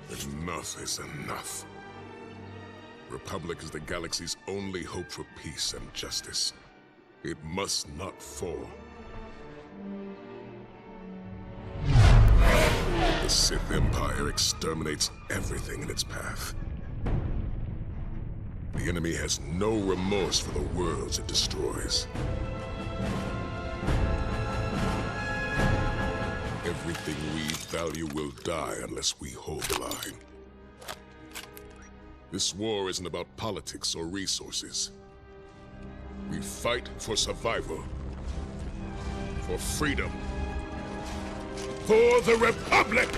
Enough is enough. Republic is the galaxy's only hope for peace and justice. It must not fall. The Sith Empire exterminates everything in its path. The enemy has no remorse for the worlds it destroys. Everything we value will die unless we hold the line. This war isn't about politics or resources. We fight for survival, for freedom, for the Republic!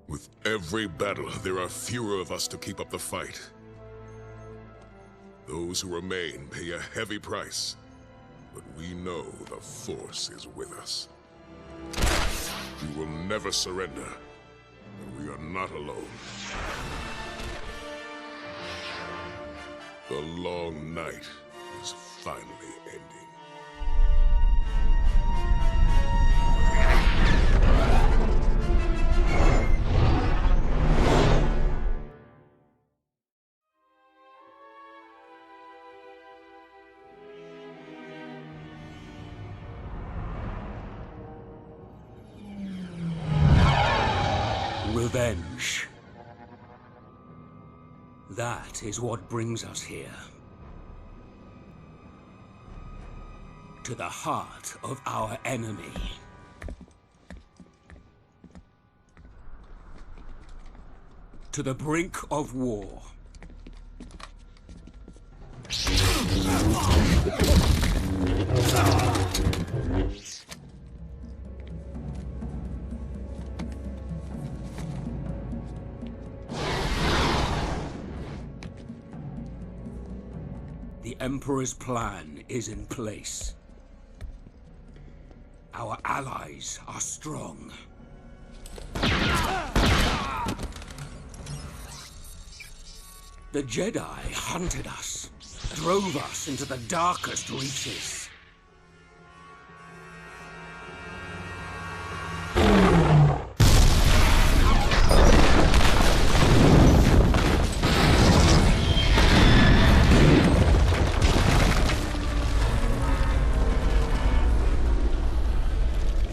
With every battle, there are fewer of us to keep up the fight. Those who remain pay a heavy price, but we know the Force is with us. We will never surrender, and we are not alone. The long night is finally ending. Revenge. That is what brings us here. To the heart of our enemy. To the brink of war. The Emperor's plan is in place. Our allies are strong. The Jedi hunted us, drove us into the darkest reaches.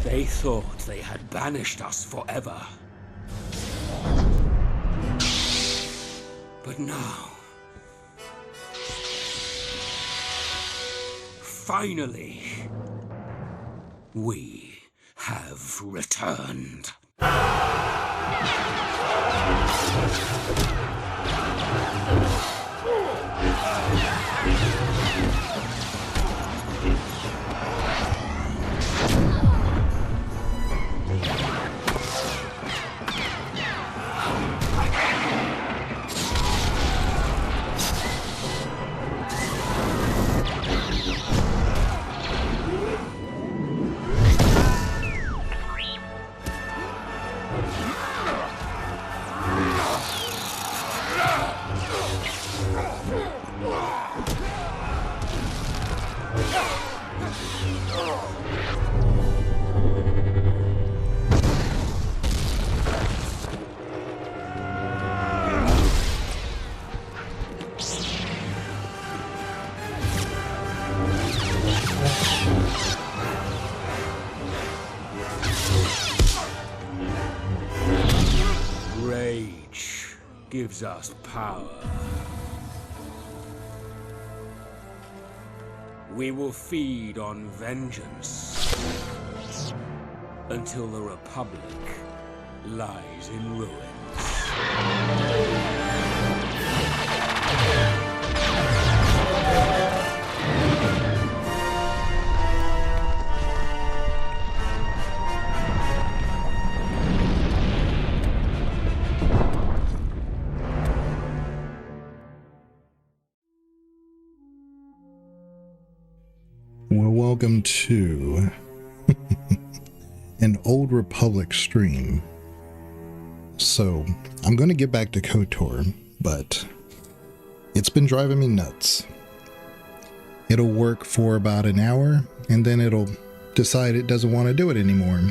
They thought they had banished us forever. But now, finally, we have returned. Rage gives us power. We will feed on vengeance until the Republic lies in ruins. Well, welcome to an Old Republic stream. So, I'm going to get back to KOTOR, but it's been driving me nuts. It'll work for about an hour, and then it'll decide it doesn't want to do it anymore.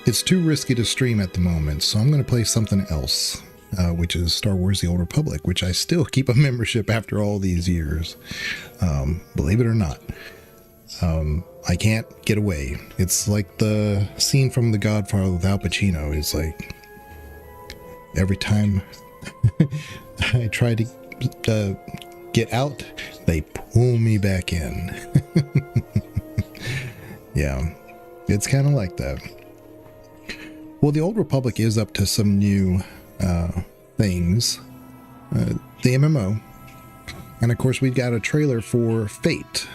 It's too risky to stream at the moment, so I'm going to play something else, which is Star Wars The Old Republic, which I still keep a membership after all these years. Believe it or not. I can't get away. It's like the scene from The Godfather with Al Pacino. It's like every time I try to get out, they pull me back in. Yeah, it's kind of like that. Well, the Old Republic is up to some new things. The MMO. And of course, we've got a trailer for Fate.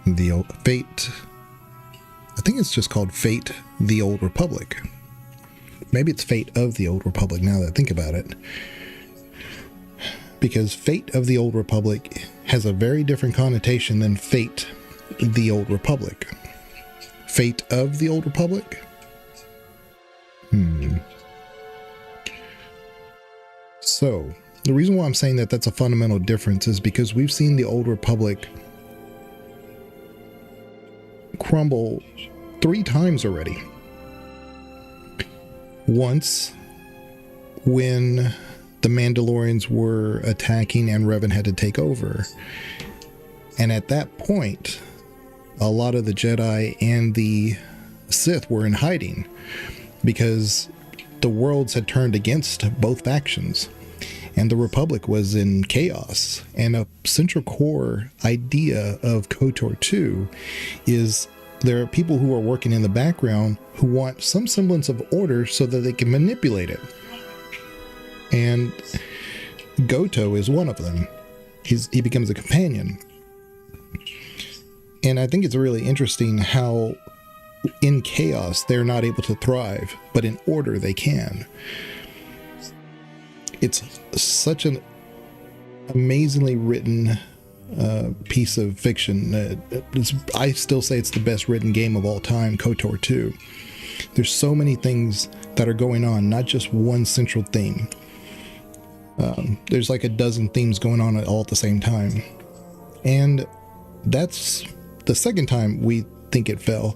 The Fate, I think it's just called Fate the Old Republic. Maybe it's Fate of the Old Republic now that I think about it. Because Fate of the Old Republic has a very different connotation than Fate the Old Republic. Fate of the Old Republic? So, the reason why I'm saying that that's a fundamental difference is because we've seen the Old Republic crumble 3 times already. Once when the Mandalorians were attacking and Revan had to take over. And at that point, a lot of the Jedi and the Sith were in hiding because the worlds had turned against both factions, and the Republic was in chaos. And a central core idea of KOTOR 2 is there are people who are working in the background who want some semblance of order so that they can manipulate it. And Goto is one of them. He becomes a companion. And I think it's really interesting how in chaos they're not able to thrive, but in order they can. It's such an amazingly written piece of fiction. I still say it's the best written game of all time, KOTOR 2. There's so many things that are going on, not just one central theme. There's like a dozen themes going on all at the same time. And that's the second time we think it fell.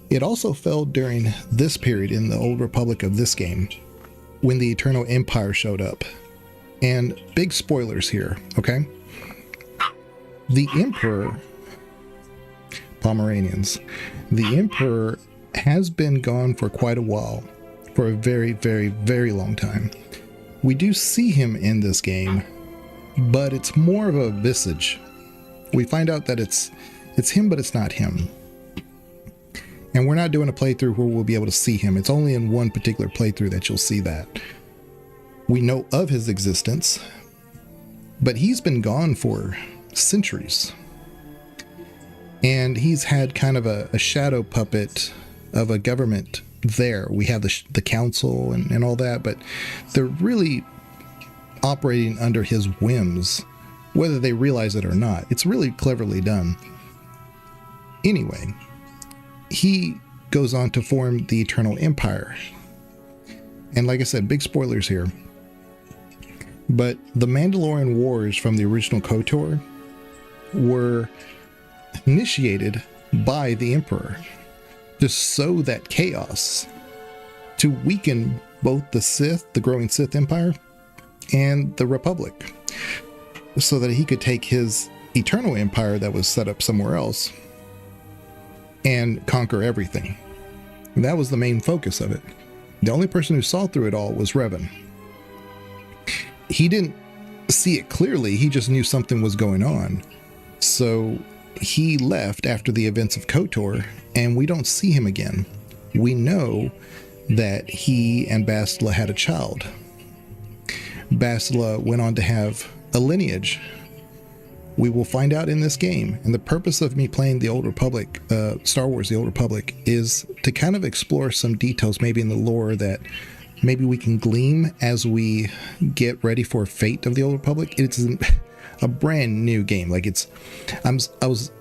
It also fell during this period in the Old Republic of this game, when the Eternal Empire showed up. And big spoilers here, okay? The Emperor, Pomeranians, the Emperor has been gone for quite a while, for a very, very, very long time. We do see him in this game, but it's more of a visage. We find out that it's him, but it's not him. And we're not doing a playthrough where we'll be able to see him. It's only in one particular playthrough that you'll see that. We know of his existence, but he's been gone for centuries. And he's had kind of a shadow puppet of a government there. We have the council and all that, but they're really operating under his whims, whether they realize it or not. It's really cleverly done. Anyway, he goes on to form the Eternal Empire. And like I said, big spoilers here. But the Mandalorian Wars from the original KOTOR were initiated by the Emperor to sow that chaos, to weaken both the Sith, the growing Sith Empire, and the Republic, so that he could take his Eternal Empire that was set up somewhere else and conquer everything. And that was the main focus of it. The only person who saw through it all was Revan. He didn't see it clearly, he just knew something was going on. So he left after the events of KOTOR, and we don't see him again. We know that he and Bastila had a child. Bastila went on to have a lineage. We will find out in this game. And the purpose of me playing the Old Republic, Star Wars The Old Republic, is to kind of explore some details maybe in the lore that maybe we can glean as we get ready for Fate of the Old Republic. It's a brand new game. Like I was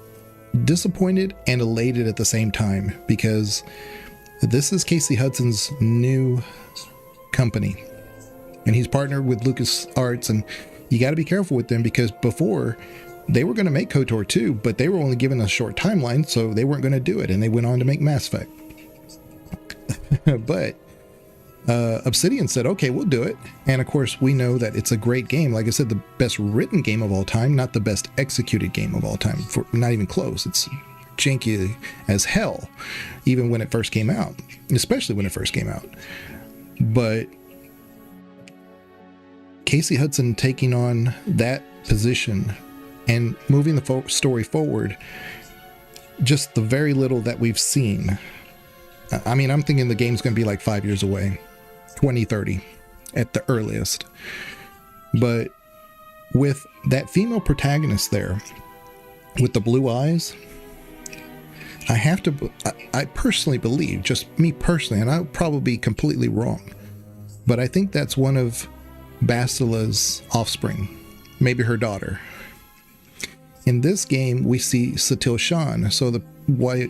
disappointed and elated at the same time, because this is Casey Hudson's new company, and he's partnered with LucasArts, and you got to be careful with them, because before they were going to make KOTOR 2, but they were only given a short timeline, so they weren't going to do it, and they went on to make Mass Effect. But Obsidian said, okay, we'll do it. And of course, we know that it's a great game. Like I said, the best written game of all time, not the best executed game of all time. Not even close. It's janky as hell, even when it first came out, especially when it first came out. But Casey Hudson taking on that position and moving the story forward, just the very little that we've seen. I mean, I'm thinking the game's going to be like 5 years away, 2030 at the earliest. But with that female protagonist there, with the blue eyes, I personally believe, just me personally, and I'll probably be completely wrong, but I think that's one of Bastila's offspring, maybe her daughter. In this game, we see Bastila Shan. So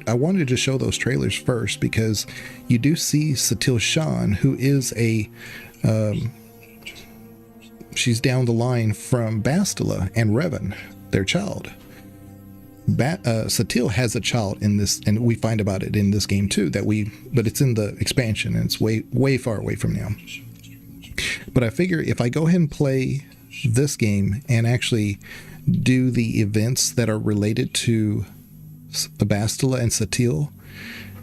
I wanted to show those trailers first, because you do see Bastila Shan, who is she's down the line from Bastila and Revan, their child. Bastila has a child in this, and we find about it in this game too, but it's in the expansion, and it's way far away from now. But I figure if I go ahead and play this game and actually do the events that are related to Bastila and Bastila,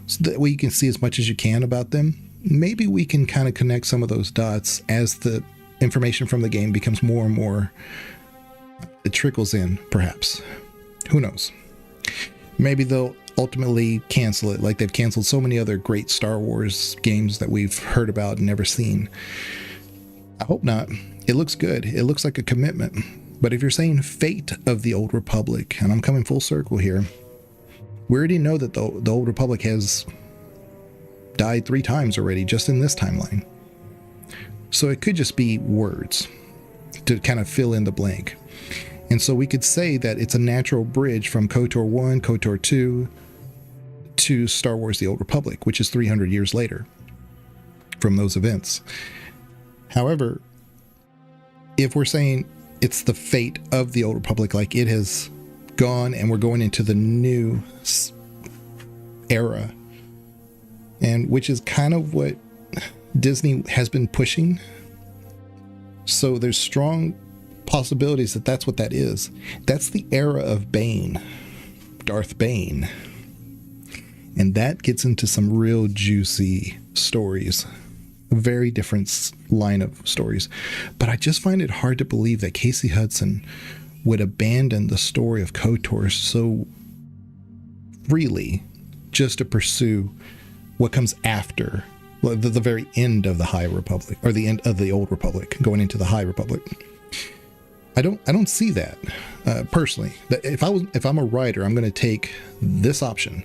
so that way you can see as much as you can about them, maybe we can kind of connect some of those dots as the information from the game becomes more and more, it trickles in, perhaps. Who knows? Maybe they'll ultimately cancel it like they've canceled so many other great Star Wars games that we've heard about and never seen. I hope not. It looks good. It looks like a commitment. But if you're saying fate of the Old Republic, and I'm coming full circle here, we already know that the Old Republic has died 3 times already just in this timeline. So it could just be words to kind of fill in the blank. And so we could say that it's a natural bridge from KOTOR 1, KOTOR 2 to Star Wars The Old Republic, which is 300 years later from those events. However, if we're saying it's the fate of the Old Republic, like it has gone and we're going into the new era, and which is kind of what Disney has been pushing. So there's strong possibilities that that's what that is. That's the era of Bane, Darth Bane. And that gets into some real juicy stories. A very different line of stories. But I just find it hard to believe that Casey Hudson would abandon the story of KOTOR so freely just to pursue what comes after the very end of the High Republic, or the end of the Old Republic, going into the High Republic. I don't see that personally. That if I'm a writer, I'm going to take this option.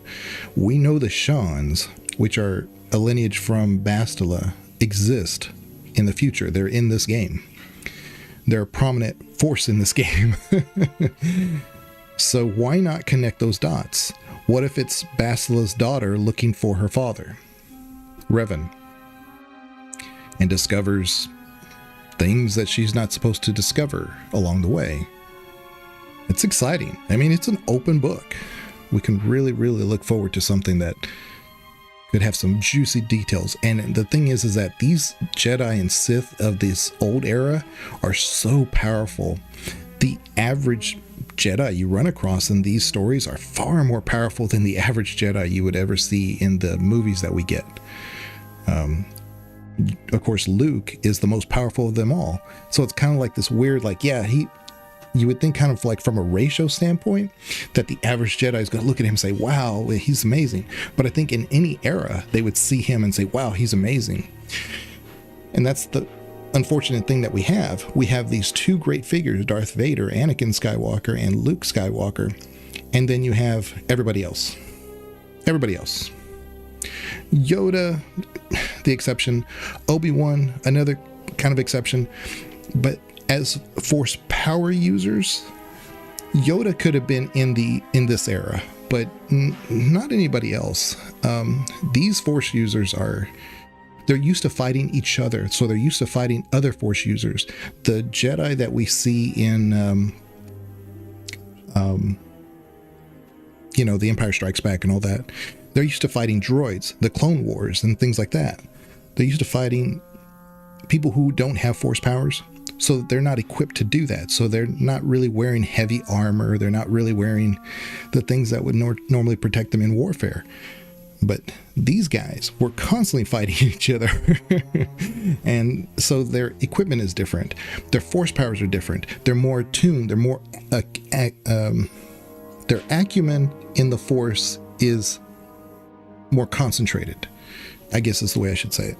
We know the Shans, which are a lineage from Bastila, exist in the future. They're in this game. They're a prominent force in this game. So why not connect those dots? What if it's Bastila's daughter looking for her father, Revan, and discovers things that she's not supposed to discover along the way? It's exciting. I mean, it's an open book. We can really, really look forward to something that could have some juicy details. And the thing is that these Jedi and Sith of this old era are so powerful. The average Jedi you run across in these stories are far more powerful than the average Jedi you would ever see in the movies that we get. Of course, Luke is the most powerful of them all. So it's kind of like this weird, like, yeah, you would think kind of like from a ratio standpoint that the average Jedi is going to look at him and say, wow, he's amazing. But I think in any era, they would see him and say, wow, he's amazing. And that's the unfortunate thing that we have. We have these 2 great figures, Darth Vader, Anakin Skywalker, and Luke Skywalker. And then you have everybody else. Everybody else. Yoda, the exception. Obi-Wan, another kind of exception. But as Force power users, Yoda could have been in this era, but not anybody else. These Force users they're used to fighting each other, so they're used to fighting other Force users. The Jedi that we see in, The Empire Strikes Back and all that, they're used to fighting droids, the Clone Wars and things like that. They're used to fighting people who don't have Force powers, so they're not equipped to do that. So they're not really wearing heavy armor. They're not really wearing the things that would normally protect them in warfare. But these guys were constantly fighting each other. And so their equipment is different. Their Force powers are different. They're more attuned. They're more, their acumen in the Force is more concentrated, I guess is the way I should say it.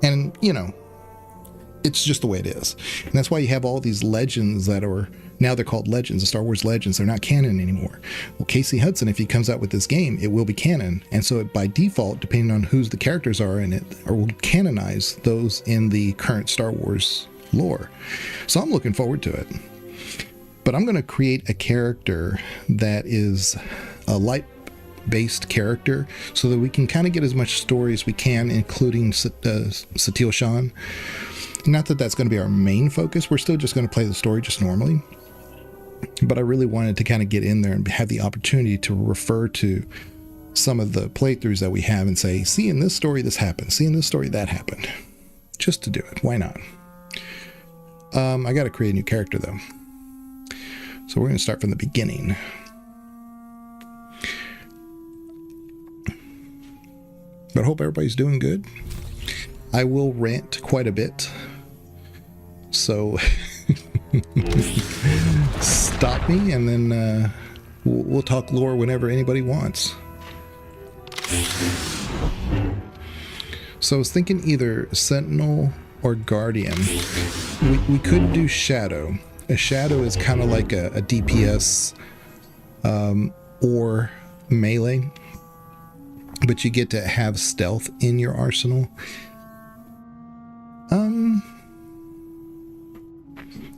And, it's just the way it is. And that's why you have all these legends that are, now they're called legends, the Star Wars legends. They're not canon anymore. Well, Casey Hudson, if he comes out with this game, it will be canon. And so by default, depending on who the characters are in it, or will canonize those in the current Star Wars lore. So I'm looking forward to it. But I'm going to create a character that is a light-based character so that we can kind of get as much story as we can, including Bastila Shan. Not that that's going to be our main focus. We're still just going to play the story just normally. But I really wanted to kind of get in there and have the opportunity to refer to some of the playthroughs that we have and say, see, in this story, this happened. See, in this story, that happened. Just to do it. Why not? I got to create a new character, though. So we're going to start from the beginning. But I hope everybody's doing good. I will rant quite a bit. So stop me, and then we'll talk lore whenever anybody wants. So I was thinking either Sentinel or Guardian. We could do Shadow. A Shadow is kind of like a DPS or melee, but you get to have stealth in your arsenal.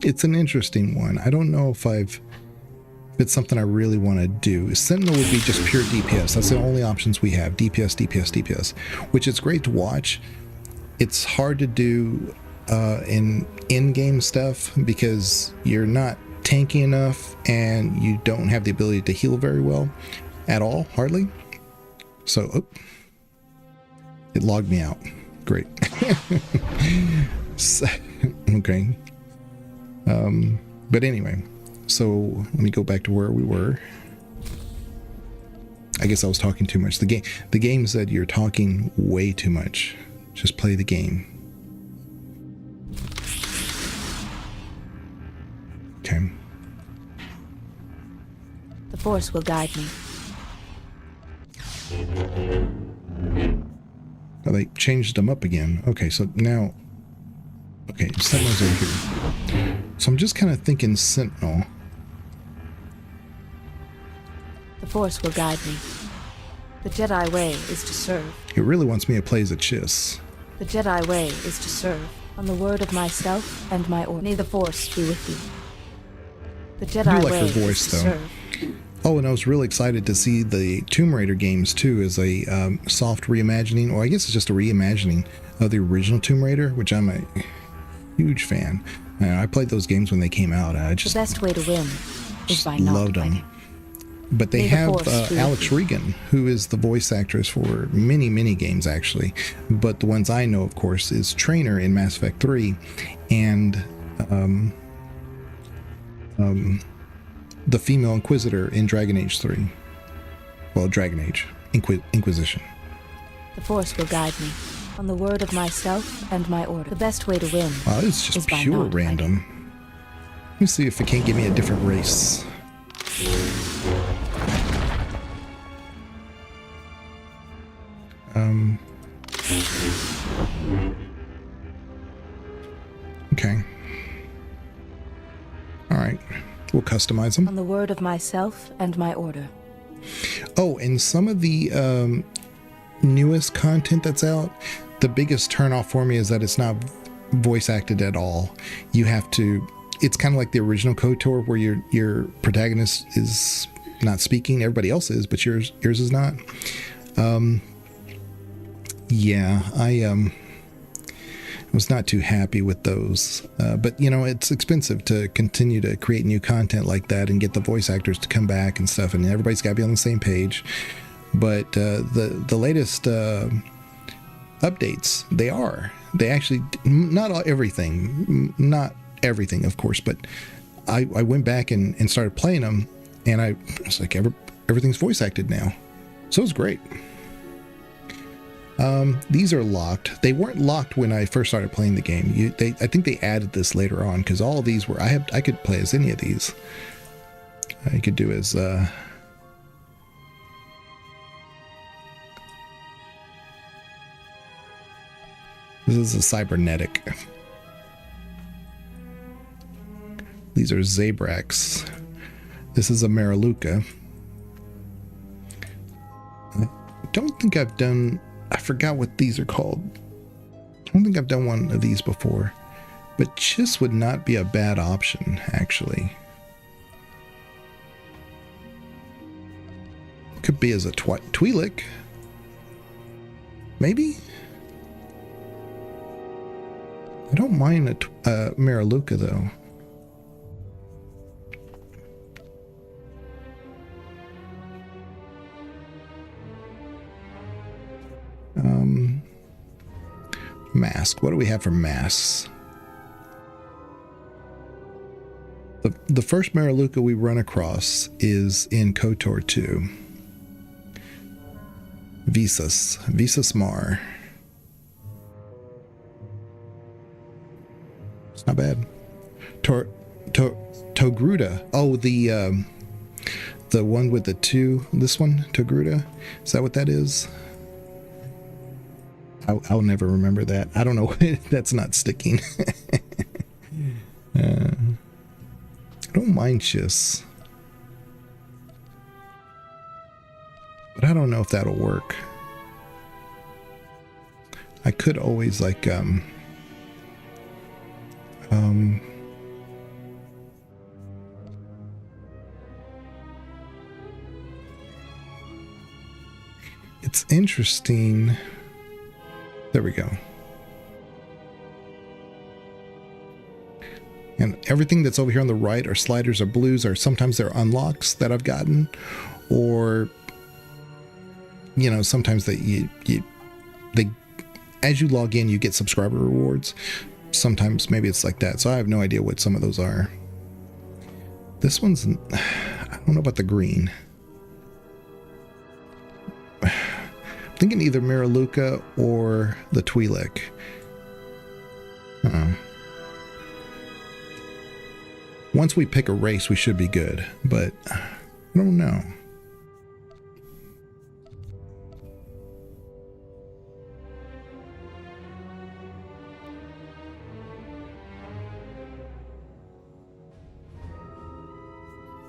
It's an interesting one. I don't know if it's something I really want to do. Sentinel would be just pure DPS. That's the only options we have. DPS, DPS, DPS, which is great to watch. It's hard to do in-game stuff because you're not tanky enough and you don't have the ability to heal very well at all, hardly. So, it logged me out. Great. Okay. But anyway, so let me go back to where we were. I guess I was talking too much. The game said you're talking way too much. Just play the game. Okay. The Force will guide me. Oh, they changed them up again. Okay, so now... Okay, Sentinel's over here. So I'm just kind of thinking Sentinel. The Force will guide me. The Jedi way is to serve. It really wants me to play as a Chiss. The Jedi way is to serve. On the word of myself and my order. May the Force be with you. The Jedi I do like way her voice, is to though. serve. Oh, and I was really excited to see the Tomb Raider games, too, as a soft reimagining, or I guess it's just a reimagining of the original Tomb Raider, which I'm a huge fan. I played those games when they came out. I just The best way to win is by not loved them. fighting. But they May the have Force be Alex with you. Regan, who is the voice actress for many, many games, actually. But the ones I know, of course, is Trainer in Mass Effect 3 and the female Inquisitor in Dragon Age 3. Well, Dragon Age. Inquisition. The Force will guide me. On the word of myself and my order. The best way to win Wow, it's is just by pure not random. Let me see if it can't give me a different race. Okay. All right. We'll customize them. On the word of myself and my order. Oh, and some of the newest content that's out, the biggest turnoff for me is that it's not voice acted at all. You have to. It's kind of like the original KOTOR, where your protagonist is not speaking. Everybody else is, but yours is not. Yeah, I was not too happy with those. But you know, it's expensive to continue to create new content like that and get the voice actors to come back and stuff, and everybody's got to be on the same page. But the latest updates, they actually, not everything, of course, but I went back and started playing them, and I was like, everything's voice acted now, so it's great. These are locked. They weren't locked when I first started playing the game. I think they added this later on, because all of these were, I could play as any of these. I could do as this is a cybernetic. These are Zabrax. This is a Mariluka. I don't think I've done... I forgot what these are called. I don't think I've done one of these before. But Chiss would not be a bad option, actually. Could be as a Twi'lek. Maybe? I don't mind a Mariluka, though. Mask. What do we have for masks? The first Mariluka we run across is in KOTOR 2. Visas Mar. It's not bad. Togruta. Oh, the one with the two. This one, Togruta. Is that what that is? I'll never remember that. I don't know. That's not sticking. I don't mind Chiss, but I don't know if that'll work. I could always like it's interesting. There we go. And everything that's over here on the right are sliders or blues, or sometimes they're unlocks that I've gotten, or you know, sometimes they as you log in you get subscriber rewards. Sometimes maybe it's like that. So I have no idea what some of those are. This one's, I don't know about the green. I'm thinking either Miraluka or the Twi'lek. Once we pick a race, we should be good, but I don't know.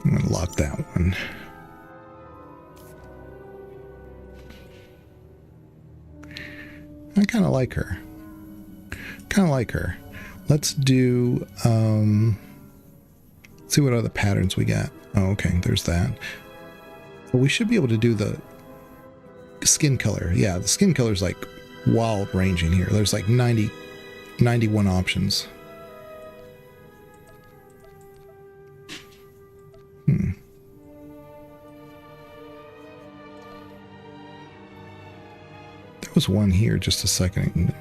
I'm going to lock that one. I kind of like her. Let's do, see what other patterns we got. Oh, okay, there's that. Well, we should be able to do the skin color. Yeah, the skin color is like wild ranging here. There's like 91 options. There was one here just a second.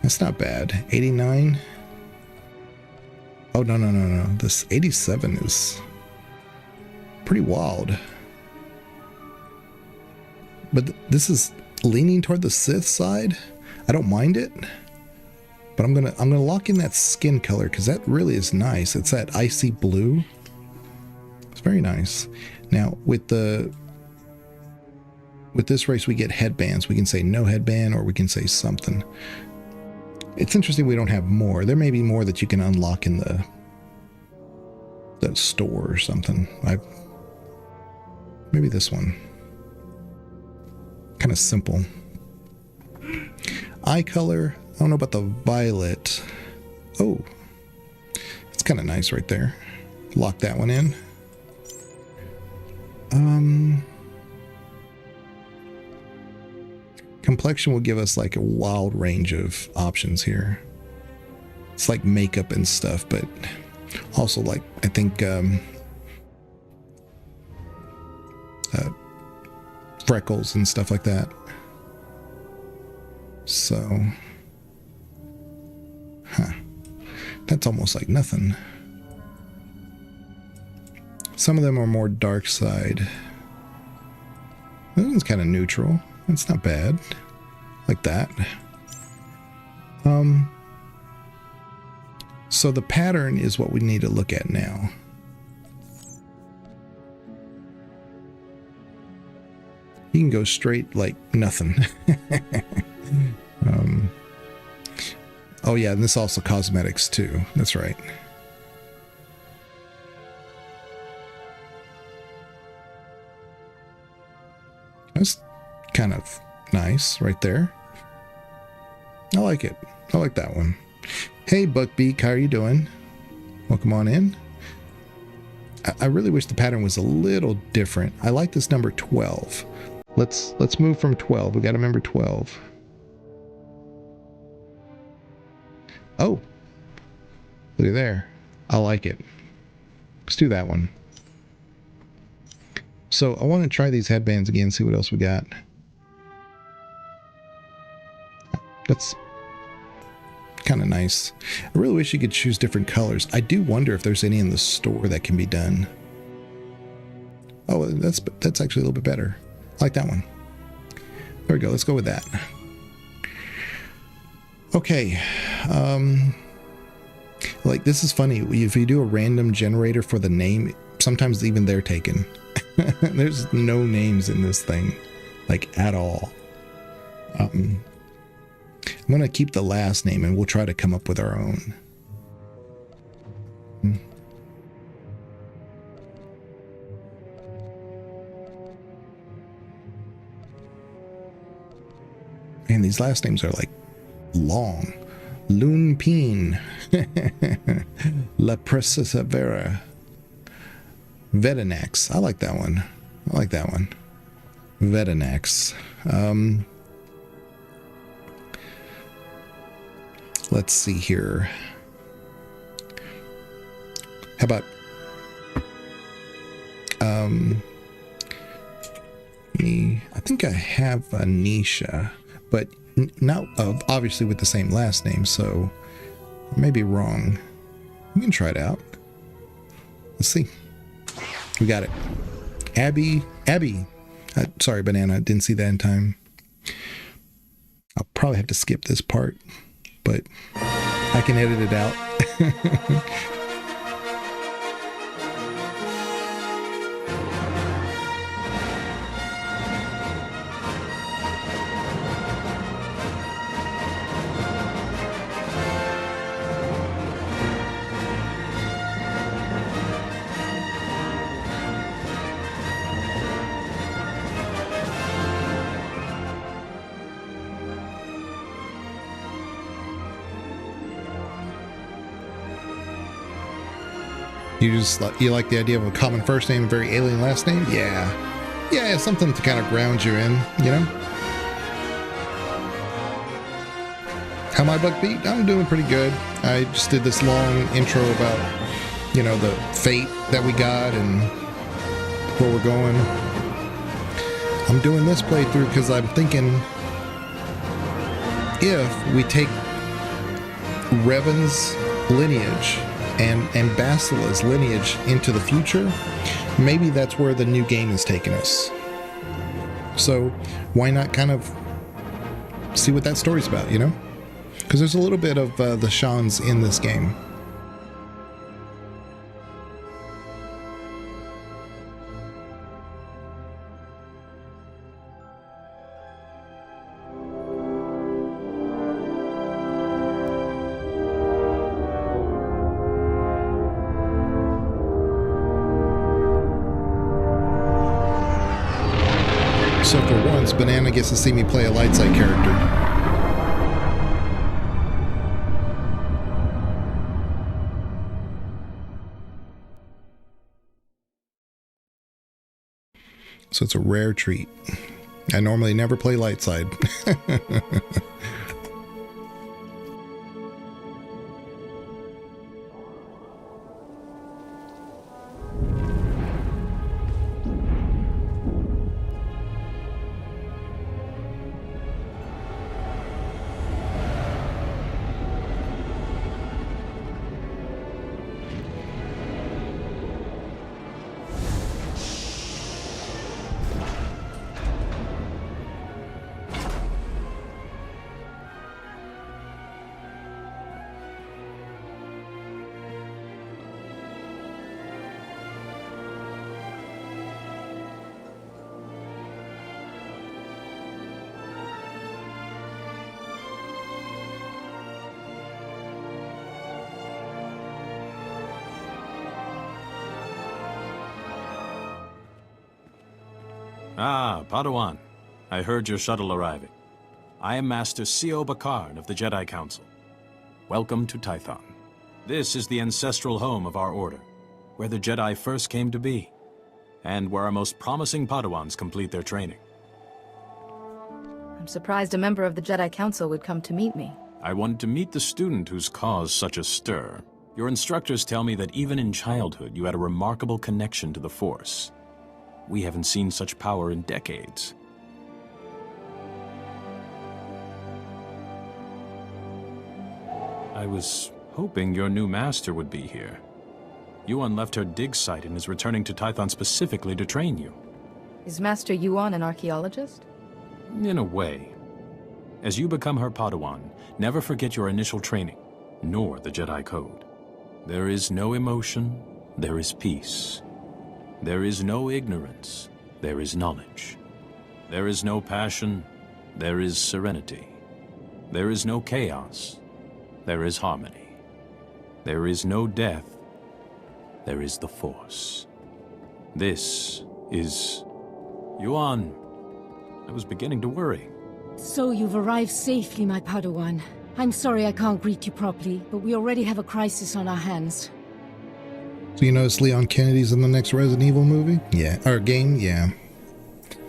That's not bad. 89. Oh, no. This 87 is pretty wild. But this is leaning toward the Sith side. I don't mind it. But I'm gonna lock in that skin color because that really is nice. It's that icy blue. It's very nice. Now with this race we get headbands. We can say no headband or we can say something. It's interesting we don't have more. There may be more that you can unlock in the store or something. Maybe this one. Kind of simple. Eye color. I don't know about the violet. Oh, it's kind of nice right there. Lock that one in. Complexion will give us like a wild range of options here. It's like makeup and stuff, but also like I think freckles and stuff like that. So, that's almost like nothing. Some of them are more dark side. This one's kind of neutral. It's not bad. Like that. So the pattern is what we need to look at now. You can go straight like nothing. Oh yeah, and this also cosmetics too. That's right. That's kind of nice right there. I like it. I like that one. Hey Buckbeak, how are you doing? Welcome on in. I really wish the pattern was a little different. I like this number 12. Let's move from 12. We got to remember 12. Oh, look at there. I like it. Let's do that one. So I want to try these headbands again, see what else we got. That's kind of nice. I really wish you could choose different colors. I do wonder if there's any in the store that can be done. Oh, that's actually a little bit better. I like that one. There we go. Let's go with that. Okay. Like, this is funny. If you do a random generator for the name, sometimes even they're taken. There's no names in this thing, like, at all. I'm going to keep the last name, and we'll try to come up with our own. Man, these last names are, like, long. Lun Pin. La Persevera. Vedanax. I like that one. I like that one. Vedanax. Let's see here. How about me? I think I have Anisha, but not obviously with the same last name, so I may be wrong. We can try it out. Let's see. We got it. Abby. Sorry, Banana. Didn't see that in time. I'll probably have to skip this part, but I can edit it out. You like the idea of a common first name and very alien last name? Yeah, something to kind of ground you in, you know. How my buck beat? I'm doing pretty good. I just did this long intro about, you know, the fate that we got and where we're going. I'm doing this playthrough because I'm thinking if we take Revan's lineage and Bastila's lineage into the future, maybe that's where the new game is taking us. So why not kind of see what that story's about, you know? Because there's a little bit of the Shans in this game. So for once, Banana gets to see me play a light side character. So it's a rare treat. I normally never play light side. Ah, Padawan. I heard your shuttle arriving. I am Master C.O. Bakard of the Jedi Council. Welcome to Tython. This is the ancestral home of our order, where the Jedi first came to be, and where our most promising Padawans complete their training. I'm surprised a member of the Jedi Council would come to meet me. I wanted to meet the student who's caused such a stir. Your instructors tell me that even in childhood you had a remarkable connection to the Force. We haven't seen such power in decades. I was hoping your new master would be here. Yuan left her dig site and is returning to Tython specifically to train you. Is Master Yuan an archaeologist? In a way. As you become her Padawan, never forget your initial training, nor the Jedi Code. There is no emotion, there is peace. There is no ignorance, there is knowledge. There is no passion, there is serenity. There is no chaos, there is harmony. There is no death, there is the Force. This is... Yuan, I was beginning to worry. So you've arrived safely, my Padawan. I'm sorry I can't greet you properly, but we already have a crisis on our hands. So you notice Leon Kennedy's in the next Resident Evil movie? Yeah. Or game? Yeah.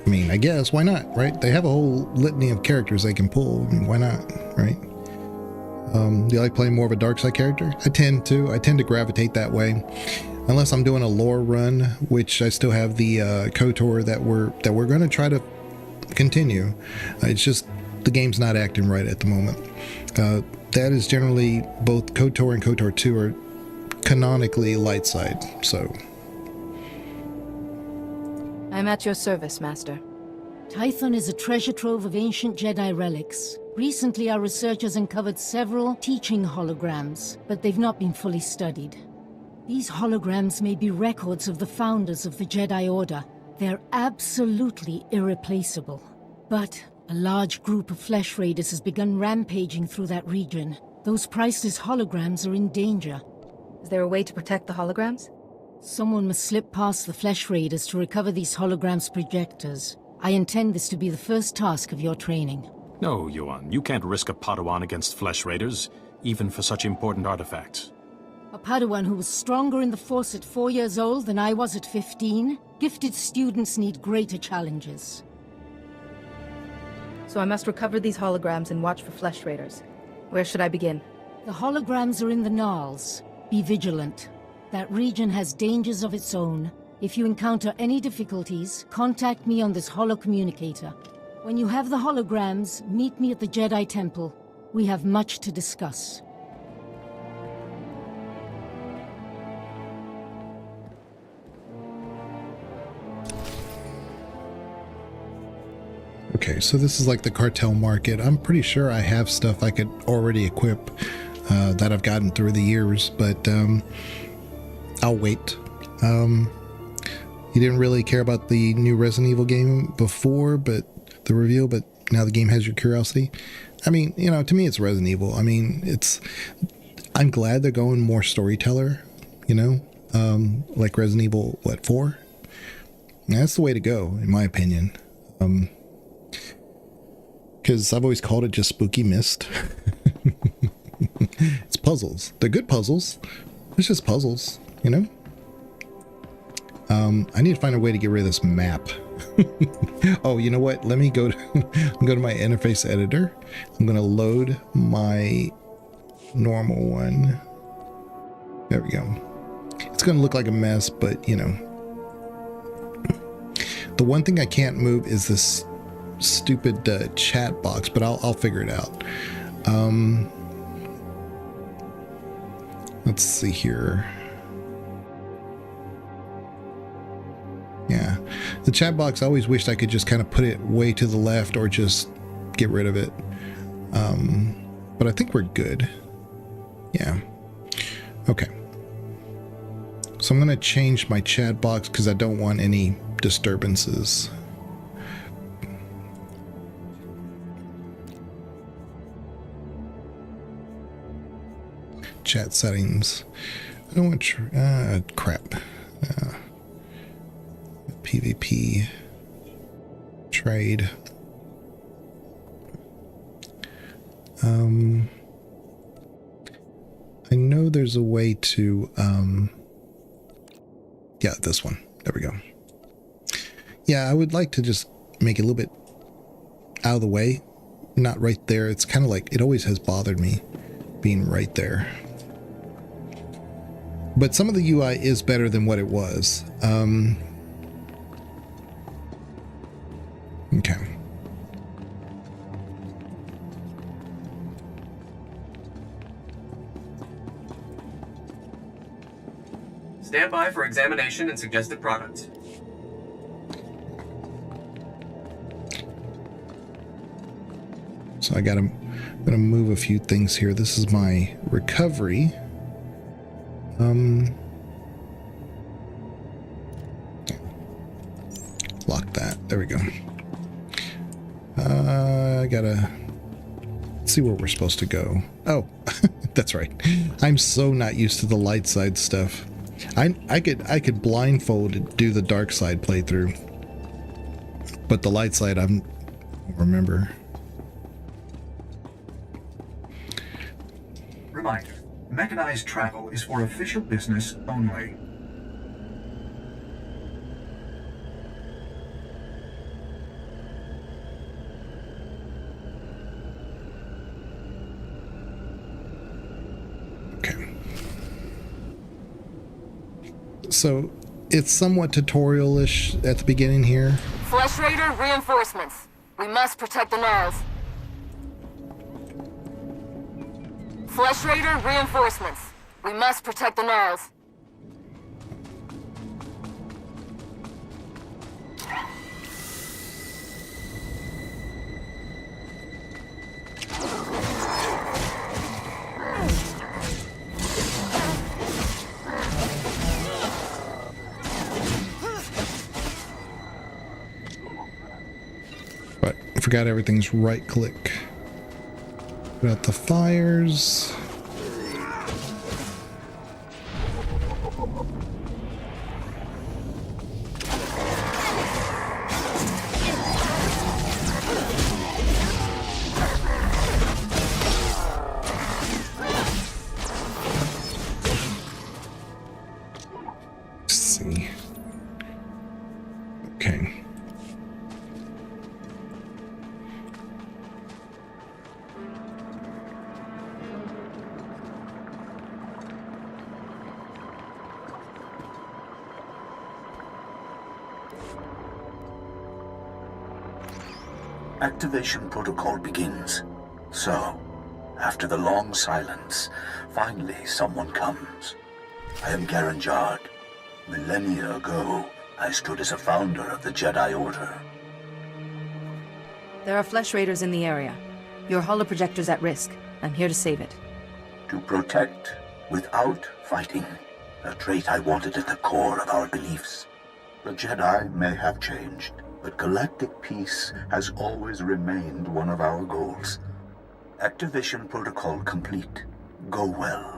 I mean, I guess, why not, right? They have a whole litany of characters they can pull. I mean, why not, right? Do you like playing more of a dark side character? I tend to gravitate that way. Unless I'm doing a lore run, which I still have the KOTOR that we're going to try to continue. It's just the game's not acting right at the moment. That is generally both KOTOR and KOTOR 2 are canonically light side, so... I'm at your service, Master. Tython is a treasure trove of ancient Jedi relics. Recently, our researchers uncovered several teaching holograms, but they've not been fully studied. These holograms may be records of the founders of the Jedi Order. They're absolutely irreplaceable. But a large group of flesh raiders has begun rampaging through that region. Those priceless holograms are in danger. Is there a way to protect the holograms? Someone must slip past the flesh raiders to recover these holograms' projectors. I intend this to be the first task of your training. No, Yuan, you can't risk a Padawan against flesh raiders, even for such important artifacts. A Padawan who was stronger in the Force at 4 years old than I was at 15? Gifted students need greater challenges. So I must recover these holograms and watch for flesh raiders. Where should I begin? The holograms are in the Gnarls. Be vigilant. That region has dangers of its own. If you encounter any difficulties, contact me on this holocommunicator. When you have the holograms, meet me at the Jedi Temple. We have much to discuss. Okay, so this is like the cartel market. I'm pretty sure I have stuff I could already equip that I've gotten through the years, but I'll wait. You didn't really care about the new Resident Evil game before, but the reveal, but now the game has your curiosity. I mean, you know, to me it's Resident Evil. I mean, I'm glad they're going more storyteller, you know, like Resident Evil, what, 4? And that's the way to go, in my opinion. Because I've always called it just spooky mist. It's puzzles. They're good puzzles. It's just puzzles, you know? I need to find a way to get rid of this map. Oh, you know what? Let me go to my interface editor. I'm going to load my normal one. There we go. It's going to look like a mess, but, you know. The one thing I can't move is this stupid chat box, but I'll figure it out. Let's see here. Yeah, the chat box, I always wished I could just kind of put it way to the left or just get rid of it. But I think we're good. Yeah. Okay. So I'm going to change my chat box because I don't want any disturbances. Chat settings. I don't want crap. PvP trade. I know there's a way to yeah, this one. There we go. Yeah, I would like to just make it a little bit out of the way, not right there. It's kind of like, it always has bothered me being right there. But some of the UI is better than what it was. Okay. Stand by for examination and suggested product. So I'm gonna move a few things here. This is my recovery. Lock that. There we go. I gotta see where we're supposed to go. Oh, that's right. I'm so not used to the light side stuff. I could blindfold do the dark side playthrough, but the light side I don't remember. Reminder: mechanized travel is for official business only. So it's somewhat tutorial-ish at the beginning here. Flesh Raider reinforcements. We must protect the Gnarls. Flesh Raider reinforcements. We must protect the Gnarls. But I forgot everything's right click. Put out the fires. Let's see. Okay. Activation protocol begins. So, after the long silence, finally someone comes. I am Garen Jard. Millennia ago, I stood as a founder of the Jedi Order. There are Flesh Raiders in the area. Your holoprojector's at risk. I'm here to save it. To protect without fighting, a trait I wanted at the core of our beliefs. The Jedi may have changed, but galactic peace has always remained one of our goals. Activation protocol complete. Go well.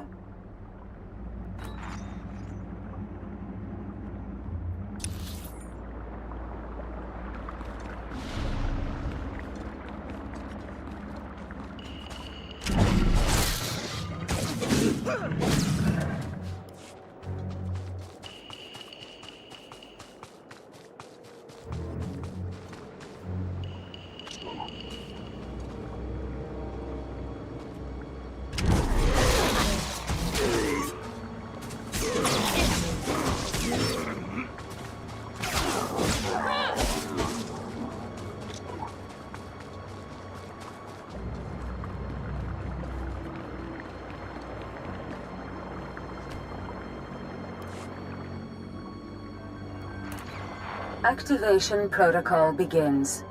Activation protocol begins.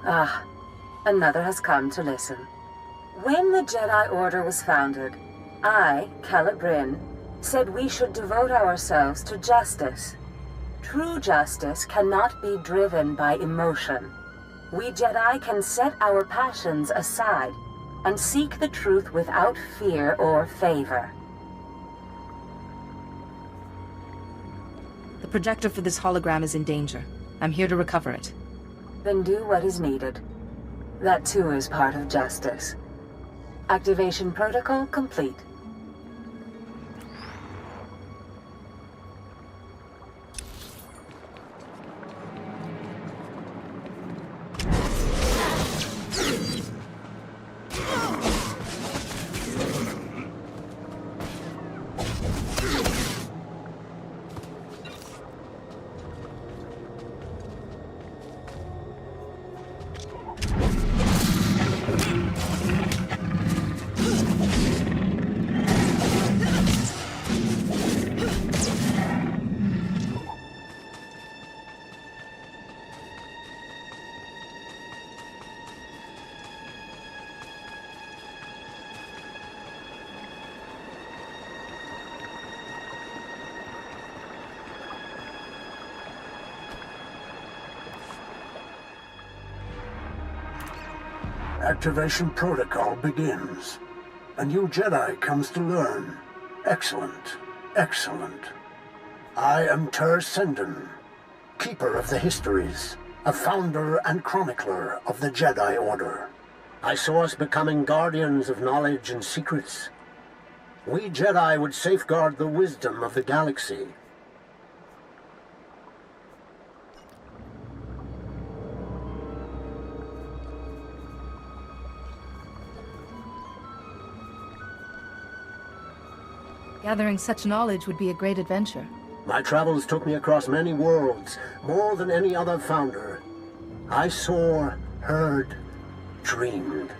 Ah, another has come to listen. When the Jedi Order was founded, I, Calla Bryn, said we should devote ourselves to justice. True justice cannot be driven by emotion. We Jedi can set our passions aside and seek the truth without fear or favor. The projector for this hologram is in danger. I'm here to recover it. Then do what is needed. That too is part of justice. Activation protocol complete. Activation protocol begins. A new Jedi comes to learn. Excellent. Excellent. I am Sendin, Keeper of the Histories, a founder and chronicler of the Jedi Order. I saw us becoming guardians of knowledge and secrets. We Jedi would safeguard the wisdom of the galaxy. Gathering such knowledge would be a great adventure. My travels took me across many worlds, more than any other founder. I saw, heard, dreamed.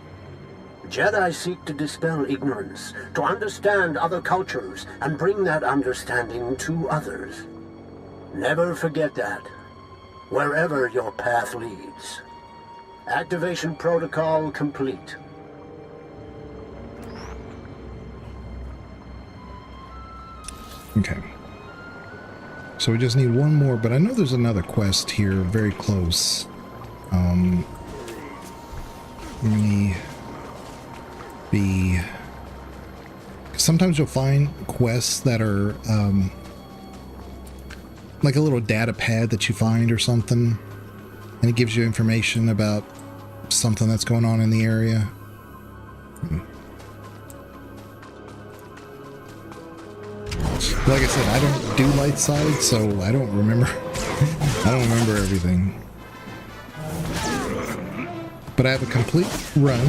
Jedi seek to dispel ignorance, to understand other cultures, and bring that understanding to others. Never forget that, wherever your path leads. Activation protocol complete. Okay. So we just need one more, but I know there's another quest here very close. Let me be... Sometimes you'll find quests that are like a little data pad that you find or something, and it gives you information about something that's going on in the area. Like I said, I don't do light side, so I don't remember. I don't remember everything. But I have a complete run,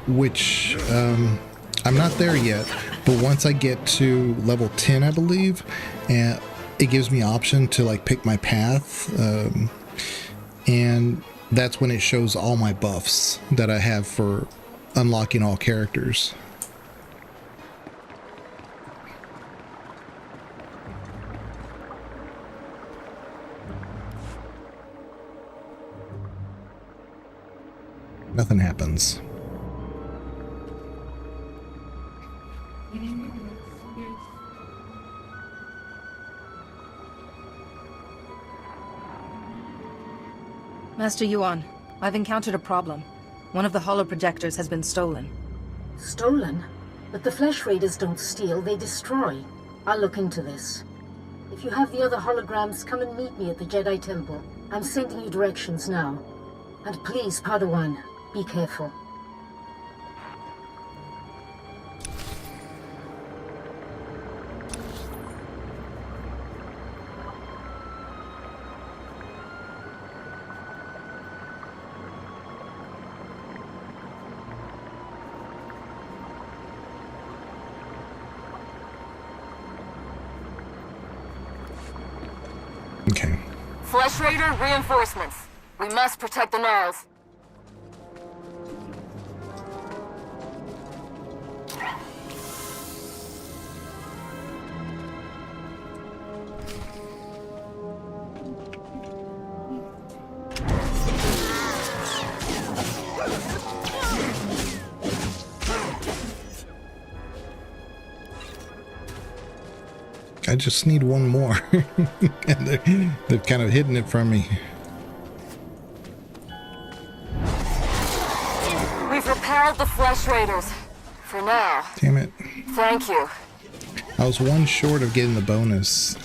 which I'm not there yet. But once I get to level 10, I believe, and it gives me option to like pick my path, and that's when it shows all my buffs that I have for unlocking all characters. Nothing happens. Master Yuan, I've encountered a problem. One of the holoprojectors has been stolen. Stolen? But the Flesh Raiders don't steal, they destroy. I'll look into this. If you have the other holograms, come and meet me at the Jedi Temple. I'm sending you directions now. And please, Padawan, be careful. Okay. Flesh Raider reinforcements. We must protect the Gnarls. I just need one more. And they've kind of hidden it from me. We've repelled the Flesh Raiders. For now. Damn it. Thank you. I was one short of getting the bonus.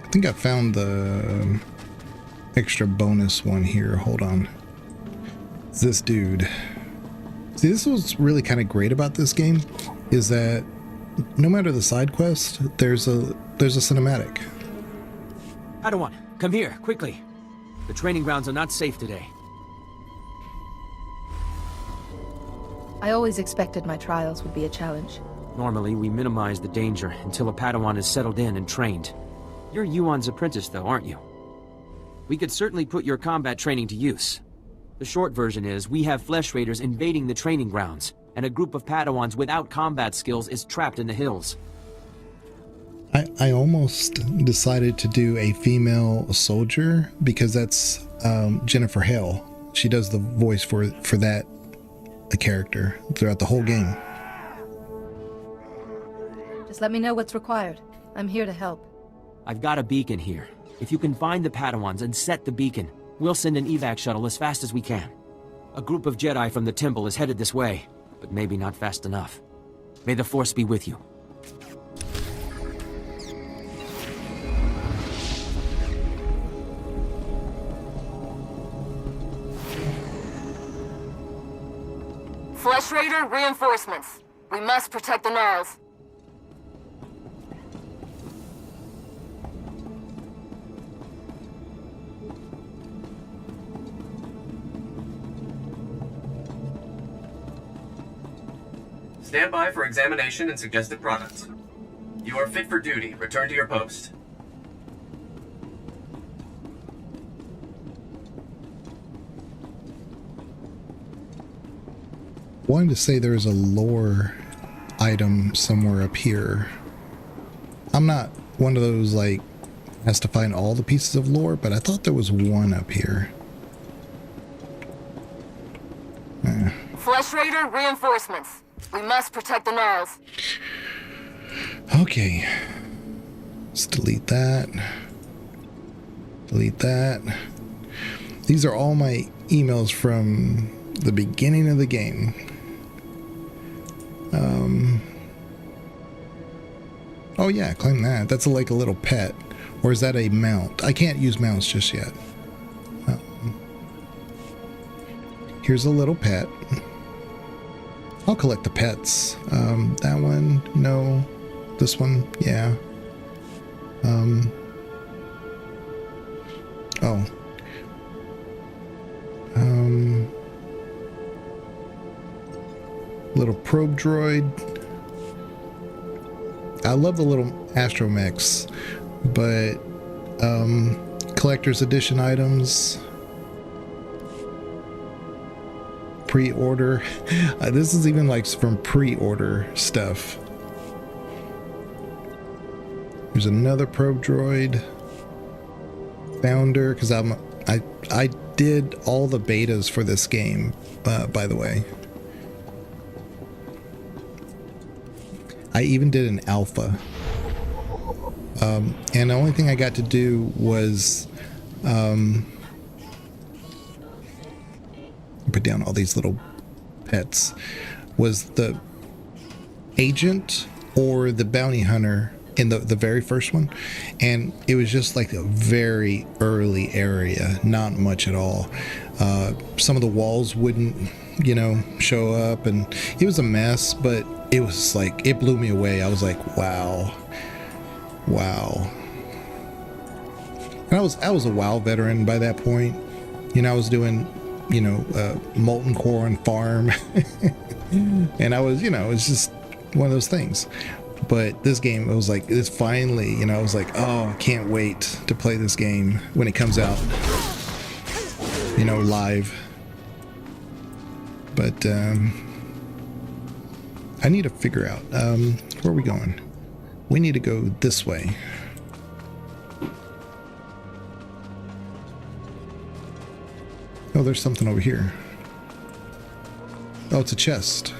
I think I found the extra bonus one here. Hold on. It's this dude. See, this was really kind of great about this game, is that no matter the side quest, there's a cinematic. Padawan, come here, quickly. The training grounds are not safe today. I always expected my trials would be a challenge. Normally, we minimize the danger until a Padawan is settled in and trained. You're Yuan's apprentice, though, aren't you? We could certainly put your combat training to use. The short version is, we have Flesh Raiders invading the training grounds, and a group of Padawans without combat skills is trapped in the hills. I almost decided to do a female soldier, because that's Jennifer Hale. She does the voice for that character throughout the whole game. Just let me know what's required. I'm here to help. I've got a beacon here. If you can find the Padawans and set the beacon, we'll send an evac shuttle as fast as we can. A group of Jedi from the temple is headed this way, but maybe not fast enough. May the Force be with you. Flesh Raider, reinforcements. We must protect the Gnarls. Stand by for examination and suggested products. You are fit for duty. Return to your post. Wanted to say there's a lore item somewhere up here. I'm not one of those, like, has to find all the pieces of lore, but I thought there was one up here. Flesh Raider, reinforcements. We must protect the Gnarls. Okay. Let's delete that. Delete that. These are all my emails from the beginning of the game. Oh yeah, claim that. That's like a little pet. Or is that a mount? I can't use mounts just yet. Here's a little pet. I'll collect the pets. That one, no. This one, yeah. Oh. Little probe droid. I love the little astromechs, but collector's edition items. Pre-order. This is even like from pre-order stuff. There's another probe droid. Founder, because I did all the betas for this game, by the way. I even did an alpha. And the only thing I got to do was put down all these little pets, was the agent or the bounty hunter in the very first one, and it was just like a very early area, not much at all. Some of the walls wouldn't, show up, and it was a mess, but it was like, it blew me away. I was like, wow. And I was a WoW veteran by that point. I was doing molten core on farm. And I was, it's just one of those things. But this game, it was like, it's finally, I was like, oh, I can't wait to play this game when it comes out, live. But I need to figure out, where are we going? We need to go this way. Oh, there's something over here. Oh, it's a chest.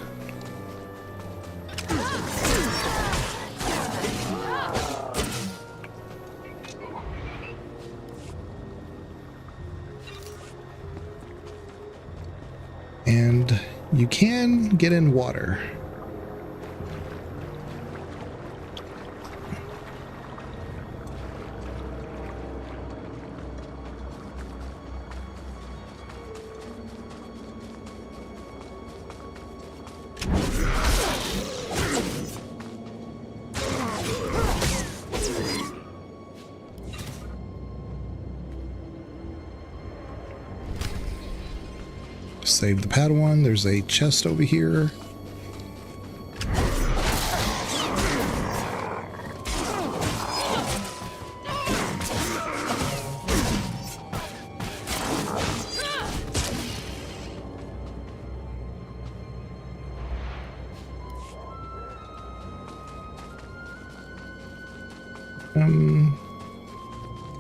And you can get in water. Save the Padawan. There's a chest over here.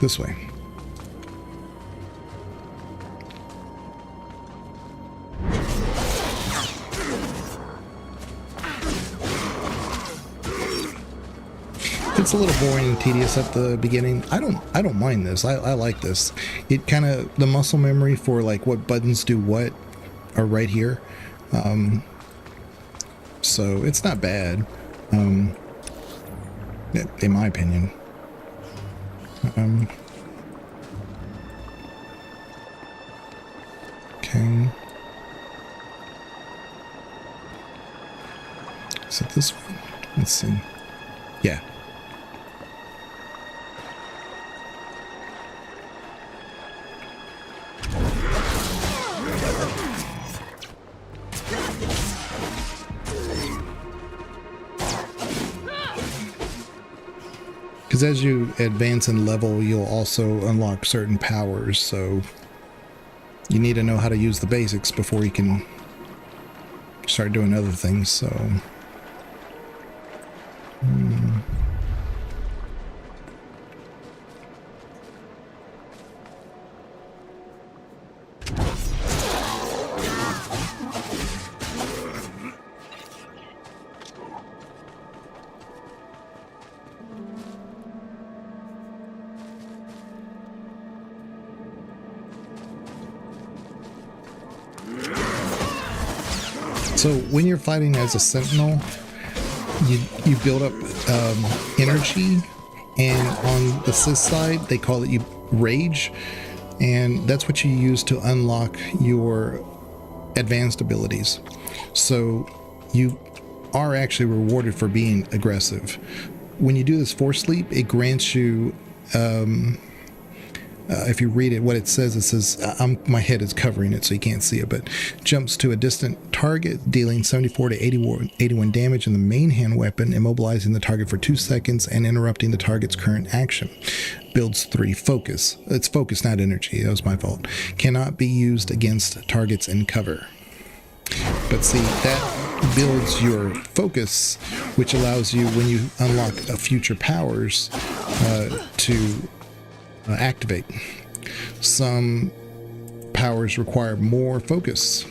This way. It's a little boring and tedious at the beginning. I don't mind this. I like this. It kind of, the muscle memory for like what buttons do what are right here. So it's not bad, in my opinion. Okay. Is it this one? Let's see. Yeah. Because as you advance in level, you'll also unlock certain powers, so you need to know how to use the basics before you can start doing other things, so... So when you're fighting as a Sentinel, you build up energy, and on the Sith side they call it rage, and that's what you use to unlock your advanced abilities. So you are actually rewarded for being aggressive. When you do this Force Leap, it grants you if you read it, what it says, my head is covering it so you can't see it, but jumps to a distant target, dealing 74 to 81 damage in the main hand weapon, immobilizing the target for 2 seconds and interrupting the target's current action. Builds 3 focus. It's focus, not energy. That was my fault. Cannot be used against targets in cover. But see, that builds your focus, which allows you, when you unlock future powers, to activate. Some powers require more focus.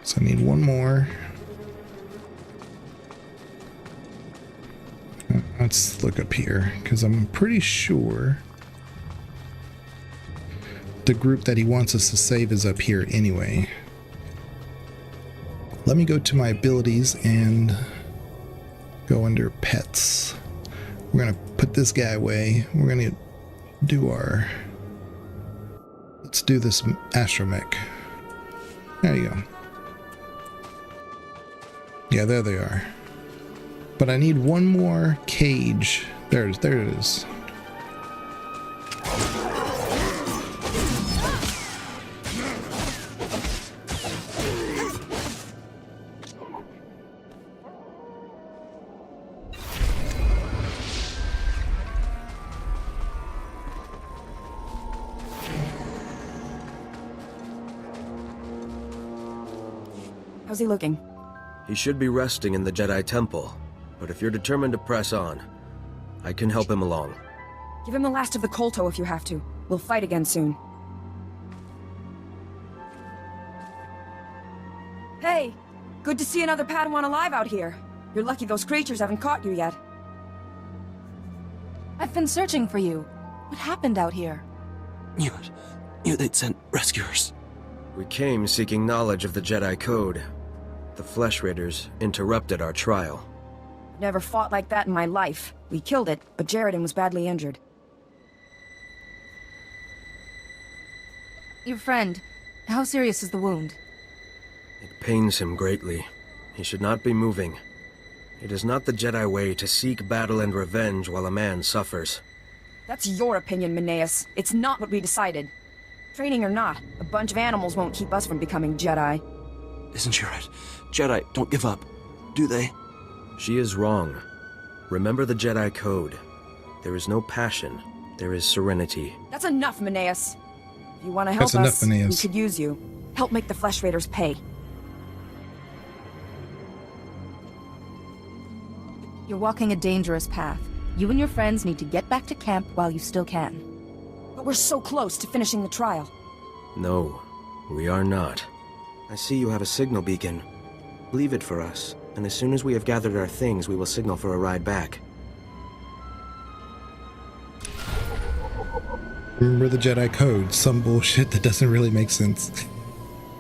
So I need one more. Let's look up here, because I'm pretty sure the group that he wants us to save is up here anyway. Let me go to my abilities and go under pets. We're going to put this guy away. We're going to do our... Let's do this astromech. There you go. Yeah, there they are. But I need one more cage. There it is. How's he looking? He should be resting in the Jedi Temple. But if you're determined to press on, I can help him along. Give him the last of the Kolto if you have to. We'll fight again soon. Hey! Good to see another Padawan alive out here. You're lucky those creatures haven't caught you yet. I've been searching for you. What happened out here? Knew they'd sent rescuers. We came seeking knowledge of the Jedi Code. The Flesh Raiders interrupted our trial. Never fought like that in my life. We killed it, but Jaredin was badly injured. Your friend, how serious is the wound? It pains him greatly. He should not be moving. It is not the Jedi way to seek battle and revenge while a man suffers. That's your opinion, Mineas. It's not what we decided. Training or not, a bunch of animals won't keep us from becoming Jedi. Isn't she right? Jedi don't give up, do they? She is wrong. Remember the Jedi Code. There is no passion. There is serenity. That's enough, Mineas. If you want to help us, we could use you. Help make the Flesh Raiders pay. You're walking a dangerous path. You and your friends need to get back to camp while you still can. But we're so close to finishing the trial. No, we are not. I see you have a signal beacon. Leave it for us, and as soon as we have gathered our things, we will signal for a ride back. Remember the Jedi Code, some bullshit that doesn't really make sense.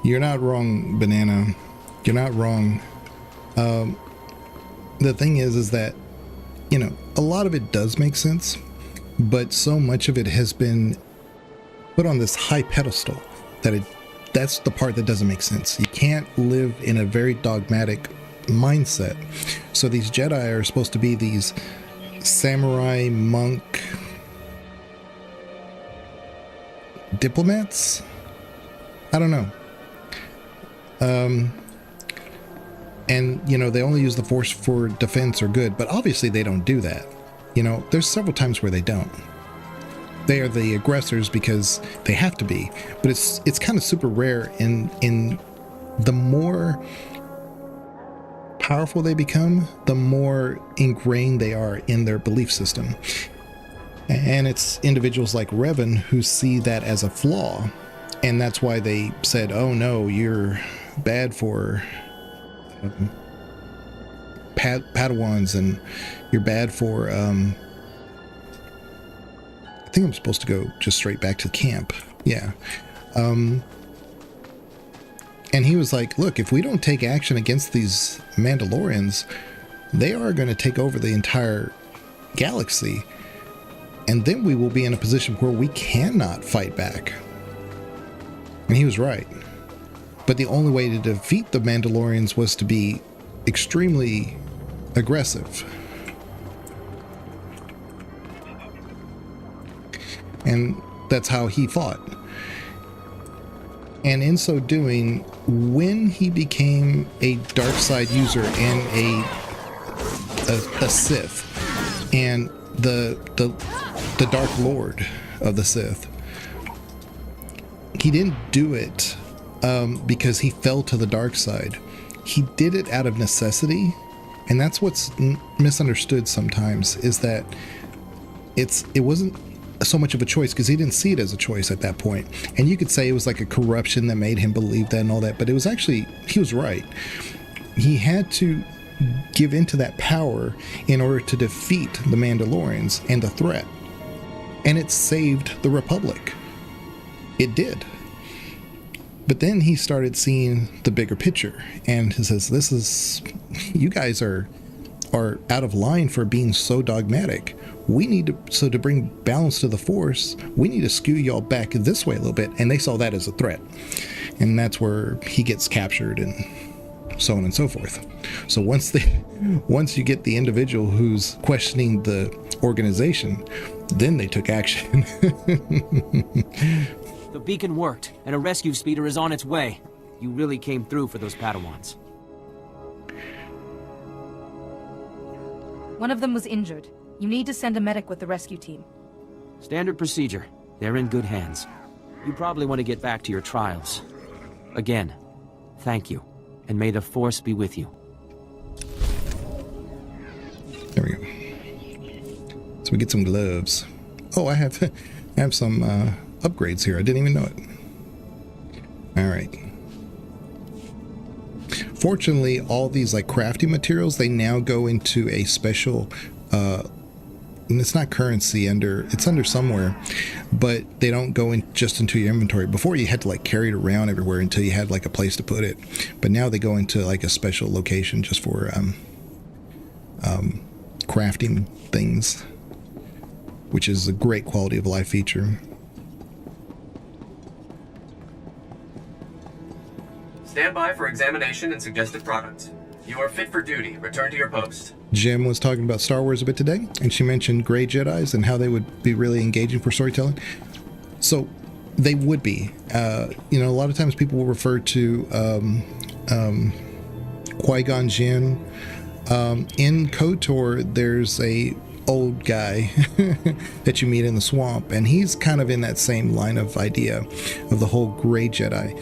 You're not wrong, Banana. You're not wrong. The thing is that, you know, a lot of it does make sense, but so much of it has been put on this high pedestal that that's the part that doesn't make sense. You can't live in a very dogmatic mindset. So these Jedi are supposed to be these samurai monk diplomats? I don't know. And, you know, they only use the Force for defense or good, but obviously they don't do that. You know, there's several times where they don't. They are the aggressors because they have to be, but it's kind of super rare. In the more powerful they become, the more ingrained they are in their belief system. And it's individuals like Revan who see that as a flaw, and that's why they said, oh no, you're bad for Padawans, and you're bad for I think I'm supposed to go just straight back to camp. Yeah. And he was like, look, if we don't take action against these Mandalorians, they are going to take over the entire galaxy, and then we will be in a position where we cannot fight back. And he was right. But the only way to defeat the Mandalorians was to be extremely aggressive. And that's how he fought. And in so doing, when he became a dark side user and a Sith, and the Dark Lord of the Sith, he didn't do it because he fell to the dark side. He did it out of necessity, and that's what's misunderstood sometimes, is that it wasn't so much of a choice, because he didn't see it as a choice at that point. And you could say it was like a corruption that made him believe that and all that, but it was actually, he was right. He had to give into that power in order to defeat the Mandalorians and the threat. And it saved the Republic. It did. But then he started seeing the bigger picture, and he says, you guys are out of line for being so dogmatic. We need to bring balance to the Force, we need to skew y'all back this way a little bit. And they saw that as a threat. And that's where he gets captured and so on and so forth. So once you get the individual who's questioning the organization, then they took action. The beacon worked, and a rescue speeder is on its way. You really came through for those Padawans. One of them was injured. You need to send a medic with the rescue team. Standard procedure. They're in good hands. You probably want to get back to your trials. Again, thank you, and may the Force be with you. There we go. So we get some gloves. Oh, I have some upgrades here. I didn't even know it. All right. Fortunately, all these like crafting materials, they now go into a special and it's not currency, it's under somewhere, but they don't go in just into your inventory. Before, you had to like carry it around everywhere until you had like a place to put it, but now they go into like a special location just for crafting things, which is a great quality of life feature. Stand by for examination and suggested product. You are fit for duty. Return to your post. Jim was talking about Star Wars a bit today, and she mentioned Grey Jedis and how they would be really engaging for storytelling. So they would be. You know, a lot of times people will refer to Qui-Gon Jinn. In KOTOR, there's a old guy that you meet in the swamp, and he's kind of in that same line of idea of the whole Grey Jedi.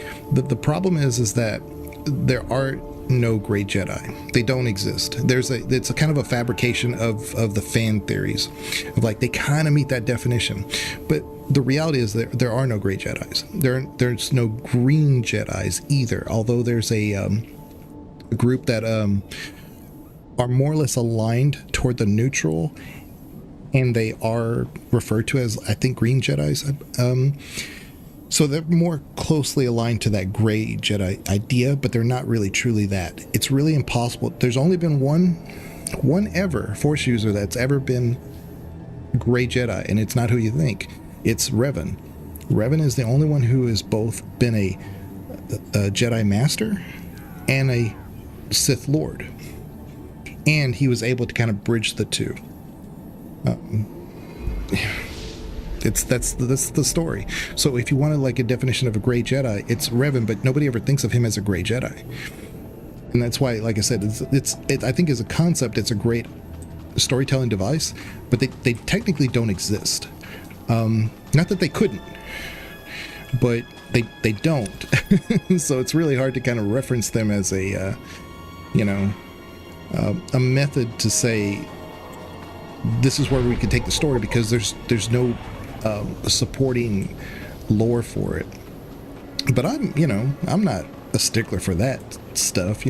The problem is that there are no great Jedi. They don't exist. It's a kind of a fabrication of the fan theories of like they kind of meet that definition, but the reality is that there are no great Jedis. There's no green Jedis either. Although there's a group that are more or less aligned toward the neutral, and they are referred to as, I think, green Jedis. So they're more closely aligned to that gray Jedi idea, but they're not really truly that. It's really impossible. There's only been one ever Force user that's ever been gray Jedi, and it's not who you think. It's Revan. Revan is the only one who has both been a Jedi Master and a Sith Lord. And he was able to kind of bridge the two. That's the story. So if you wanted like a definition of a gray Jedi, it's Revan, but nobody ever thinks of him as a gray Jedi. And that's why, like I said, I think as a concept, it's a great storytelling device, but they technically don't exist. Not that they couldn't, but they don't. So it's really hard to kind of reference them as a method to say this is where we can take the story, because there's no supporting lore for it. But I'm not a stickler for that stuff,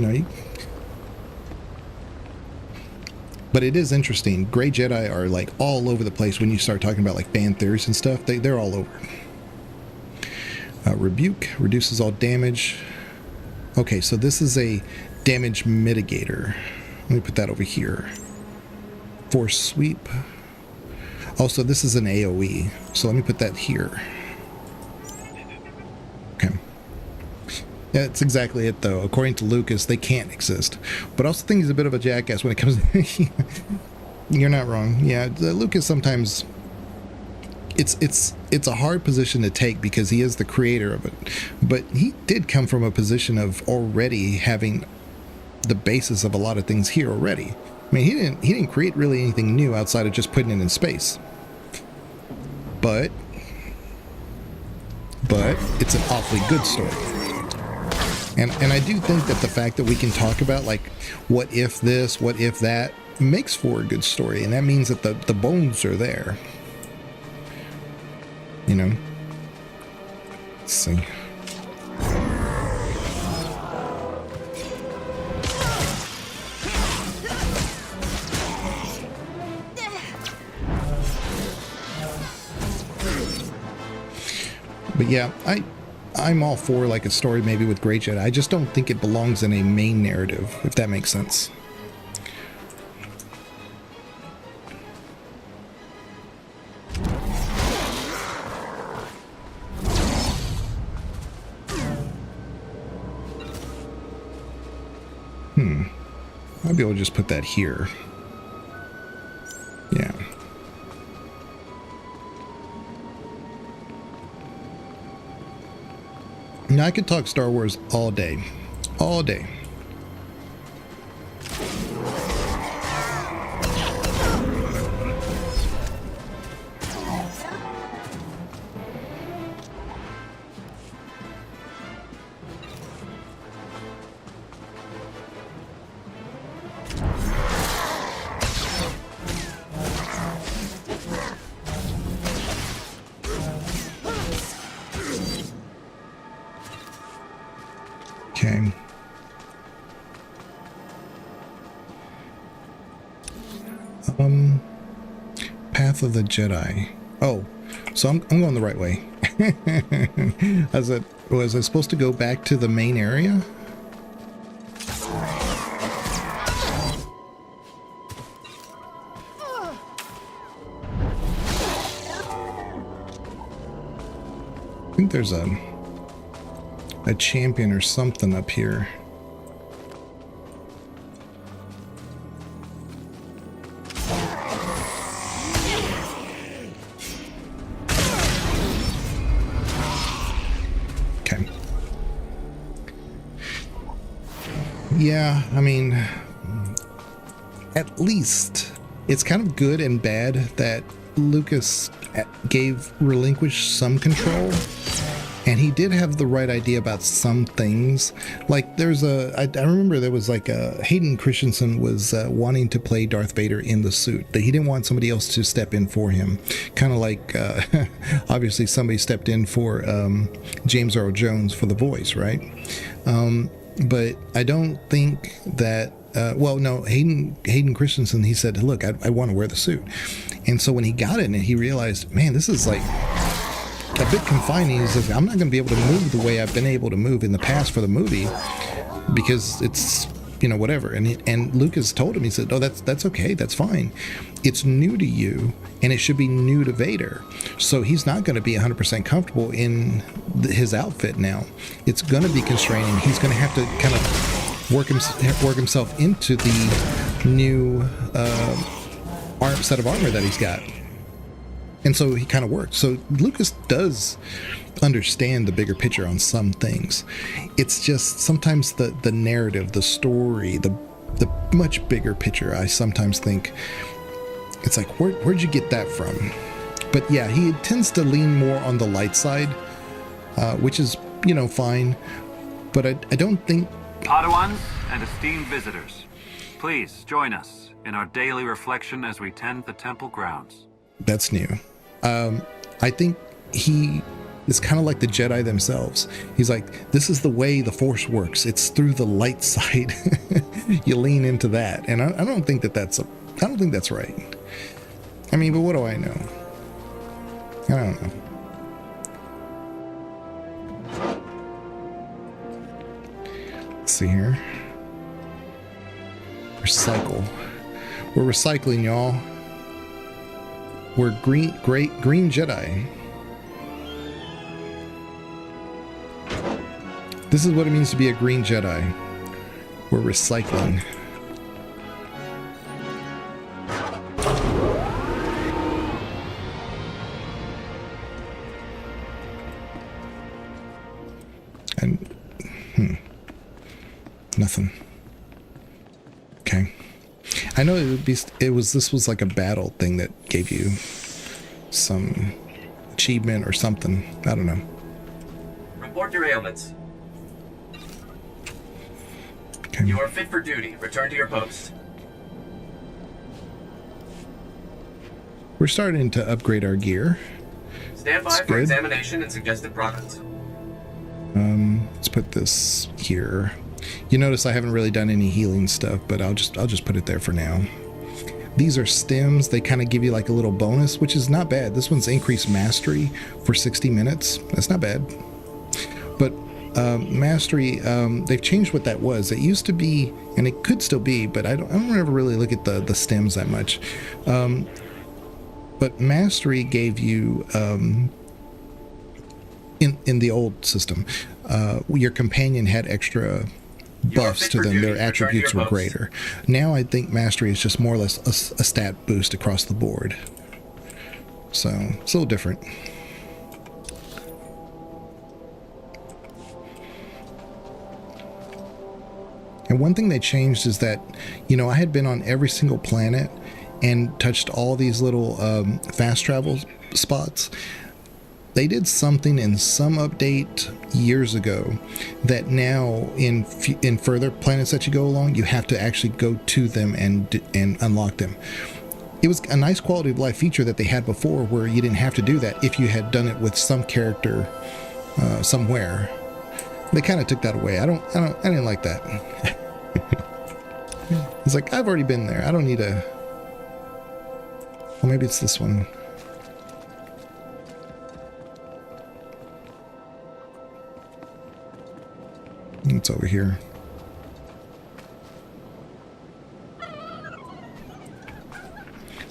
But it is interesting. Gray Jedi are like all over the place when you start talking about like fan theories and stuff. They're all over. Rebuke reduces all damage. Okay, so this is a damage mitigator. Let me put that over here. Force sweep. Also, this is an AoE, so let me put that here. Okay. Yeah, that's exactly it, though. According to Lucas, they can't exist. But I also think he's a bit of a jackass when it comes to... You're not wrong. Yeah, Lucas sometimes... It's a hard position to take because he is the creator of it. But he did come from a position of already having the basis of a lot of things here already. I mean, he didn't create really anything new outside of just putting it in space. But it's an awfully good story. And I do think that the fact that we can talk about like what if this, what if that makes for a good story, and that means that the bones are there. Let's see. But yeah, I'm all for like a story maybe with Grey Jedi. I just don't think it belongs in a main narrative, if that makes sense. I'll be able to just put that here. Yeah. Now I could talk Star Wars all day. All day. Okay. Path of the Jedi. Oh, so I'm going the right way. Was I supposed to go back to the main area? I think there's a champion or something up here. Okay. Yeah, I mean, at least it's kind of good and bad that Lucas relinquished some control. And he did have the right idea about some things. Like there's I remember there was like Hayden Christensen was wanting to play Darth Vader in the suit. That he didn't want somebody else to step in for him. Kind of like obviously somebody stepped in for James Earl Jones for the voice, right? But I don't think that. Well, no, Hayden Christensen, he said, look, I want to wear the suit. And so when he got it and he realized, man, this is like a bit confining. He says, I'm not going to be able to move the way I've been able to move in the past for the movie because it's, you know, whatever. And Lucas told him, he said, oh, that's okay. That's fine. It's new to you and it should be new to Vader. So he's not going to be 100% comfortable in his outfit now. It's going to be constraining. He's going to have to kind of work himself into the new set of armor that he's got. And so he kind of worked. So Lucas does understand the bigger picture on some things. It's just sometimes the narrative, the story, the much bigger picture, I sometimes think it's like, where'd you get that from? But yeah, he tends to lean more on the light side, which is, you know, fine. But I don't think... Padawans and esteemed visitors, please join us in our daily reflection as we tend the temple grounds. That's new. I think he is kind of like the Jedi themselves. He's like, this is the way the Force works. It's through the light side. You lean into that, and I don't think that's right. I mean, but what do I know? I don't know. Let's see here. Recycle. We're recycling, y'all. We're green Jedi. This is what it means to be a green Jedi. We're recycling. And nothing. Okay. I know this was like a battle thing that gave you some achievement or something. I don't know. Report your ailments. Okay. You are fit for duty. Return to your post. We're starting to upgrade our gear. Stand by for examination and suggested products. Let's put this here. You notice I haven't really done any healing stuff, but I'll just put it there for now. These are stems. They kind of give you like a little bonus, which is not bad. This one's increased mastery for 60 minutes. That's not bad. But mastery, they've changed what that was. It used to be, and it could still be, but I don't ever really look at the stems that much. But mastery gave you in the old system, your companion had extra buffs to them. Their attributes were greater. Now I think mastery is just more or less a stat boost across the board. So it's a little different. And one thing they changed is that, you know, I had been on every single planet and touched all these little fast travel spots. They did something in some update years ago that now in further planets that you go along, you have to actually go to them and unlock them. It was a nice quality of life feature that they had before, where you didn't have to do that if you had done it with some character somewhere. They kind of took that away. I didn't like that. It's like, I've already been there. I don't need a... Well, maybe it's this one. It's over here.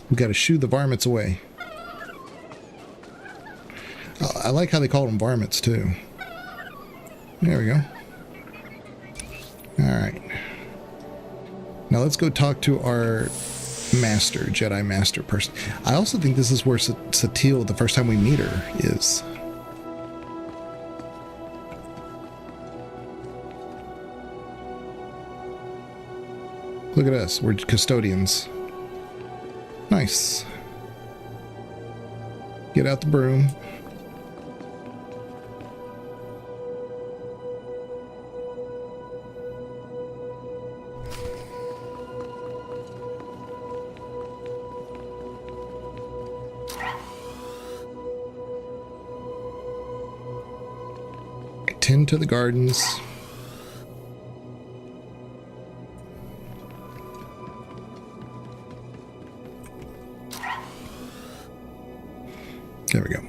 We got to shoo the varmints away. I like how they call them varmints too. There we go. Alright. Now let's go talk to our master, Jedi Master person. I also think this is where Satele, the first time we meet her, is. Look at us, we're custodians. Nice. Get out the broom. tend to the gardens. There we go.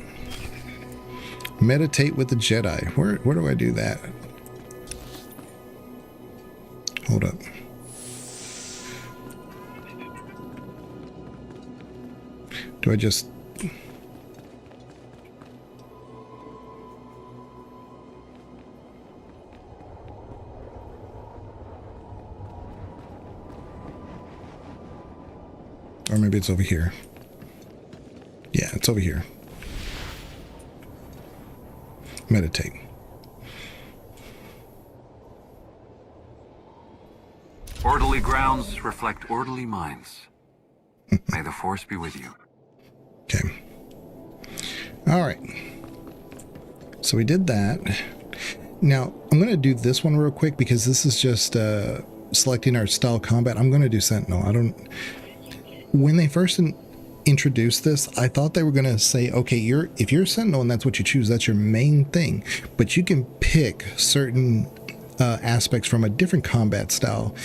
Meditate with the Jedi. Where do I do that? Hold up. Do I just... Or maybe it's over here. Yeah, it's over here. Meditate. Orderly grounds reflect orderly minds. May the Force be with you. Okay. All right. So we did that. Now, I'm going to do this one real quick because this is just selecting our style combat. I'm going to do Sentinel. When they first introduced this, I thought they were going to say, okay, if you're a Sentinel and that's what you choose, that's your main thing. But you can pick certain aspects from a different combat style.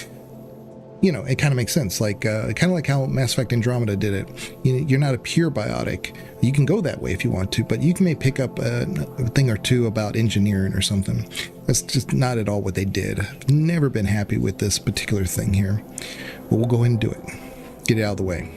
You know, it kind of makes sense. Like kind of like how Mass Effect Andromeda did it. You're not a pure biotic. You can go that way if you want to, but you may pick up a thing or two about engineering or something. That's just not at all what they did. I've never been happy with this particular thing here. But we'll go ahead and do it. Get it out of the way.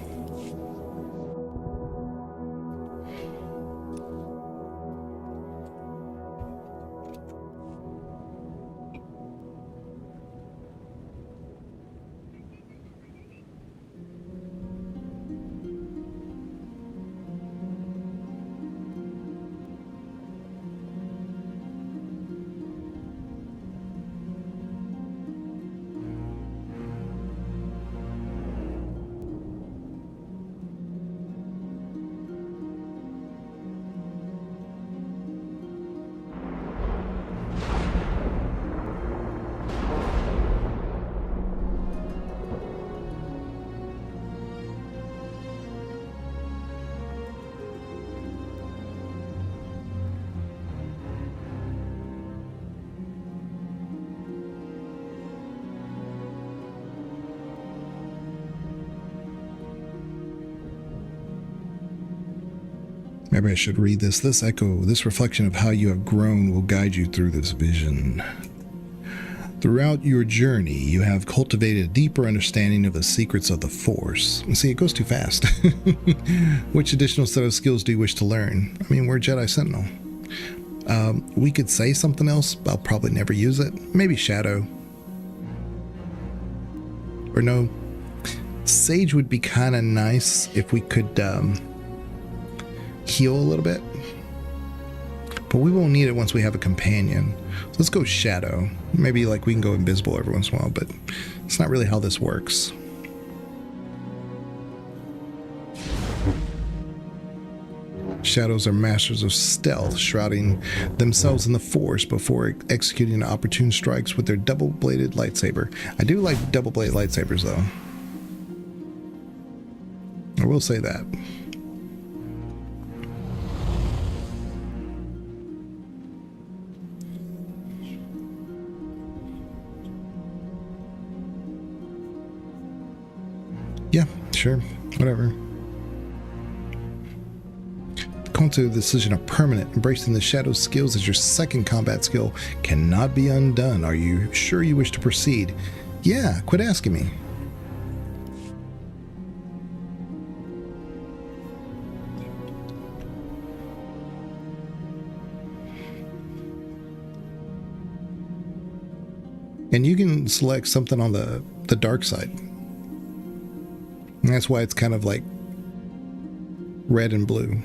Maybe I should read this. This echo, this reflection of how you have grown will guide you through this vision. Throughout your journey, you have cultivated a deeper understanding of the secrets of the Force. See, it goes too fast. Which additional set of skills do you wish to learn? I mean, we're Jedi Sentinel. We could say something else, but I'll probably never use it. Maybe Shadow. Or no. Sage would be kind of nice if we could heal a little bit. But we won't need it once we have a companion. So let's go Shadow. Maybe like we can go invisible every once in a while, but it's not really how this works. Shadows are masters of stealth, shrouding themselves in the Force before executing opportune strikes with their double-bladed lightsaber. I do like double-bladed lightsabers, though. I will say that. Yeah, sure, whatever. Come to the decision of permanent. Embracing the Shadow skills as your second combat skill cannot be undone. Are you sure you wish to proceed? Yeah, quit asking me. And you can select something on the dark side. And that's why it's kind of like red and blue.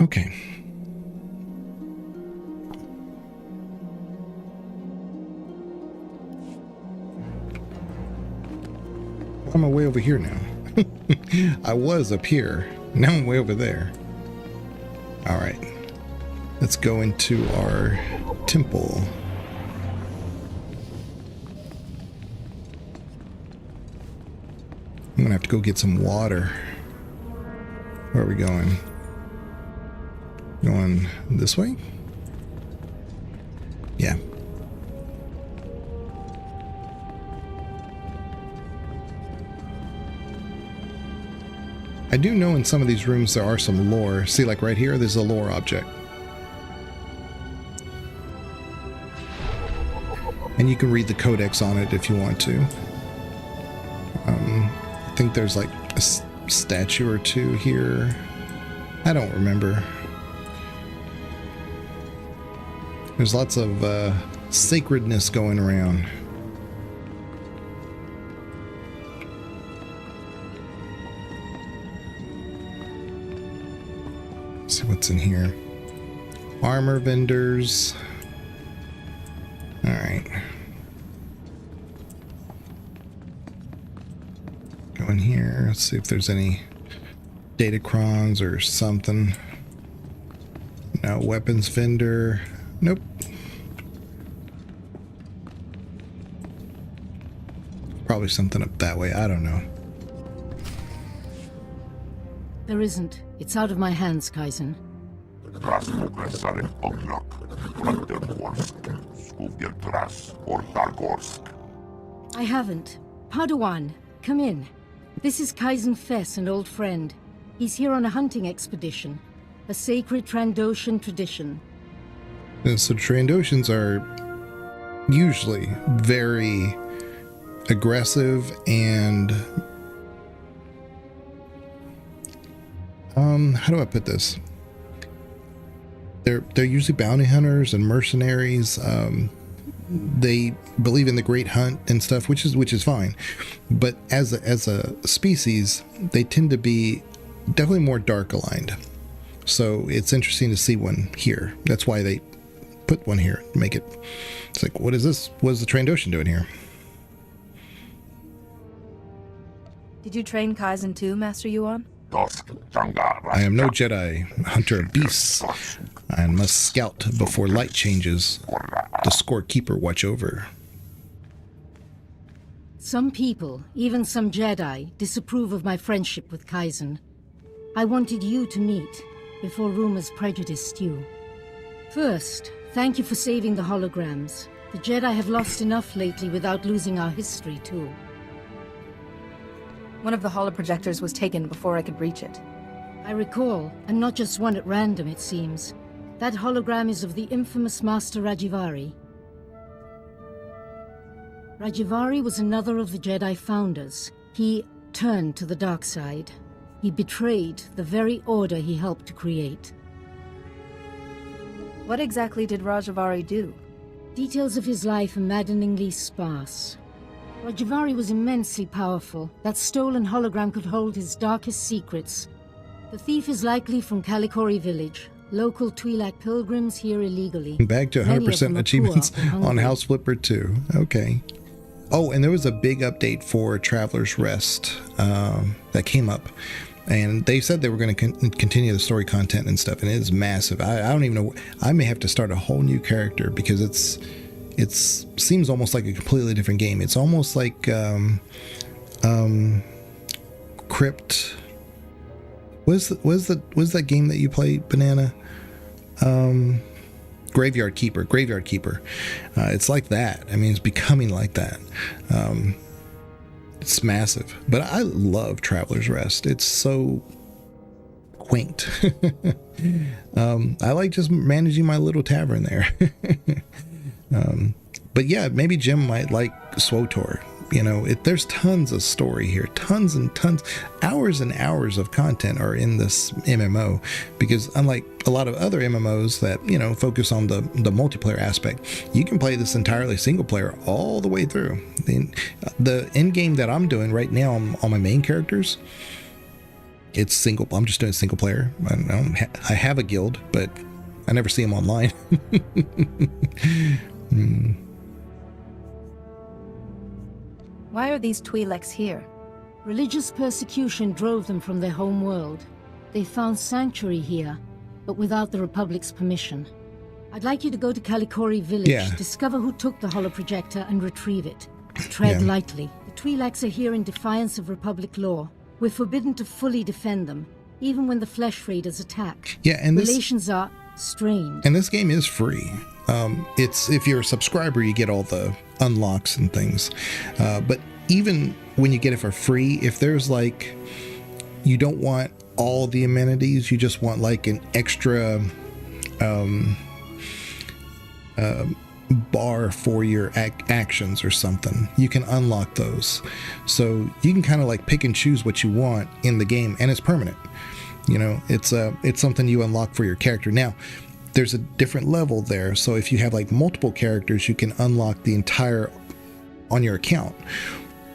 Okay. I'm way over here now. I was up here. Now I'm way over there. All right. Let's go into our temple. I'm gonna have to go get some water. Where are we going? Going this way? Yeah. I do know in some of these rooms there are some lore. See, like right here, there's a lore object. And you can read the codex on it if you want to. I think there's like a statue or two here. I don't remember. There's lots of sacredness going around. Let's see what's in here. Armor vendors. All right. Go in here. Let's see if there's any datacrons or something. No, weapons vendor. Nope. Probably something up that way. I don't know. There isn't. It's out of my hands, Kaizen. I haven't. Padawan, come in. This is Kaizen Fess, an old friend. He's here on a hunting expedition. A sacred Trandoshan tradition. And so Trandoshans are usually very aggressive and how do I put this? They're usually bounty hunters and mercenaries. They believe in the great hunt and stuff, which is fine. But as a species, they tend to be definitely more dark aligned. So it's interesting to see one here. That's why they put one here to make it. It's like, what is this? What is the Trandoshan doing here? Did you train Kaizen too, Master Yuan? I am no Jedi hunter of beasts. I must scout before light changes. The scorekeeper watch over. Some people, even some Jedi, disapprove of my friendship with Kaizen. I wanted you to meet, before rumors prejudiced you. First, thank you for saving the holograms. The Jedi have lost enough lately without losing our history, too. One of the holoprojectors was taken before I could reach it. I recall, and not just one at random, it seems. That hologram is of the infamous Master Rajivari. Rajivari was another of the Jedi founders. He turned to the dark side. He betrayed the very order he helped to create. What exactly did Rajivari do? Details of his life are maddeningly sparse. Rajivari was immensely powerful. That stolen hologram could hold his darkest secrets. The thief is likely from Kalikori village. Local Twi'lek pilgrims here illegally. Back to 100% achievements on House Flipper 2. Okay. Oh, and there was a big update for Traveler's Rest that came up. And they said they were going to continue the story content and stuff. And it is massive. I don't even know. I may have to start a whole new character because it seems almost like a completely different game. It's almost like Crypt. What's that game that you play, Banana? Graveyard Keeper. It's like that. I mean, it's becoming like that. It's massive. But I love Traveler's Rest. It's so quaint. I like just managing my little tavern there. But yeah, maybe Jim might like SWTOR. You know, there's tons of story here, tons and tons, hours and hours of content are in this MMO, because unlike a lot of other MMOs that, you know, focus on the multiplayer aspect, you can play this entirely single player all the way through. The end game that I'm doing right now on my main characters, it's single. I'm just doing single player. I have a guild, but I never see them online. Why are these Twi'leks here? Religious persecution drove them from their home world. They found sanctuary here, but without the Republic's permission. I'd like you to go to Kalikori village, discover who took the holoprojector, and retrieve it. Tread lightly. The Twi'leks are here in defiance of Republic law. We're forbidden to fully defend them. even when the flesh raiders attack. Yeah, and relations are strained. And this game is free. It's if you're a subscriber, you get all the unlocks and things. But even when you get it for free, if there's like, you don't want all the amenities, you just want like an extra bar for your actions or something, you can unlock those. So you can kind of like pick and choose what you want in the game, and it's permanent. You know, it's something you unlock for your character. Now, there's a different level there. So if you have like multiple characters, you can unlock the entire on your account,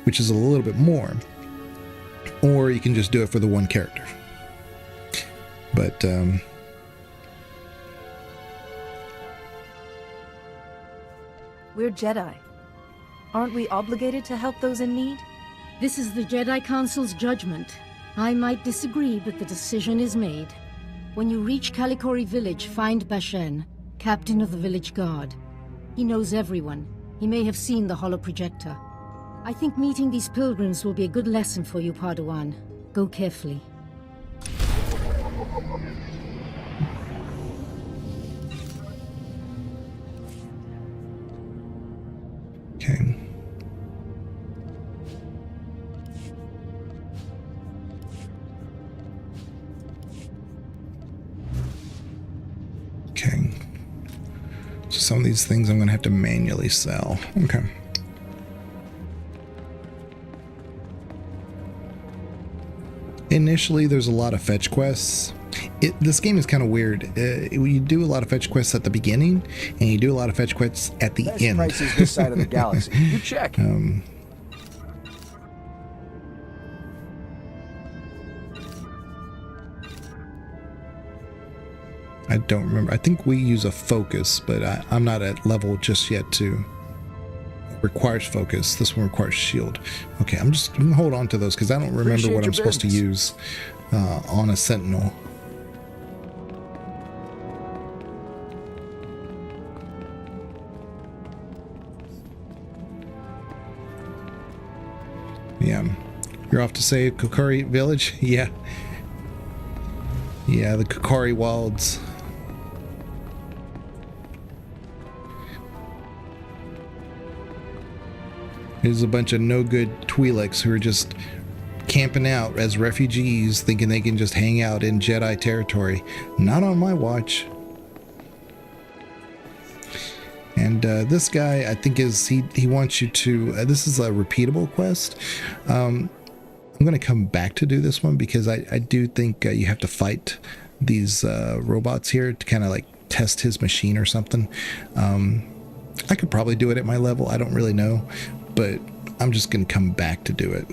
which is a little bit more. Or you can just do it for the one character. But we're Jedi. Aren't we obligated to help those in need? This is the Jedi Council's judgment. I might disagree, but the decision is made. When you reach Kalikori Village, find Bashan, captain of the village guard. He knows everyone. He may have seen the holoprojector. I think meeting these pilgrims will be a good lesson for you, Padawan. Go carefully. Okay. Okay. So some of these things I'm going to have to manually sell. Okay. Initially, there's a lot of fetch quests. This game is kind of weird. You do a lot of fetch quests at the beginning, and you do a lot of fetch quests at the end. Prices this side of the galaxy. You check. I don't remember. I think we use a focus, but I'm not at level just yet to requires focus. This one requires shield. Okay, I'm gonna hold on to those because I don't remember what I'm supposed to use on a Sentinel. Yeah, you're off to save Kokari Village. Yeah, the Kokari Wilds. There's a bunch of no-good Twi'leks who are just camping out as refugees, thinking they can just hang out in Jedi territory. Not on my watch. And this guy, I think, he wants you to... this is a repeatable quest. I'm going to come back to do this one because I do think you have to fight these robots here to kind of like test his machine or something. I could probably do it at my level. I don't really know. But I'm just going to come back to do it.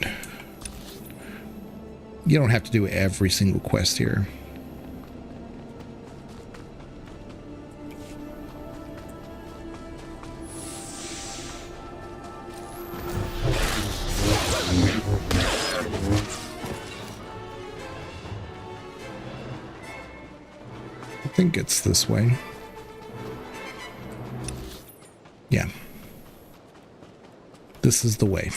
You don't have to do every single quest here. I think it's this way. Yeah. This is the way.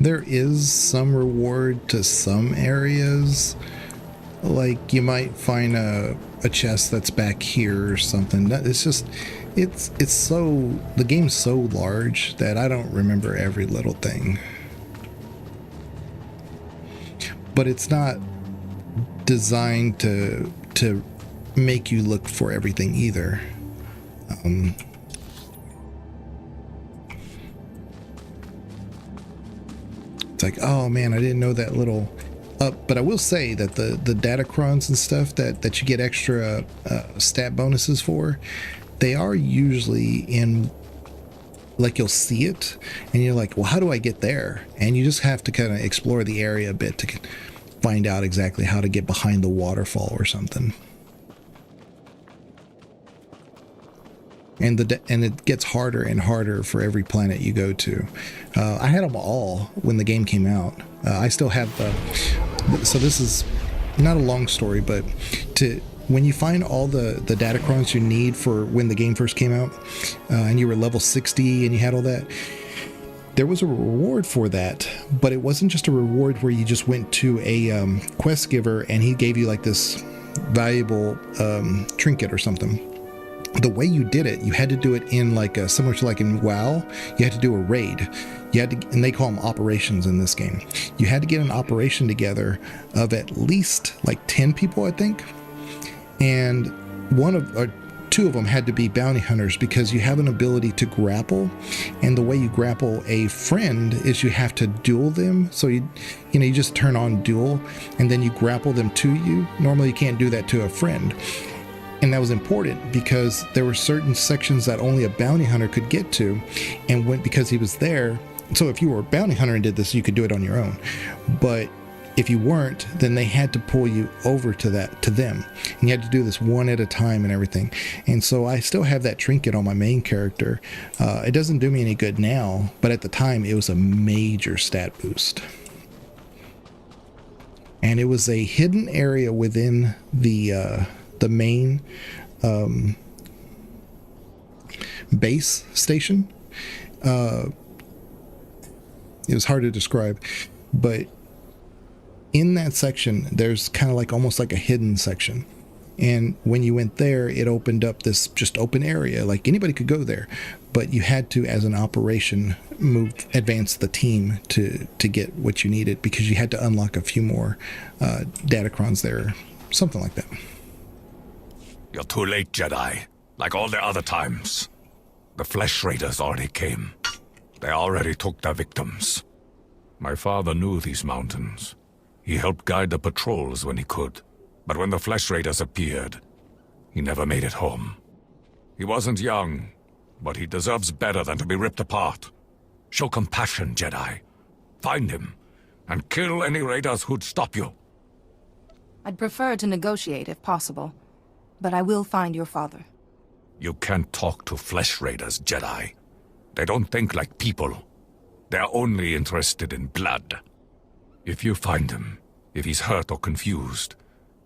There is some reward to some areas. Like, you might find a chest that's back here or something. It's just, it's so, the game's so large that I don't remember every little thing. But it's not designed to make you look for everything either. It's like, oh man, I didn't know that little... but I will say that the datacrons and stuff that you get extra stat bonuses for, they are usually in, like, you'll see it and you're like, well, how do I get there? And you just have to kind of explore the area a bit to find out exactly how to get behind the waterfall or something. and it gets harder and harder for every planet you go to. I had them all when the game came out. I still have so this is not a long story, but when you find all the datacrons you need for when the game first came out, and you were level 60 and you had all that, there was a reward for that, but it wasn't just a reward where you just went to a quest giver and he gave you like this valuable trinket or something. The way you did it, you had to do it in like similar to like in WoW, you had to do a raid. You had to, and they call them operations in this game. You had to get an operation together of at least like 10 people, I think. And two of them had to be bounty hunters, because you have an ability to grapple, and the way you grapple a friend is you have to duel them. So you just turn on duel and then you grapple them to you. Normally you can't do that to a friend. And that was important because there were certain sections that only a bounty hunter could get to, and because he was there. So if you were a bounty hunter and did this, you could do it on your own. But if you weren't, then they had to pull you over to them. And you had to do this one at a time and everything. And so I still have that trinket on my main character. It doesn't do me any good now, but at the time it was a major stat boost. And it was a hidden area within the main base station. It was hard to describe, but in that section, there's kind of like almost like a hidden section. And when you went there, it opened up this just open area. Like anybody could go there, but you had to, as an operation, advance the team to get what you needed, because you had to unlock a few more datacrons there, something like that. You're too late, Jedi. Like all the other times. The Flesh Raiders already came. They already took their victims. My father knew these mountains. He helped guide the patrols when he could. But when the Flesh Raiders appeared, he never made it home. He wasn't young, but he deserves better than to be ripped apart. Show compassion, Jedi. Find him, and kill any raiders who'd stop you. I'd prefer to negotiate if possible, but I will find your father. You can't talk to Flesh Raiders, Jedi. They don't think like people. They're only interested in blood. If you find him, if he's hurt or confused,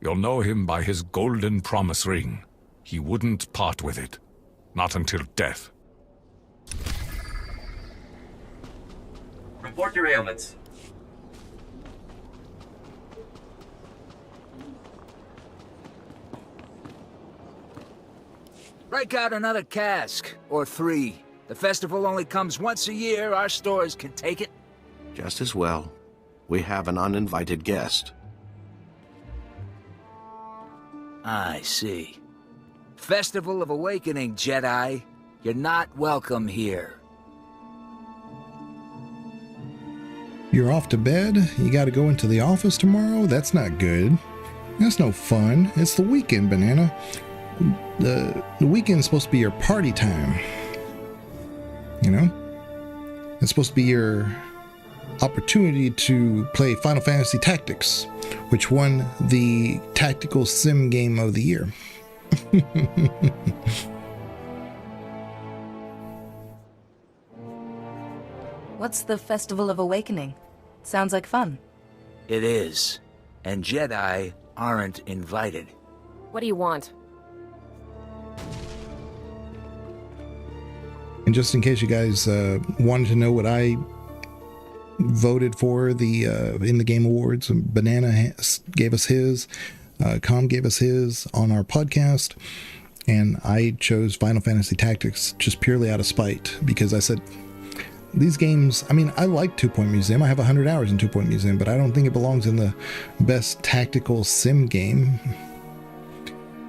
you'll know him by his golden promise ring. He wouldn't part with it. Not until death. Report your ailments. Break out another cask, or 3. The festival only comes once a year. Our stores can take it. Just as well. We have an uninvited guest. I see. Festival of Awakening, Jedi. You're not welcome here. You're off to bed? You gotta go into the office tomorrow? That's not good. That's no fun. It's the weekend, Banana. The weekend's supposed to be your party time. You know? It's supposed to be your opportunity to play Final Fantasy Tactics, which won the Tactical Sim Game of the Year. What's the Festival of Awakening? Sounds like fun. It is. And Jedi aren't invited. What do you want? And just in case you guys wanted to know what I voted for in the Game Awards, Banana gave us his, Com gave us his on our podcast, and I chose Final Fantasy Tactics just purely out of spite, because I said, these games, I mean, I like 2 Point Museum. I have 100 hours in 2 Point Museum, but I don't think it belongs in the best tactical sim game.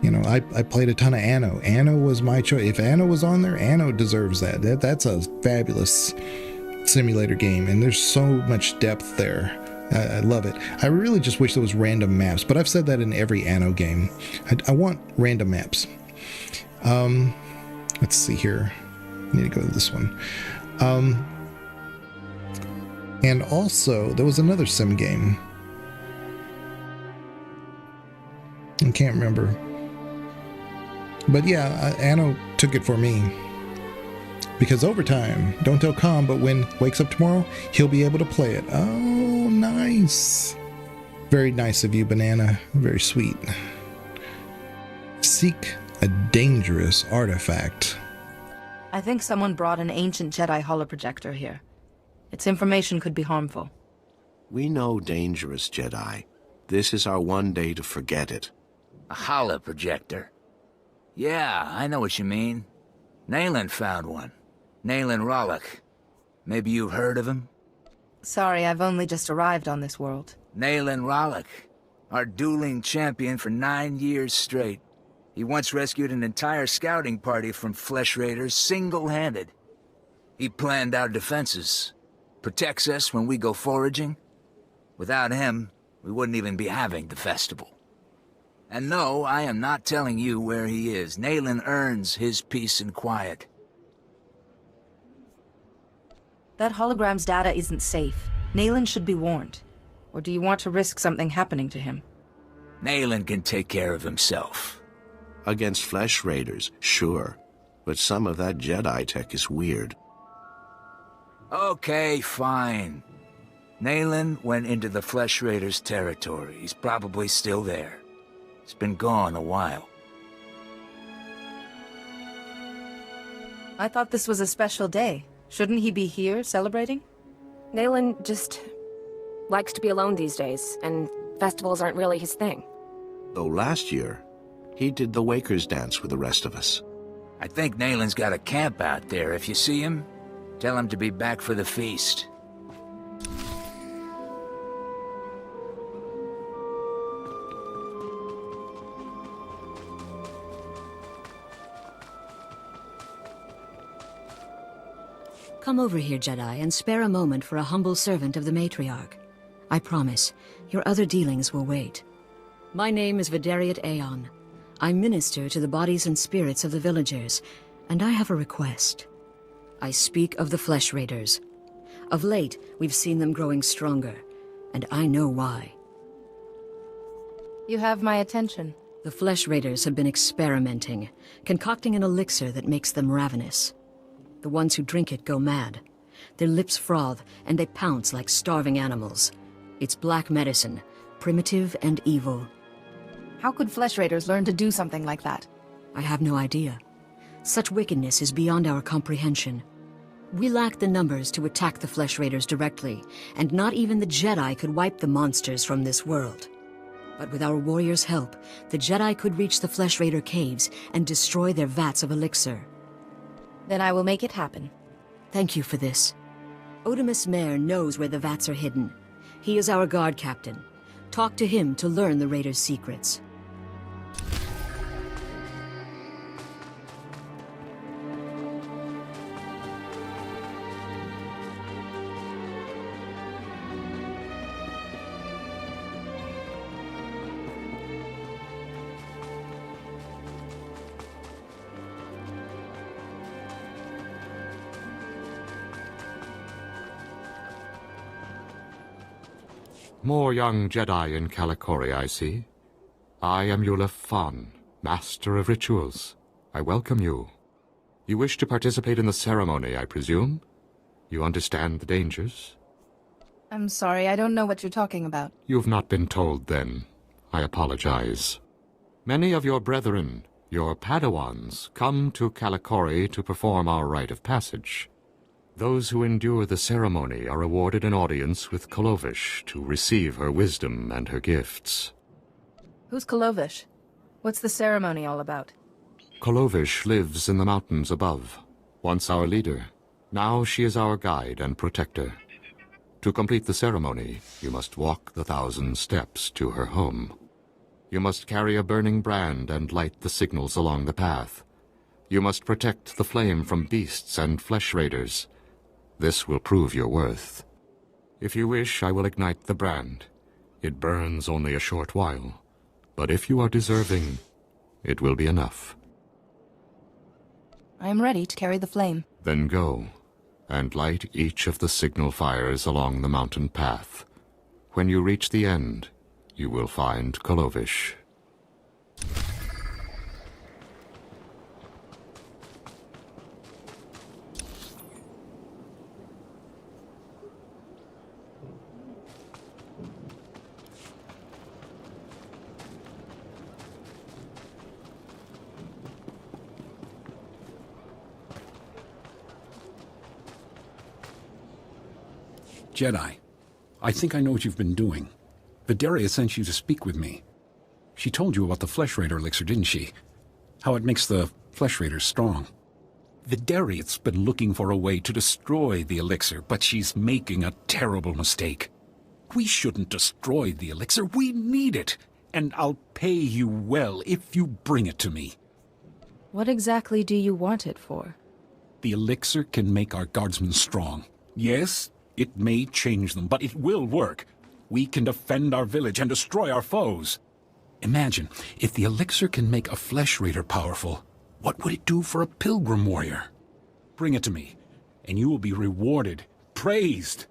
You know, I played a ton of Anno. Anno was my choice. If Anno was on there, Anno deserves that. That's a fabulous simulator game, and there's so much depth there. I love it. I really just wish there was random maps, but I've said that in every Anno game. I want random maps. Let's see here. I need to go to this one. And also, there was another sim game. I can't remember. But yeah, Anno took it for me. Because overtime, don't tell Khan, but when wakes up tomorrow, he'll be able to play it. Oh, nice. Very nice of you, Banana. Very sweet. Seek a dangerous artifact. I think someone brought an ancient Jedi holoprojector here. Its information could be harmful. We know dangerous, Jedi. This is our one day to forget it. A holoprojector? Yeah, I know what you mean. Nayland found one. Nayland Rollock. Maybe you've heard of him? Sorry, I've only just arrived on this world. Nayland Rollock. Our dueling champion for 9 years straight. He once rescued an entire scouting party from flesh raiders single-handed. He planned our defenses. Protects us when we go foraging. Without him, we wouldn't even be having the festival. And no, I am not telling you where he is. Nayland earns his peace and quiet. That hologram's data isn't safe. Nayland should be warned. Or do you want to risk something happening to him? Nayland can take care of himself. Against flesh raiders, sure. But some of that Jedi tech is weird. Okay, fine. Nayland went into the flesh raiders' territory. He's probably still there. He's been gone a while. I thought this was a special day. Shouldn't he be here, celebrating? Nayland just likes to be alone these days, and festivals aren't really his thing. Though last year, he did the Waker's dance with the rest of us. I think Nayland's got a camp out there. If you see him, tell him to be back for the feast. Come over here, Jedi, and spare a moment for a humble servant of the Matriarch. I promise, your other dealings will wait. My name is Vidariat Aeon. I minister to the bodies and spirits of the villagers, and I have a request. I speak of the Flesh Raiders. Of late, we've seen them growing stronger, and I know why. You have my attention. The Flesh Raiders have been experimenting, concocting an elixir that makes them ravenous. The ones who drink it go mad. Their lips froth, and they pounce like starving animals. It's black medicine, primitive and evil. How could Flesh Raiders learn to do something like that? I have no idea. Such wickedness is beyond our comprehension. We lack the numbers to attack the Flesh Raiders directly, and not even the Jedi could wipe the monsters from this world. But with our warriors' help, the Jedi could reach the Flesh Raider caves and destroy their vats of elixir. Then I will make it happen. Thank you for this. Otimus Mare knows where the vats are hidden. He is our guard captain. Talk to him to learn the Raiders' secrets. More young Jedi in Kalikori, I see. I am Yulef Fan, Master of Rituals. I welcome you. You wish to participate in the ceremony, I presume? You understand the dangers? I'm sorry, I don't know what you're talking about. You've not been told, then. I apologize. Many of your brethren, your Padawans, come to Kalikori to perform our rite of passage. Those who endure the ceremony are awarded an audience with Kolovish to receive her wisdom and her gifts. Who's Kolovish? What's the ceremony all about? Kolovish lives in the mountains above. Once our leader, now she is our guide and protector. To complete the ceremony, you must walk the 1,000 steps to her home. You must carry a burning brand and light the signals along the path. You must protect the flame from beasts and flesh raiders. This will prove your worth. If you wish, I will ignite the brand. It burns only a short while, but if you are deserving, it will be enough. I am ready to carry the flame. Then go, and light each of the signal fires along the mountain path. When you reach the end, you will find Kolovish. Jedi, I think I know what you've been doing. Vidaria sent you to speak with me. She told you about the Flesh Raider elixir, didn't she? How it makes the Flesh Raiders strong. Vidaria's been looking for a way to destroy the elixir, but she's making a terrible mistake. We shouldn't destroy the elixir. We need it. And I'll pay you well if you bring it to me. What exactly do you want it for? The elixir can make our guardsmen strong. Yes, it may change them, but it will work. We can defend our village and destroy our foes. Imagine, if the elixir can make a Flesh Raider powerful, what would it do for a pilgrim warrior? Bring it to me, and you will be rewarded, praised.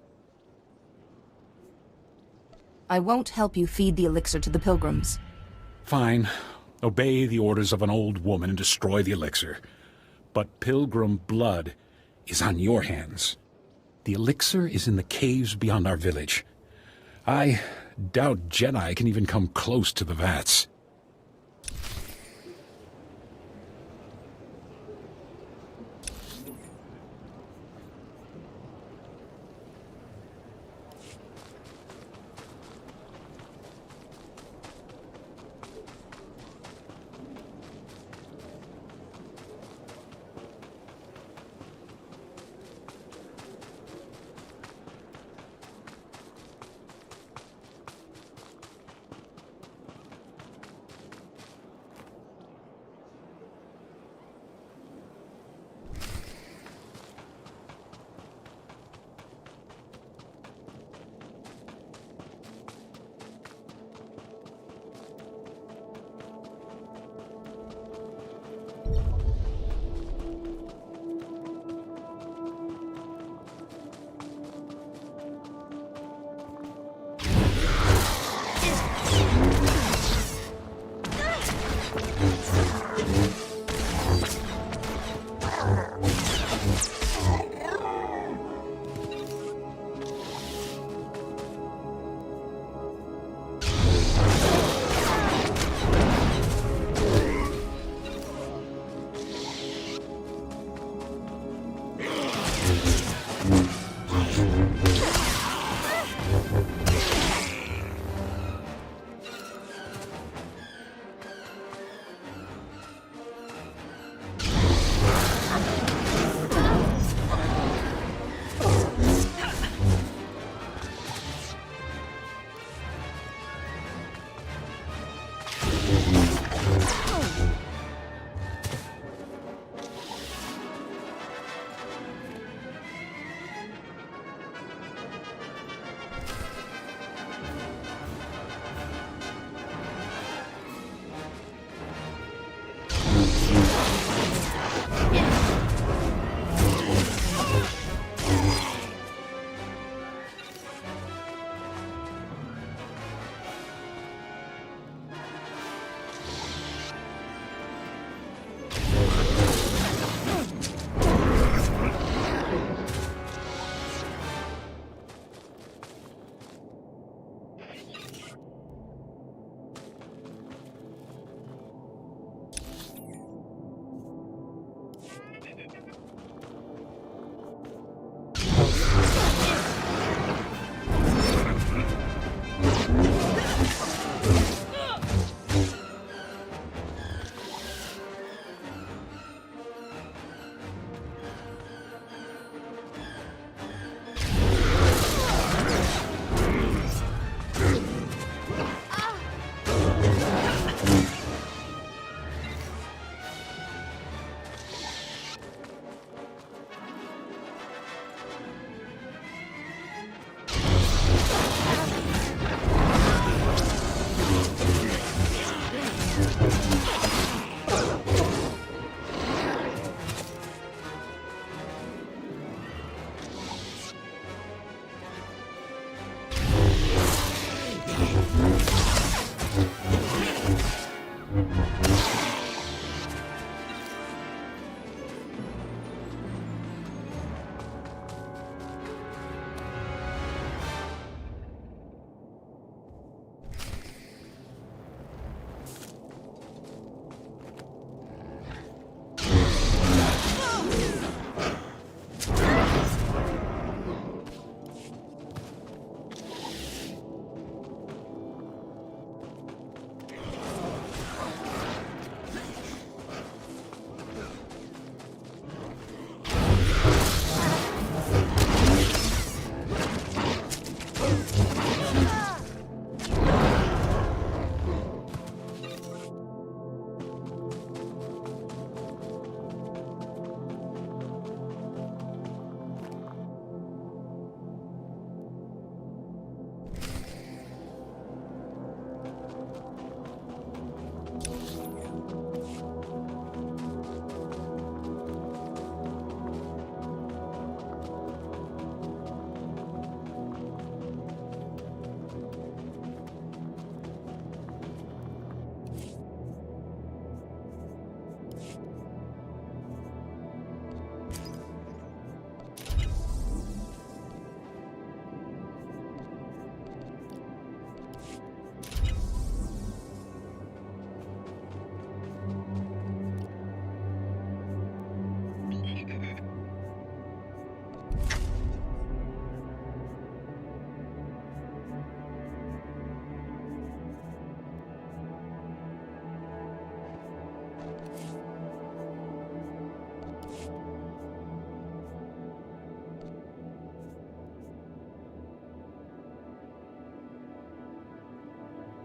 I won't help you feed the elixir to the pilgrims. Fine. Obey the orders of an old woman and destroy the elixir. But pilgrim blood is on your hands. The elixir is in the caves beyond our village. I doubt Jedi can even come close to the vats.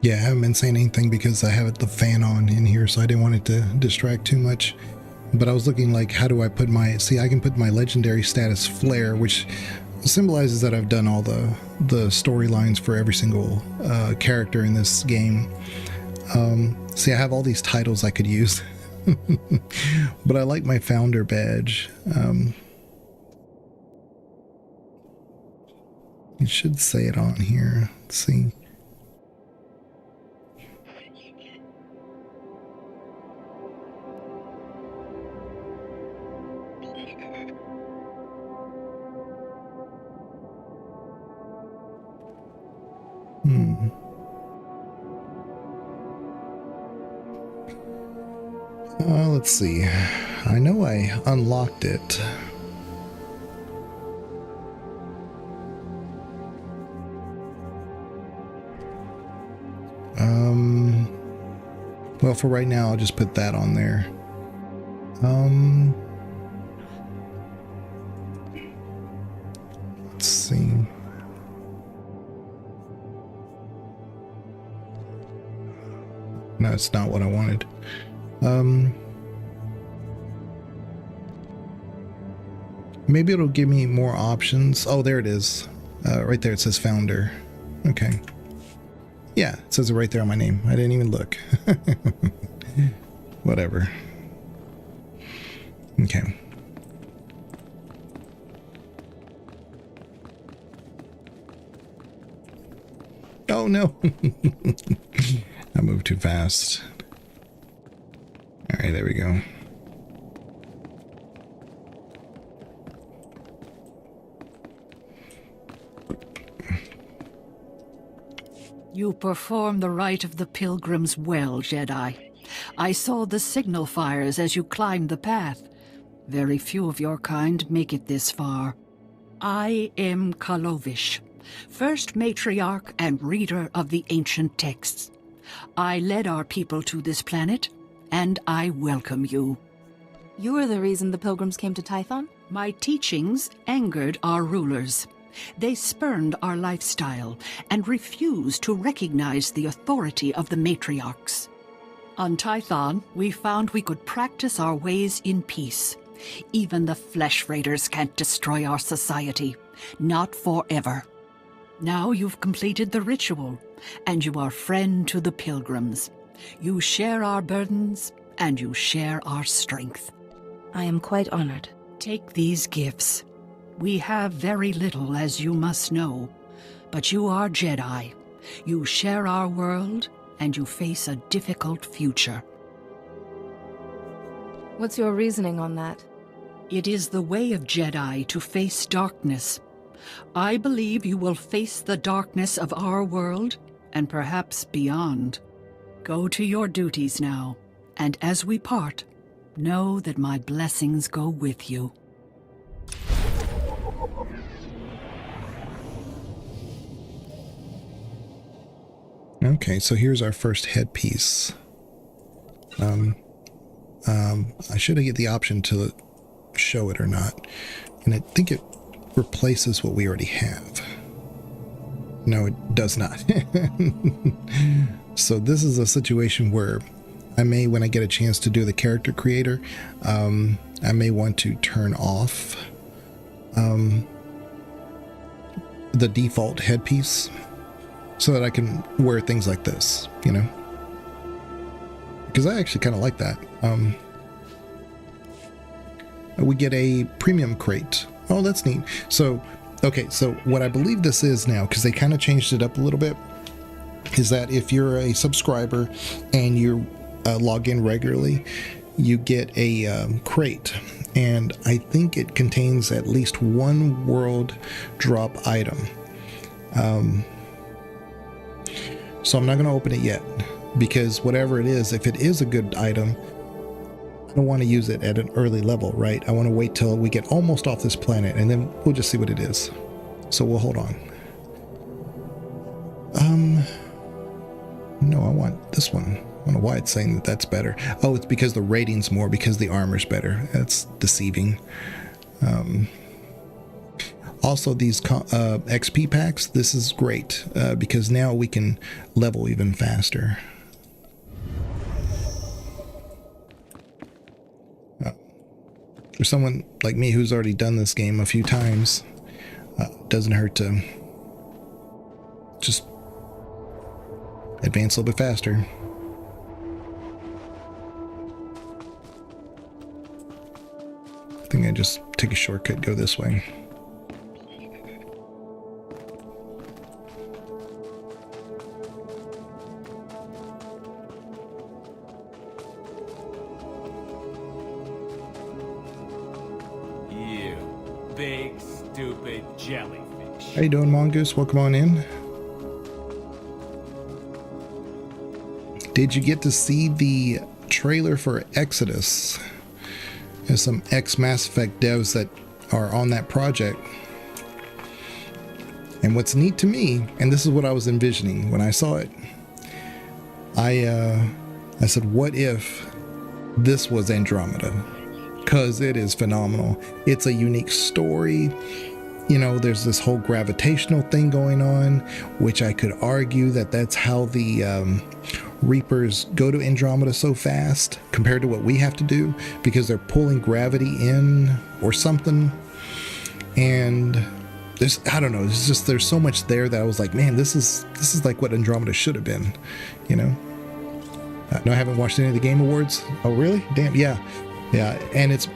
Yeah, I haven't been saying anything because I have the fan on in here, so I didn't want it to distract too much. But I was looking like, how do I put my... See, I can put my legendary status Flare, which symbolizes that I've done all the storylines for every single character in this game. See, I have all these titles I could use. But I like my founder badge. It should say it on here. Let's see. Let's see. I know I unlocked it. Well, for right now, I'll just put that on there. Let's see. No, it's not what I wanted. Maybe it'll give me more options. Oh, there it is. Right there it says founder. Okay. Yeah, it says it right there on my name. I didn't even look. Whatever. Okay. Oh no. I moved too fast. All right, there we go. You perform the rite of the pilgrims well, Jedi. I saw the signal fires as you climbed the path. Very few of your kind make it this far. I am Kalovish, first matriarch and reader of the ancient texts. I led our people to this planet, and I welcome you. You are the reason the pilgrims came to Tython? My teachings angered our rulers. They spurned our lifestyle and refused to recognize the authority of the matriarchs. On Tython, we found we could practice our ways in peace. Even the flesh raiders can't destroy our society. Not forever. Now you've completed the ritual, and you are friend to the pilgrims. You share our burdens, and you share our strength. I am quite honored. Take these gifts. We have very little, as you must know, but you are Jedi. You share our world, and you face a difficult future. What's your reasoning on that? It is the way of Jedi to face darkness. I believe you will face the darkness of our world, and perhaps beyond. Go to your duties now, and as we part, know that my blessings go with you. Okay, so here's our first headpiece. I should get the option to show it or not. And I think it replaces what we already have. No, it does not. So this is a situation where I may, when I get a chance to do the character creator, I may want to turn off the default headpiece so that I can wear things like this, you know? Because I actually kind of like that. We get a premium crate. Oh, that's neat. So, okay, so what I believe this is now, because they kind of changed it up a little bit, is that if you're a subscriber and you log in regularly, you get a crate. And I think it contains at least one world drop item. So I'm not going to open it yet, because whatever it is, if it is a good item, I don't want to use it at an early level, right? I want to wait till we get almost off this planet, and then we'll just see what it is. So we'll hold on. No, I want this one. I don't know why it's saying that that's better. Oh, it's because the rating's more, because the armor's better. That's deceiving. Also, these XP packs, this is great because now we can level even faster. For someone like me who's already done this game a few times, doesn't hurt to just advance a little bit faster. I think I just take a shortcut, go this way. You big, stupid jellyfish. How you doing, Mongoose? Welcome on in. Did you get to see the trailer for Exodus? There's some ex-Mass Effect devs that are on that project. And what's neat to me, and this is what I was envisioning when I saw it, I said, what if this was Andromeda? Because it is phenomenal. It's a unique story. You know, there's this whole gravitational thing going on, which I could argue that that's how the Reapers go to Andromeda so fast compared to what we have to do, because they're pulling gravity in or something. And there's, I don't know, there's so much there that I was like, man, this is like what Andromeda should have been, you know. No, I haven't watched any of the Game Awards. Oh, really? Damn, yeah. And it's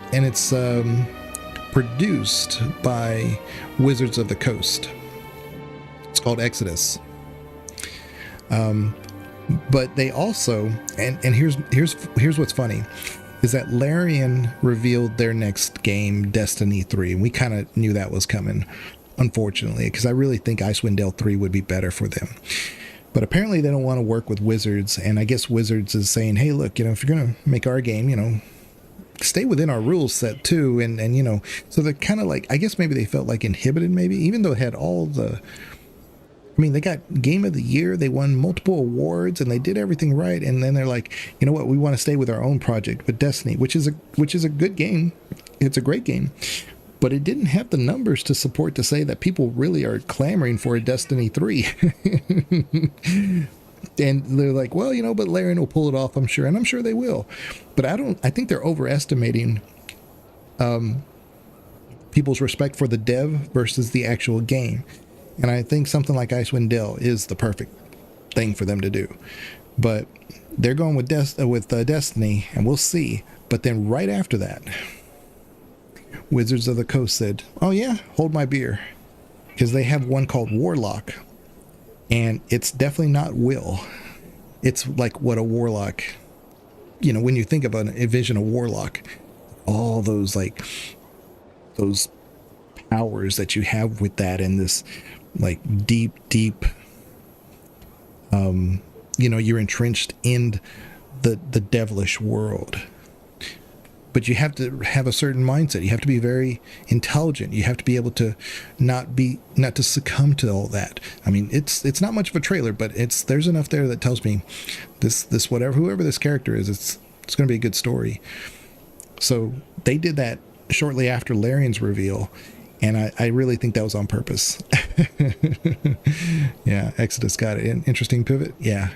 produced by Wizards of the Coast. It's called Exodus. But they also, and here's what's funny, is that Larian revealed their next game, Destiny 3, and we kind of knew that was coming, unfortunately, because I really think Icewind Dale 3 would be better for them. But apparently they don't want to work with Wizards, and I guess Wizards is saying, hey, look, you know, if you're going to make our game, you know, stay within our rules set too, and you know, so they're kind of like, I guess maybe they felt like inhibited, maybe, even though it had all the, I mean, they got Game of the Year, they won multiple awards, and they did everything right, and then they're like, you know what, we want to stay with our own project, with Destiny, which is a good game. It's a great game, but it didn't have the numbers to support to say that people really are clamoring for a Destiny 3. And they're like, well, you know, but Larian will pull it off, I'm sure, and I'm sure they will. But I think they're overestimating people's respect for the dev versus the actual game. And I think something like Icewind Dale is the perfect thing for them to do. But they're going with Destiny, and we'll see. But then right after that, Wizards of the Coast said, oh yeah, hold my beer. Because they have one called Warlock. And it's definitely not Will. It's like what a Warlock, you know, when you think about a vision of Warlock, all those like those powers that you have with that, and this like deep, you know, you're entrenched in the devilish world. But you have to have a certain mindset. You have to be very intelligent. You have to be able to not to succumb to all that. I mean, it's not much of a trailer, but there's enough there that tells me this whoever this character is, it's going to be a good story. So they did that shortly after Larian's reveal, and I really think that was on purpose. Yeah, Exodus got it. Interesting pivot. Yeah.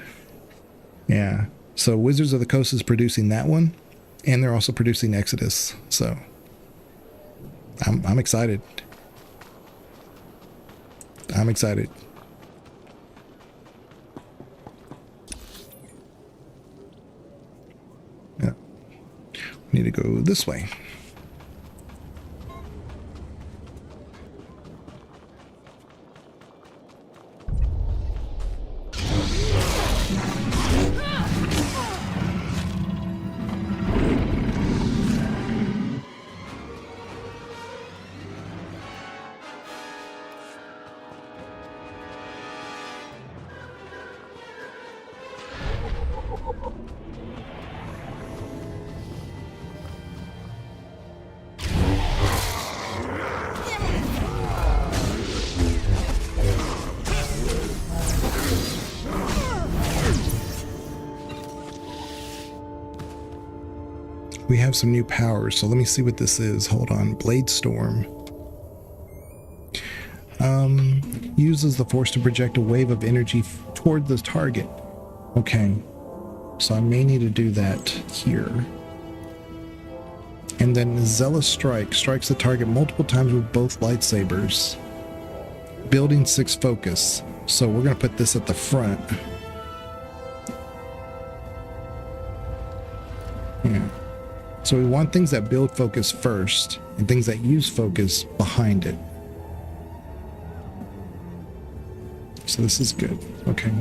So Wizards of the Coast is producing that one. And they're also producing Exodus, so I'm excited. I'm excited. Yeah, we need to go this way. We have some new powers, so let me see what this is. Hold on. Blade Storm. Uses the force to project a wave of energy toward the target. Okay, so I may need to do that here. And then Zealous Strike strikes the target multiple times with both lightsabers. Building 6 focus. So we're going to put this at the front. Yeah. So we want things that build focus first and things that use focus behind it. So this is good. Okay.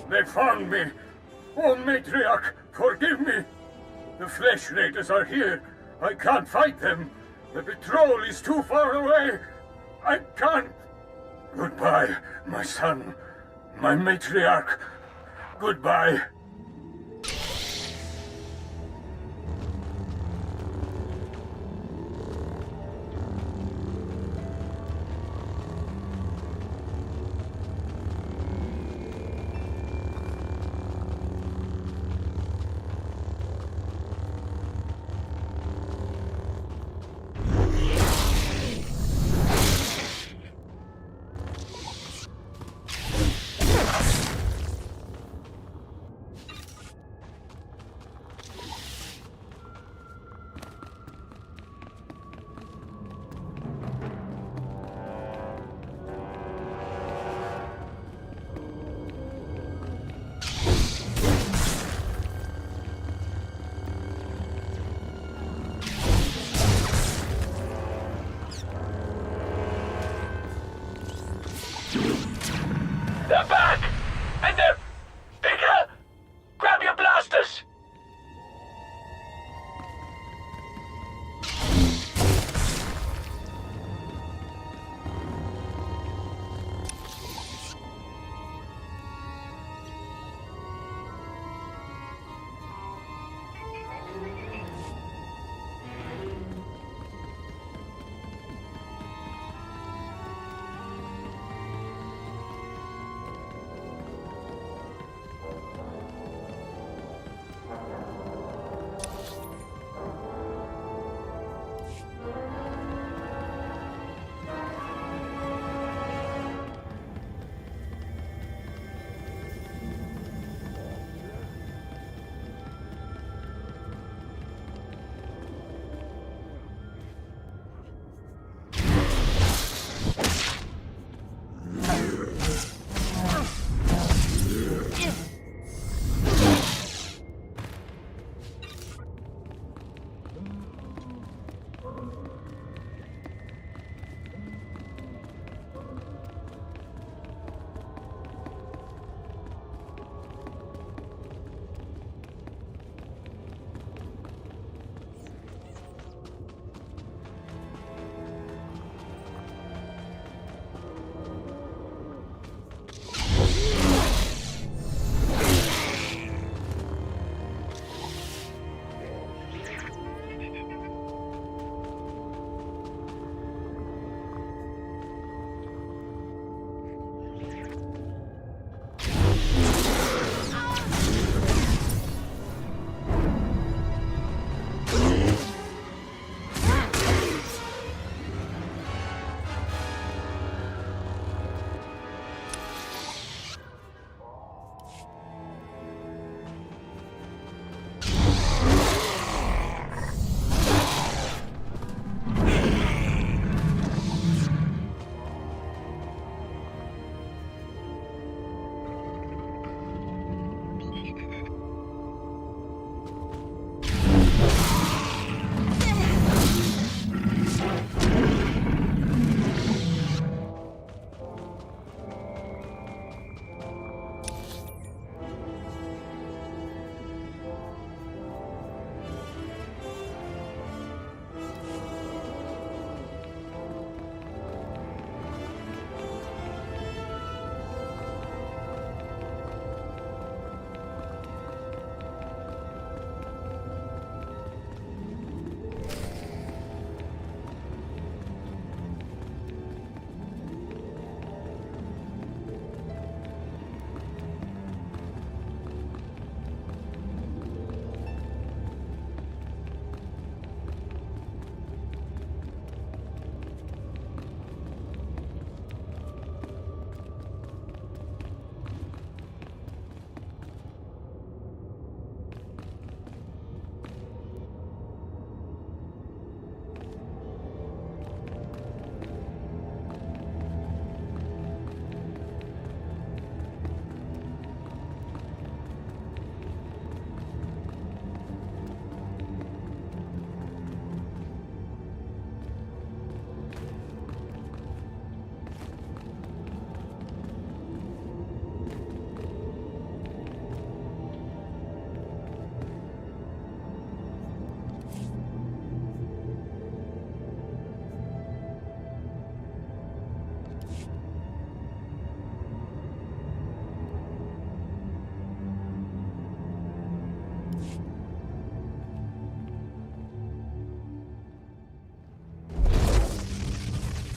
They found me! Oh, Matriarch, forgive me! The Flesh Raiders are here. I can't fight them. The patrol is too far away. I can't. Goodbye, my son. My Matriarch. Goodbye.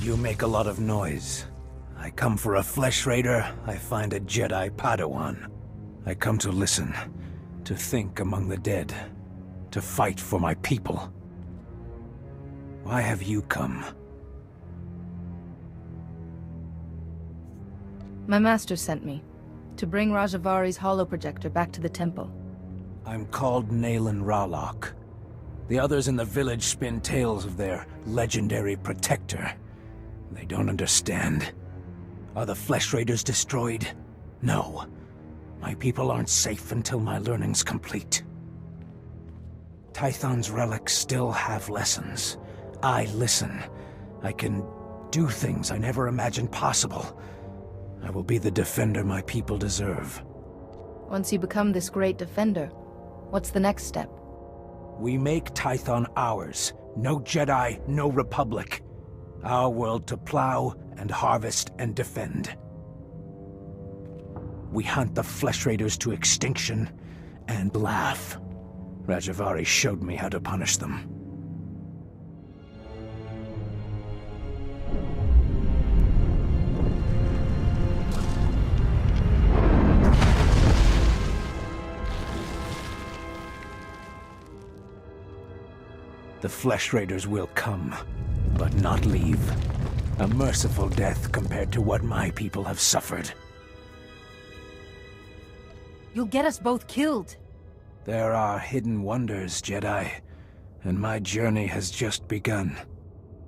You make a lot of noise. I come for a flesh raider, I find a Jedi Padawan. I come to listen, to think among the dead, to fight for my people. Why have you come? My master sent me to bring Rajavari's holoprojector back to the temple. I'm called Naylan Ralok. The others in the village spin tales of their legendary protector. They don't understand. Are the Flesh Raiders destroyed? No. My people aren't safe until my learning's complete. Tython's relics still have lessons. I listen. I can do things I never imagined possible. I will be the defender my people deserve. Once you become this great defender, what's the next step? We make Tython ours. No Jedi, no Republic. Our world to plow and harvest and defend. We hunt the Flesh Raiders to extinction and laugh. Rajavari showed me how to punish them. The Flesh Raiders will come, but not leave. A merciful death compared to what my people have suffered. You'll get us both killed. There are hidden wonders, Jedi, and my journey has just begun.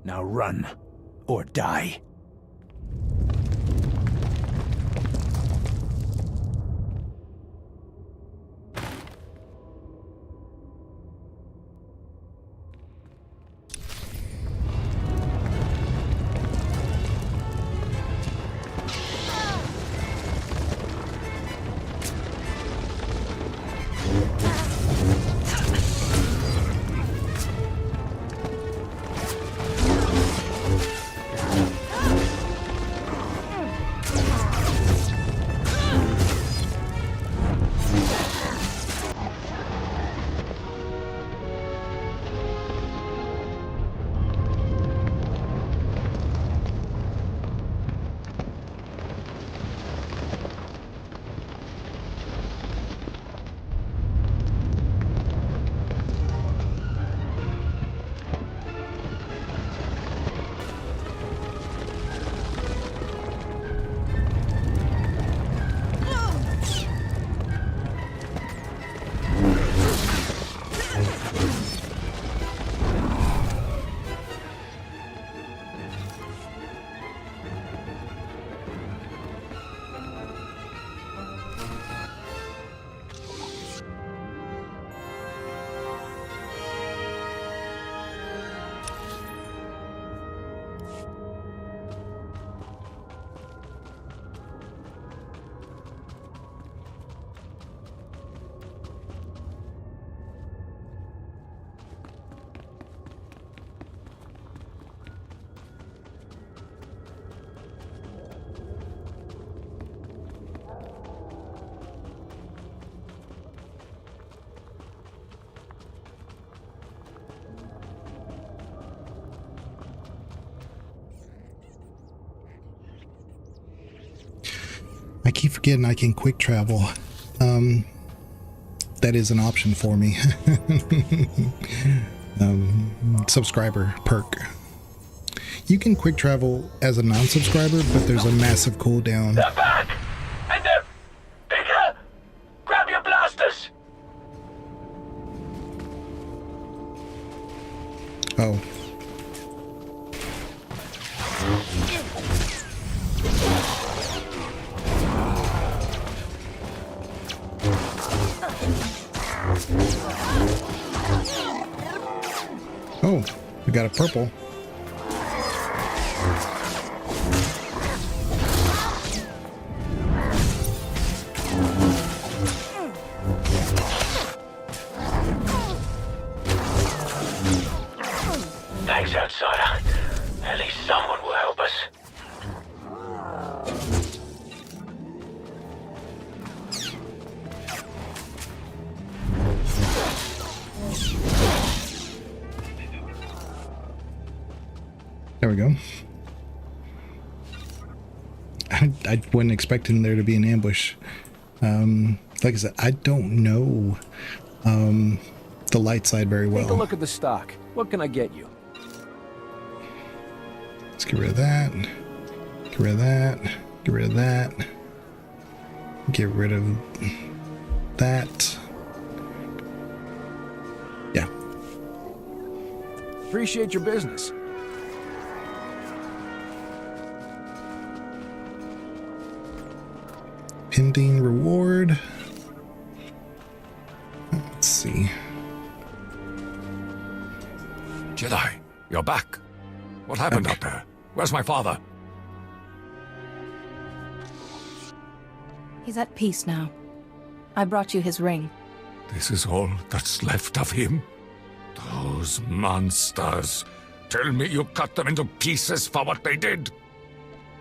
Now run, or die. I keep forgetting I can quick travel. That is an option for me. Subscriber perk. You can quick travel as a non-subscriber, but there's a massive cooldown. They're back! And they're bigger! Grab your blasters! Oh. Oh, we got a purple. Thanks, outsider. At least someone will help us. we go. I wasn't expecting there to be an ambush. Like I said, I don't know the light side very well. Take a look at the stock. What can I get you? Let's get rid of that. Get rid of that. Get rid of that. Get rid of that. Yeah. Appreciate your business. Pending reward. Let's see. Jedi, you're back. What happened out there? Where's my father? He's at peace now. I brought you his ring. This is all that's left of him? Those monsters. Tell me you cut them into pieces for what they did.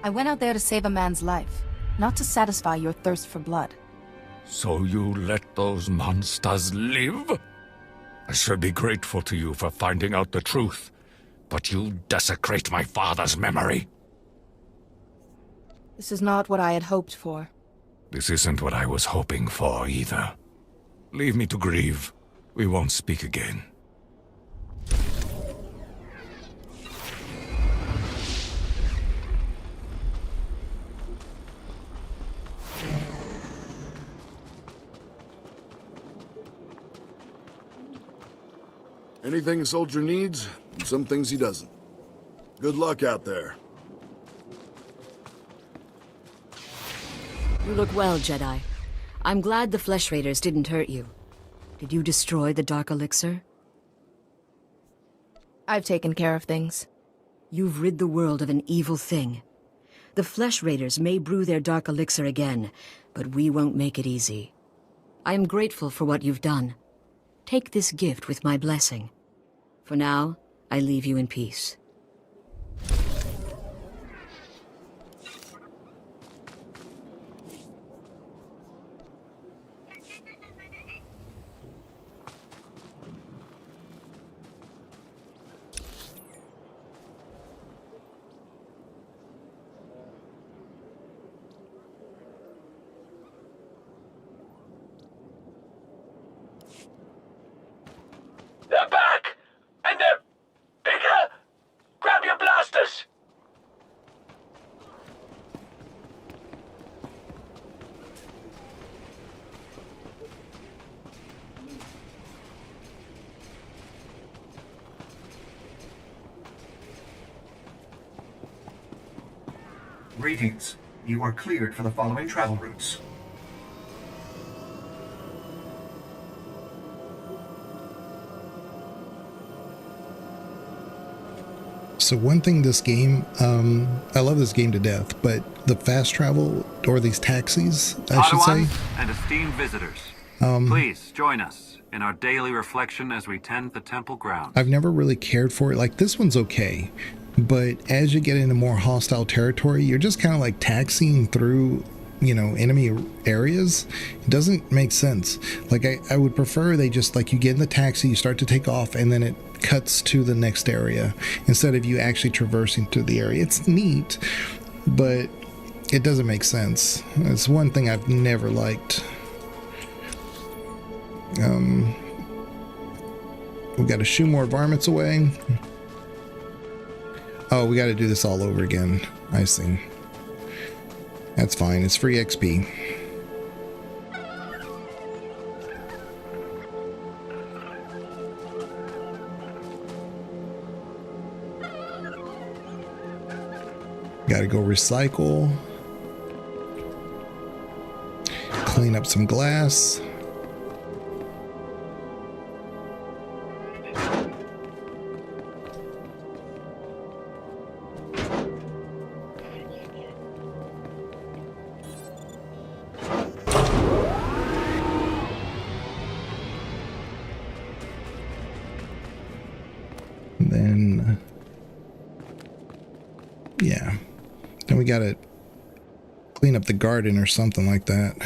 I went out there to save a man's life, not to satisfy your thirst for blood. So you let those monsters live? I should be grateful to you for finding out the truth, but you desecrate my father's memory. This is not what I had hoped for. This isn't what I was hoping for, either. Leave me to grieve. We won't speak again. Anything a soldier needs, and some things he doesn't. Good luck out there. You look well, Jedi. I'm glad the Flesh Raiders didn't hurt you. Did you destroy the Dark Elixir? I've taken care of things. You've rid the world of an evil thing. The Flesh Raiders may brew their Dark Elixir again, but we won't make it easy. I am grateful for what you've done. Take this gift with my blessing. For now, I leave you in peace. They're back! And they're bigger! Grab your blasters! Greetings. You are cleared for the following travel routes. So one thing this game, I love this game to death, but the fast travel, or these taxis, I should say. And esteemed visitors, please join us in our daily reflection as we tend the temple grounds. I've never really cared for it. Like, this one's okay, but as you get into more hostile territory, you're just kind of like taxiing through, you know, enemy areas. It doesn't make sense. Like, I would prefer they just, like, you get in the taxi, you start to take off, and then it cuts to the next area instead of you actually traversing through the area. It's neat, but it doesn't make sense. It's one thing I've never liked. We got to shoo more varmints away. Oh, we got to do this all over again. I see. That's fine. It's free XP. Got to go recycle. Clean up some glass. And then, yeah. Then we gotta clean up the garden or something like that.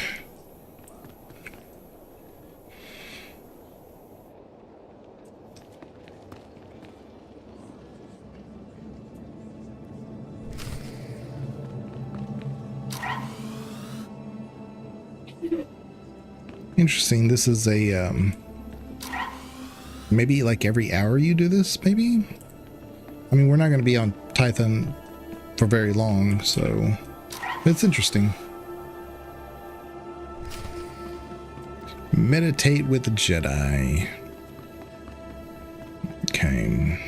Interesting. This is a, maybe like every hour you do this, maybe? I mean, we're not going to be on Tython for very long, so it's interesting. Meditate with the Jedi. Okay.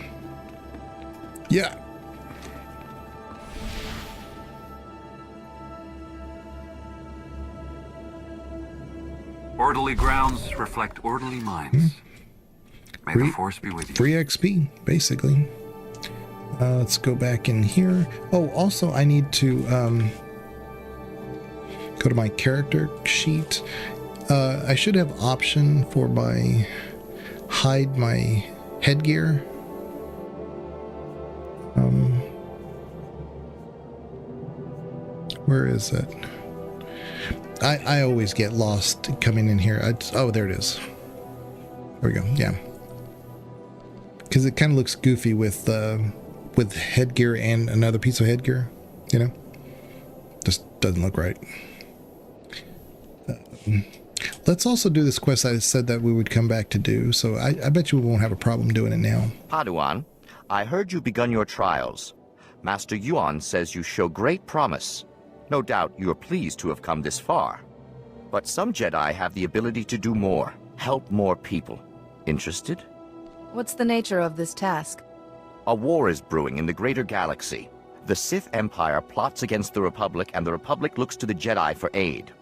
Yeah. Orderly grounds reflect orderly minds. May the Force be with you. Free XP, basically. Let's go back in here. Oh, also I need to go to my character sheet. I should have option for my hide my headgear. Where is it? I always get lost coming in here. Oh, there it is. There we go. Yeah. Because it kind of looks goofy with headgear and another piece of headgear, you know? Just doesn't look right. Let's also do this quest I said that we would come back to do, so I bet you we won't have a problem doing it now. Padawan, I heard you've begun your trials. Master Yuan says you show great promise. No doubt you are pleased to have come this far. But some Jedi have the ability to do more, help more people. Interested? What's the nature of this task? A war is brewing in the greater galaxy. The Sith Empire plots against the Republic, and the Republic looks to the Jedi for aid.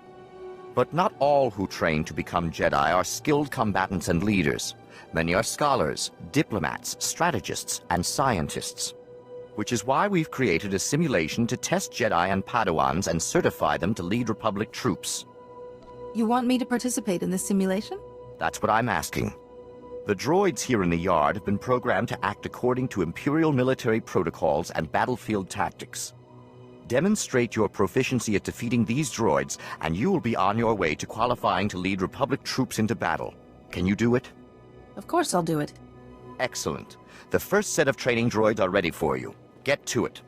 But not all who train to become Jedi are skilled combatants and leaders. Many are scholars, diplomats, strategists, and scientists. Which is why we've created a simulation to test Jedi and Padawans and certify them to lead Republic troops. You want me to participate in this simulation? That's what I'm asking. The droids here in the yard have been programmed to act according to Imperial military protocols and battlefield tactics. Demonstrate your proficiency at defeating these droids, and you will be on your way to qualifying to lead Republic troops into battle. Can you do it? Of course I'll do it. Excellent. The first set of training droids are ready for you. Get to it.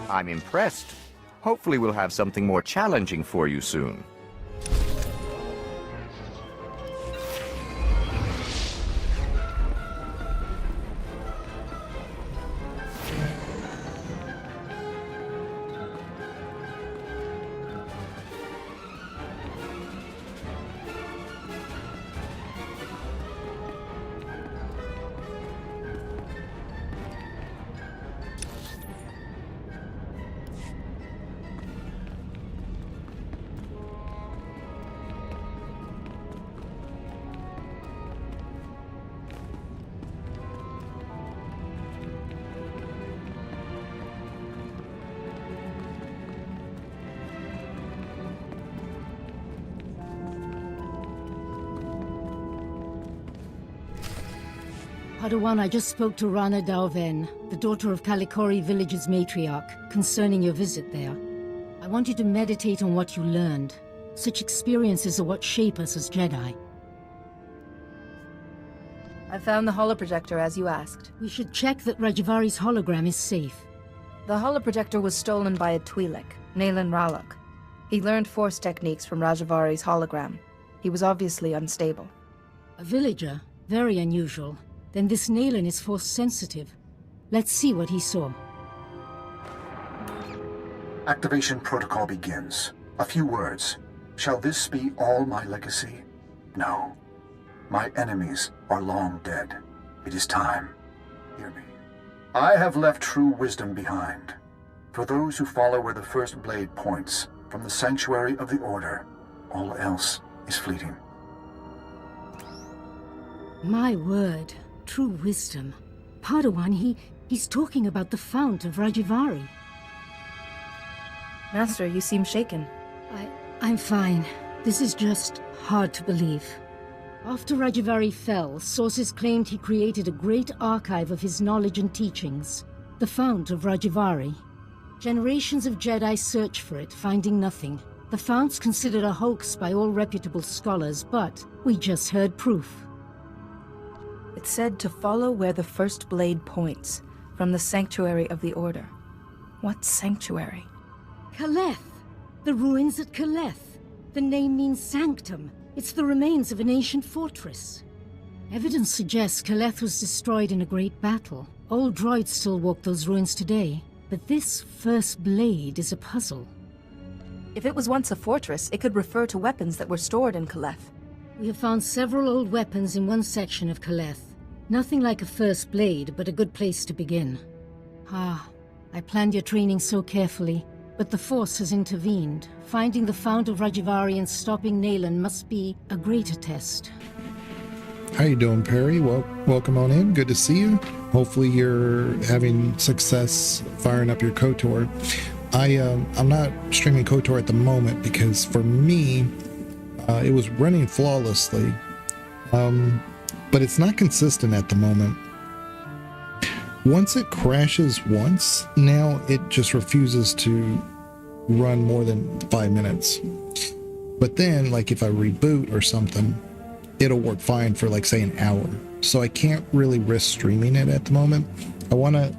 I'm impressed. Hopefully we'll have something more challenging for you soon. Padawan, I just spoke to Rana Dalven, the daughter of Kalikori village's matriarch, concerning your visit there. I want you to meditate on what you learned. Such experiences are what shape us as Jedi. I found the holoprojector as you asked. We should check that Rajavari's hologram is safe. The holoprojector was stolen by a Twi'lek, Naylan Ralok. He learned Force techniques from Rajavari's hologram. He was obviously unstable. A villager? Very unusual. Then this Naylan is Force sensitive. Let's see what he saw. Activation protocol begins. A few words. Shall this be all my legacy? No. My enemies are long dead. It is time. Hear me. I have left true wisdom behind. For those who follow where the first blade points, from the sanctuary of the Order, All else is fleeting. My word, true wisdom. Padawan, he's talking about the Fount of Rajivari. Master, you seem shaken. I'm fine. This is just hard to believe. After Rajivari fell, sources claimed he created a great archive of his knowledge and teachings, the Fount of Rajivari. Generations of Jedi search for it, finding nothing. The Fount's considered a hoax by all reputable scholars, but we just heard proof. It's said to follow where the first blade points, from the sanctuary of the Order. What sanctuary? Kaleth! The ruins at Kaleth. The name means sanctum. It's the remains of an ancient fortress. Evidence suggests Kaleth was destroyed in a great battle. Old droids still walk those ruins today. But this first blade is a puzzle. If it was once a fortress, it could refer to weapons that were stored in Kaleth. We have found several old weapons in one section of Kaleth. Nothing like a first blade, but a good place to begin. I planned your training so carefully, but the Force has intervened. Finding the Fount of Rajivari and stopping Nayland must be a greater test. How you doing, Perry? Welcome on in. Good to see you. Hopefully you're having success firing up your KOTOR. I'm not streaming KOTOR at the moment because for me, it was running flawlessly, but it's not consistent at the moment. Once it crashes once, now it just refuses to run more than 5 minutes. But then, like if I reboot or something, it'll work fine for like say an hour. So I can't really risk streaming it at the moment. I want to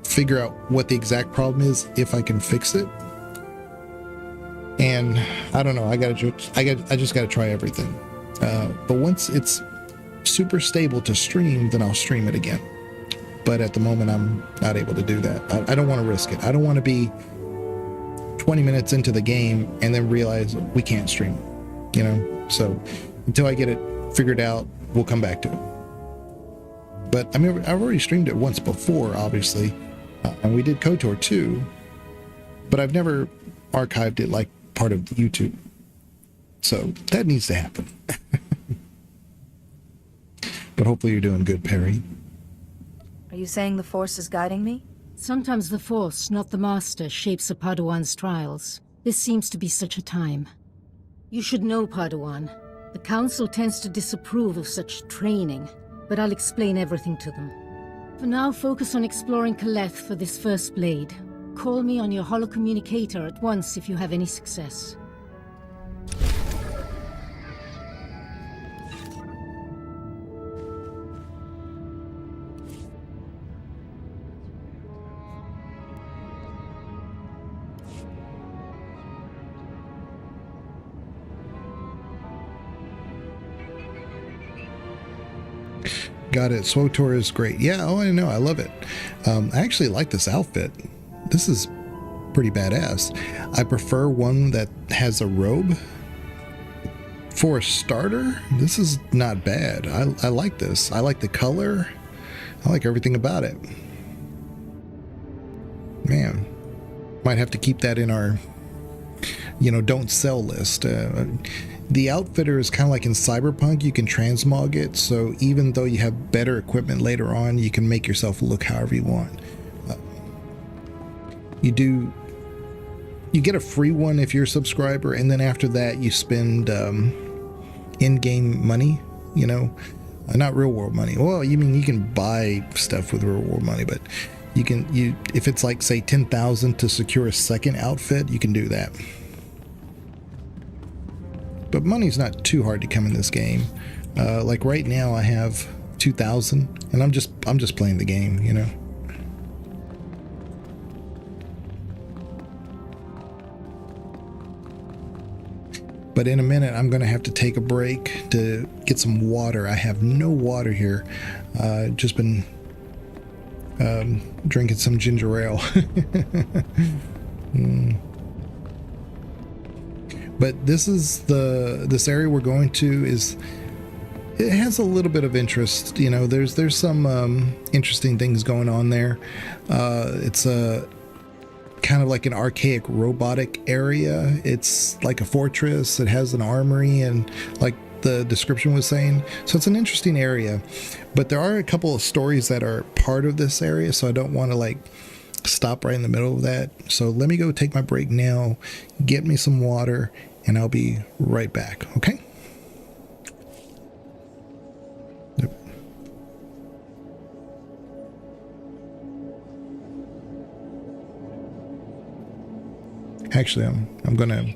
figure out what the exact problem is, if I can fix it. And I don't know, I just gotta try everything. But once it's super stable to stream, then I'll stream it again. But at the moment, I'm not able to do that. I don't want to risk it. I don't want to be 20 minutes into the game and then realize we can't stream, you know? So until I get it figured out, we'll come back to it. But I mean, I've already streamed it once before, obviously, and we did KOTOR too, but I've never archived it like part of YouTube. So that needs to happen. But hopefully you're doing good, Perry. Are you saying the Force is guiding me? Sometimes the Force, not the Master, shapes a Padawan's trials. This seems to be such a time. You should know, Padawan. The Council tends to disapprove of such training, but I'll explain everything to them. For now, focus on exploring Kaleth for this first blade. Call me on your holocommunicator at once if you have any success. Got it. SWTOR is great. Yeah, I know. I love it. I actually like this outfit. This is pretty badass. I prefer one that has a robe. For a starter, this is not bad. I like this. I like the color. I like everything about it. Man, might have to keep that in our, don't sell list. The outfitter is kind of like in Cyberpunk. You can transmog it, so even though you have better equipment later on, you can make yourself look however you want. You get a free one if you're a subscriber, and then after that you spend in-game money, not real world money. Well, you can buy stuff with real world money, but if it's like say 10,000 to secure a second outfit, you can do that. But money's not too hard to come in this game. Like right now I have 2,000 and I'm just playing the game, But in a minute I'm gonna have to take a break to get some water. I have no water here. Just been drinking some ginger ale. But this area we're going to it has a little bit of interest. There's some interesting things going on there. It's kind of like an archaic robotic area. It's like a fortress. It has an armory, and like the description was saying. So it's an interesting area, but there are a couple of stories that are part of this area, so I don't want to like stop right in the middle of that. So let me go take my break now, get me some water, and I'll be right back. Okay? Yep. Actually, I'm gonna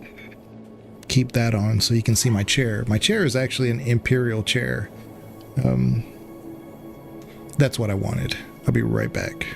keep that on so you can see my chair. My chair is actually an Imperial chair. That's what I wanted. I'll be right back.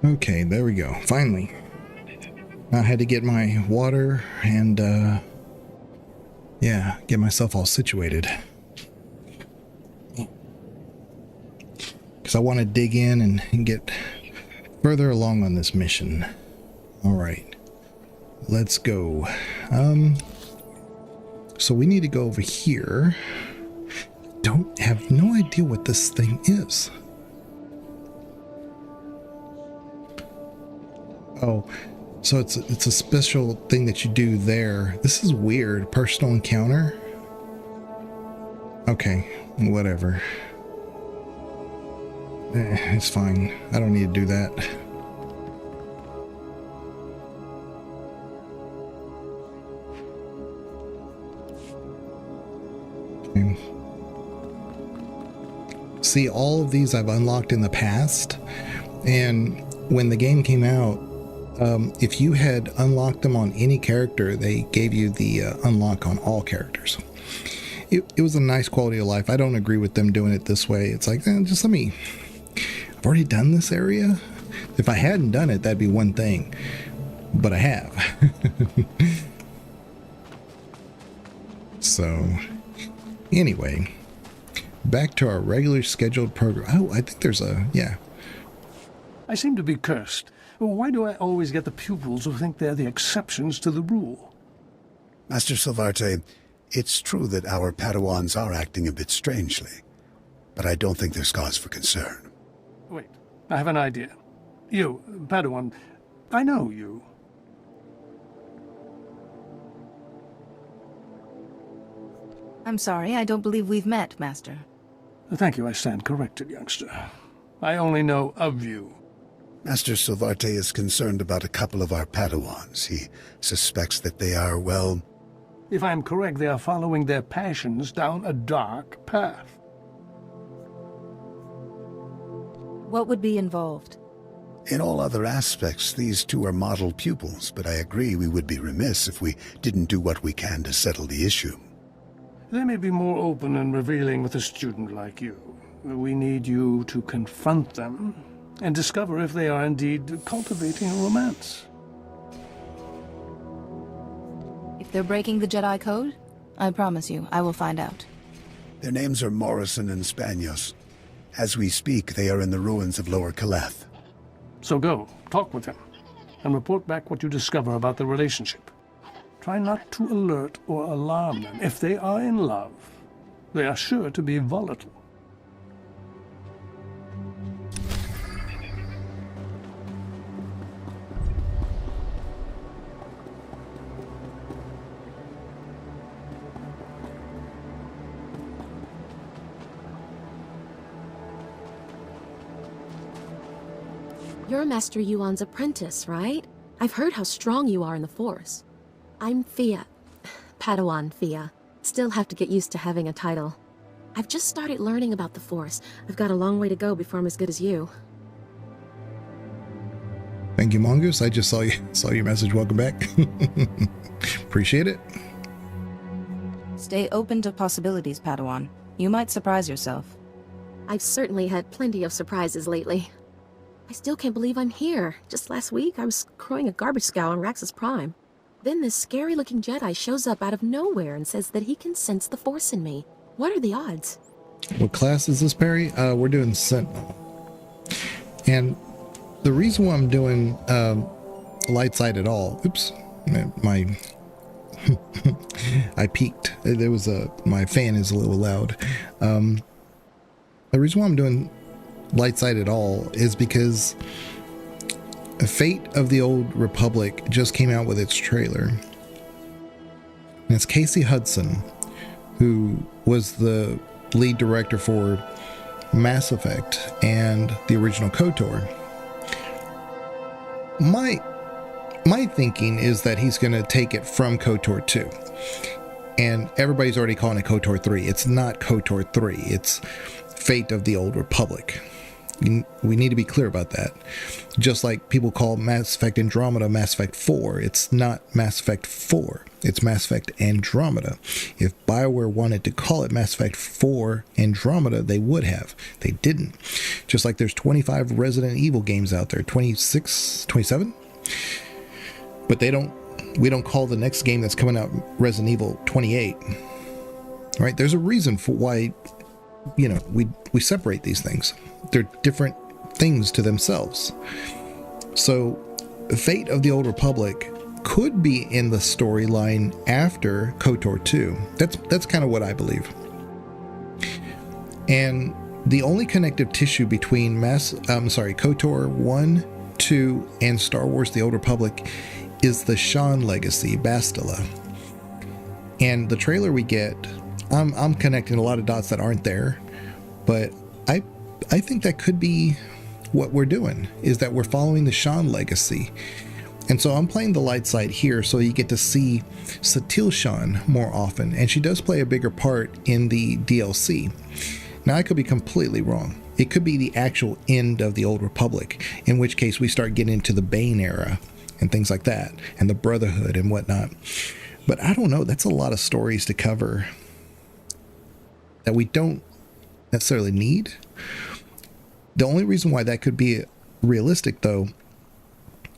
Okay, there we go. Finally. I had to get my water and, yeah, get myself all situated. Because I want to dig in and get further along on this mission. Alright. Let's go. So we need to go over here. Don't have no idea what this thing is. Oh, so it's a special thing that you do there. This is weird. Personal encounter. Okay, whatever. It's fine. I don't need to do that. Okay. See, all of these I've unlocked in the past, and when the game came out, if you had unlocked them on any character, they gave you the unlock on all characters. It was a nice quality of life. I don't agree with them doing it this way. It's like, just let me... I've already done this area. If I hadn't done it, that'd be one thing. But I have. So, anyway, back to our regular scheduled program. Oh, I think there's a... yeah. I seem to be cursed. Why do I always get the pupils who think they're the exceptions to the rule? Master Silvarte, it's true that our Padawans are acting a bit strangely, but I don't think there's cause for concern. Wait, I have an idea. You, Padawan, I know you. I'm sorry, I don't believe we've met, Master. Thank you, I stand corrected, youngster. I only know of you. Master Silvarte is concerned about a couple of our Padawans. He suspects that they are, well... If I am correct, they are following their passions down a dark path. What would be involved? In all other aspects, these two are model pupils, but I agree we would be remiss if we didn't do what we can to settle the issue. They may be more open and revealing with a student like you. We need you to confront them and discover if they are indeed cultivating a romance. If they're breaking the Jedi Code, I promise you, I will find out. Their names are Morrison and Spanios. As we speak, they are in the ruins of Lower Caleth. So go, talk with them, and report back what you discover about the relationship. Try not to alert or alarm them. If they are in love, they are sure to be volatile. You're Master Yuan's apprentice, right? I've heard how strong you are in the Force. I'm Fia. Padawan Fia. Still have to get used to having a title. I've just started learning about the Force. I've got a long way to go before I'm as good as you. Thank you, Mongoose. I just saw your message. Welcome back. Appreciate it. Stay open to possibilities, Padawan. You might surprise yourself. I've certainly had plenty of surprises lately. I still can't believe I'm here. Just last week, I was crowing a garbage scow on Raxus Prime. Then this scary-looking Jedi shows up out of nowhere and says that he can sense the Force in me. What are the odds? What class is this, Perry? We're doing Sentinel. And the reason why I'm doing light side at all... Oops. My... I peeked. There was my fan is a little loud. The reason why I'm doing light side at all is because Fate of the Old Republic just came out with its trailer. And it's Casey Hudson, who was the lead director for Mass Effect and the original KOTOR. My thinking is that he's going to take it from KOTOR 2. And everybody's already calling it KOTOR 3. It's not KOTOR 3. It's Fate of the Old Republic. We need to be clear about that. Just like people call Mass Effect Andromeda Mass Effect 4. It's not Mass Effect 4. It's Mass Effect Andromeda. If BioWare wanted to call it Mass Effect 4 Andromeda, they would have. They didn't. Just like there's 25 Resident Evil games out there. 26, 27? But we don't call the next game that's coming out Resident Evil 28. Right? There's a reason for why, we separate these things. They're different things to themselves. So, Fate of the Old Republic could be in the storyline after KOTOR 2. That's kind of what I believe. And the only connective tissue between KOTOR 1, 2, and Star Wars The Old Republic is the Shan legacy, Bastila. And the trailer we get, I'm connecting a lot of dots that aren't there, but I think that could be what we're doing, is that we're following the Shan legacy. And so I'm playing the light side here, so you get to see Bastila Shan more often, and she does play a bigger part in the DLC. Now, I could be completely wrong. It could be the actual end of the Old Republic, in which case we start getting into the Bane era and things like that, and the Brotherhood and whatnot. But I don't know, that's a lot of stories to cover that we don't necessarily need. The only reason why that could be realistic, though,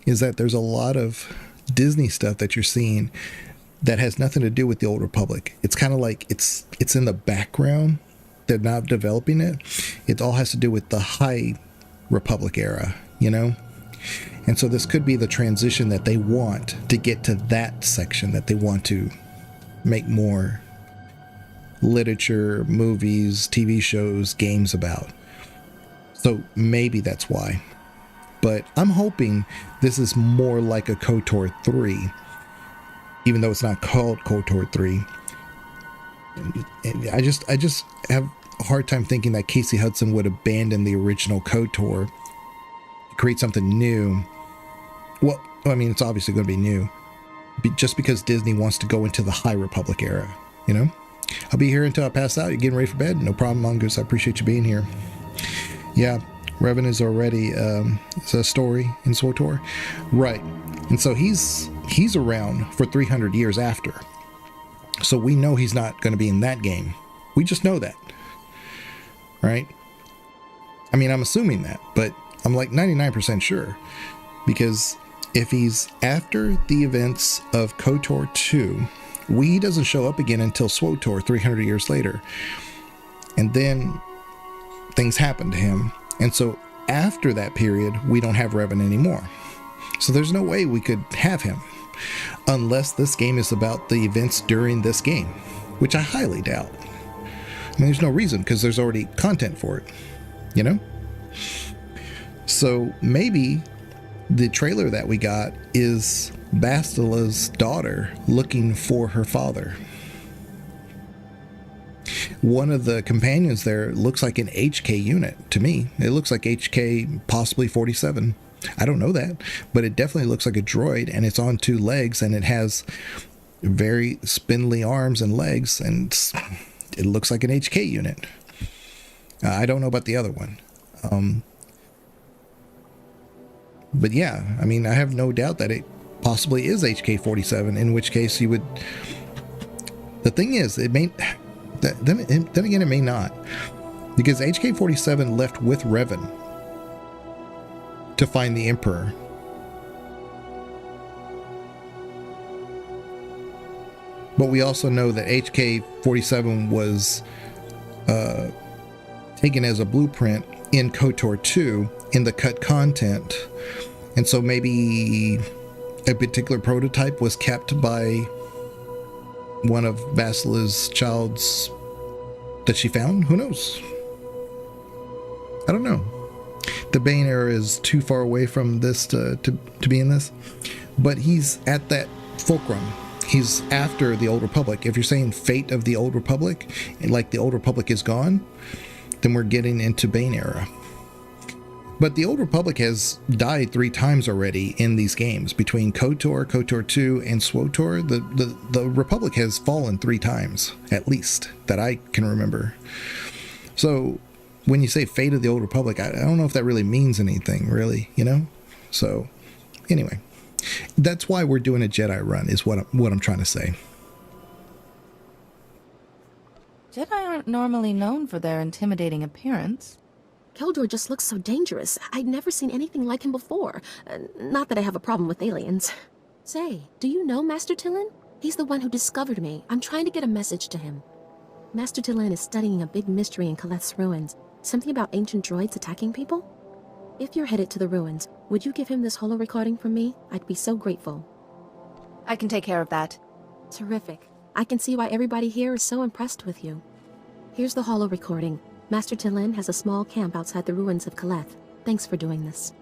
is that there's a lot of Disney stuff that you're seeing that has nothing to do with the Old Republic. It's kind of like it's in the background. They're not developing it. It all has to do with the High Republic era, And so this could be the transition that they want to get to that section that they want to make more literature, movies, TV shows, games about. So maybe that's why. But I'm hoping this is more like a KOTOR 3, even though it's not called KOTOR 3. And I just have a hard time thinking that Casey Hudson would abandon the original KOTOR to create something new. Well, I mean, it's obviously going to be new, just because Disney wants to go into the High Republic era, I'll be here until I pass out. You're getting ready for bed? No problem, Mongoose. I appreciate you being here. Yeah, Revan is already it's a story in SWTOR. Right. And so he's around for 300 years after. So we know he's not going to be in that game. We just know that. Right? I mean, I'm assuming that, but I'm like 99% sure. Because if he's after the events of KOTOR 2, he doesn't show up again until SWTOR 300 years later. And then things happen to him. And so after that period, we don't have Revan anymore. So there's no way we could have him unless this game is about the events during this game, which I highly doubt. I mean, there's no reason because there's already content for it, So maybe the trailer that we got is Bastila's daughter looking for her father. One of the companions there looks like an HK unit to me. It looks like HK possibly 47. I don't know that, but it definitely looks like a droid, and it's on 2 legs, and it has very spindly arms and legs, and it looks like an HK unit. I don't know about the other one. But yeah, I mean, I have no doubt that it possibly is HK-47, in which case you would... The thing is, it may... Then again, it may not. Because HK-47 left with Revan to find the Emperor. But we also know that HK-47 was taken as a blueprint in KOTOR 2 in the cut content. And so maybe a particular prototype was kept by one of Bastila's child's that she found. Who knows? I don't know. The Bane era is too far away from this to be in this. But he's at that fulcrum. He's after the Old Republic. If you're saying fate of the Old Republic, like the Old Republic is gone, then we're getting into Bane era. But the Old Republic has died 3 times already in these games. Between KOTOR, KOTOR 2, and SWTOR, the Republic has fallen 3 times, at least, that I can remember. So, when you say fate of the Old Republic, I don't know if that really means anything, really, you know? So, anyway, that's why we're doing a Jedi run, is what I'm trying to say. Jedi aren't normally known for their intimidating appearance. Keldor just looks so dangerous. I'd never seen anything like him before. Not that I have a problem with aliens. Say, do you know Master Tillin? He's the one who discovered me. I'm trying to get a message to him. Master Tillin is studying a big mystery in Kaleth's ruins. Something about ancient droids attacking people? If you're headed to the ruins, would you give him this holo recording from me? I'd be so grateful. I can take care of that. Terrific. I can see why everybody here is so impressed with you. Here's the holo recording. Master Tillin has a small camp outside the ruins of Kaleth. Thanks for doing this.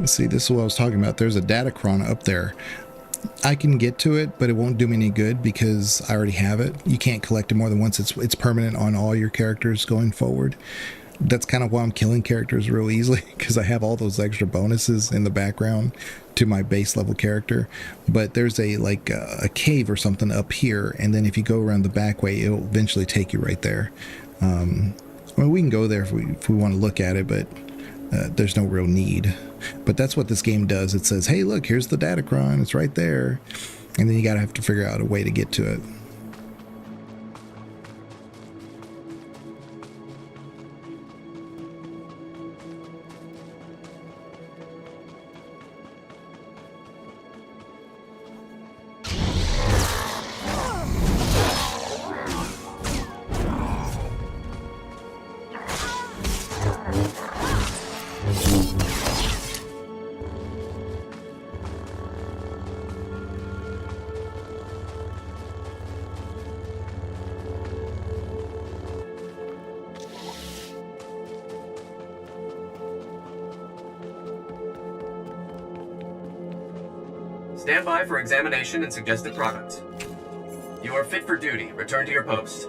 See, this is what I was talking about. There's a datacron up there. I can get to it, but it won't do me any good because I already have it. You can't collect it more than once. It's permanent on all your characters going forward. That's kind of why I'm killing characters real easily, because I have all those extra bonuses in the background to my base level character. But there's a cave or something up here, and then if you go around the back way, it'll eventually take you right there. Well, we can go there if we want to look at it, but there's no real need. But that's what this game does. It says, hey, look, here's the datacron. It's right there. And then you gotta have to figure out a way to get to it. Stand by for examination and suggested product. You are fit for duty. Return to your post.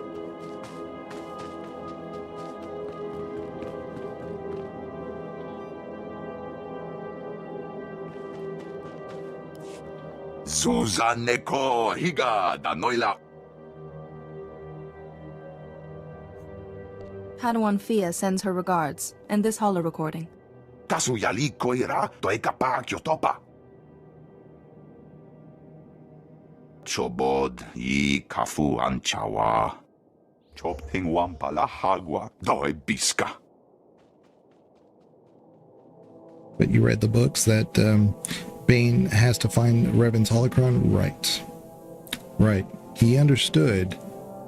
Suzaneko higa danoila. Padawan Fia sends her regards, and this holo recording. Kasuyali koira toeka kyotopa. Chobod I kafu anchawa. Chopting wampala hagwa doi biska. But you read the books that Bane has to find Revan's holocron? Right. Right. He understood.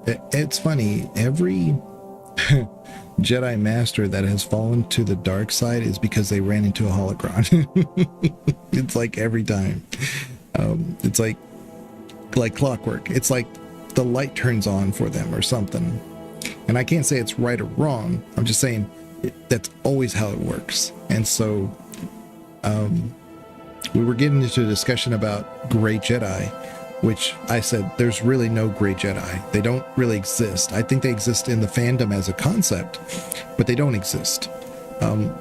It's funny, every Jedi Master that has fallen to the dark side is because they ran into a holocron. It's like every time. It's like clockwork. It's like the light turns on for them or something. And I can't say it's right or wrong. I'm just saying that's always how it works. And so we were getting into a discussion about Grey Jedi, which I said there's really no Grey Jedi. They don't really exist. I think they exist in the fandom as a concept, but they don't exist. And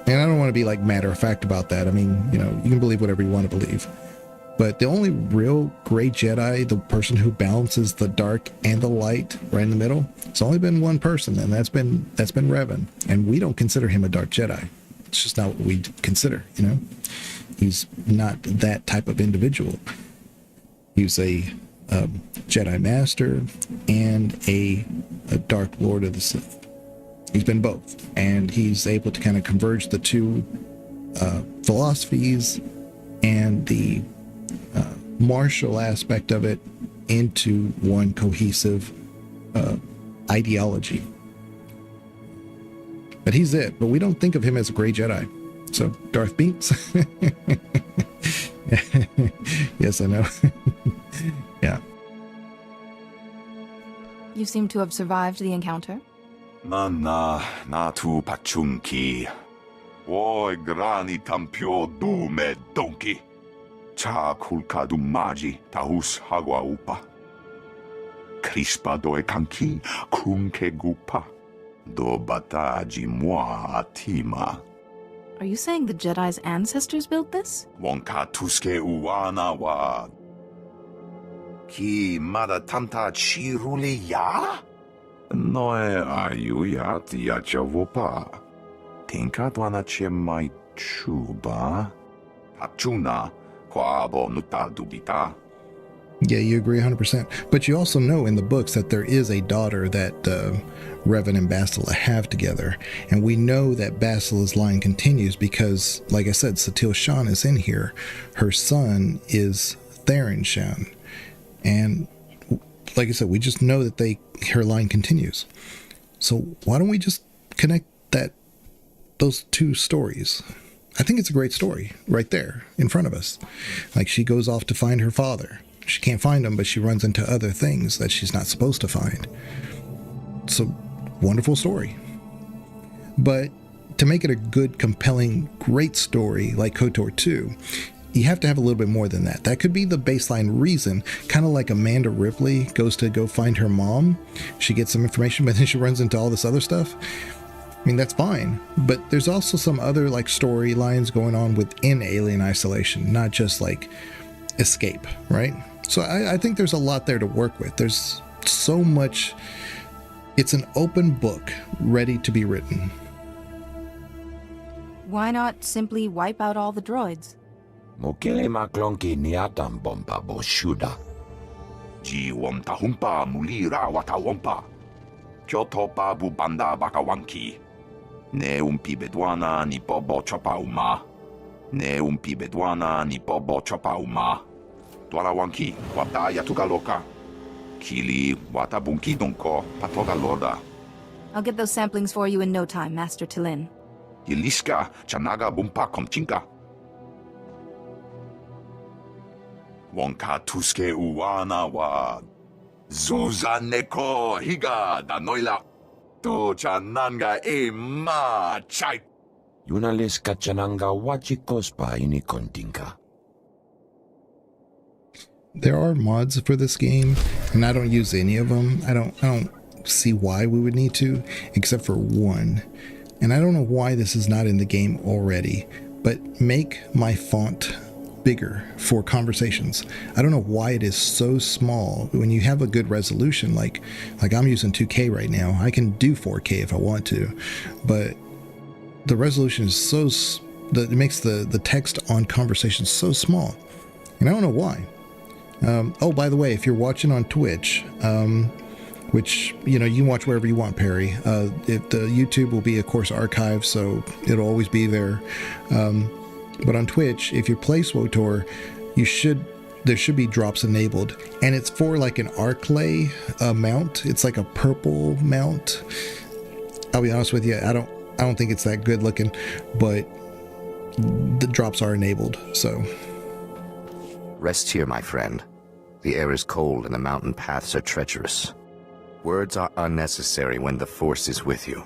I don't want to be like matter of fact about that. I mean, you know, you can believe whatever you want to believe. But the only real Grey Jedi, the person who balances the dark and the light right in the middle, it's only been one person, and that's been Revan. And we don't consider him a Dark Jedi. It's just not what we consider, you know? He's not that type of individual. He's a Jedi Master and a Dark Lord of the Sith. He's been both. And he's able to kind of converge the two philosophies and the martial aspect of it into one cohesive ideology. But he's it. But we don't think of him as a Grey Jedi. So, Darth Binks. Yes, I know. Yeah. You seem to have survived the encounter. Nana natu pachunki. Oi grani tampio dume donkey. Cha kulka dumaji tahus hagwa upa. Crispa doe kanki kunke gupa. Do bataji moi atima. Are you saying the Jedi's ancestors built this? Wonka tuske uwana wa. Ki mada tamta chiruli ya? Noe ayuya tia chavopa. Tinka dwana che mai chuba. Hachuna kwabo nuta dubita. Yeah, you agree 100%. But you also know in the books that there is a daughter that Revan and Bastila have together. And we know that Bastila's line continues because, like I said, Bastila Shan is in here. Her son is Theron Shan. And like I said, we just know that her line continues. So why don't we just connect those two stories? I think it's a great story right there in front of us. Like, she goes off to find her father. She can't find him, but she runs into other things that she's not supposed to find. It's a wonderful story. But to make it a good, compelling, great story like KOTOR 2, you have to have a little bit more than that. That could be the baseline reason, kind of like Amanda Ripley goes to go find her mom. She gets some information, but then she runs into all this other stuff. I mean, that's fine. But there's also some other like storylines going on within Alien Isolation, not just like escape, right? So I think there's a lot there to work with. There's so much. It's an open book ready to be written. Why not simply wipe out all the droids? Mokele maklonki niatam bomba boshuda. Ji womta humpa mulira wata wompa. Kyoto pa bubanda bakawanki. Ne umpi bedwana ni bobo chopa uma. Ne umpi bedwana ni bobo chopa uma. Dwarawanki wata yatugaloka. Kili wata bunki donko patoga loda. I'll get those samplings for you in no time, Master T'Lyn. Yiliska chanaga bumpa komchinka. Wonka tuske uwana wa. Zuza neko higa danoila. To chananga e ma chai. Yunaleska chananga wachikospa inikontinka. There are mods for this game, and I don't use any of them. I don't see why we would need to, except for one. And I don't know why this is not in the game already, but make my font bigger for conversations. I don't know why it is so small when you have a good resolution. Like I'm using 2K right now. I can do 4K if I want to, but the resolution is it makes the text on conversations so small, and I don't know why. Oh, by the way, if you're watching on Twitch, which, you can watch wherever you want, Perry. The YouTube will be, of course, archived, so it'll always be there. But on Twitch, if you play SWTOR, there should be drops enabled, and it's for like an Arclay mount. It's like a purple mount. I'll be honest with you, I don't think it's that good looking, but the drops are enabled, so. Rest here, my friend. The air is cold and the mountain paths are treacherous. Words are unnecessary when the Force is with you.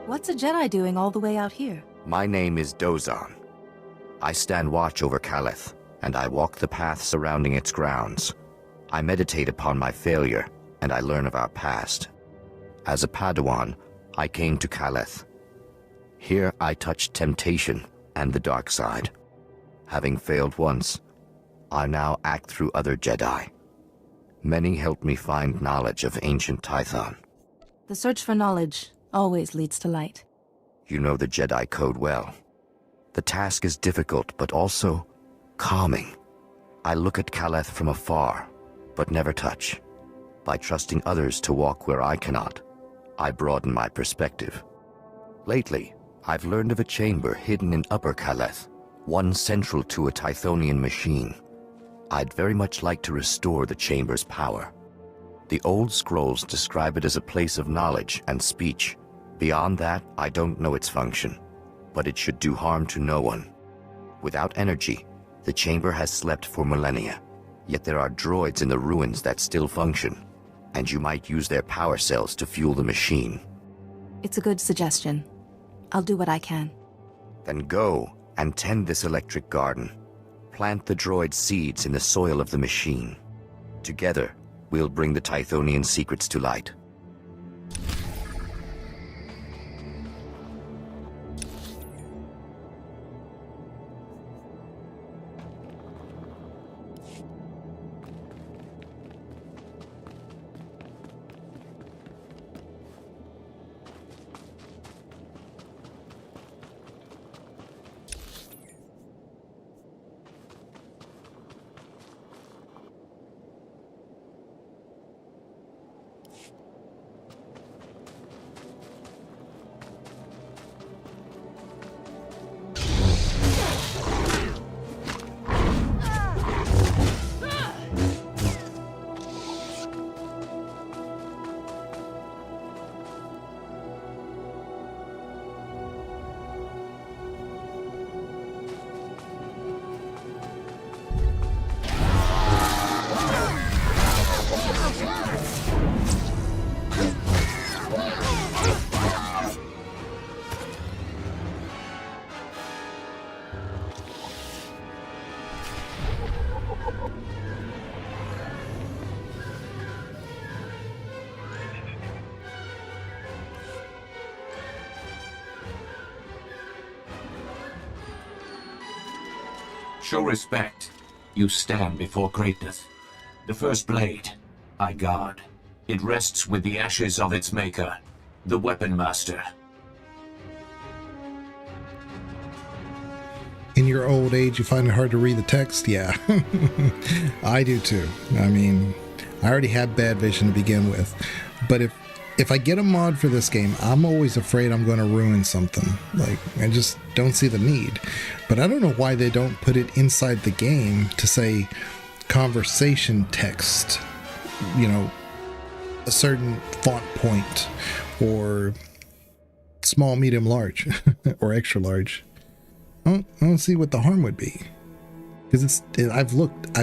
What's a Jedi doing all the way out here? My name is Dozan. I stand watch over Caleth, and I walk the path surrounding its grounds. I meditate upon my failure, and I learn of our past. As a Padawan, I came to Caleth. Here I touched temptation and the dark side. Having failed once, I now act through other Jedi. Many helped me find knowledge of ancient Tython. The search for knowledge always leads to light. You know the Jedi code well. The task is difficult, but also calming. I look at Caleth from afar, but never touch. By trusting others to walk where I cannot, I broaden my perspective. Lately, I've learned of a chamber hidden in Upper Caleth, one central to a Tythonian machine. I'd very much like to restore the chamber's power. The old scrolls describe it as a place of knowledge and speech. Beyond that, I don't know its function, but it should do harm to no one. Without energy, the chamber has slept for millennia, yet there are droids in the ruins that still function, and you might use their power cells to fuel the machine. It's a good suggestion. I'll do what I can. Then go and tend this electric garden. Plant the droid seeds in the soil of the machine. Together, we'll bring the Tythonian secrets to light. Show respect. You stand before greatness. The first blade, I guard. It rests with the ashes of its maker, the Weapon Master. In your old age, you find it hard to read the text? Yeah, I do too. I mean, I already had bad vision to begin with. But if I get a mod for this game, I'm always afraid I'm going to ruin something. Like, I just don't see the need. But I don't know why they don't put it inside the game to say conversation text, you know, a certain font point, or small, medium, large, or extra large. I don't see what the harm would be. Because I've looked,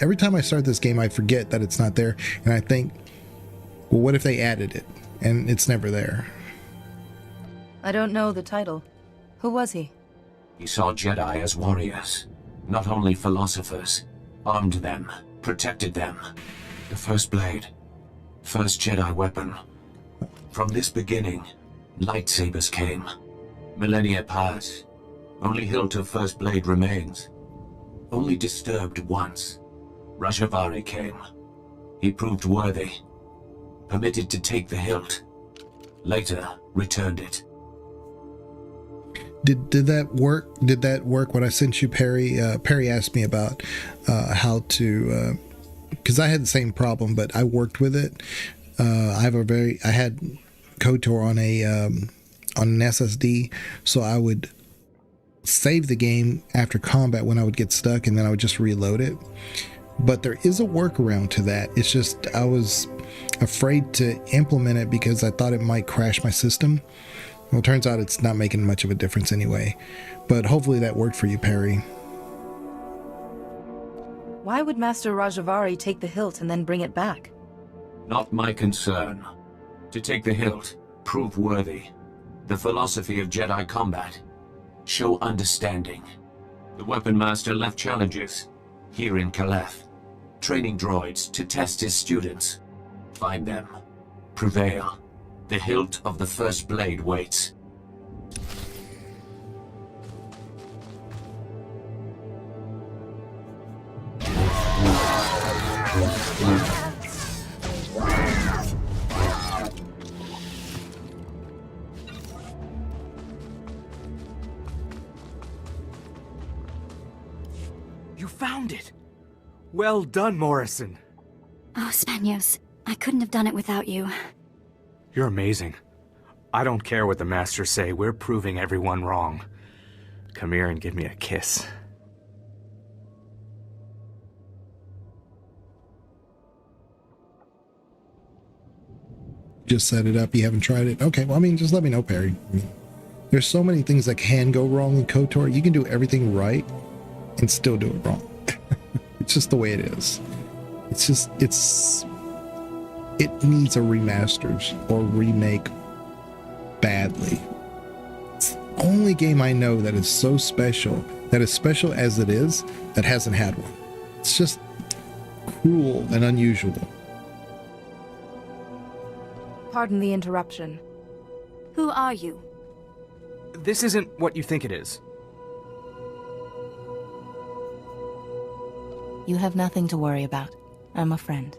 every time I start this game, I forget that it's not there. And I think, well, what if they added it? And it's never there. I don't know the title. Who was he? He saw Jedi as warriors, not only philosophers. Armed them, protected them. The first blade, first Jedi weapon. From this beginning, lightsabers came. Millennia pass. Only hilt of first blade remains. Only disturbed once. Rajavary came. He proved worthy. Permitted to take the hilt. Later, returned it. Did that work? Did that work when I sent you Perry? Perry asked me about how to, because I had the same problem, but I worked with it. I had KOTOR on an SSD, so I would save the game after combat when I would get stuck, and then I would just reload it. But there is a workaround to that. It's just I was afraid to implement it because I thought it might crash my system. Well, it turns out it's not making much of a difference anyway. But hopefully that worked for you, Perry. Why would Master Rajavary take the hilt and then bring it back? Not my concern. To take the hilt, prove worthy. The philosophy of Jedi combat. Show understanding. The Weapon Master left challenges. Here in Caleth. Training droids to test his students. Find them. Prevail. The hilt of the first blade waits. You found it! Well done, Morrison. Oh, Spanios. I couldn't have done it without you. You're amazing. I don't care what the Masters say, we're proving everyone wrong. Come here and give me a kiss. Just set it up, you haven't tried it? Okay, well, I mean, just let me know, Perry. There's so many things that can go wrong in KOTOR. You can do everything right and still do it wrong. It's just the way it is. It needs a remasters or remake badly. It's only game I know that is so special, that is special as it is, that hasn't had one. It's just cruel and unusual. Pardon the interruption. Who are you? This isn't what you think it is. You have nothing to worry about. I'm a friend.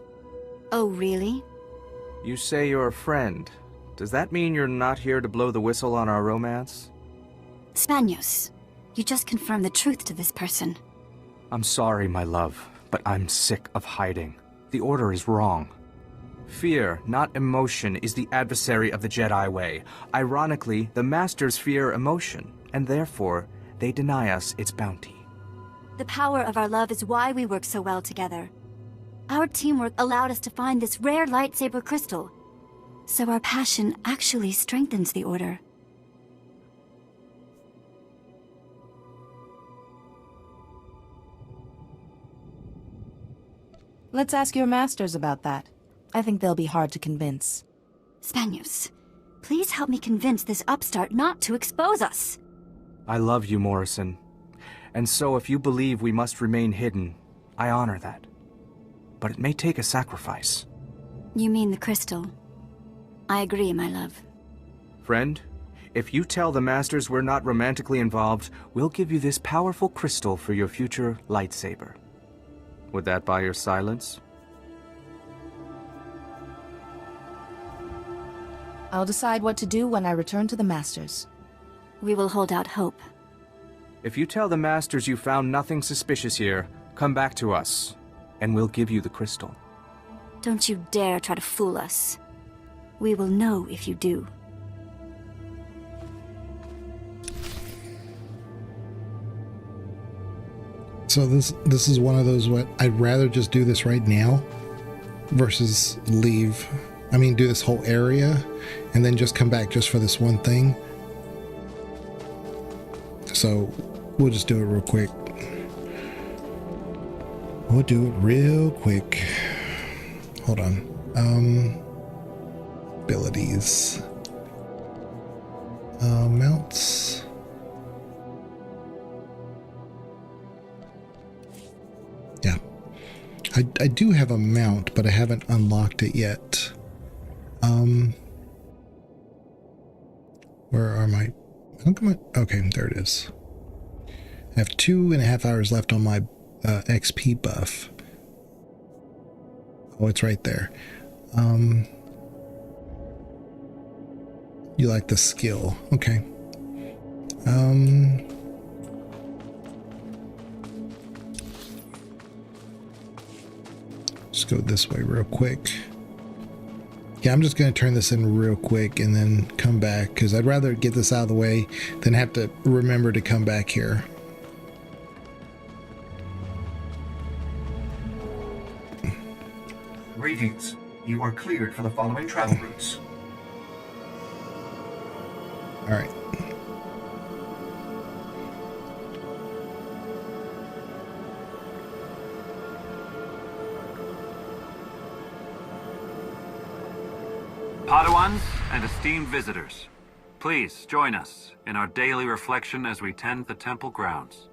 Oh, really? You say you're a friend. Does that mean you're not here to blow the whistle on our romance? Spanios, you just confirmed the truth to this person. I'm sorry, my love, but I'm sick of hiding. The Order is wrong. Fear, not emotion, is the adversary of the Jedi way. Ironically, the Masters fear emotion, and therefore, they deny us its bounty. The power of our love is why we work so well together. Our teamwork allowed us to find this rare lightsaber crystal. So our passion actually strengthens the Order. Let's ask your masters about that. I think they'll be hard to convince. Spanios, please help me convince this upstart not to expose us. I love you, Morrison. And so if you believe we must remain hidden, I honor that. But it may take a sacrifice. You mean the crystal? I agree, my love. Friend, if you tell the Masters we're not romantically involved, we'll give you this powerful crystal for your future lightsaber. Would that buy your silence? I'll decide what to do when I return to the Masters. We will hold out hope. If you tell the Masters you found nothing suspicious here, come back to us, and we'll give you the crystal. Don't you dare try to fool us. We will know if you do. So this is one of those what I'd rather just do this right now versus leave. I mean, do this whole area and then just come back just for this one thing. So we'll just do it real quick. We'll do it real quick. Hold on. Abilities. Mounts. Yeah. I do have a mount, but I haven't unlocked it yet. Where are my... How come okay, there it is. I have 2.5 hours left on my XP buff. Oh, it's right there. You like the skill. Okay. Just go this way real quick. Yeah, I'm just going to turn this in real quick and then come back, because I'd rather get this out of the way than have to remember to come back here. Greetings. You are cleared for the following travel routes. All right. Padawans and esteemed visitors, please join us in our daily reflection as we tend the temple grounds.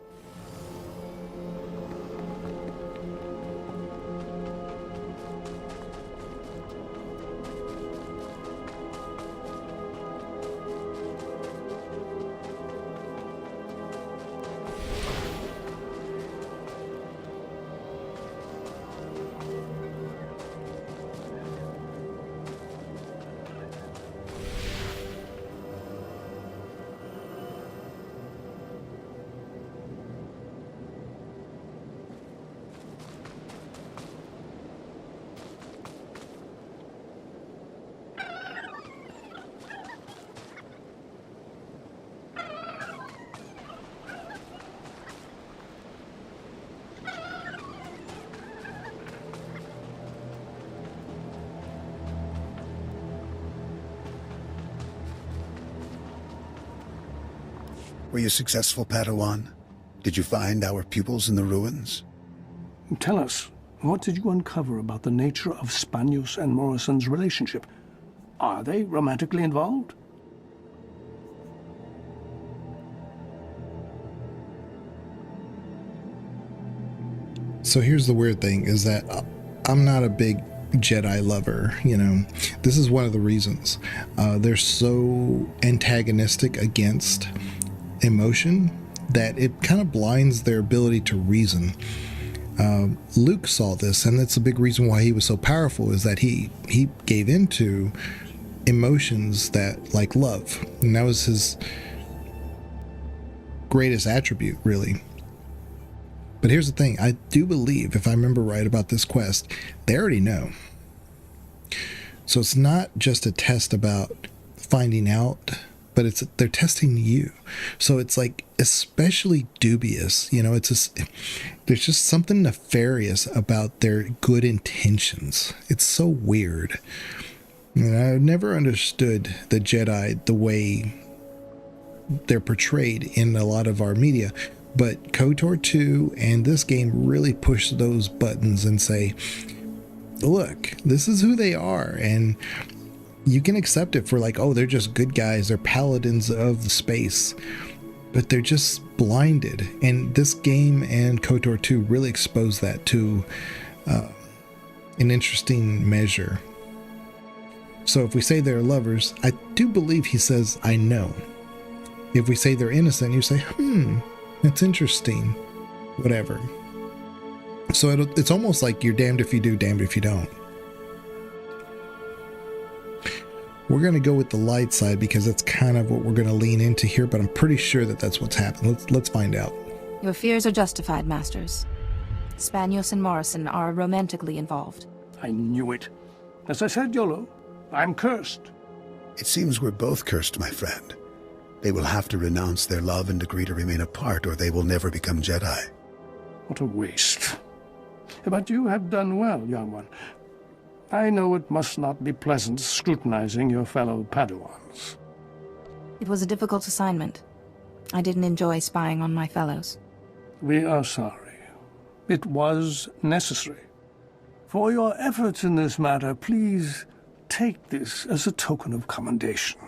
Were you successful, Padawan? Did you find our pupils in the ruins? Tell us, what did you uncover about the nature of Spanios and Morrison's relationship? Are they romantically involved? So here's the weird thing, is that I'm not a big Jedi lover, you know. This is one of the reasons. They're so antagonistic against emotion that it kind of blinds their ability to reason. Luke saw this, and that's a big reason why he was so powerful, is that he gave into emotions that, like love, and that was his greatest attribute, really. But here's the thing, I do believe, if I remember right about this quest, they already know. So it's not just a test about finding out, but they're testing you. So it's like especially dubious, you know. There's just something nefarious about their good intentions. It's so weird. And I've never understood the Jedi the way they're portrayed in a lot of our media, but KOTOR 2 and this game really push those buttons and say, look, this is who they are, and you can accept it for like, oh, they're just good guys, they're paladins of the space, but they're just blinded. And this game and KOTOR 2 really expose that to an interesting measure. So if we say they're lovers, I do believe he says, I know. If we say they're innocent, you say, that's interesting. Whatever. So it's almost like you're damned if you do, damned if you don't. We're going to go with the light side because that's kind of what we're going to lean into here, but I'm pretty sure that that's what's happened. Let's find out. Your fears are justified, Masters. Spanios and Morrison are romantically involved. I knew it. As I said, Yolo, I'm cursed. It seems we're both cursed, my friend. They will have to renounce their love and agree to remain apart, or they will never become Jedi. What a waste. But you have done well, young one. I know it must not be pleasant scrutinizing your fellow Padawans. It was a difficult assignment. I didn't enjoy spying on my fellows. We are sorry. It was necessary. For your efforts in this matter, please take this as a token of commendation.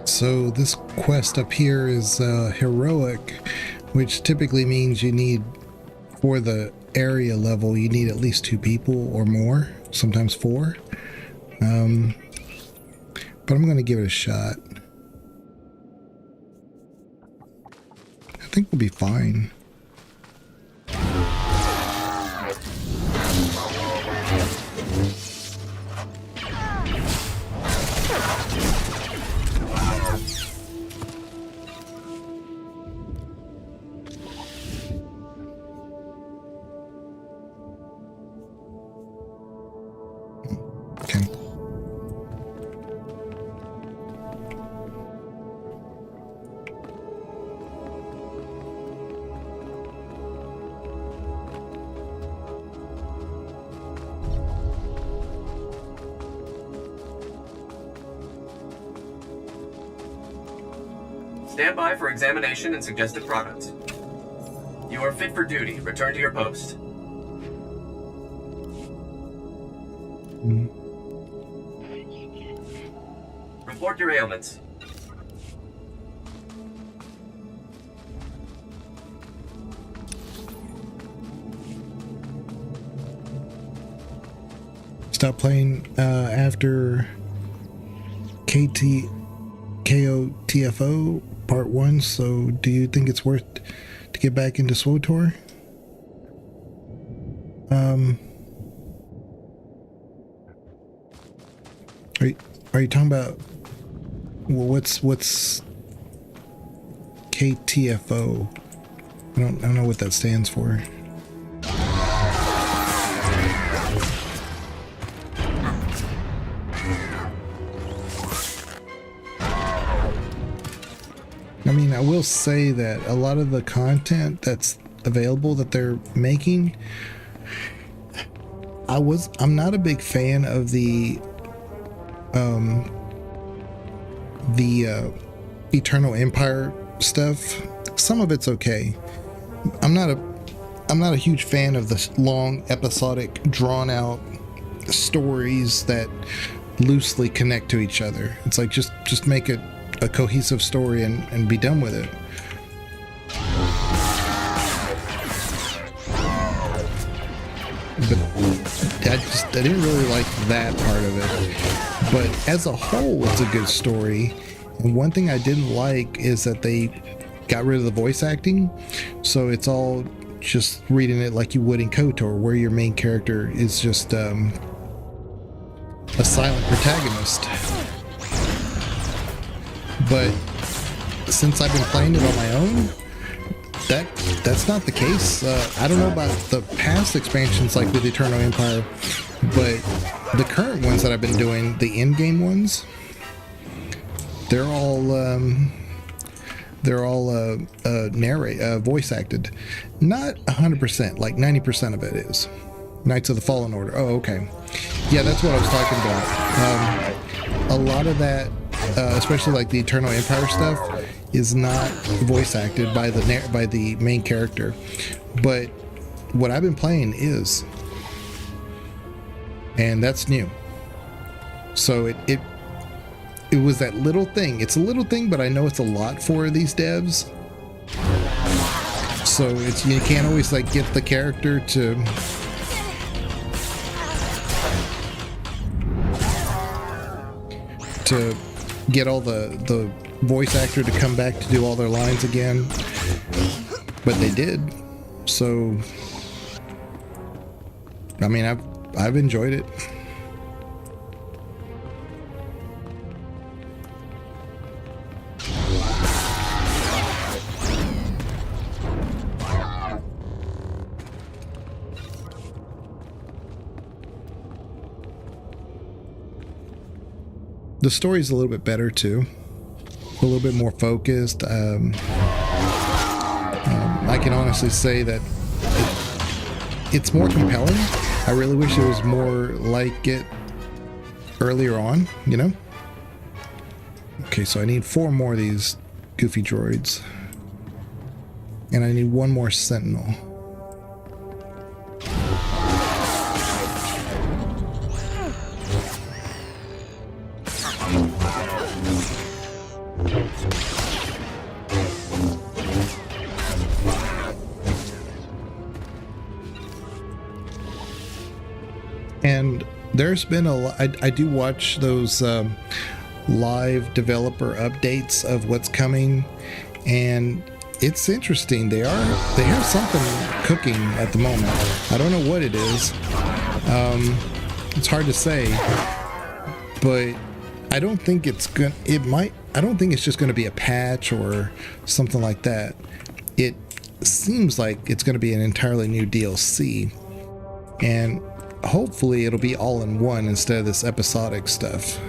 So this quest up here is heroic, which typically means you need, for the area level, you need at least 2 people or more, sometimes 4. But I'm going to give it a shot. I think we'll be fine. Stand by for examination and suggested products. You are fit for duty. Return to your post. Report your ailments. stopped playing after KOTFO Part 1, so do you think it's worth to get back into SWTOR? Are you talking about, well, what's KTFO? I don't know what that stands for. I mean, I will say that a lot of the content that's available that they're making, I'm not a big fan of the Eternal Empire stuff. Some of it's okay. I'm not a huge fan of the long episodic drawn out stories that loosely connect to each other. It's like just make it a cohesive story and be done with it. But I didn't really like that part of it. But as a whole, it's a good story. And one thing I didn't like is that they got rid of the voice acting, so it's all just reading it like you would in KOTOR, where your main character is just a silent protagonist. But since I've been playing it on my own, that's not the case. I don't know about the past expansions like with Eternal Empire, but the current ones that I've been doing, the in-game ones, they're all voice acted. Not 100%, like 90% of it is. Knights of the Fallen Order. Oh, okay. Yeah, that's what I was talking about. A lot of that, especially like the Eternal Empire stuff, is not voice acted by the main character. But what I've been playing is, and that's new. So it was that little thing. It's a little thing, but I know it's a lot for these devs. So you can't always like get the character to get all the voice actor to come back to do all their lines again, but they did. So I mean, I've enjoyed it. The story's a little bit better too, a little bit more focused. I can honestly say that it's more compelling. I really wish it was more like it earlier on, you know? Okay, so I need 4 more of these goofy droids. And I need 1 more Sentinel. And there's been a lot. I do watch those live developer updates of what's coming, and it's interesting. They have something cooking at the moment. I don't know what it is. It's hard to say, but I don't think it's gonna. I don't think it's just going to be a patch or something like that. It seems like it's going to be an entirely new DLC, and hopefully it'll be all in one instead of this episodic stuff.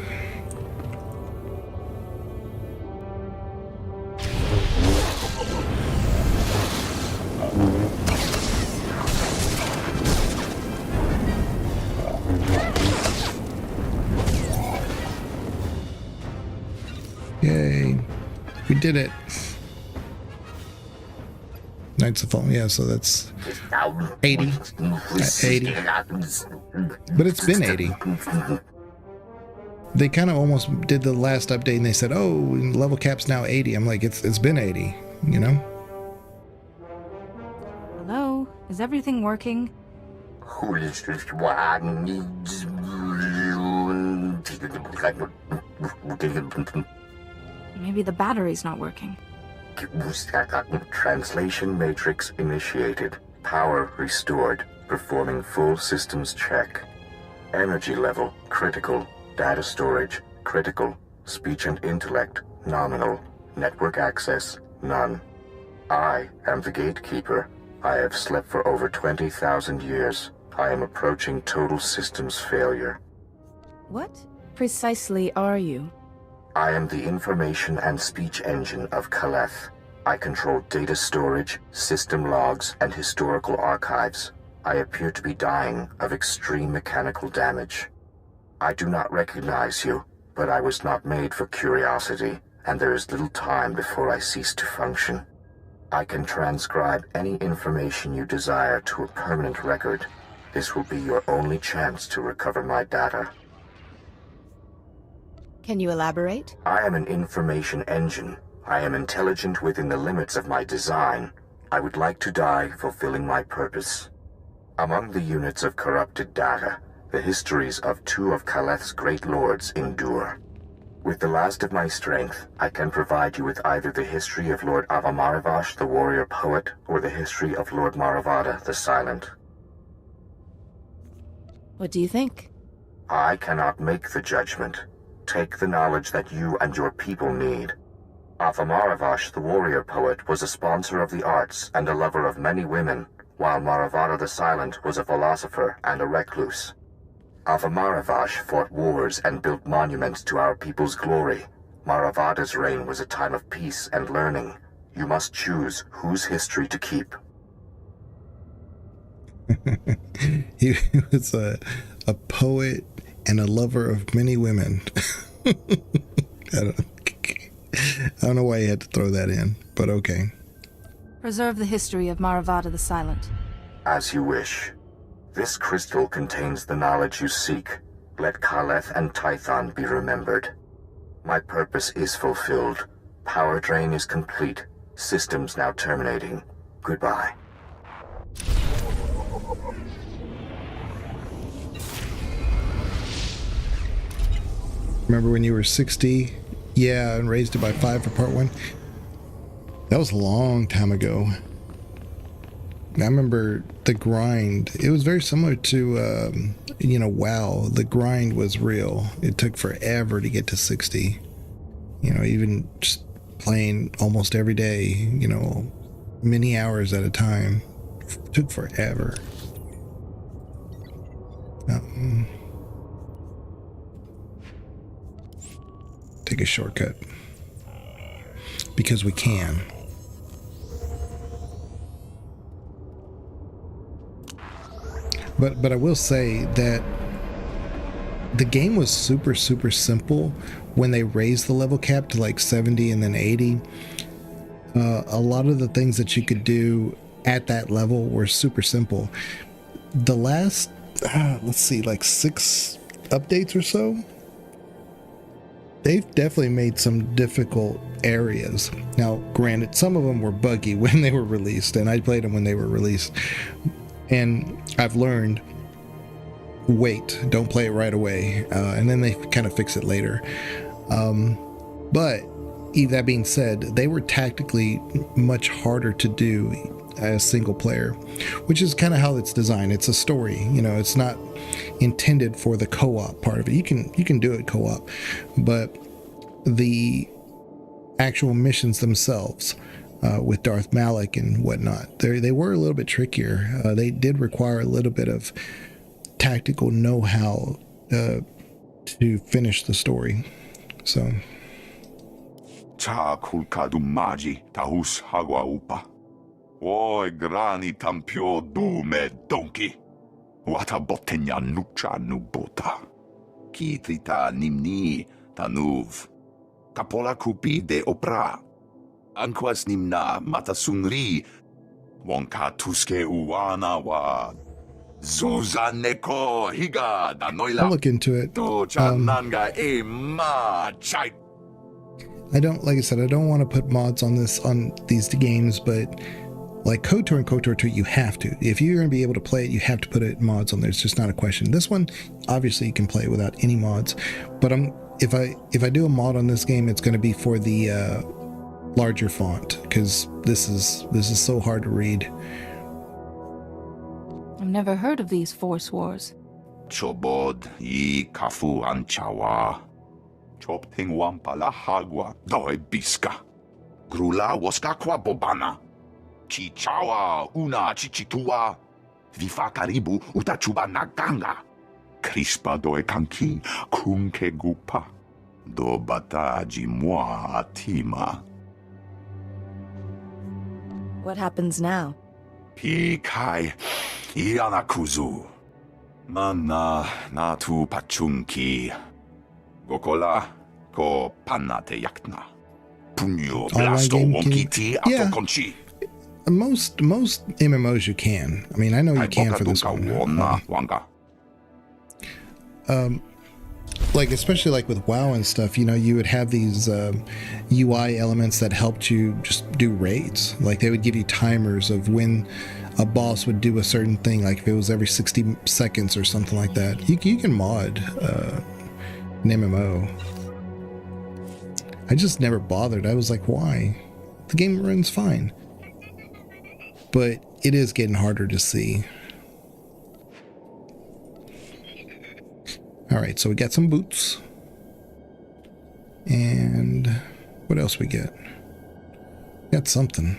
Yay, we did it. Knights of Fallen, yeah, so that's 80. 80. But it's been 80. They kind of almost did the last update and they said, oh, level cap's now 80. I'm like, it's been 80, you know? Hello? Is everything working? Maybe the battery's not working. Translation matrix initiated. Power restored. Performing full systems check. Energy level critical. Data storage critical. Speech and intellect nominal. Network access none. I am the gatekeeper. I have slept for over 20,000 years. I am approaching total systems failure. What precisely are you? I am the information and speech engine of Kaleth. I control data storage, system logs, and historical archives. I appear to be dying of extreme mechanical damage. I do not recognize you, but I was not made for curiosity, and there is little time before I cease to function. I can transcribe any information you desire to a permanent record. This will be your only chance to recover my data. Can you elaborate? I am an information engine. I am intelligent within the limits of my design. I would like to die fulfilling my purpose. Among the units of corrupted data, the histories of two of Kaleth's great lords endure. With the last of my strength, I can provide you with either the history of Lord Avamaravash, the warrior poet, or the history of Lord Maravada, the silent. What do you think? I cannot make the judgment. Take the knowledge that you and your people need. Avamaravash, the warrior poet, was a sponsor of the arts and a lover of many women, while Maravada the Silent was a philosopher and a recluse. Avamaravash fought wars and built monuments to our people's glory. Maravada's reign was a time of peace and learning. You must choose whose history to keep. He was a poet and a lover of many women. I don't know why you had to throw that in, but okay. Preserve the history of Maravada the Silent. As you wish. This crystal contains the knowledge you seek. Let Kaleth and Tython be remembered. My purpose is fulfilled. Power drain is complete. Systems now terminating. Goodbye. Remember when you were 60? Yeah, and raised it by 5 for part 1? That was a long time ago. I remember the grind. It was very similar to, WoW. The grind was real. It took forever to get to 60. Even just playing almost every day, many hours at a time. It took forever. Take a shortcut. Because we can. But I will say that the game was super simple when they raised the level cap to like 70 and then 80. A lot of the things that you could do at that level were super simple. The last, let's see, like 6 updates or so, they've definitely made some difficult areas. Now, granted, some of them were buggy when they were released, and I played them when they were released. And I've learned, wait, don't play it right away. And then they kind of fix it later. But that being said, they were tactically much harder to do as single player, which is kind of how it's designed. It's a story, it's not intended for the co-op part of it. You can do it co-op, but the actual missions themselves, with Darth Malak and whatnot, they were a little bit trickier. They did require a little bit of tactical know-how to finish the story. So. Cha kulkadu magi tahus hagwa upa. Oi grani tampio dume donki. Wata botenya nucha nubota. Kitrita nimni tanuv. Kapola kupi de opra. Anquas nimna matasunri. Wonka tuske uwana wa. Zuzaneko higa da noila. I'll look into it. Nanga e ma chai. Like I said, I don't want to put mods on these games, but like KOTOR and KOTOR 2, you have to. If you're going to be able to play it, you have to put it mods on there. It's just not a question. This one, obviously, you can play it without any mods, but I'm if I do a mod on this game, it's going to be for the larger font, because this is so hard to read. I've never heard of these Force Wars. Chobod I kafu anchawa. Chopting wampala hagwa doi biska. Grula waska kwa bobana. Chichawa una chichitua. Vifa karibu utachuba naganga. Crispa doi kanki kunke gupa. Do bata jimwa atima. What happens now? Pikai Ianakuzu. Mana natu pachunki. Gokola ko panate yakna. Punyo blasto wonkiti atokonchi. Most MMOs you can. I mean, I know you can for this one. Like, especially like with WoW and stuff, you know, you would have these UI elements that helped you just do raids. Like, they would give you timers of when a boss would do a certain thing, like if it was every 60 seconds or something like that. You can mod an MMO. I just never bothered. I was like, why? The game runs fine. But it is getting harder to see. Alright, so we got some boots. And what else we get? Got something.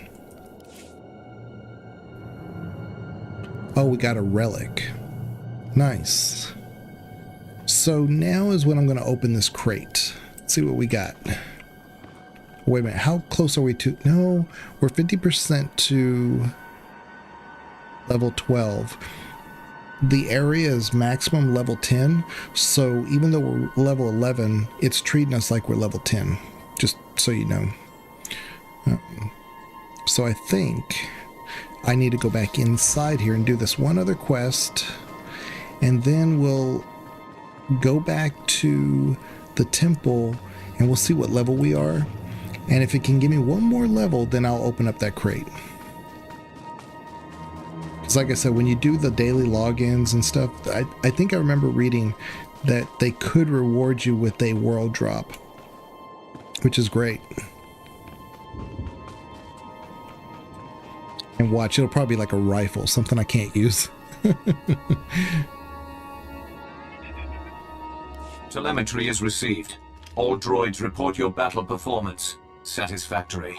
Oh, we got a relic. Nice. So now is when I'm going to open this crate. Let's see what we got. Wait a minute, how close are we to? No, we're 50% to level 12. The area is maximum level 10, so even though we're level 11, it's treating us like we're level 10, just so you know. So I think I need to go back inside here and do this one other quest, and then we'll go back to the temple and we'll see what level we are. And if it can give me one more level, then I'll open up that crate. Because like I said, when you do the daily logins and stuff, I think I remember reading that they could reward you with a world drop, which is great. And watch, it'll probably be like a rifle, something I can't use. Telemetry is received. All droids report your battle performance. Satisfactory.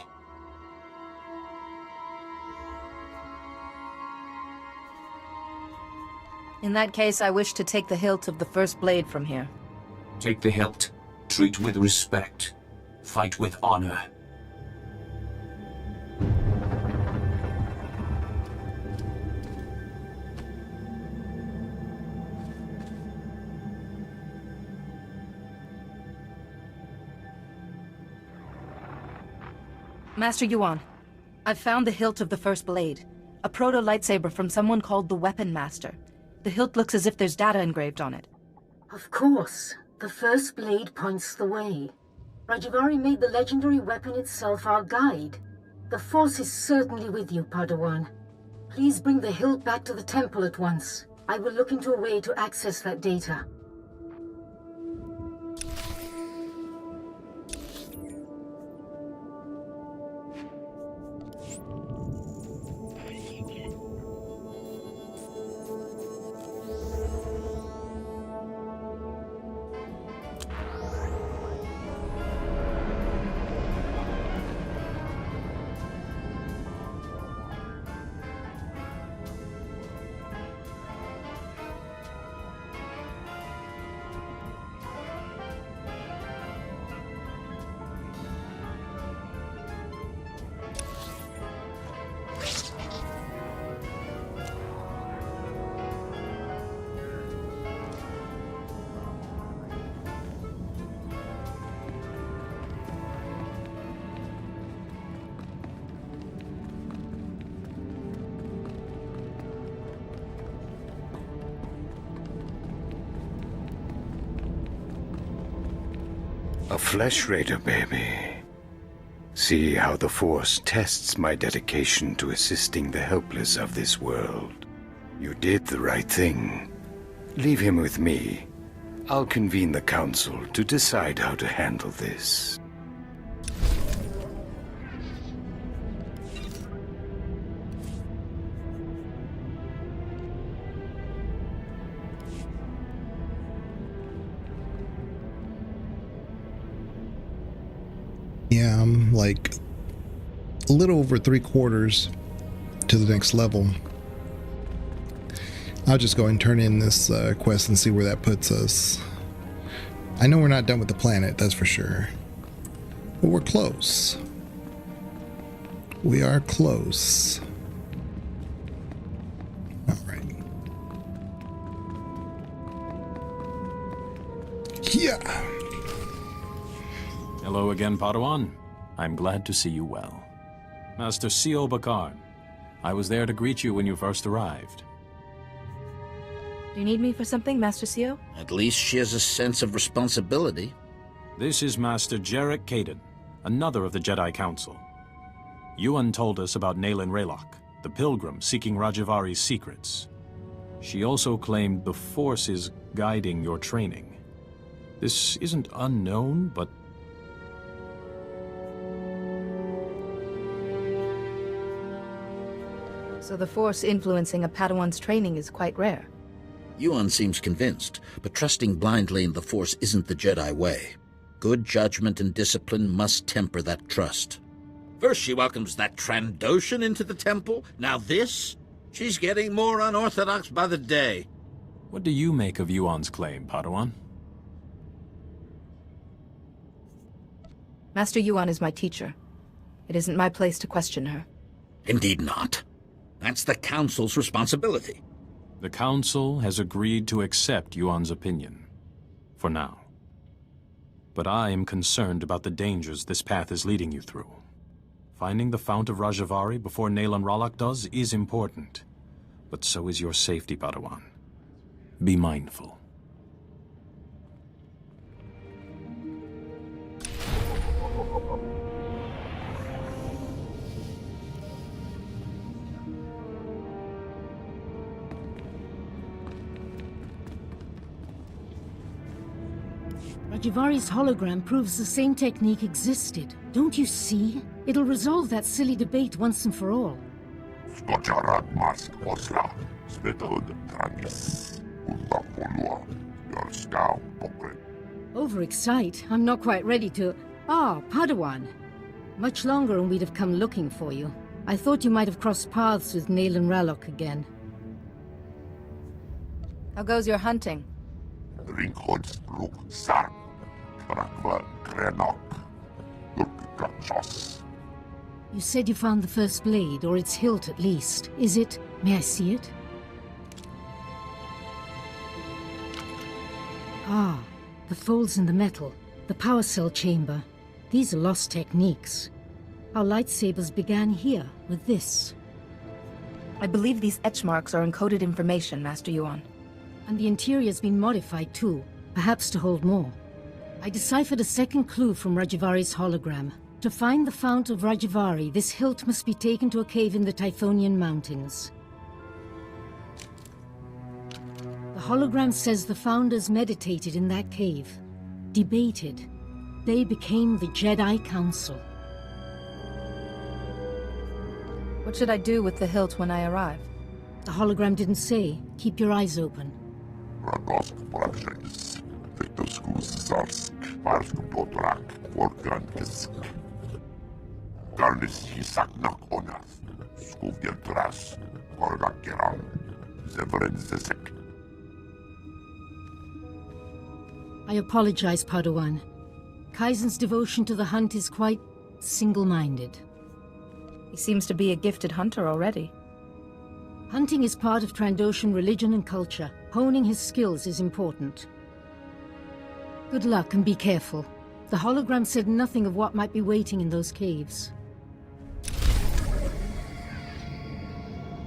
In that case, I wish to take the hilt of the first blade from here. Take the hilt. Treat with respect. Fight with honor. Master Yuan, I've found the hilt of the first blade. A proto-lightsaber from someone called the Weapon Master. The hilt looks as if there's data engraved on it. Of course. The first blade points the way. Rajvari made the legendary weapon itself our guide. The Force is certainly with you, Padawan. Please bring the hilt back to the temple at once. I will look into a way to access that data. A flesh raider, baby. See how the Force tests my dedication to assisting the helpless of this world. You did the right thing. Leave him with me. I'll convene the council to decide how to handle this. Yeah, I'm like a little over 3/4 to the next level. I'll just go and turn in this quest and see where that puts us. I know we're not done with the planet, that's for sure. But we're close. We are close. Alright. Yeah. Hello again, Padawan. I'm glad to see you well. Master C.O. Bakar, I was there to greet you when you first arrived. Do you need me for something, Master Sio? At least she has a sense of responsibility. This is Master Jarek Kaden, another of the Jedi Council. Yuan told us about Nayland Raylock, the pilgrim seeking Rajavari's secrets. She also claimed the Force is guiding your training. This isn't unknown, but... So the Force influencing a Padawan's training is quite rare. Yuan seems convinced, but trusting blindly in the Force isn't the Jedi way. Good judgment and discipline must temper that trust. First she welcomes that Trandoshan into the temple, now this? She's getting more unorthodox by the day. What do you make of Yuan's claim, Padawan? Master Yuan is my teacher. It isn't my place to question her. Indeed not. That's the Council's responsibility. The Council has agreed to accept Yuan's opinion. For now. But I am concerned about the dangers this path is leading you through. Finding the Fount of Rajavari before Nayland Raylock does is important. But so is your safety, Padawan. Be mindful. Rajavari's hologram proves the same technique existed. Don't you see? It'll resolve that silly debate once and for all. Overexcite? I'm not quite ready to... Ah, Padawan. Much longer and we'd have come looking for you. I thought you might have crossed paths with Nayland Raylock again. How goes your hunting? You said you found the first blade, or its hilt at least. Is it... May I see it? Ah, the folds in the metal. The power cell chamber. These are lost techniques. Our lightsabers began here, with this. I believe these etch marks are encoded information, Master Yuan. And the interior's been modified too, perhaps to hold more. I deciphered a second clue from Rajavari's hologram. To find the Fount of Rajavari, this hilt must be taken to a cave in the Typhonian Mountains. The hologram says the Founders meditated in that cave, debated. They became the Jedi Council. What should I do with the hilt when I arrive? The hologram didn't say. Keep your eyes open. I apologize, Padawan. Kaizen's devotion to the hunt is quite single-minded. He seems to be a gifted hunter already. Hunting is part of Trandoshan religion and culture. Honing his skills is important. Good luck and be careful. The hologram said nothing of what might be waiting in those caves.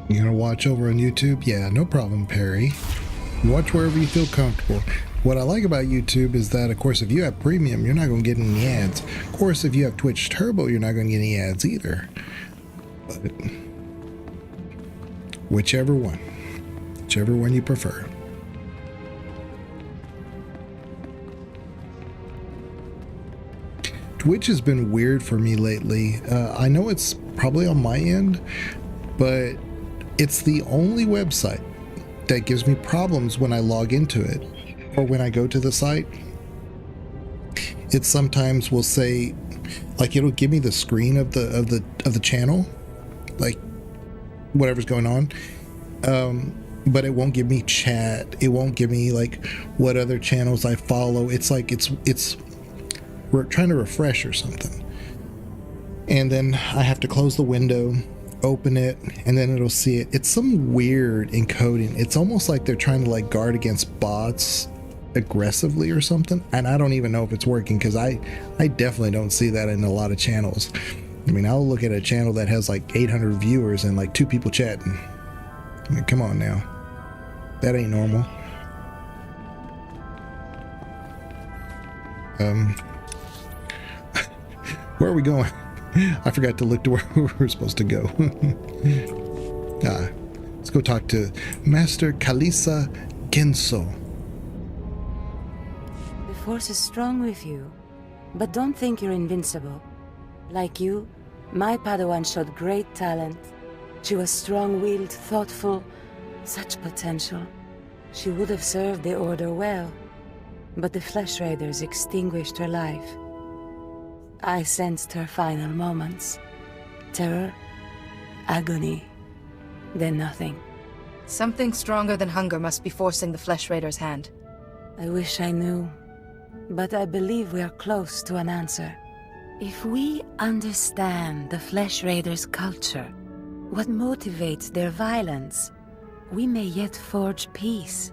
You gonna watch over on YouTube? Yeah, no problem, Perry. Watch wherever you feel comfortable. What I like about YouTube is that, of course, if you have premium, you're not going to get any ads. Of course, if you have Twitch Turbo, you're not going to get any ads either. But whichever one you prefer. Twitch has been weird for me lately. I know it's probably on my end, but it's the only website that gives me problems when I log into it or when I go to the site. It sometimes will say, like, it'll give me the screen of the channel, like whatever's going on, but it won't give me chat. It won't give me like what other channels I follow. It's like we're trying to refresh or something, and then I have to close the window, open it, and then it'll see it. It's some weird encoding. It's almost like they're trying to like guard against bots aggressively or something, and I don't even know if it's working, because I definitely don't see that in a lot of channels. I mean, I'll look at a channel that has like 800 viewers and like 2 people chatting. I mean, come on now, that ain't normal. Where are we going? I forgot to look to where we were supposed to go. Let's go talk to Master Kalisa Genso. The Force is strong with you, but don't think you're invincible. Like you, my Padawan showed great talent. She was strong-willed, thoughtful, such potential. She would have served the Order well, but the Flesh Raiders extinguished her life. I sensed her final moments. Terror, agony, then nothing. Something stronger than hunger must be forcing the Flesh Raider's hand. I wish I knew, but I believe we are close to an answer. If we understand the Flesh Raiders' culture, what motivates their violence, we may yet forge peace.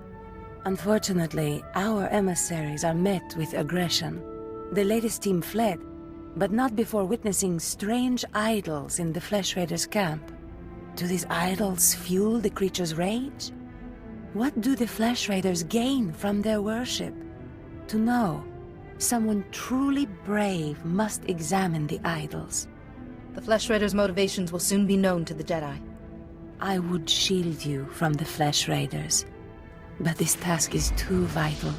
Unfortunately, our emissaries are met with aggression. The latest team fled, but not before witnessing strange idols in the Flesh Raiders' camp. Do these idols fuel the creature's rage? What do the Flesh Raiders gain from their worship? To know, someone truly brave must examine the idols. The Flesh Raiders' motivations will soon be known to the Jedi. I would shield you from the Flesh Raiders, but this task is too vital.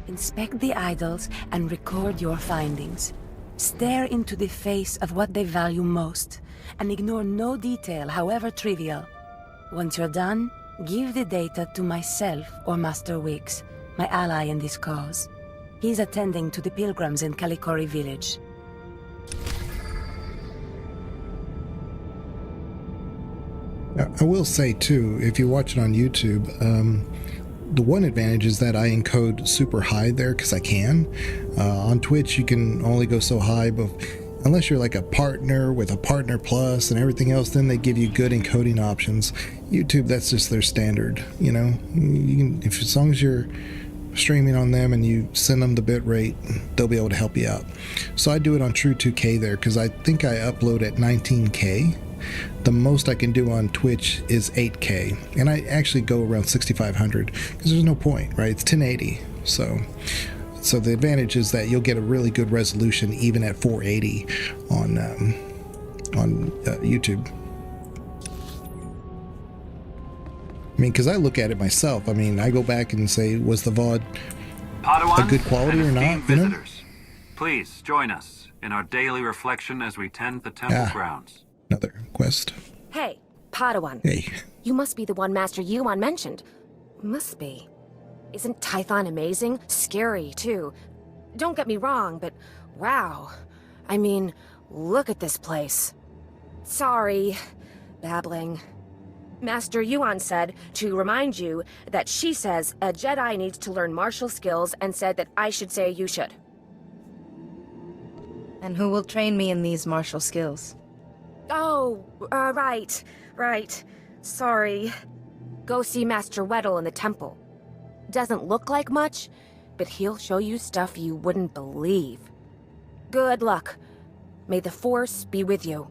Inspect the idols and record your findings. Stare into the face of what they value most, and ignore no detail, however trivial. Once you're done, give the data to myself or Master Wix, my ally in this cause. He's attending to the pilgrims in Kalikori village. I will say too, if you watch it on YouTube, the one advantage is that I encode super high there because I can. On Twitch, you can only go so high, but unless you're like a partner with a partner plus and everything else, then they give you good encoding options. YouTube, that's just their standard. You know, you can, if as long as you're streaming on them and you send them the bit rate, they'll be able to help you out. So I do it on True 2K there because I think I upload at 19K. The most I can do on Twitch is 8K, and I actually go around 6,500 because there's no point, right? It's 1080, so the advantage is that you'll get a really good resolution even at 480 on YouTube. I mean, because I look at it myself. I mean, I go back and say, was the VOD Padawans a good quality or not? Visitors, please join us in our daily reflection as we tend the temple grounds. Another quest. Hey, Padawan. Hey. You must be the one Master Yuan mentioned. Must be. Isn't Tython amazing? Scary, too. Don't get me wrong, but wow. I mean, look at this place. Sorry. Babbling. Master Yuan said to remind you that she says a Jedi needs to learn martial skills and said that I should say you should. And who will train me in these martial skills? Oh, right. Sorry. Go see Master Weddle in the temple. Doesn't look like much, but he'll show you stuff you wouldn't believe. Good luck. May the Force be with you.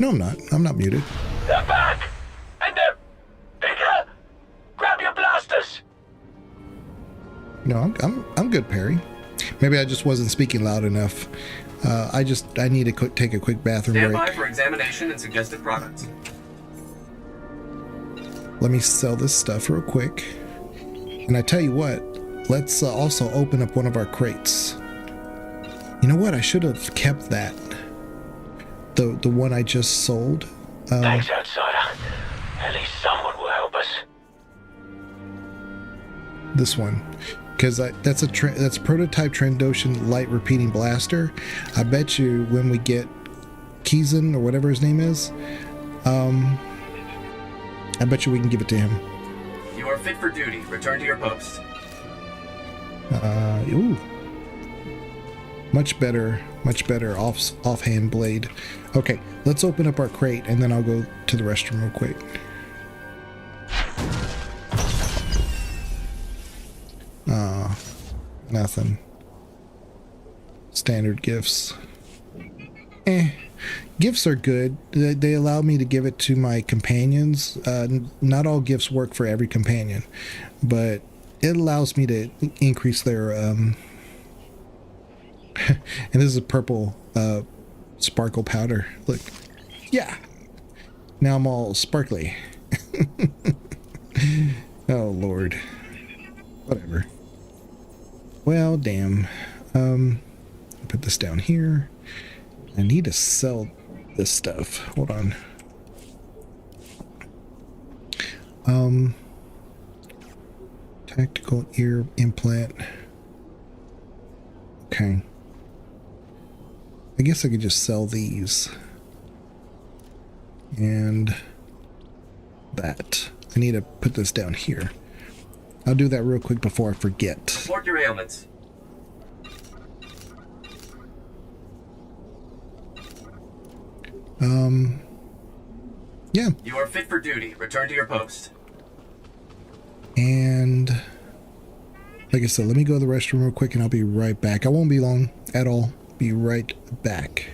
No, I'm not. I'm not muted. They're back! And they're bigger! Grab your blasters! No, I'm good, Perry. Maybe I just wasn't speaking loud enough. I need to take a quick bathroom Stand break. by for examination and suggested products. Let me sell this stuff real quick. And I tell you what, let's also open up one of our crates. You know what? I should have kept that. The one I just sold. Thanks, Outsider. At least someone will help us. This one. Because that's a prototype Trandoshan light repeating blaster. I bet you when we get Kizan or whatever his name is, I bet you we can give it to him. You are fit for duty. Return to your post. Ooh. Much better offhand blade. Okay, let's open up our crate and then I'll go to the restroom real quick. Nothing. Standard gifts. Gifts are good. They allow me to give it to my companions. Not all gifts work for every companion, but it allows me to increase their and this is a purple sparkle powder. Look. Yeah. Now I'm all sparkly. Oh Lord. Whatever. Well, damn. Put this down here. I need to sell this stuff. Hold on. Tactical ear implant. Okay. I guess I could just sell these. And that. I need to put this down here. I'll do that real quick before I forget. Report your ailments. Yeah. You are fit for duty. Return to your post. And like I said, let me go to the restroom real quick and I'll be right back. I won't be long at all. Be right back.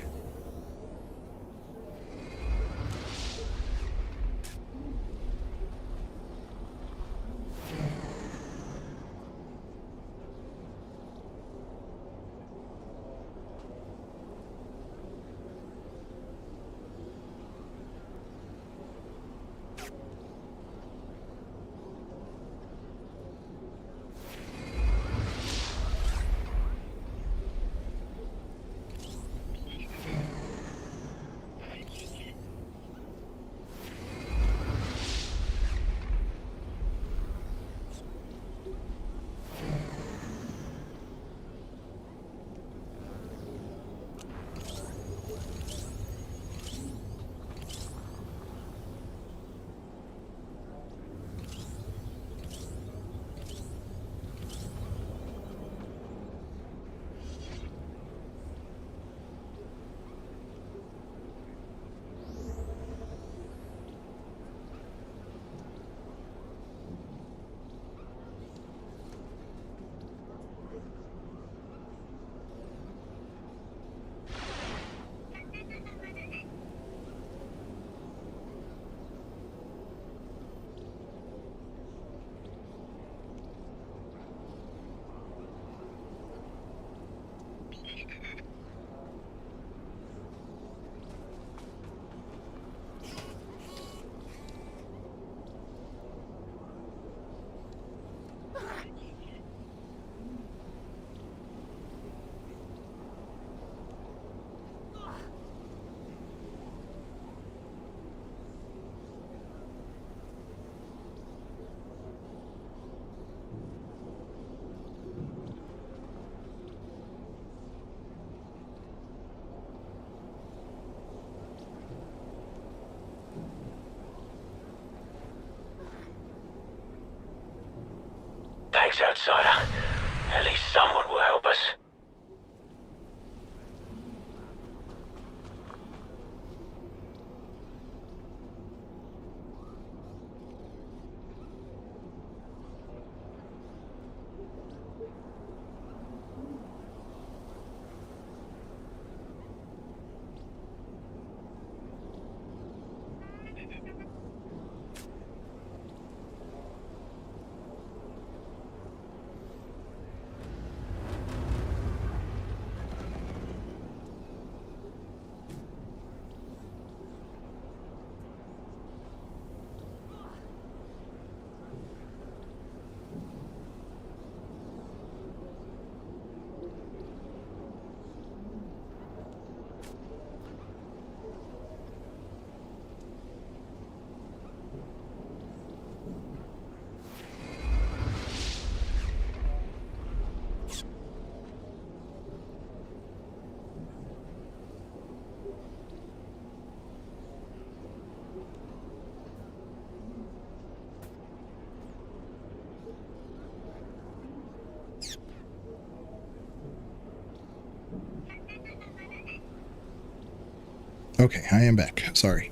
Thanks, Outsider. At least someone will help us. Okay, I am back. Sorry.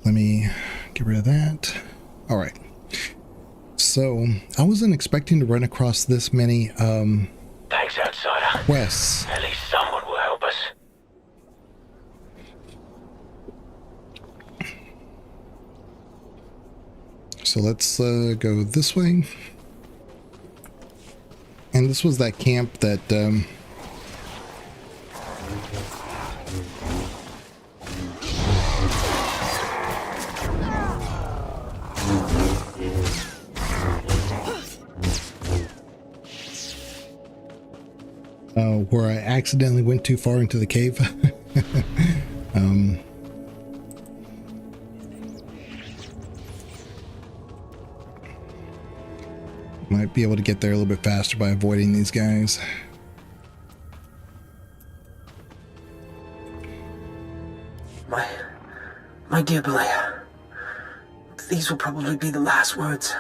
Let me get rid of that. All right. So, I wasn't expecting to run across this many, Thanks, outsider. quests. At least someone will help us. So let's go this way. And this was that camp that, where I accidentally went too far into the cave. Might be able to get there a little bit faster by avoiding these guys. My dear Belaya, these will probably be the last words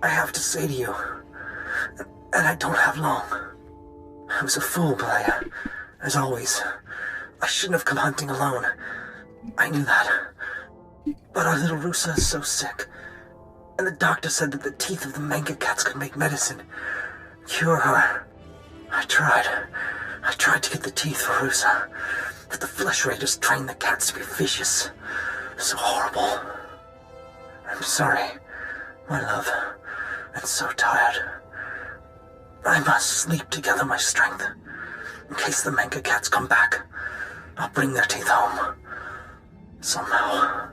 I have to say to you. And I don't have long. I was a fool, Belaya, as always. I shouldn't have come hunting alone. I knew that. But our little Rusa is so sick. And the doctor said that the teeth of the manga cats could make medicine. Cure her. I tried to get the teeth for Rusa. But the flesh raiders trained the cats to be vicious. So horrible. I'm sorry, my love. I'm so tired. I must sleep to gather my strength. In case the manga cats come back, I'll bring their teeth home. Somehow.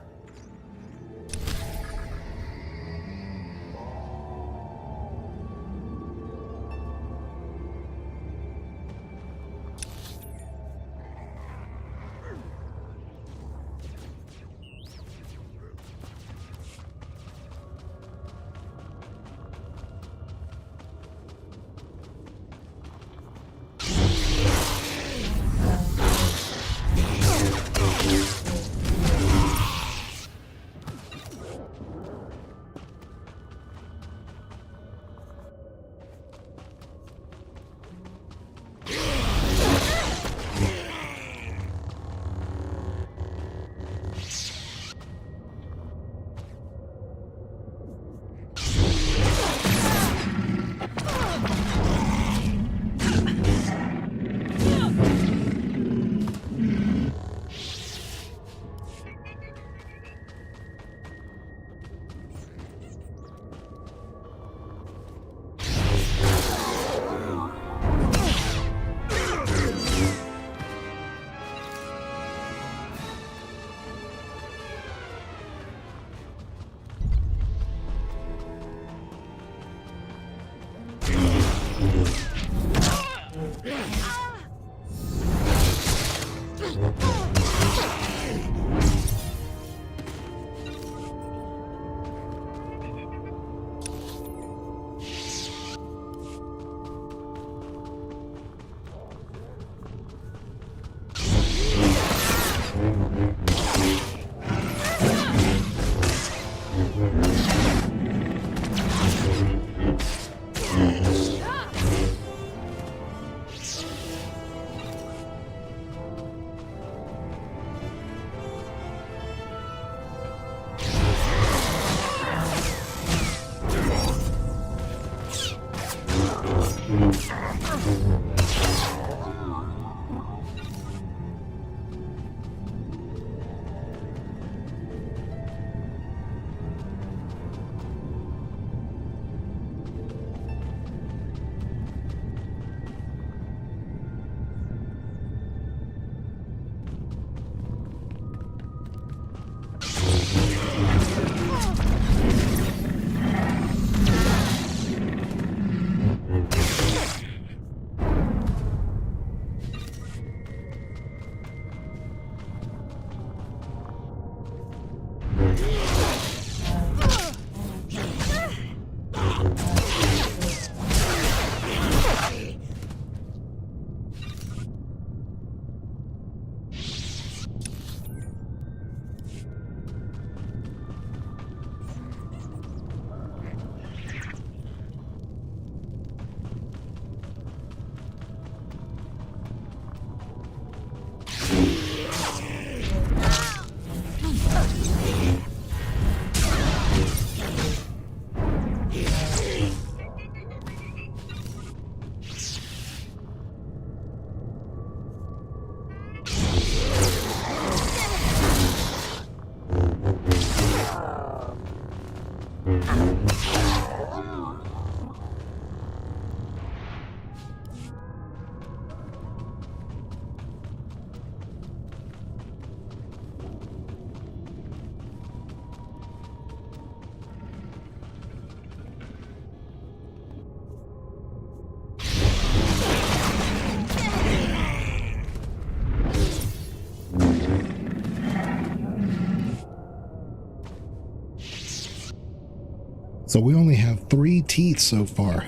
So we only have 3 teeth so far.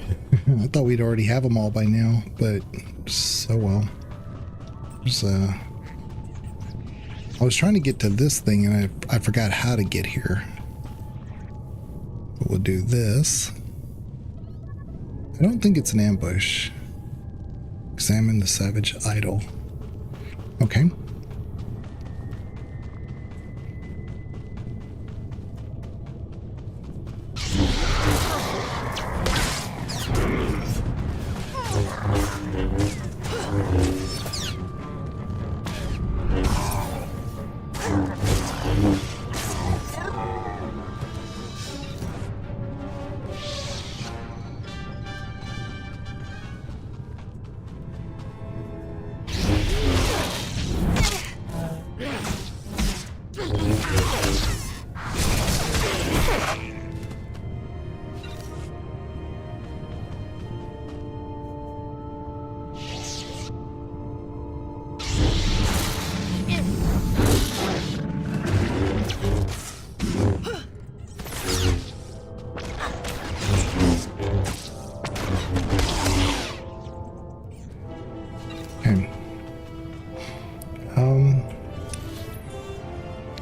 I thought we'd already have them all by now, but so well. I was trying to get to this thing and I forgot how to get here. But we'll do this. I don't think it's an ambush. Examine the savage idol. Okay.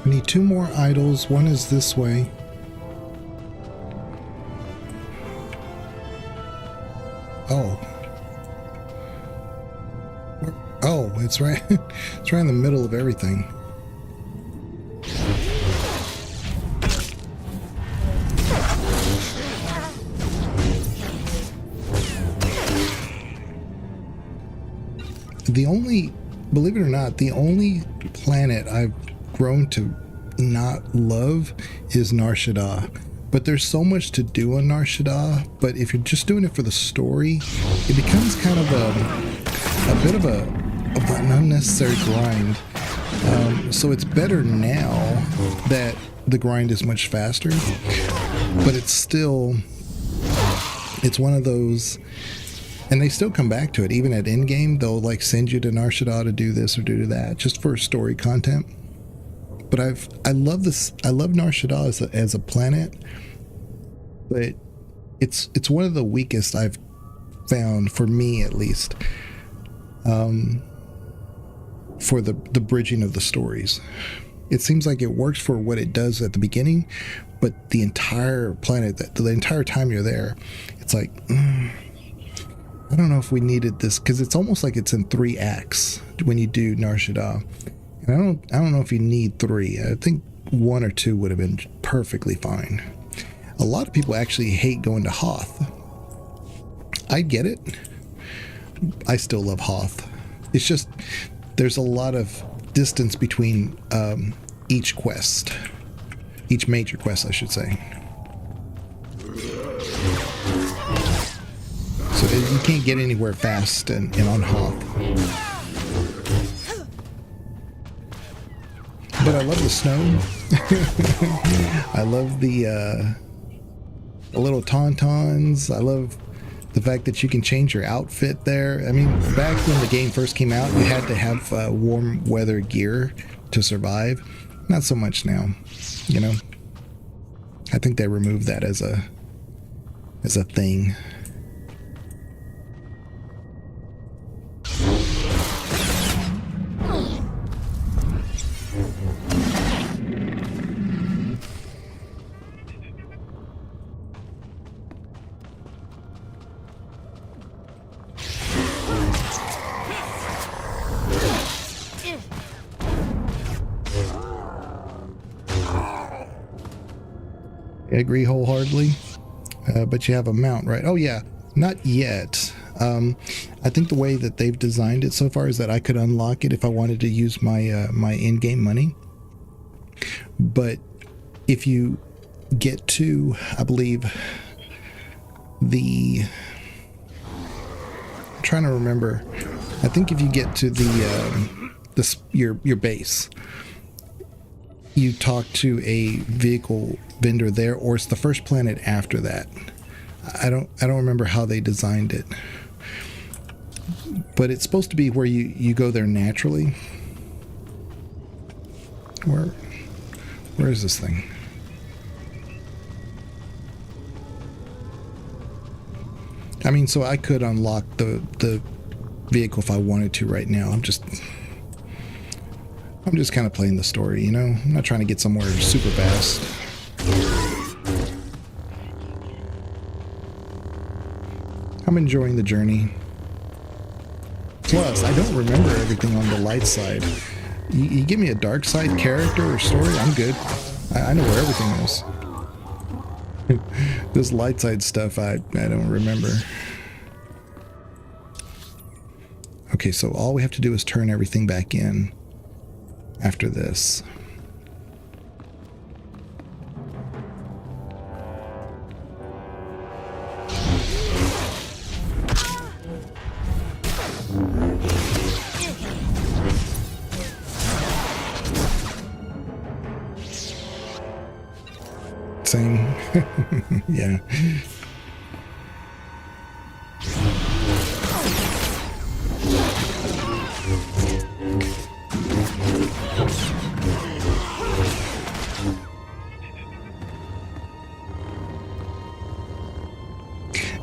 I need 2 more idols. One is this way. Oh. Oh, it's right. It's right in the middle of everything. The only, believe it or not, the only planet I've grown to not love is Nar Shaddaa. But there's so much to do on Nar Shaddaa, but if you're just doing it for the story, it becomes kind of a bit of an unnecessary grind. So it's better now that the grind is much faster, but it's still, it's one of those, and they still come back to it. Even at endgame, they'll like send you to Nar Shaddaa to do this or do that, just for story content. But I love this. I love Nar Shaddaa as a planet, but it's one of the weakest I've found, for me at least, for the bridging of the stories. It seems like it works for what it does at the beginning, but the entire planet, the entire time you're there, it's like, I don't know if we needed this, because it's almost like it's in 3 acts when you do Nar Shaddaa. And I don't know if you need 3. I think 1 or 2 would have been perfectly fine. A lot of people actually hate going to Hoth. I get it. I still love Hoth. It's just there's a lot of distance between each quest, each major quest, I should say. So you can't get anywhere fast and on Hoth. But I love the snow. I love the little tauntauns. I love the fact that you can change your outfit there. I mean, back when the game first came out, you had to have warm weather gear to survive. Not so much now, you know. I think they removed that as a thing. I agree wholeheartedly, but you have a mount, right? Oh yeah, not yet. I think the way that they've designed it so far is that I could unlock it if I wanted to use my my in-game money. But if you get to, I believe, I'm trying to remember. I think if you get to your base, you talk to a vehicle vendor there, or it's the first planet after that. I don't remember how they designed it, but it's supposed to be where you go there naturally. Where is this thing? I mean, so I could unlock the vehicle if I wanted to right now. I'm just kind of playing the story, you know? I'm not trying to get somewhere super fast. I'm enjoying the journey. Plus, I don't remember everything on the light side. You give me a dark side character or story, I'm good. I know where everything is. This light side stuff, I don't remember. Okay, so all we have to do is turn everything back in after this. Same. Yeah.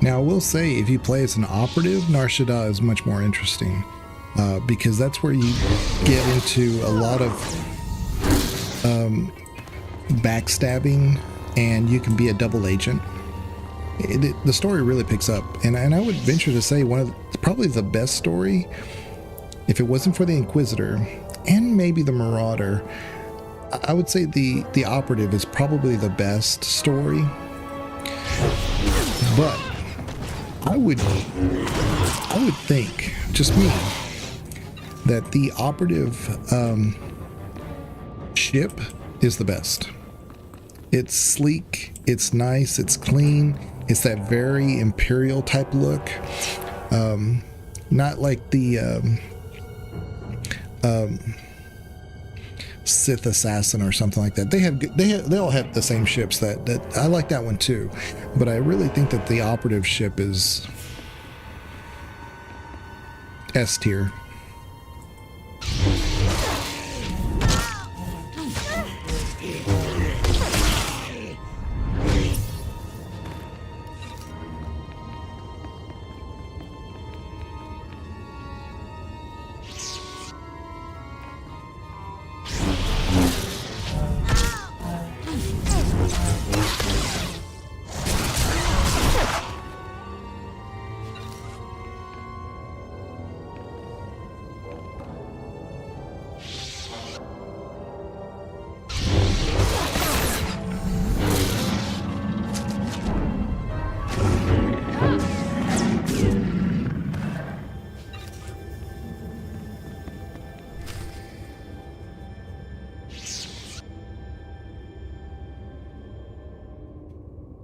Now, I will say, if you play as an operative, Nar Shaddaa is much more interesting, because that's where you get into a lot of backstabbing, and you can be a double agent. The story really picks up, and I would venture to say probably the best story, if it wasn't for the Inquisitor and maybe the Marauder. I would say the operative is probably the best story, but I would think, just me, that the operative ship is the best. It's sleek, it's nice, it's clean, it's that very Imperial type look. Not like the Sith Assassin or something like that. They all have the same ships that I like that one too, but I really think that the operative ship is S tier.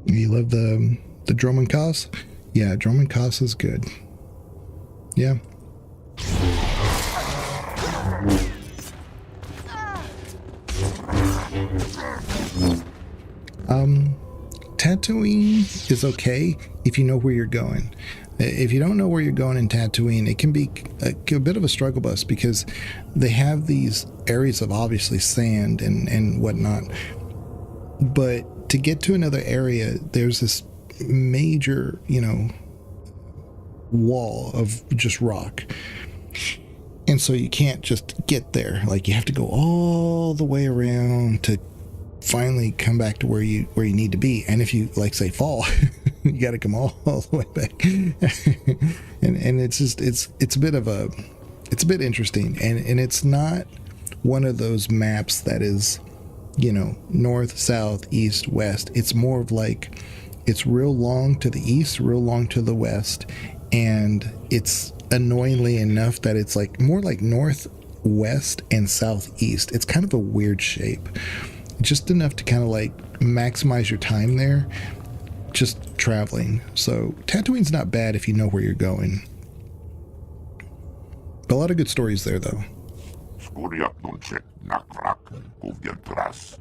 You love the Droman Kos? Yeah, Droman Kos is good. Yeah. Tatooine is okay if you know where you're going. If you don't know where you're going in Tatooine, it can be a bit of a struggle bus, because they have these areas of obviously sand and whatnot. But to get to another area, there's this major, wall of just rock. And so you can't just get there. Like, you have to go all the way around to finally come back to where you need to be. And if you, like, say, fall, you got to come all the way back. and it's just, it's a bit interesting. And it's not one of those maps that is, north, south, east, west. It's more of like, it's real long to the east, real long to the west, and it's annoyingly enough that it's like more like northwest and southeast. It's kind of a weird shape, just enough to kind of like maximize your time there, just traveling. So Tatooine's not bad if you know where you're going. But a lot of good stories there, though. Nakrak, Kovgeltras,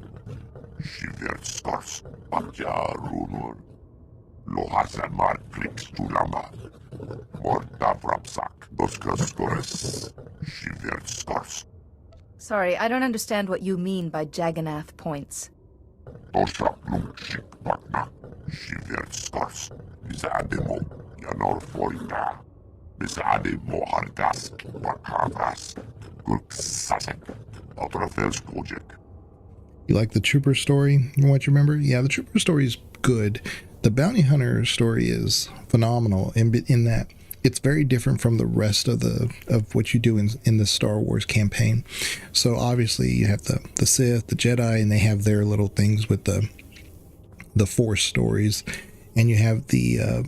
Shiverskars, Patja Runur, Lohasamar Klix Tulama, Morta Vrapsak, Doskaskores, Shiverskars. Sorry, I don't understand what you mean by Jagannath points. Tosha Plumchik Patna, Shiverskars, Zademo, Yanor Morita. Besade Mohargas, Bakavas, Gurksasek, Outerfels Project. You like the Trooper story, from what you remember? Yeah, the Trooper story is good. The Bounty Hunter story is phenomenal in that it's very different from the rest of what you do in the Star Wars campaign. So obviously you have the Sith, the Jedi, and they have their little things with the Force stories, and you have the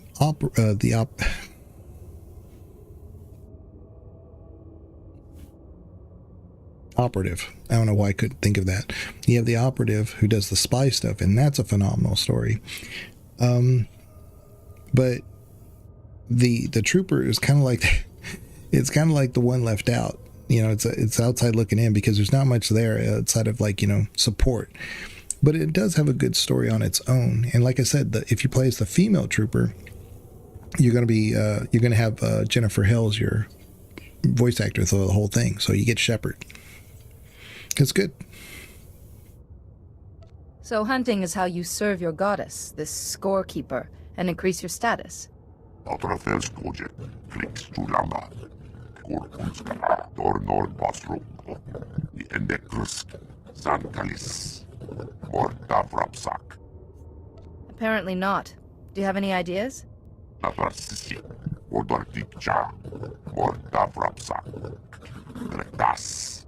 operative. I don't know why I couldn't think of that. You have the operative who does the spy stuff, and that's a phenomenal story. But the trooper is kind of like it's kind of like the one left out. You know, it's outside looking in because there's not much there outside of support. But it does have a good story on its own. And like I said, if you play as the female trooper, you're gonna have Jennifer Hill as your voice actor through the whole thing. So you get Shepard. It's good. So hunting is how you serve your goddess, this scorekeeper, and increase your status. Outerfels Project, Flix Tulamba, Korkunskara, Dornor Basro, the Endekrusk, Zantalis, Mortavrapsak. Apparently not. Do you have any ideas? Navarsisi, Odortikcha, Mortavrapsak, Retas.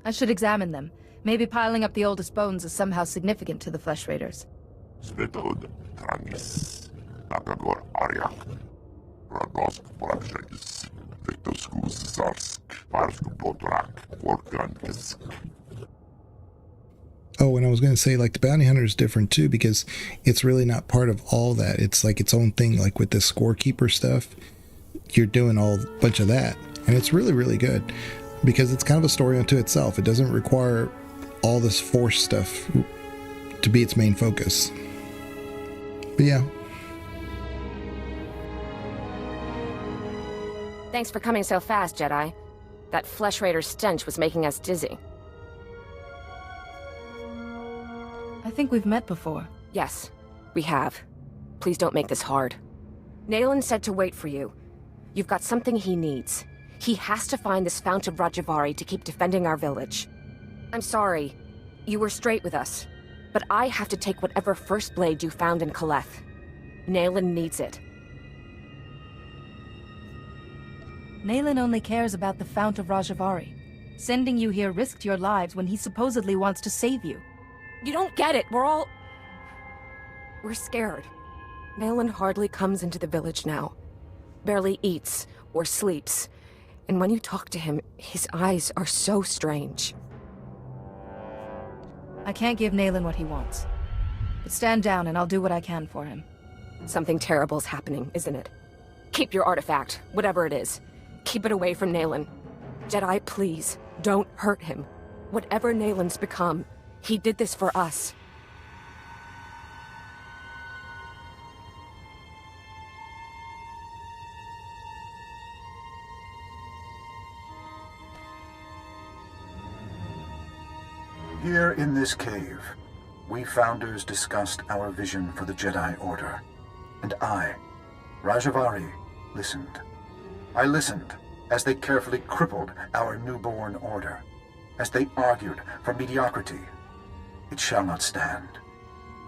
I should examine them. Maybe piling up the oldest bones is somehow significant to the Flesh Raiders. Svetod, Trangis, Nakagor Aryak, Radosk Prakshakis, Vetoskus Zarsk, Parsk Botrak, Orkankisk. Oh, and I was going to say, the Bounty Hunter is different too, because it's really not part of all that. It's like its own thing, like with this scorekeeper stuff. You're doing a bunch of that, and it's really, really good. Because it's kind of a story unto itself. It doesn't require all this Force stuff to be its main focus. But yeah. Thanks for coming so fast, Jedi. That Flesh Raider stench was making us dizzy. I think we've met before. Yes, we have. Please don't make this hard. Nayland said to wait for you. You've got something he needs. He has to find this Fount of Rajavari to keep defending our village. I'm sorry. You were straight with us. But I have to take whatever First Blade you found in Kaleth. Nayland needs it. Nayland only cares about the Fount of Rajavari. Sending you here risked your lives when he supposedly wants to save you. You don't get it. We're scared. Nayland hardly comes into the village now. Barely eats or sleeps. And when you talk to him, his eyes are so strange. I can't give Nayland what he wants. But stand down and I'll do what I can for him. Something terrible's happening, isn't it? Keep your artifact, whatever it is. Keep it away from Nayland. Jedi, please, don't hurt him. Whatever Nayland's become, he did this for us. Here in this cave, we Founders discussed our vision for the Jedi Order. And I, Rajavari, listened. I listened as they carefully crippled our newborn order, as they argued for mediocrity. It shall not stand.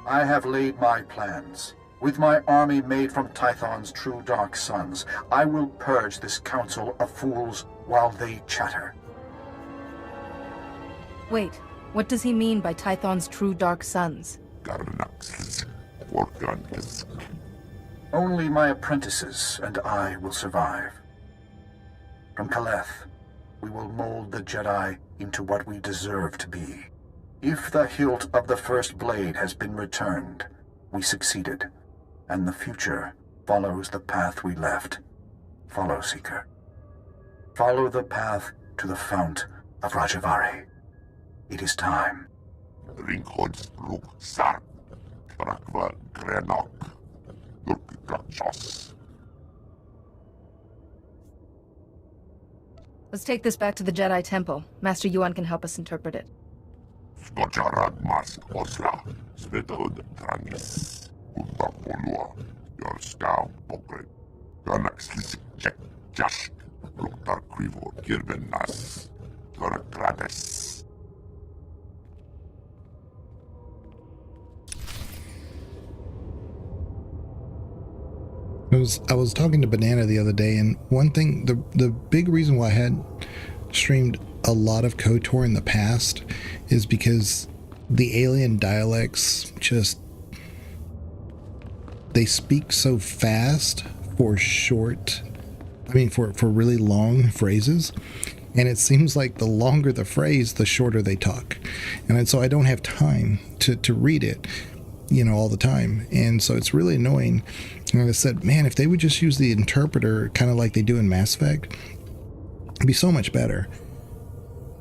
I have laid my plans. With my army made from Tython's true dark sons, I will purge this council of fools while they chatter. Wait. What does he mean by Tython's true dark sons? Only my apprentices and I will survive. From Kaleth, we will mold the Jedi into what we deserve to be. If the hilt of the First Blade has been returned, we succeeded, and the future follows the path we left. Follow, Seeker. Follow the path to the Fount of Rajavari. It is time. Let's take this back to the Jedi Temple. Master Yuan can help us interpret it. Your scout pokre. Ganax check Jash. Loktar Krivo Kirbenas. Gorakrades. I was talking to Banana the other day, and one thing, the big reason why I had streamed a lot of KOTOR in the past is because the alien dialects just, they speak so fast for for really long phrases, and it seems like the longer the phrase, the shorter they talk, and so I don't have time to read it, all the time, and so it's really annoying. And I said, man, if they would just use the interpreter kind of like they do in Mass Effect, it'd be so much better.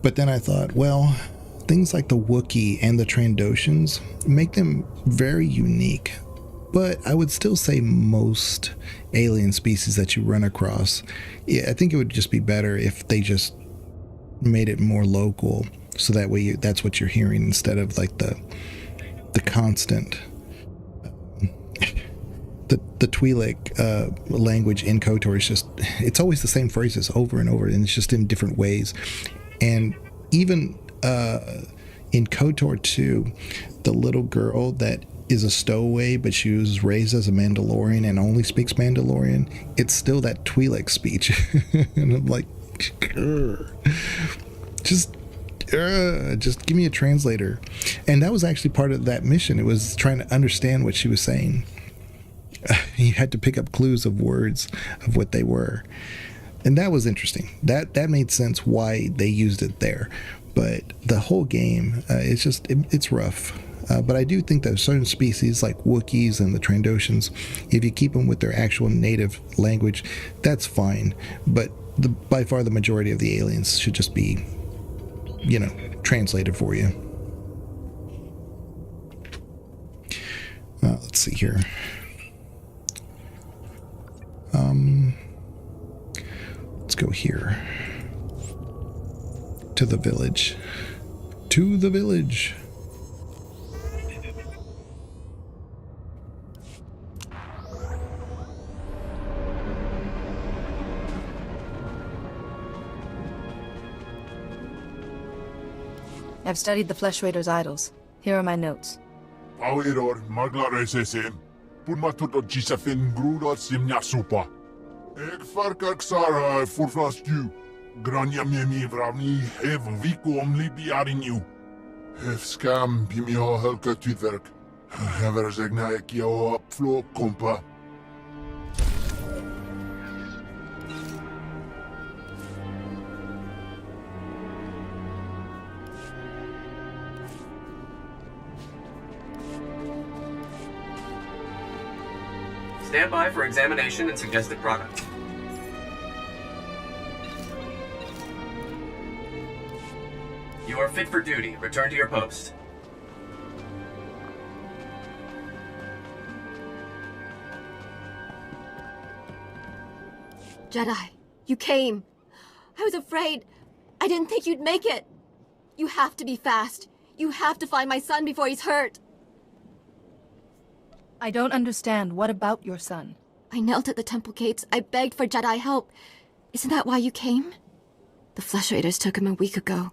But then I thought, well, things like the Wookiee and the Trandoshans make them very unique. But I would still say most alien species that you run across, I think it would just be better if they just made it more local, so that way that's what you're hearing instead of like the constant the Twi'lek language in KOTOR is just, it's always the same phrases over and over, and it's just in different ways. And even in KOTOR 2, the little girl that is a stowaway, but she was raised as a Mandalorian and only speaks Mandalorian, it's still that Twi'lek speech. And I'm like, just give me a translator. And that was actually part of that mission. It was trying to understand what she was saying. You had to pick up clues of words of what they were, and that was interesting. That made sense why they used it there. But the whole game, it's rough. But I do think that certain species like Wookiees and the Trandoshans, if you keep them with their actual native language, that's fine. But by far the majority of the aliens should just be, translated for you. Let's see here. Let's go here. To the village. To the village. I've studied the Flesh Raiders' idols. Here are my notes. Poweror maglaresesem. Purmatuto gisafin grudot simnyasupa. Ek farkar ksara furflasku. Grania memi vravni hev viku omlibi arinju. Hev skam bimio helka tydverk. Hever zegna ekio upflo kompa. Stand by for examination and suggested product. You are fit for duty. Return to your post. Jedi, you came. I was afraid. I didn't think you'd make it. You have to be fast. You have to find my son before he's hurt. I don't understand. What about your son? I knelt at the temple gates. I begged for Jedi help. Isn't that why you came? The Flesh Raiders took him a week ago.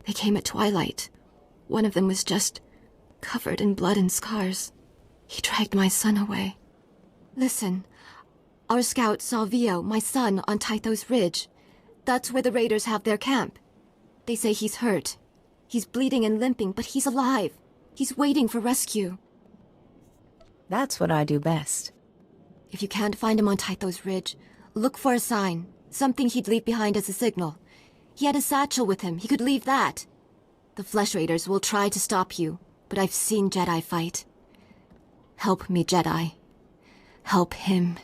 They came at twilight. One of them was just covered in blood and scars. He dragged my son away. Listen, our scout saw Vio, my son, on Tythos Ridge. That's where the Raiders have their camp. They say he's hurt. He's bleeding and limping, but he's alive. He's waiting for rescue. That's what I do best. If you can't find him on Tythos Ridge, look for a sign. Something he'd leave behind as a signal. He had a satchel with him. He could leave that. The Flesh Raiders will try to stop you, but I've seen Jedi fight. Help me, Jedi. Help him.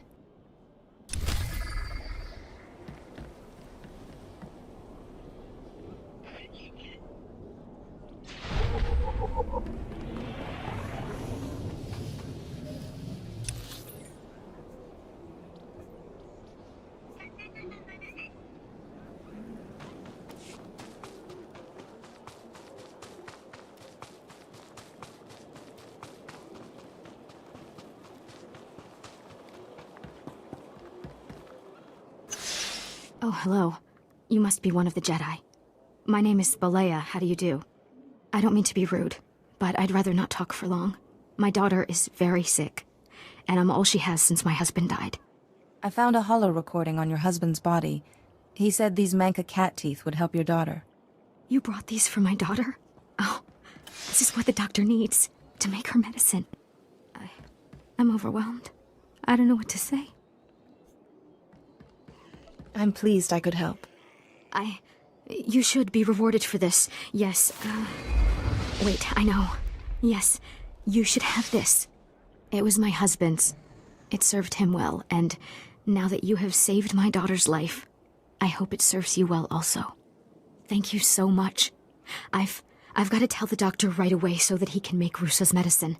Oh, hello. You must be one of the Jedi. My name is Balea. How do you do? I don't mean to be rude, but I'd rather not talk for long. My daughter is very sick, and I'm all she has since my husband died. I found a holo recording on your husband's body. He said these Manka cat teeth would help your daughter. You brought these for my daughter? Oh, this is what the doctor needs to make her medicine. I'm overwhelmed. I don't know what to say. I'm pleased I could help. You should be rewarded for this. Yes, wait, I know. Yes, you should have this. It was my husband's. It served him well, and now that you have saved my daughter's life, I hope it serves you well also. Thank you so much. I've got to tell the doctor right away so that he can make Rusa's medicine.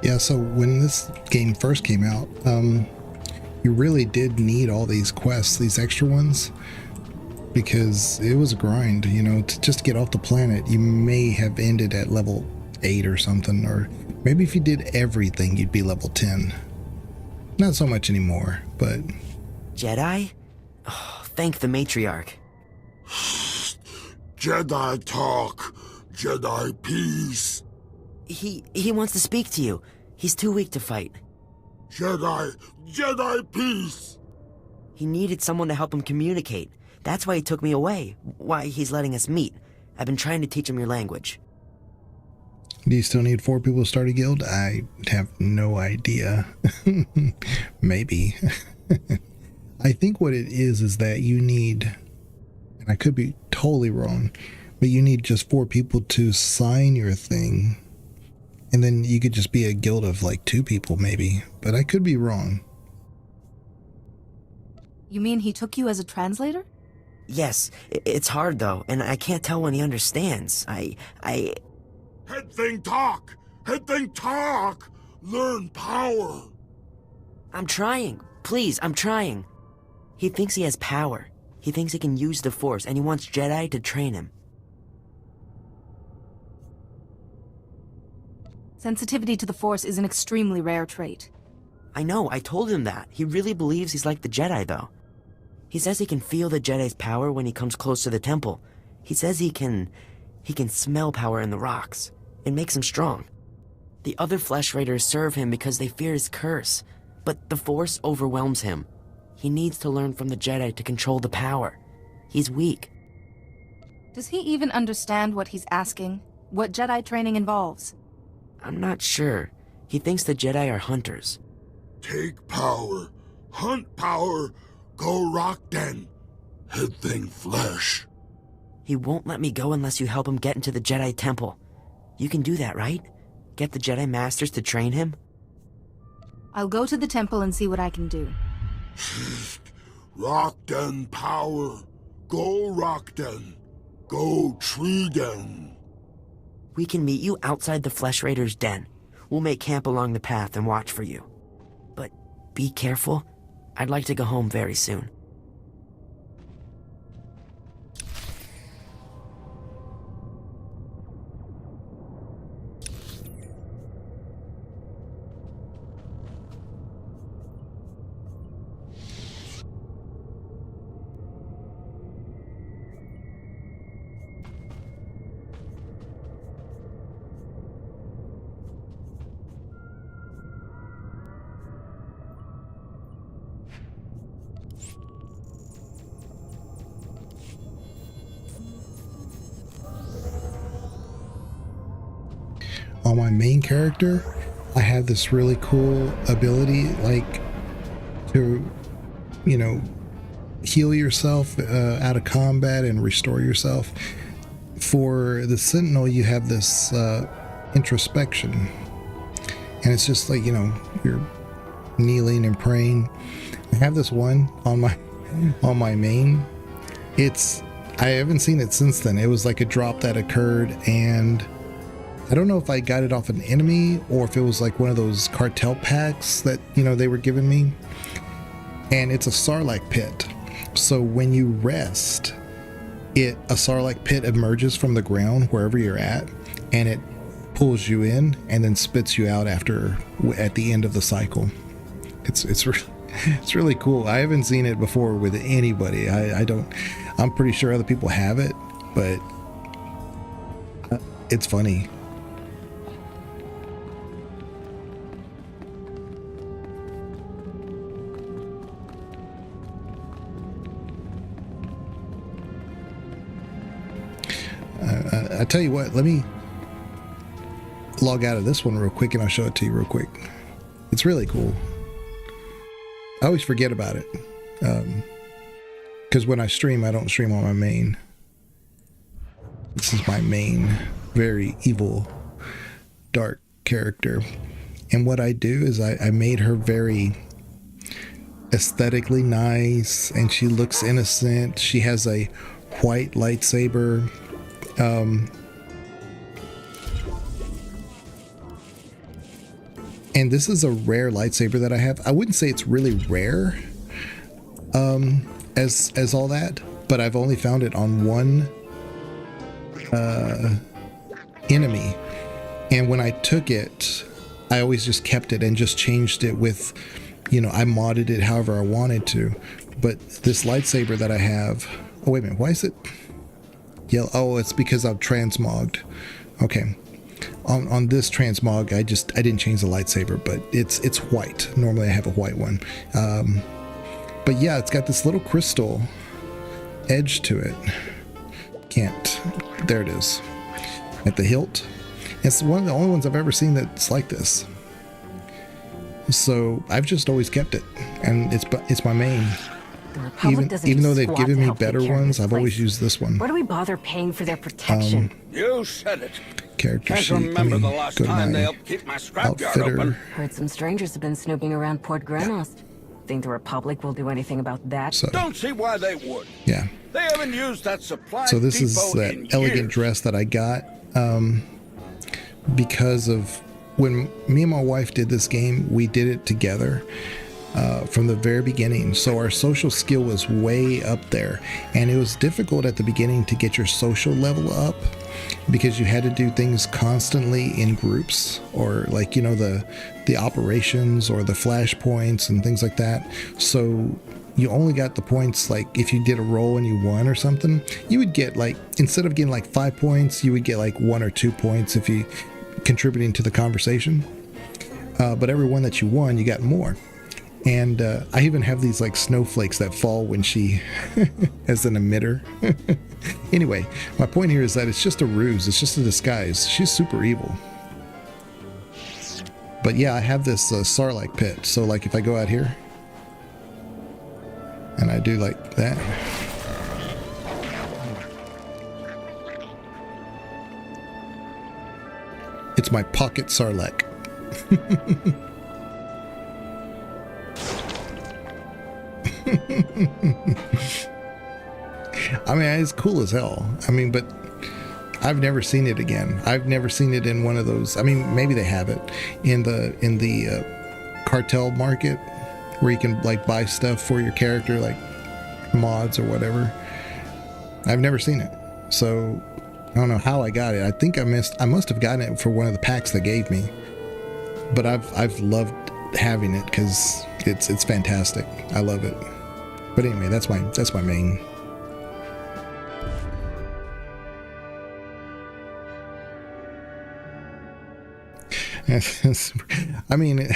Yeah, so when this game first came out, you really did need all these quests, these extra ones, because it was a grind, you know, to just get off the planet. You may have ended at level 8 or something, or maybe if you did everything, you'd be level 10. Not so much anymore, but... Jedi? Oh, thank the matriarch. Jedi talk, Jedi peace. He wants to speak to you. He's too weak to fight. Jedi peace. He needed someone to help him communicate. That's why he took me away. Why he's letting us meet. I've been trying to teach him your language. Do you still need 4 people to start a guild? I have no idea. Maybe. I think what it is that you need, and I could be totally wrong, but you need just 4 people to sign your thing. And then you could just be a guild of like 2 people maybe, but I could be wrong. You mean he took you as a translator? Yes, it's hard though, and I can't tell when he understands. Head thing talk! Head thing talk! Learn power! I'm trying. Please, I'm trying. He thinks he has power. He thinks he can use the Force, and he wants Jedi to train him. Sensitivity to the Force is an extremely rare trait. I know, I told him that. He really believes he's like the Jedi, though. He says he can feel the Jedi's power when he comes close to the temple. He says he can smell power in the rocks. It makes him strong. The other Flesh Raiders serve him because they fear his curse. But the Force overwhelms him. He needs to learn from the Jedi to control the power. He's weak. Does he even understand what he's asking? What Jedi training involves? I'm not sure. He thinks the Jedi are hunters. Take power. Hunt power. Go rock den. Head thing flesh. He won't let me go unless you help him get into the Jedi Temple. You can do that, right? Get the Jedi Masters to train him? I'll go to the temple and see what I can do. Rock den power. Go rock den. Go tree den. We can meet you outside the Flesh Raiders' den. We'll make camp along the path and watch for you. But be careful. I'd like to go home very soon. On my main character, I have this really cool ability, like to, you know, heal yourself out of combat and restore yourself. For the Sentinel, you have this introspection, and it's just like, you know, you're kneeling and praying. I have this one on my main. I haven't seen it since then. It was like a drop that occurred, and I don't know if I got it off an enemy or if it was like one of those cartel packs that, you know, they were giving me. And it's a Sarlacc pit. So when you rest, a Sarlacc pit emerges from the ground wherever you're at, and it pulls you in and then spits you out at the end of the cycle. It's really cool. I haven't seen it before with anybody. I'm pretty sure other people have it, but it's funny. I tell you what, let me log out of this one real quick and I'll show it to you real quick. It's really cool. I always forget about it because when I stream, I don't stream on my main. This is my main, very evil, dark character. And what I do is I made her very aesthetically nice, and she looks innocent. She has a white lightsaber. And this is a rare lightsaber that I have. I wouldn't say it's really rare as all that, but I've only found it on one enemy. And when I took it, I always just kept it and just changed it with, you know, I modded it however I wanted to. But this lightsaber that I have, oh wait a minute, why is it? Yellow. Oh, it's because I've transmogged. Okay. On this transmog, I didn't change the lightsaber, but it's white. Normally I have a white one. But yeah, it's got this little crystal edge to it. Can't. There it is. At the hilt. It's one of the only ones I've ever seen that's like this. So I've just always kept it, and it's my main. Even though they've given me better ones, I've always used this one. Why do we bother paying for their protection? You said it. Character sheet. Remember the last time they helped keep my scrapyard open. Heard some strangers have been snooping around Port Granos. Think the Republic will do anything about that? So, don't see why they would. Yeah. They haven't used that supply. So this is that elegant dress that I got because of when me and my wife did this game, we did it together from the very beginning. So our social skill was way up there, and it was difficult at the beginning to get your social level up because you had to do things constantly in groups, or like, you know, the operations or the flashpoints and things like that. So you only got the points, like if you did a roll and you won or something, you would get like, instead of getting like 5 points, you would get like 1 or 2 points if you contributing to the conversation. But every one that you won, you got more. And I even have these like snowflakes that fall when she as an emitter. Anyway, my point here is that it's just a ruse. It's just a disguise. She's super evil. But yeah, I have this Sarlacc pit. So like if I go out here and I do like that, it's my pocket Sarlacc. I mean, it's cool as hell. I mean, but I've never seen it again. I've never seen it in one of those. I mean, maybe they have it in the cartel market where you can like buy stuff for your character, like mods or whatever. I've never seen it, so I don't know how I got it. I think I must have gotten it for one of the packs they gave me. But I've loved having it because it's fantastic. I love it. But anyway, that's my main. I mean,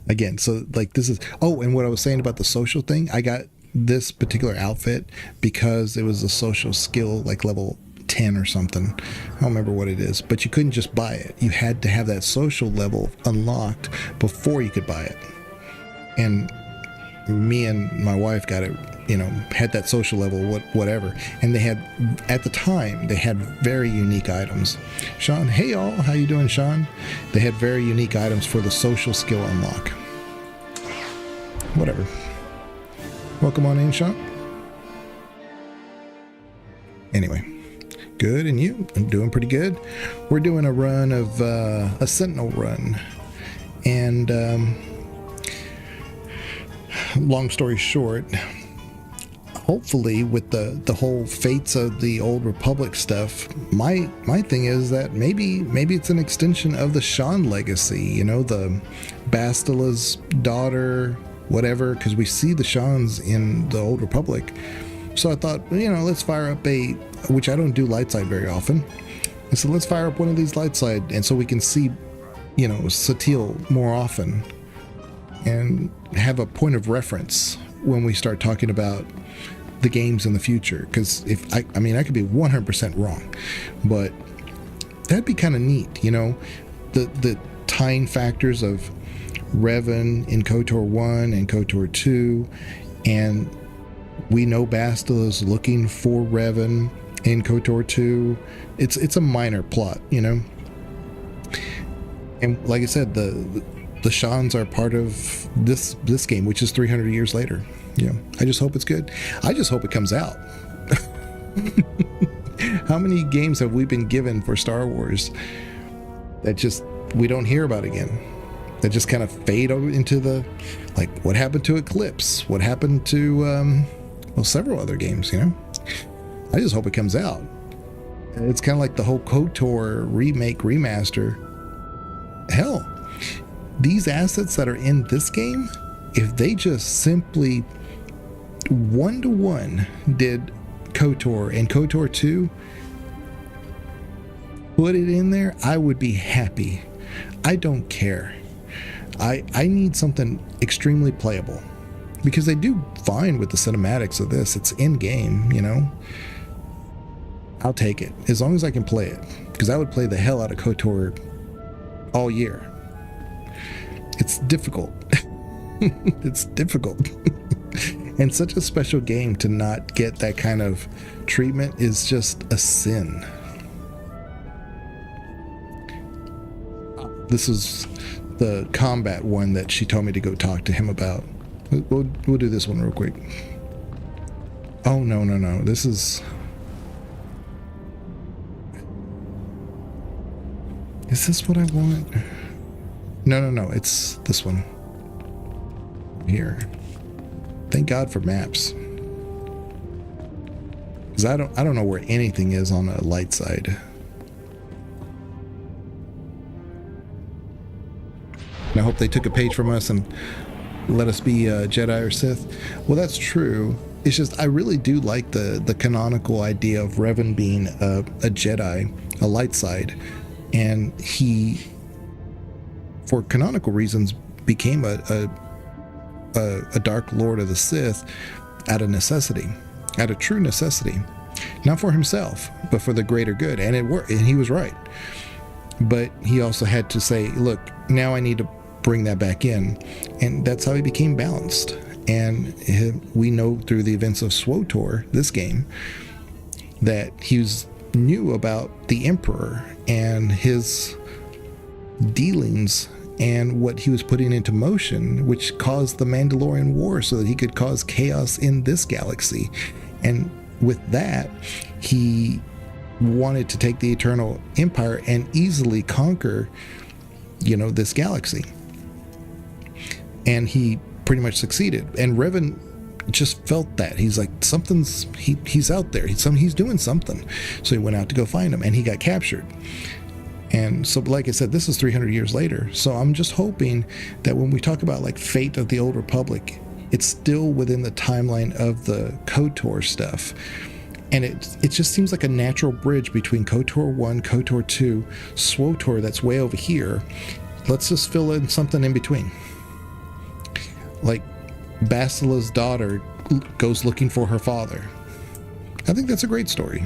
again, so like this is, oh, and what I was saying about the social thing, I got this particular outfit because it was a social skill like level 10 or something. I don't remember what it is, but you couldn't just buy it. You had to have that social level unlocked before you could buy it. And me and my wife got it, you know, had that social level, whatever. And they had, at the time, they had very unique items. Sean, hey y'all, how you doing, Sean? They had very unique items for the social skill unlock. Whatever. Welcome on in, Sean. Anyway, good, and you? I'm doing pretty good. We're doing a run of a Sentinel run, and long story short, hopefully with the whole fates of the old Republic stuff, my thing is that maybe it's an extension of the Shan legacy, you know, the Bastila's daughter, whatever, because we see the Shans in the old Republic. So I thought, you know, let's fire up which I don't do light side very often. I said, let's fire up one of these light side, and so we can see, you know, Satil more often and have a point of reference when we start talking about the games in the future. Because if I could be 100% wrong, but that'd be kind of neat, you know, the tying factors of Revan in KOTOR 1 and KOTOR 2, and we know Bastila's looking for Revan in KOTOR 2. It's a minor plot, you know. And like I said, the Shans are part of this game, which is 300 years later. Yeah, I just hope it's good. I just hope it comes out. How many games have we been given for Star Wars that just we don't hear about again? That just kind of fade over into the, like, what happened to Eclipse? What happened to several other games, you know? I just hope it comes out. It's kind of like the whole KOTOR remake, remaster. Hell, these assets that are in this game, if they just simply one-to-one did KOTOR and KOTOR 2, put it in there, I would be happy. I don't care. I need something extremely playable, because they do fine with the cinematics of this. It's in game, you know. I'll take it as long as I can play it, because I would play the hell out of KOTOR all year. It's difficult. It's difficult. And such a special game to not get that kind of treatment is just a sin. This is the combat one that she told me to go talk to him about. We'll do this one real quick. Oh, no. This is... Is this what I want? No. It's this one. Here. Thank God for maps. Because I don't know where anything is on the light side. And I hope they took a page from us and let us be Jedi or Sith. Well, that's true. It's just I really do like the canonical idea of Revan being a Jedi, a light side, and he, for canonical reasons, became a Dark Lord of the Sith out of necessity, out of true necessity, not for himself, but for the greater good. And it worked, and he was right. But he also had to say, look, now I need to bring that back in, and that's how he became balanced. And we know through the events of SWTOR, this game, that he knew about the Emperor and his dealings and what he was putting into motion, which caused the Mandalorian War so that he could cause chaos in this galaxy. And with that, he wanted to take the Eternal Empire and easily conquer, this galaxy. And he pretty much succeeded. And Revan just felt that. He's like, he's out there. He's doing something. So he went out to go find him, and he got captured. And so, like I said, this is 300 years later. So I'm just hoping that when we talk about like fate of the Old Republic, it's still within the timeline of the KOTOR stuff. And it just seems like a natural bridge between KOTOR 1, KOTOR 2, SWTOR that's way over here. Let's just fill in something in between. Like Bastila's daughter goes looking for her father. I think that's a great story.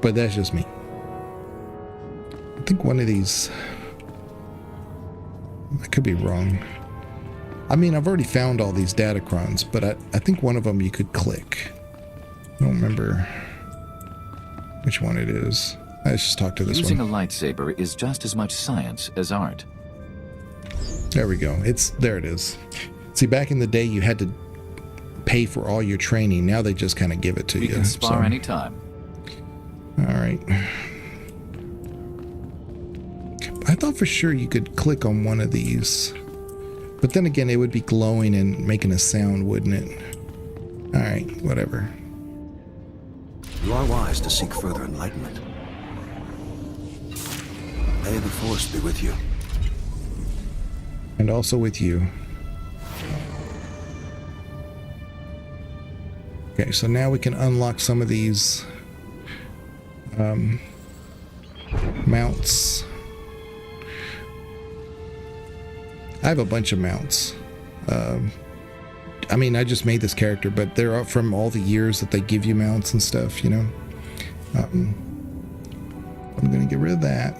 But that's just me. I think one of these... I could be wrong. I mean, I've already found all these datacrons, but I think one of them you could click. I don't remember which one it is. Let's just talk to this Using one. a lightsaber is just as much science as art. There we go. There it is. See, back in the day, you had to pay for all your training. Now they just kind of give it to you. You can spar anytime. All right. I thought for sure you could click on one of these. But then again, it would be glowing and making a sound, wouldn't it? All right, whatever. You are wise to seek further enlightenment. May the Force be with you. And also with you. Okay, so now we can unlock some of these mounts. I have a bunch of mounts. I mean, I just made this character, but they're from all the years that they give you mounts and stuff, I'm gonna get rid of that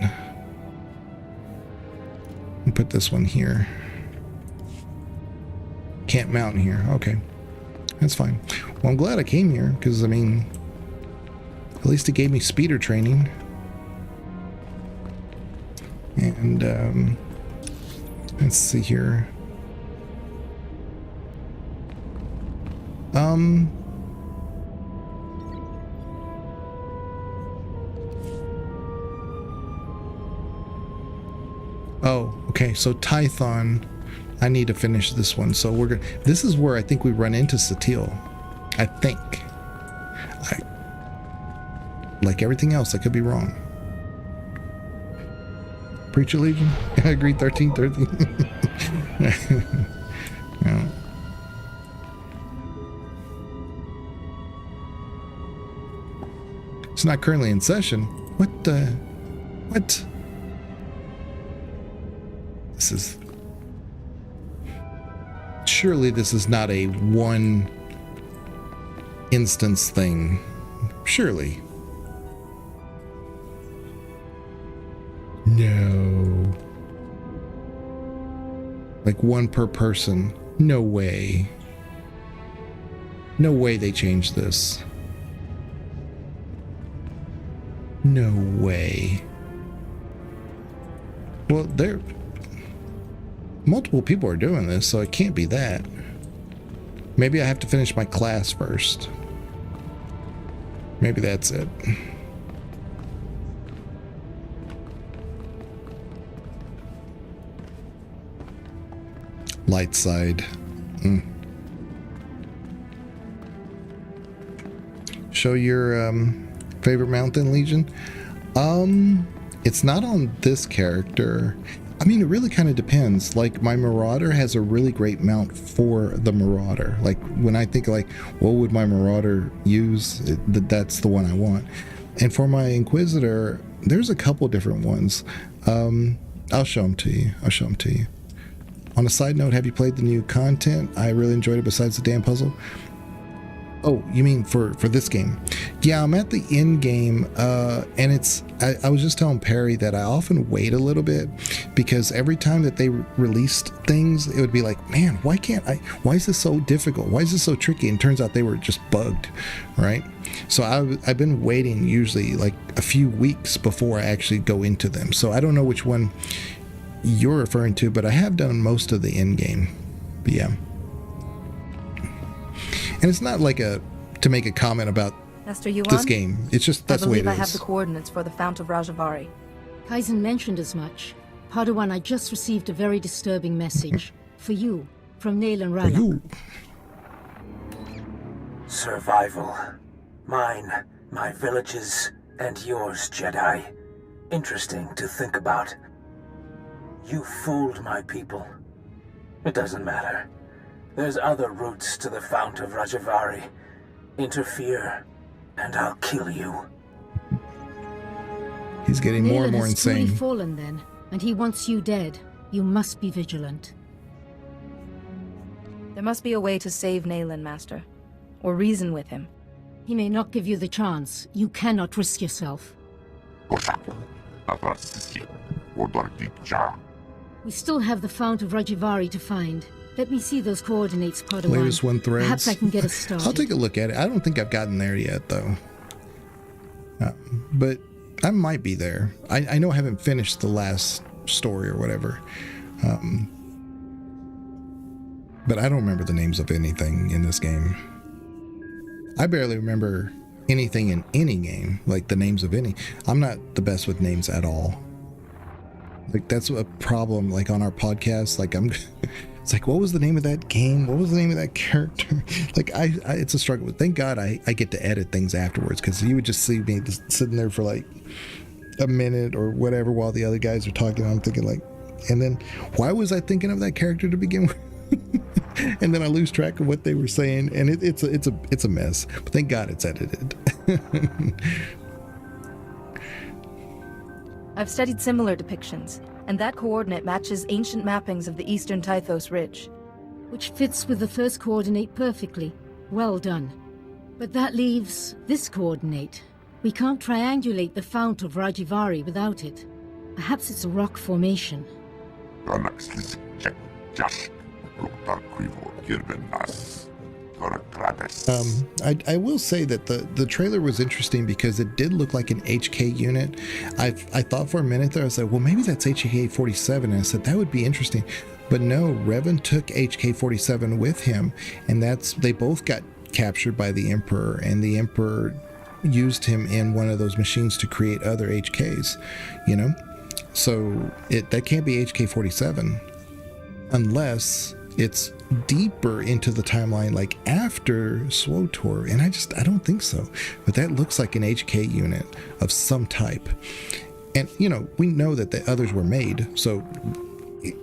and put this one here. Can't mount here. Okay, that's fine. Well, I'm glad I came here, because I mean, at least it gave me speeder training. And let's see here. Oh, okay, so Tython, I need to finish this one. So this is where I think we run into Satele. I think. Like everything else, I could be wrong. Preacher Legion? I agree, 1313. Yeah. It's not currently in session. What the... What? This is... Surely this is not a one instance thing. Surely. No. Like one per person. No way. No way they changed this. No way. Well, multiple people are doing this, so it can't be that. Maybe I have to finish my class first. Maybe that's it. Light side. Show your favorite mountain legion. It's not on this character. I mean, it really kind of depends. Like, my Marauder has a really great mount for the Marauder. Like, when I think, like, what would my Marauder use? That's the one I want. And for my Inquisitor, there's a couple different ones. I'll show them to you. I'll show them to you. On a side note, have you played the new content? I really enjoyed it besides the damn puzzle. Oh, you mean for this game? Yeah, I'm at the end game, and it's... I was just telling Perry that I often wait a little bit, because every time that they released things, it would be like, man, why can't I... Why is this so difficult? Why is this so tricky? And it turns out they were just bugged, right? So I've been waiting usually like a few weeks before I actually go into them. So I don't know which one you're referring to, but I have done most of the end game. But yeah. And it's not like to make a comment about Master Yuan, this game. It's just that's the way it is. I believe I have the coordinates for the Fount of Rajavari. Kaizen mentioned as much. Padawan, I just received a very disturbing message. For you, from Nail and Rallock. Survival. Mine, my villages, and yours, Jedi. Interesting to think about. You fooled my people. It doesn't matter. There's other routes to the Fount of Rajavari. Interfere, and I'll kill you. He's getting more and more insane. Has truly fallen then, and he wants you dead. You must be vigilant. There must be a way to save Nayland, Master. Or reason with him. He may not give you the chance. You cannot risk yourself. We still have the Fount of Rajavari to find. Let me see those coordinates, Padawan. Latest one threads. Perhaps I can get us started. I'll take a look at it. I don't think I've gotten there yet, though. But I might be there. I know I haven't finished the last story or whatever. But I don't remember the names of anything in this game. I barely remember anything in any game, like the names of any. I'm not the best with names at all. Like, that's a problem, like, on our podcast. Like, it's like, what was the name of that game? What was the name of that character? Like, it's a struggle. Thank God I get to edit things afterwards, because you would just see me just sitting there for like a minute or whatever while the other guys are talking. I'm thinking like, and then why was I thinking of that character to begin with? And then I lose track of what they were saying, and it's a mess. But thank God it's edited. I've studied similar depictions, and that coordinate matches ancient mappings of the eastern Tythos Ridge. Which fits with the first coordinate perfectly. Well done. But that leaves this coordinate. We can't triangulate the Fount of Rajavari without it. Perhaps it's a rock formation. I will say that the trailer was interesting because it did look like an HK unit. I thought for a minute there, I was like, well, maybe that's HK-47, and I said that would be interesting. But no, Revan took HK-47 with him, and they both got captured by the Emperor, and the Emperor used him in one of those machines to create other HKs, you know? So that can't be HK-47 unless it's deeper into the timeline, like after SWTOR, and I don't think so. But that looks like an HK unit of some type. And, you know, we know that the others were made, so I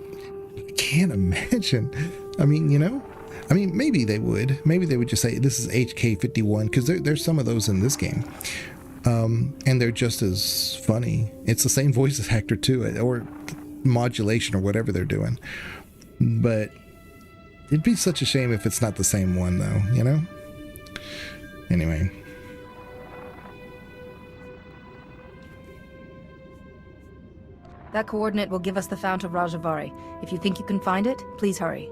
can't imagine. I mean, you know, maybe they would. Maybe they would just say this is HK-51, because there's some of those in this game. And they're just as funny. It's the same voice actor too, or modulation or whatever they're doing. But it'd be such a shame if it's not the same one though, you know? Anyway. That coordinate will give us the Fount of Rajavari. If you think you can find it, please hurry.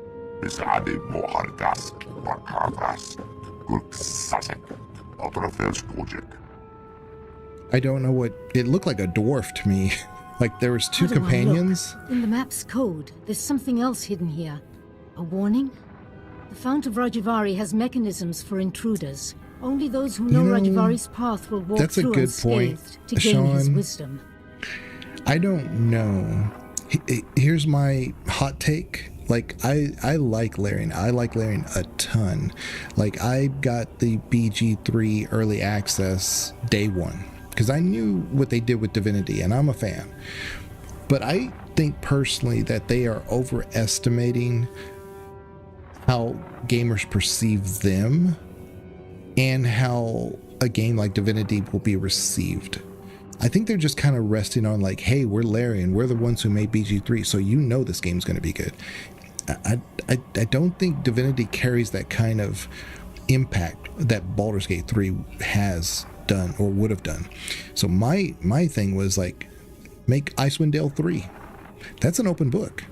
I don't know what... It looked like a dwarf to me. Like there was two companions. Look. In the map's code, there's something else hidden here. A warning? The Fount of Rajavari has mechanisms for intruders. Only those who know Rajavari's path will walk through unscathed to gain his wisdom. I don't know. Here's my hot take. Like, I like Larian. I like Larian a ton. Like, I got the BG3 early access day one because I knew what they did with Divinity, and I'm a fan. But I think personally that they are overestimating how gamers perceive them and how a game like Divinity will be received. I think they're just kind of resting on like, hey, we're Larian, we're the ones who made BG3, so you know this game's going to be good. I don't think Divinity carries that kind of impact that Baldur's Gate 3 has done or would have done. So my thing was like, make Icewind Dale 3. That's an open book,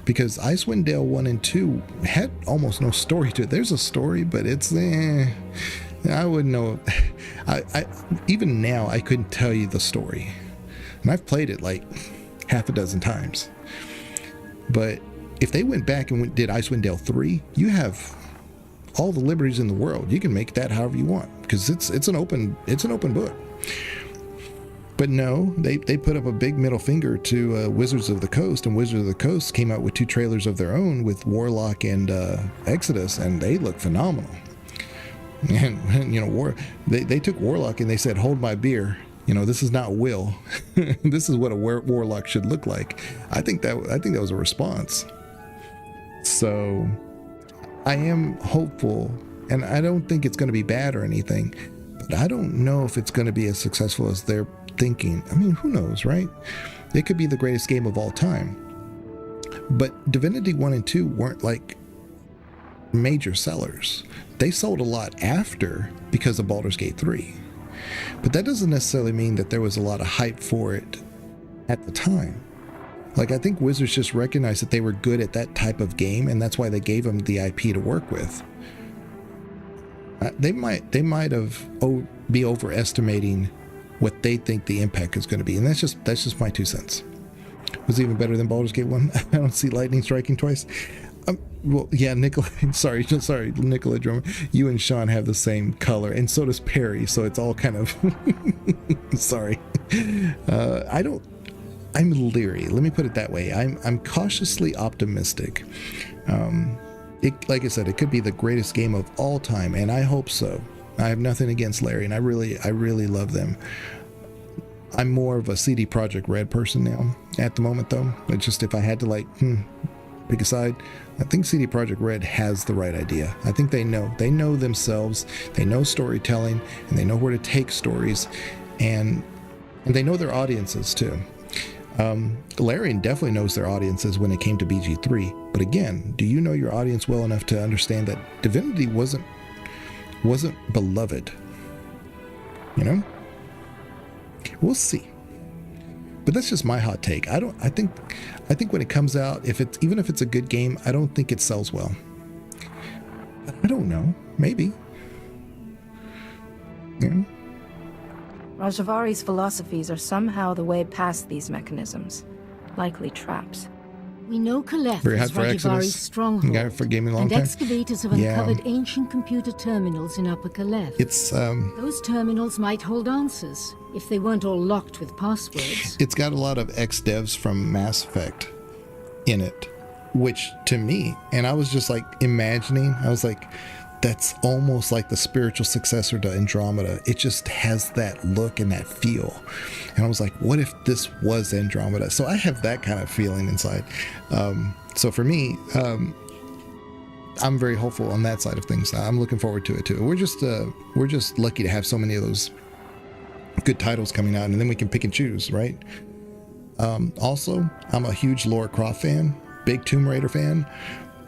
because Icewind Dale 1 and 2 had almost no story to it. There's a story, but it's I wouldn't know. I even now I couldn't tell you the story, and I've played it like half a dozen times. But if they went back and did Icewind Dale 3, you have all the liberties in the world. You can make that however you want, because it's an open book. But no, they put up a big middle finger to Wizards of the Coast, and Wizards of the Coast came out with 2 trailers of their own with Warlock and Exodus, and they look phenomenal. And you know, they took Warlock and they said, "Hold my beer. You know, this is not Will. This is what a Warlock should look like." I think that was a response. So I am hopeful, and I don't think it's going to be bad or anything, but I don't know if it's going to be as successful as they're thinking. I mean, who knows, right? It could be the greatest game of all time. But Divinity 1 and 2 weren't like major sellers. They sold a lot after because of Baldur's Gate 3. But that doesn't necessarily mean that there was a lot of hype for it at the time. Like, I think Wizards just recognized that they were good at that type of game, and that's why they gave them the IP to work with. They might be overestimating what they think the impact is going to be, and that's just my 2 cents. Was it even better than Baldur's Gate 1? I don't see lightning striking twice. Well, yeah, Nicola. Sorry, Nicola Drummer. You and Sean have the same color, and so does Perry. So it's all kind of. Sorry. I'm leery. Let me put it that way. I'm cautiously optimistic. Like I said, it could be the greatest game of all time, and I hope so. I have nothing against Larry, and I really love them. I'm more of a CD Projekt Red person now at the moment, though. It's just if I had to pick a side, I think CD Projekt Red has the right idea. I think they know themselves, they know storytelling, and they know where to take stories, and they know their audiences too. Larian definitely knows their audiences when it came to BG3, but again, do you know your audience well enough to understand that Divinity wasn't beloved? You know? We'll see. But that's just my hot take. I think when it comes out, even if it's a good game, I don't think it sells well. I don't know. Maybe. Yeah. Rajavari's philosophies are somehow the way past these mechanisms. Likely traps. We know Kaleth is Rajavari's stronghold, and excavators have uncovered ancient computer terminals in Upper Kaleth. Those terminals might hold answers, if they weren't all locked with passwords. It's got a lot of ex-devs from Mass Effect in it, which to me, and I was just like imagining, I was like, that's almost like the spiritual successor to Andromeda. It just has that look and that feel. And I was like, what if this was Andromeda? So I have that kind of feeling inside. So for me, I'm very hopeful on that side of things. I'm looking forward to it too. We're just lucky to have so many of those good titles coming out, and then we can pick and choose, right? Also, I'm a huge Lara Croft fan, big Tomb Raider fan.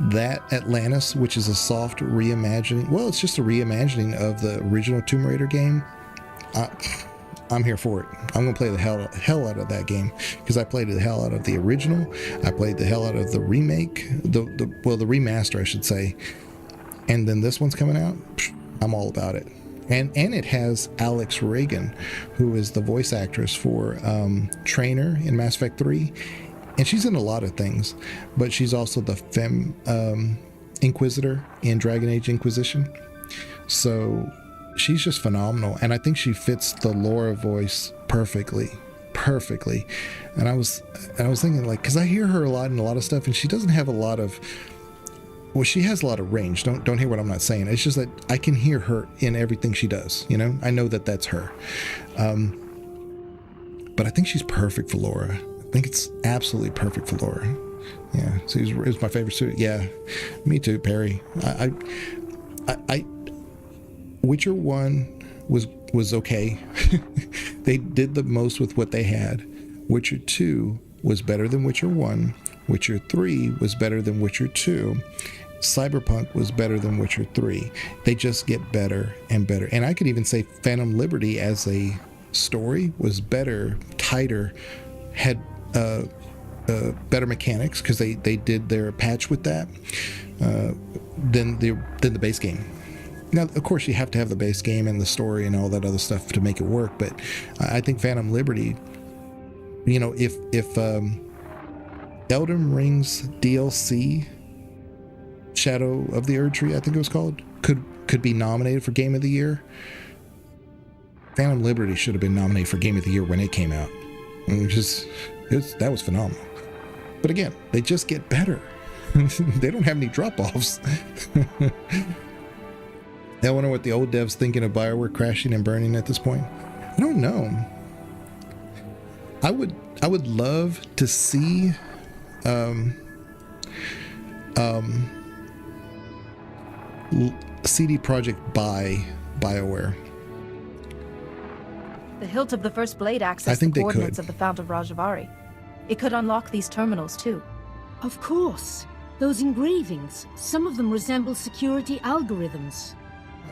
That Atlantis, which is a soft reimagining, well, it's just a reimagining of the original Tomb Raider game. I'm here for it. I'm going to play the hell out of that game, because I played the hell out of the original. I played the hell out of the remake, the remaster, I should say. And then this one's coming out. I'm all about it. And it has Alex Reagan, who is the voice actress for Trainer in Mass Effect 3. And she's in a lot of things, but she's also the Femme Inquisitor in Dragon Age Inquisition. So she's just phenomenal. And I think she fits the Laura voice perfectly. And I was thinking, like, because I hear her a lot in a lot of stuff, and she doesn't have a lot of, well, she has a lot of range. Don't hear what I'm not saying. It's just that I can hear her in everything she does. You know, I know that that's her. But I think she's perfect for Laura. I think it's absolutely perfect for Laura. Yeah, so it was my favorite suit. Yeah, me too, Perry. I Witcher 1 was okay. They did the most with what they had. Witcher 2 was better than Witcher 1. Witcher 3 was better than Witcher 2. Cyberpunk was better than Witcher 3. They just get better and better. And I could even say Phantom Liberty as a story was better, tighter, had better mechanics, because they did their patch with that, than the base game. Now, of course, you have to have the base game and the story and all that other stuff to make it work, but I think Phantom Liberty, you know, if Elden Ring's DLC, Shadow of the Erdtree, I think it was called, could be nominated for Game of the Year, Phantom Liberty should have been nominated for Game of the Year when it came out. That was phenomenal. But again, they just get better. They don't have any drop-offs. I wonder what the old devs thinking of BioWare crashing and burning at this point. I don't know. I would love to see CD Projekt buy BioWare. The hilt of the first blade accessed I think the they coordinates could. of the Fount of Rajvari. It could unlock these terminals too. Of course. Those engravings, some of them resemble security algorithms.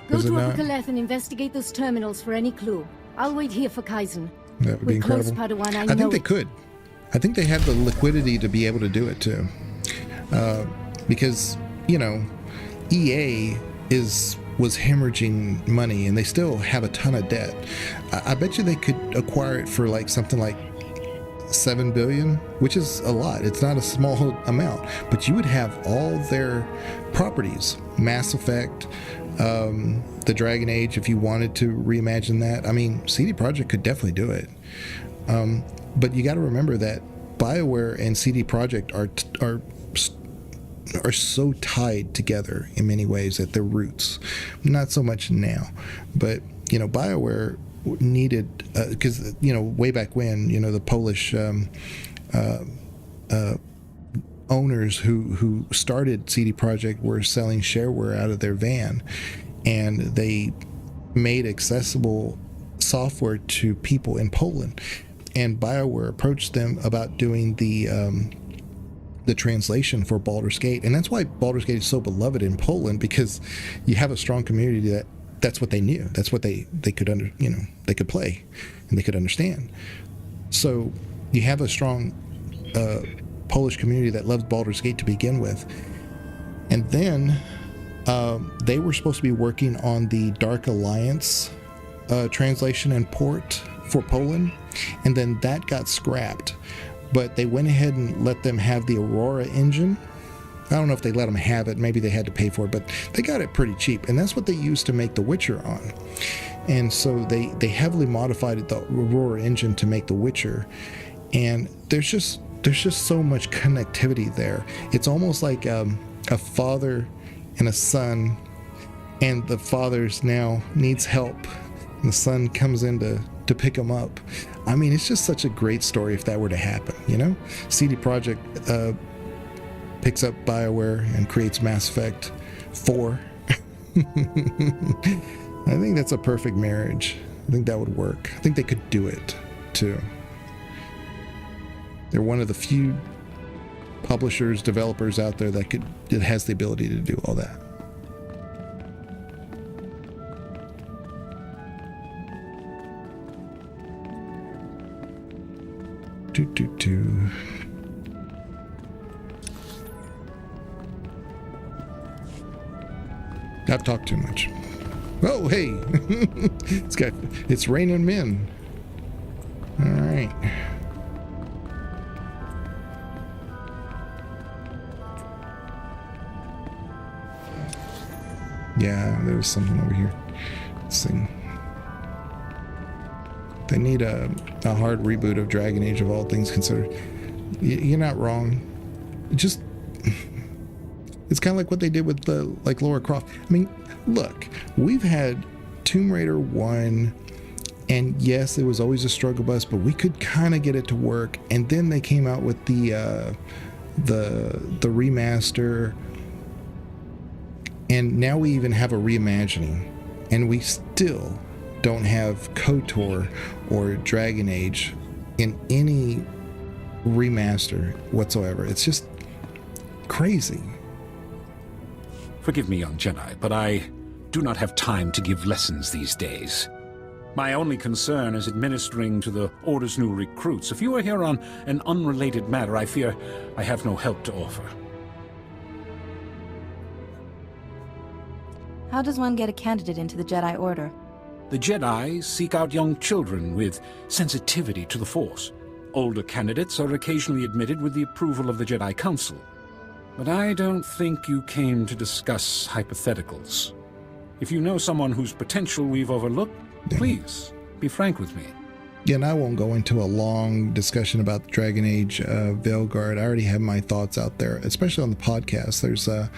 Go to Upper and investigate those terminals for any clue. I'll wait here for Kaizen. That would be incredible. Close, Padawan, I I know think they it. could. I think they have the liquidity to be able to do it too. Because, you know, EA was hemorrhaging money, and they still have a ton of debt. I bet you they could acquire it for like something like $7 billion, which is a lot. It's not a small amount, but you would have all their properties, Mass Effect, the Dragon Age, if you wanted to reimagine that. I mean, CD Projekt could definitely do it. But you got to remember that BioWare and CD Projekt are so tied together in many ways at their roots. Not so much now, but you know, BioWare needed, because you know, way back when, you know, the Polish owners who started CD Projekt were selling shareware out of their van, and they made accessible software to people in Poland, and BioWare approached them about doing the translation for Baldur's Gate. And that's why Baldur's Gate is so beloved in Poland, because you have a strong community that's what they knew. That's what they could they could play and they could understand. So you have a strong Polish community that loves Baldur's Gate to begin with. And then they were supposed to be working on the Dark Alliance translation and port for Poland, and then that got scrapped. But they went ahead and let them have the Aurora engine. I don't know if they let them have it. Maybe they had to pay for it, but they got it pretty cheap. And that's what they used to make The Witcher on. And so they heavily modified the Aurora engine to make The Witcher. And there's just so much connectivity there. It's almost like a father and a son, and the father's now needs help, and the son comes in to pick him up. I mean, it's just such a great story if that were to happen, you know? CD Projekt picks up BioWare and creates Mass Effect 4. I think that's a perfect marriage. I think that would work. I think they could do it too. They're one of the few publishers, developers out there that has the ability to do all that. I've talked too much. Oh, hey! It's raining men. All right. Yeah, there was something over here. Let's see. They need a hard reboot of Dragon Age, of all things considered. You're not wrong. It's kind of like what they did with like Lara Croft. I mean, look, we've had Tomb Raider 1, and yes, it was always a struggle bus, but we could kind of get it to work. And then they came out with the remaster, and now we even have a reimagining, and we still don't have KOTOR or Dragon Age in any remaster whatsoever. It's just crazy. Forgive me, young Jedi, but I do not have time to give lessons these days. My only concern is administering to the Order's new recruits. If you are here on an unrelated matter, I fear I have no help to offer. How does one get a candidate into the Jedi Order? The Jedi seek out young children with sensitivity to the Force. Older candidates are occasionally admitted with the approval of the Jedi Council. But I don't think you came to discuss hypotheticals. If you know someone whose potential we've overlooked, please be frank with me. Yeah, and I won't go into a long discussion about Dragon Age Veilguard. I already have my thoughts out there, especially on the podcast.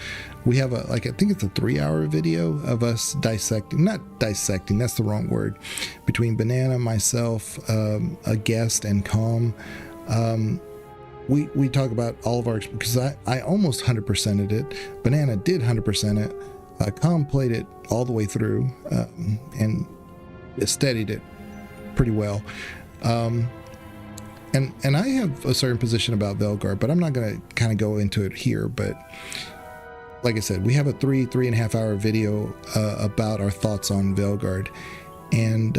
We have I think it's a 3-hour video of us not dissecting, that's the wrong word, between Banana, myself, a guest, and Calm. We talk about all of our, because I almost 100%ed it. Banana did 100% it. Calm played it all the way through and steadied it pretty well. And I have a certain position about Veilguard, but I'm not going to kind of go into it here. But like I said, we have a 3.5 hour video about our thoughts on Veilguard. And,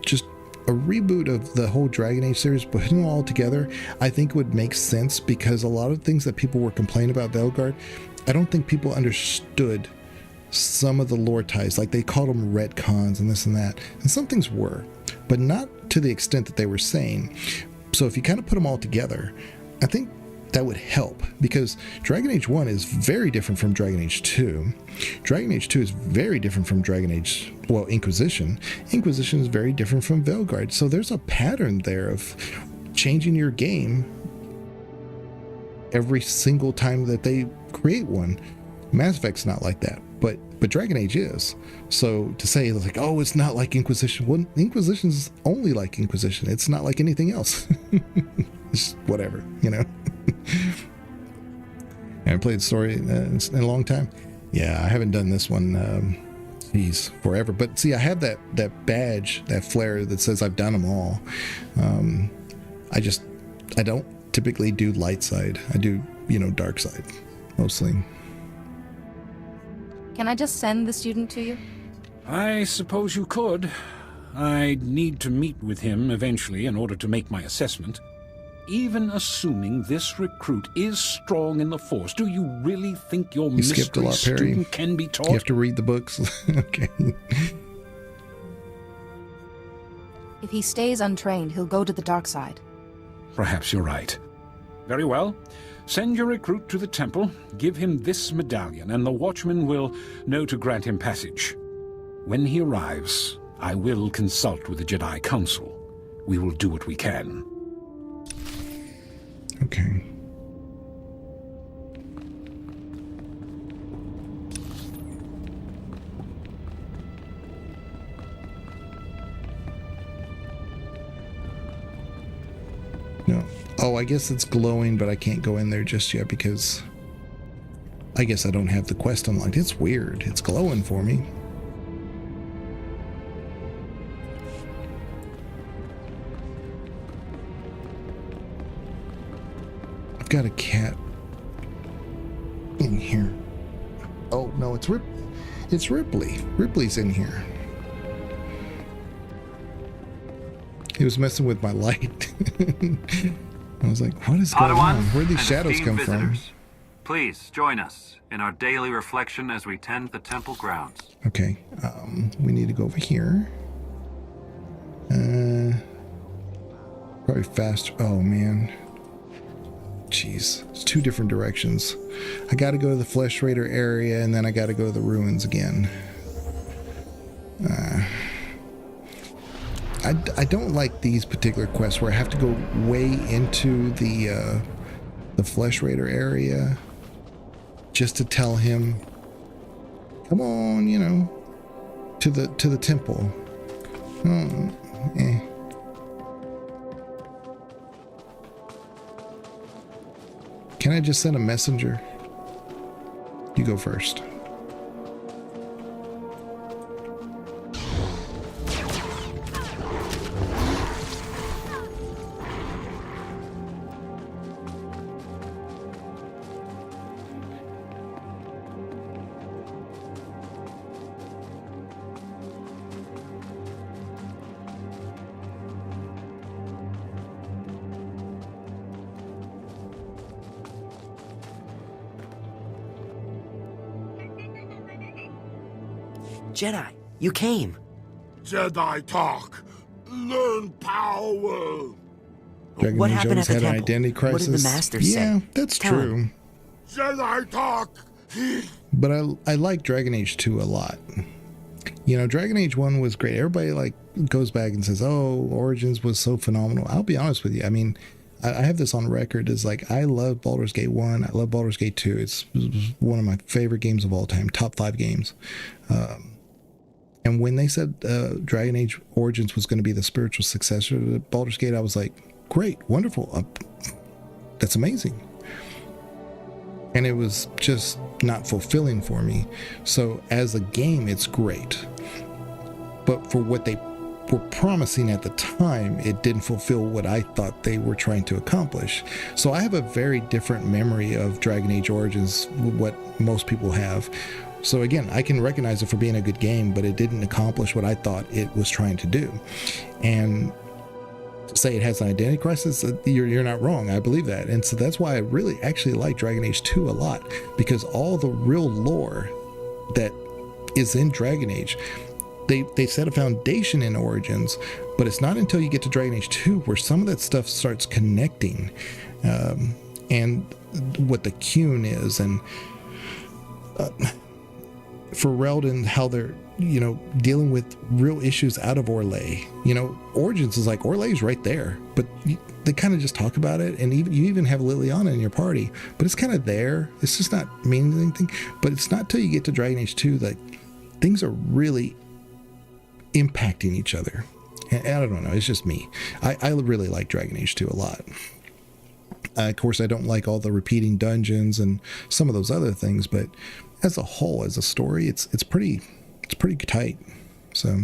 just a reboot of the whole Dragon Age series, putting them all together, I think would make sense, because a lot of things that people were complaining about Veilguard, I don't think people understood some of the lore ties. Like, they called them retcons and this and that, and some things were, but not to the extent that they were saying. So if you kind of put them all together, I think that would help, because Dragon Age 1 is very different from Dragon Age 2. Dragon Age 2 is very different from Dragon Age, Inquisition. Inquisition is very different from Veilguard. So there's a pattern there of changing your game every single time that they create one. Mass Effect's not like that, but Dragon Age is. So to say like, oh, it's not like Inquisition, well, Inquisition's only like Inquisition. It's not like anything else. It's whatever, I haven't played the story in a long time. Yeah, I haven't done this one, forever. But see, I have that badge, that flare that says I've done them all. I don't typically do light side. I do, dark side, mostly. Can I just send the student to you? I suppose you could. I'd need to meet with him eventually in order to make my assessment. Even assuming this recruit is strong in the Force, do you really think your mystery student can be taught? You have to read the books. Okay. If he stays untrained, he'll go to the dark side. Perhaps you're right. Very well. Send your recruit to the temple, give him this medallion, and the watchman will know to grant him passage. When he arrives, I will consult with the Jedi Council. We will do what we can. Okay. No. Oh, I guess it's glowing, but I can't go in there just yet because I guess I don't have the quest unlocked. It's weird. It's glowing for me. I've got a cat in here. Oh no, it's Ripley. Ripley's in here. He was messing with my light. I was like, what is going on? Where do these shadows come from? Please join us in our daily reflection as we tend the temple grounds. Okay, we need to go over here. Probably faster. Oh man. Jeez, it's two different directions. I gotta go to the Flesh Raider area and then I gotta go to the ruins again. I don't like these particular quests where I have to go way into the Flesh Raider area just to tell him, come on, you know, to the temple. Oh, eh. Can I just send a messenger? You go first. Jedi, you came. Jedi talk. Learn power. Dragon What Age happened always at the had an temple? identity crisis. What did the Master say? Yeah, that's Tell true. him. Jedi talk. But I like Dragon Age 2 a lot. You know, Dragon Age 1 was great. Everybody like goes back and says, oh, Origins was so phenomenal. I'll be honest with you. I mean, I have this on record as like, I love Baldur's Gate 1. I love Baldur's Gate 2. It's one of my favorite games of all time. Top 5 games. And when they said Dragon Age Origins was going to be the spiritual successor to Baldur's Gate, I was like, great, wonderful. That's amazing. And it was just not fulfilling for me. So as a game, it's great. But for what they were promising at the time, it didn't fulfill what I thought they were trying to accomplish. So I have a very different memory of Dragon Age Origins, what most people have. So again, I can recognize it for being a good game, but it didn't accomplish what I thought it was trying to do. And to say it has an identity crisis, you're not wrong. I believe that. And so that's why I really actually like Dragon Age 2 a lot, because all the real lore that is in Dragon Age, they set a foundation in Origins, but it's not until you get to Dragon Age 2 where some of that stuff starts connecting, and what the Qun is, and for Reldon, how they're, you know, dealing with real issues out of Orlais. You know, Origins is like, Orlais's right there, but they kind of just talk about it, and you even have Liliana in your party, but it's kind of there. It's just not meaning anything. But it's not till you get to Dragon Age 2 that things are really impacting each other. And I don't know, it's just me. I really like Dragon Age 2 a lot. Of course, I don't like all the repeating dungeons and some of those other things, but as a whole, as a story, it's pretty tight. So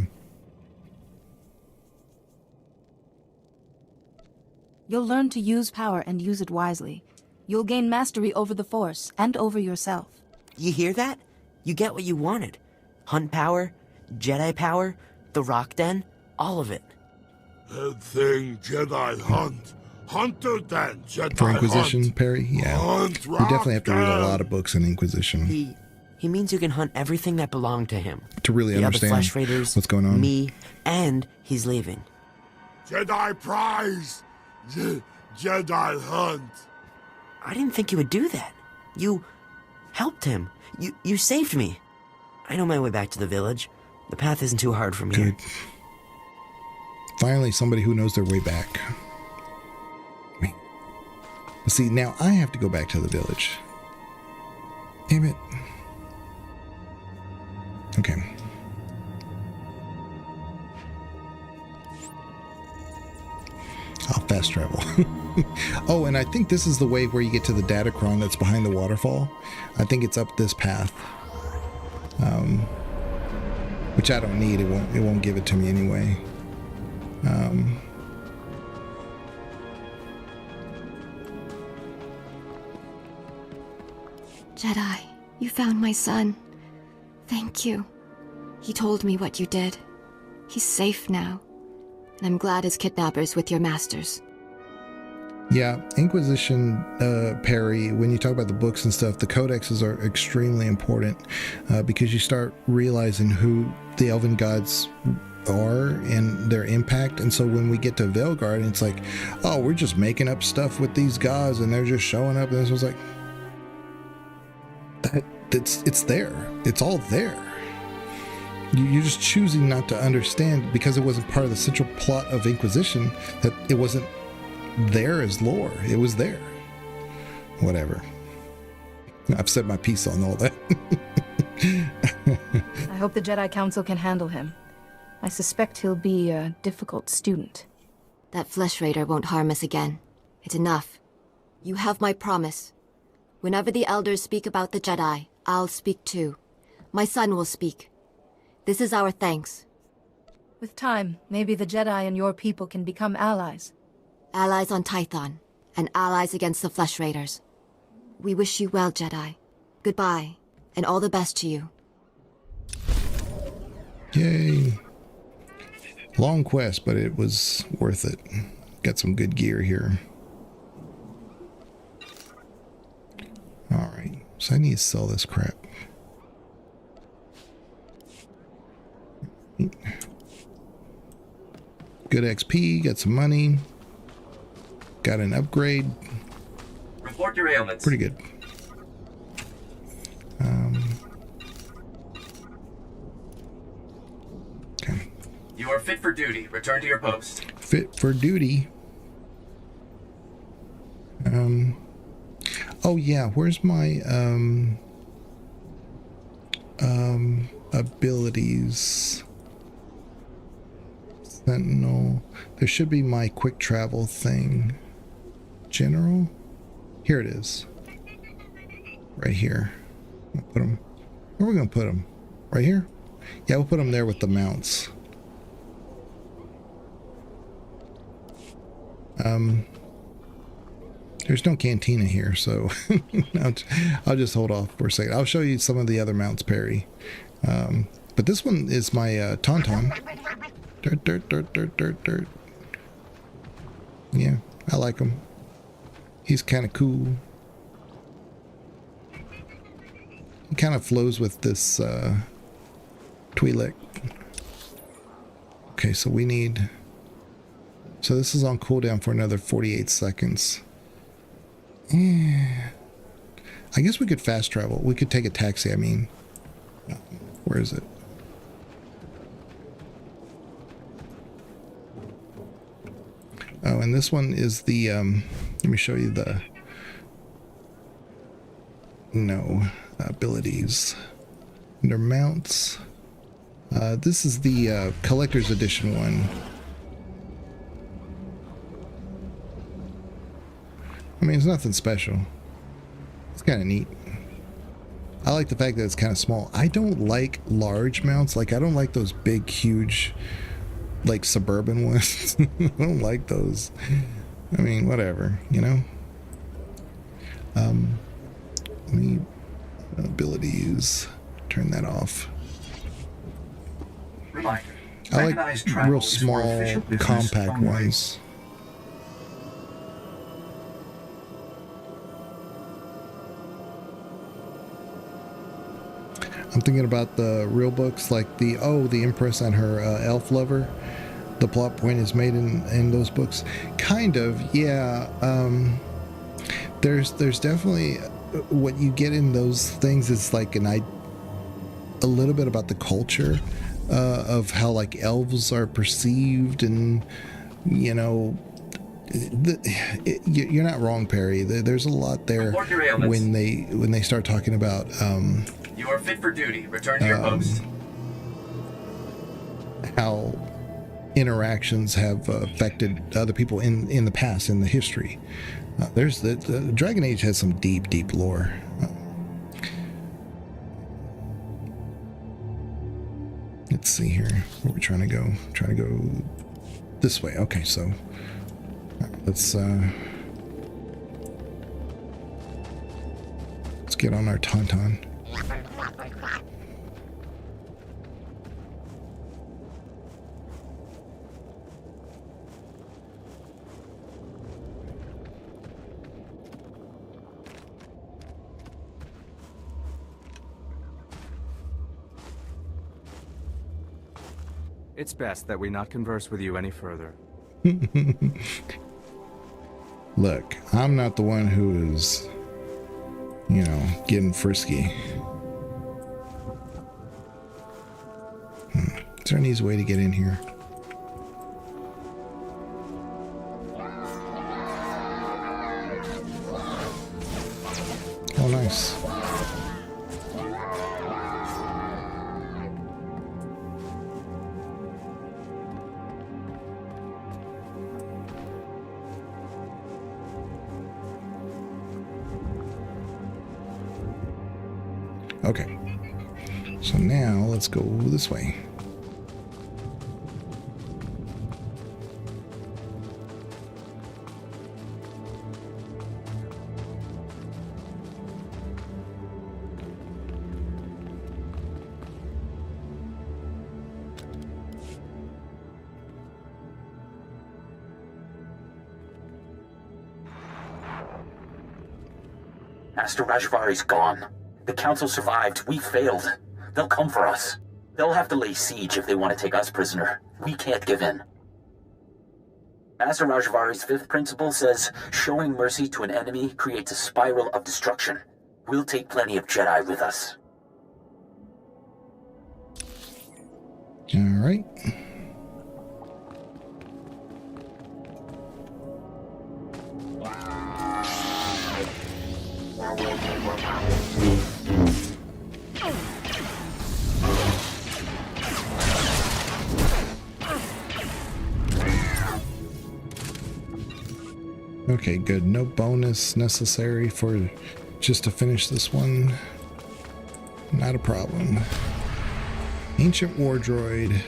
You'll learn to use power and use it wisely. You'll gain mastery over the Force and over yourself. You hear that? You get what you wanted. Hunt power, Jedi power, the Rock Den, all of it. That thing Jedi hunt. Hunter Den Jedi for Inquisition, hunt. Perry, yeah. Hunt, You definitely have to read a lot of books in Inquisition. He means you can hunt everything that belonged to him. To really the understand other Flesh Raiders, what's going on. Me, and he's leaving. Jedi prize. Jedi hunt. I didn't think you would do that. You helped him. You saved me. I know my way back to the village. The path isn't too hard from here. Good. Finally, somebody who knows their way back. See, now I have to go back to the village. Damn it. Okay. I'll fast travel. Oh, and I think this is the way where you get to the Datacron that's behind the waterfall. I think it's up this path. Which I don't need. It won't give it to me anyway. Jedi, you found my son. Thank you. He told me what you did. He's safe now. And I'm glad his kidnapper's with your masters. Yeah, Inquisition, Perry, when you talk about the books and stuff, the codexes are extremely important because you start realizing who the elven gods are and their impact. And so when we get to Velgard, it's like, oh, we're just making up stuff with these gods and they're just showing up. And this was like, it's there. It's all there. You're just choosing not to understand because it wasn't part of the central plot of Inquisition, that it wasn't there as lore. It was there. Whatever. I've said my piece on all that. I hope the Jedi Council can handle him. I suspect he'll be a difficult student. That flesh raider won't harm us again. It's enough. You have my promise. Whenever the elders speak about the Jedi, I'll speak too. My son will speak. This is our thanks. With time, maybe the Jedi and your people can become allies. Allies on Tython, and allies against the Flesh Raiders. We wish you well, Jedi. Goodbye, and all the best to you. Yay. Long quest, but it was worth it. Got some good gear here. Alright, so I need to sell this crap. Good XP, got some money. Got an upgrade. Report your ailments. Pretty good. Okay. You are fit for duty. Return to your post. Fit for duty. Oh yeah, where's my abilities? Sentinel. There should be my quick travel thing. General? Here it is. Right here. I'll put them. Where are we going to put them? Right here? Yeah, we'll put them there with the mounts. There's no cantina here, so I'll just hold off for a second. I'll show you some of the other mounts, Perry. But this one is my Tauntaun. Dirt. Yeah, I like him. He's kind of cool. He kind of flows with this Twi'lek. Okay, so we need... So this is on cooldown for another 48 seconds. Yeah. I guess we could fast travel. We could take a taxi, I mean. Where is it? Oh, and this one is the, let me show you the, abilities. Under mounts. This is the collector's edition one. I mean, it's nothing special. It's kind of neat. I like the fact that it's kind of small. I don't like large mounts. Like, I don't like those big, huge, like, suburban ones. I don't like those. I mean, whatever, you know? Let me... abilities. Turn that off. Reminder. I like real small, compact ones. I'm thinking about the real books, like the Empress and her elf lover. The plot point is made in those books. Kind of, yeah. There's definitely what you get in those things is like a little bit about the culture of how like elves are perceived, and you know, you're not wrong, Perry. There's a lot there when they start talking about. You are fit for duty. Return to your post. How interactions have affected other people in the past, in the history. There's the Dragon Age has some deep lore. Let's see here. Where are we trying to go? Trying to go this way. Okay, so let's get on our tauntaun. It's best that we not converse with you any further. Look, I'm not the one who is, you know, getting frisky. Is there an easy way to get in here? Oh, nice. Okay, so now let's go this way. Master Rajvari's gone. The Council survived. We failed. They'll come for us. They'll have to lay siege if they want to take us prisoner. We can't give in. Master Rajvari's fifth principle says, showing mercy to an enemy creates a spiral of destruction. We'll take plenty of Jedi with us. All right. Okay, good. No bonus necessary for just to finish this one. Not a problem. Ancient War Droid.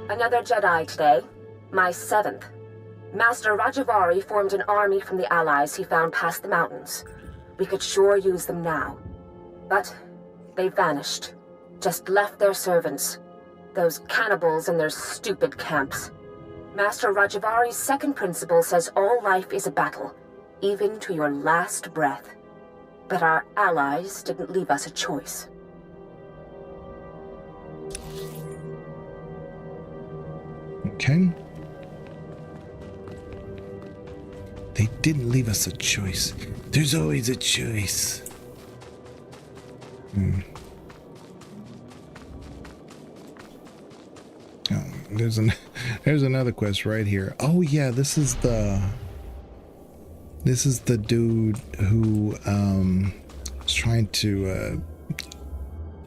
Another Jedi today. My seventh. Master Rajvari formed an army from the allies he found past the mountains. We could sure use them now. But they vanished. Just left their servants. Those cannibals in their stupid camps. Master Rajavari's second principle says all life is a battle, even to your last breath. But our allies didn't leave us a choice. Okay. They didn't leave us a choice. There's always a choice. Oh, there's another quest right here. Oh yeah, this is the dude who is trying to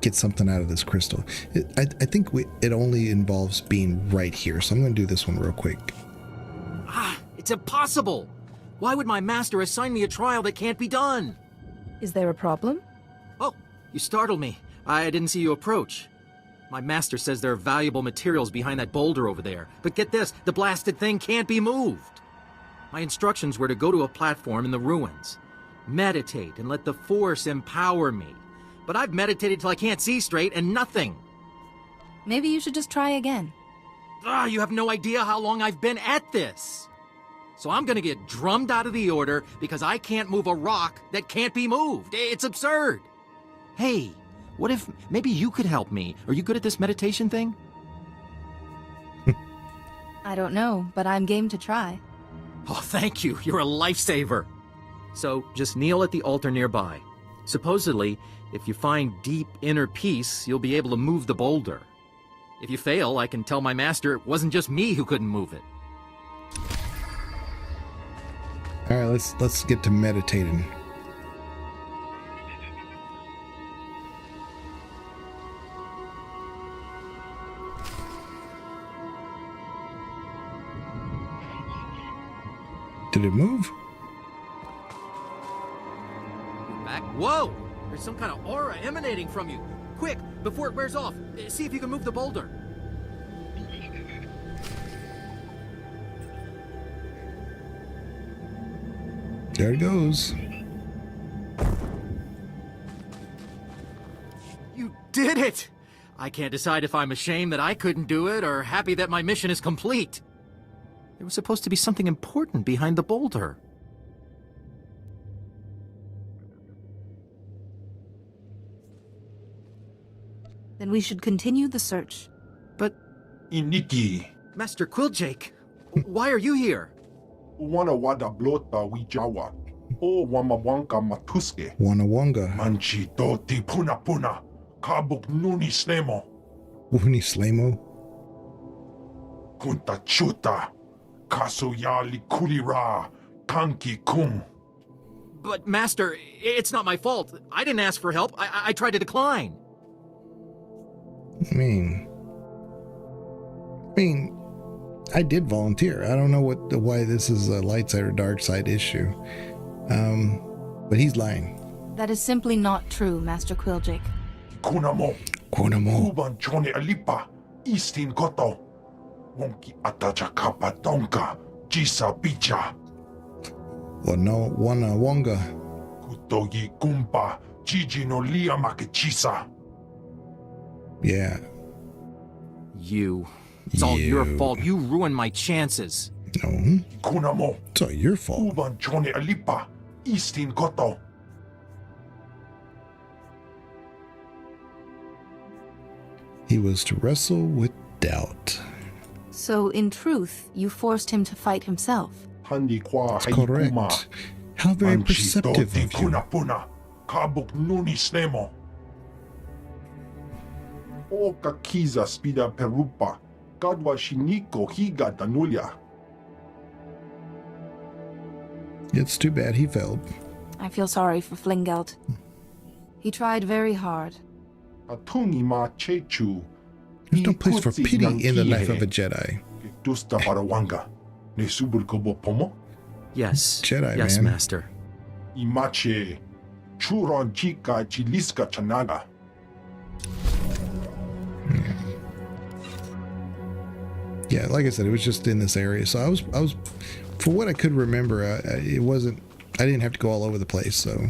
get something out of this crystal. I think it only involves being right here, so I'm going to do this one real quick. It's impossible! Why would my master assign me a trial that can't be done? Is there a problem? Oh, you startled me. I didn't see you approach. My master says there are valuable materials behind that boulder over there. But get this, the blasted thing can't be moved. My instructions were to go to a platform in the ruins. Meditate and let the Force empower me. But I've meditated till I can't see straight and nothing. Maybe you should just try again. You have no idea how long I've been at this. So I'm gonna get drummed out of the order because I can't move a rock that can't be moved. It's absurd. Hey, what if maybe you could help me? Are you good at this meditation thing? I don't know, but I'm game to try. Oh, thank you. You're a lifesaver. So just kneel at the altar nearby. Supposedly, if you find deep inner peace, you'll be able to move the boulder. If you fail, I can tell my master it wasn't just me who couldn't move it. All right, let's get to meditating. Did it move? Back. Whoa! There's some kind of aura emanating from you. Quick, before it wears off, see if you can move the boulder. There it goes. You did it! I can't decide if I'm ashamed that I couldn't do it or happy that my mission is complete. There was supposed to be something important behind the boulder. Then we should continue the search. But... Iniki. Master Quilljake, why are you here? Wana wada blota wijawa. O wamawanka matuske. Wanawanga. Manchi doti puna puna. Kabuk nuni slemo. Uni slemo. Kunta chuta. Kasuya likulira. Kanki kung. But, Master, it's not my fault. I didn't ask for help. I tried to decline. I mean, I did volunteer. I don't know why this is a light side or dark side issue. But he's lying. That is simply not true, Master Quilljake. Kunamo. Kunamo. Chone alipa. Istin koto. Wonki atacha kapa donka. Jisa bicha. Wana wonga. Kutogi kumpa. Jiji no lia makechisa. Yeah. It's all your fault. You ruined my chances. No. Kunamo. It's all your fault. Uban chone alipa. Istin koto. He was to wrestle with doubt. So, in truth, you forced him to fight himself. That's correct. How very perceptive of you. Kabuk nuni slemo. O kakiza spida perupa. Gadwa shiniko higa danulia. It's too bad he failed. I feel sorry for Flingeld. He tried very hard. Atungi ma chechu. There's no place for pity in the life of a Jedi. Dusta parawanga. Ne subulkobo pomo? Yes. Jedi, yes, man. Master. Imache. Churon chika chiliska chanaga. Yeah, like I said, it was just in this area. So I was, for what I could remember, I didn't have to go all over the place. So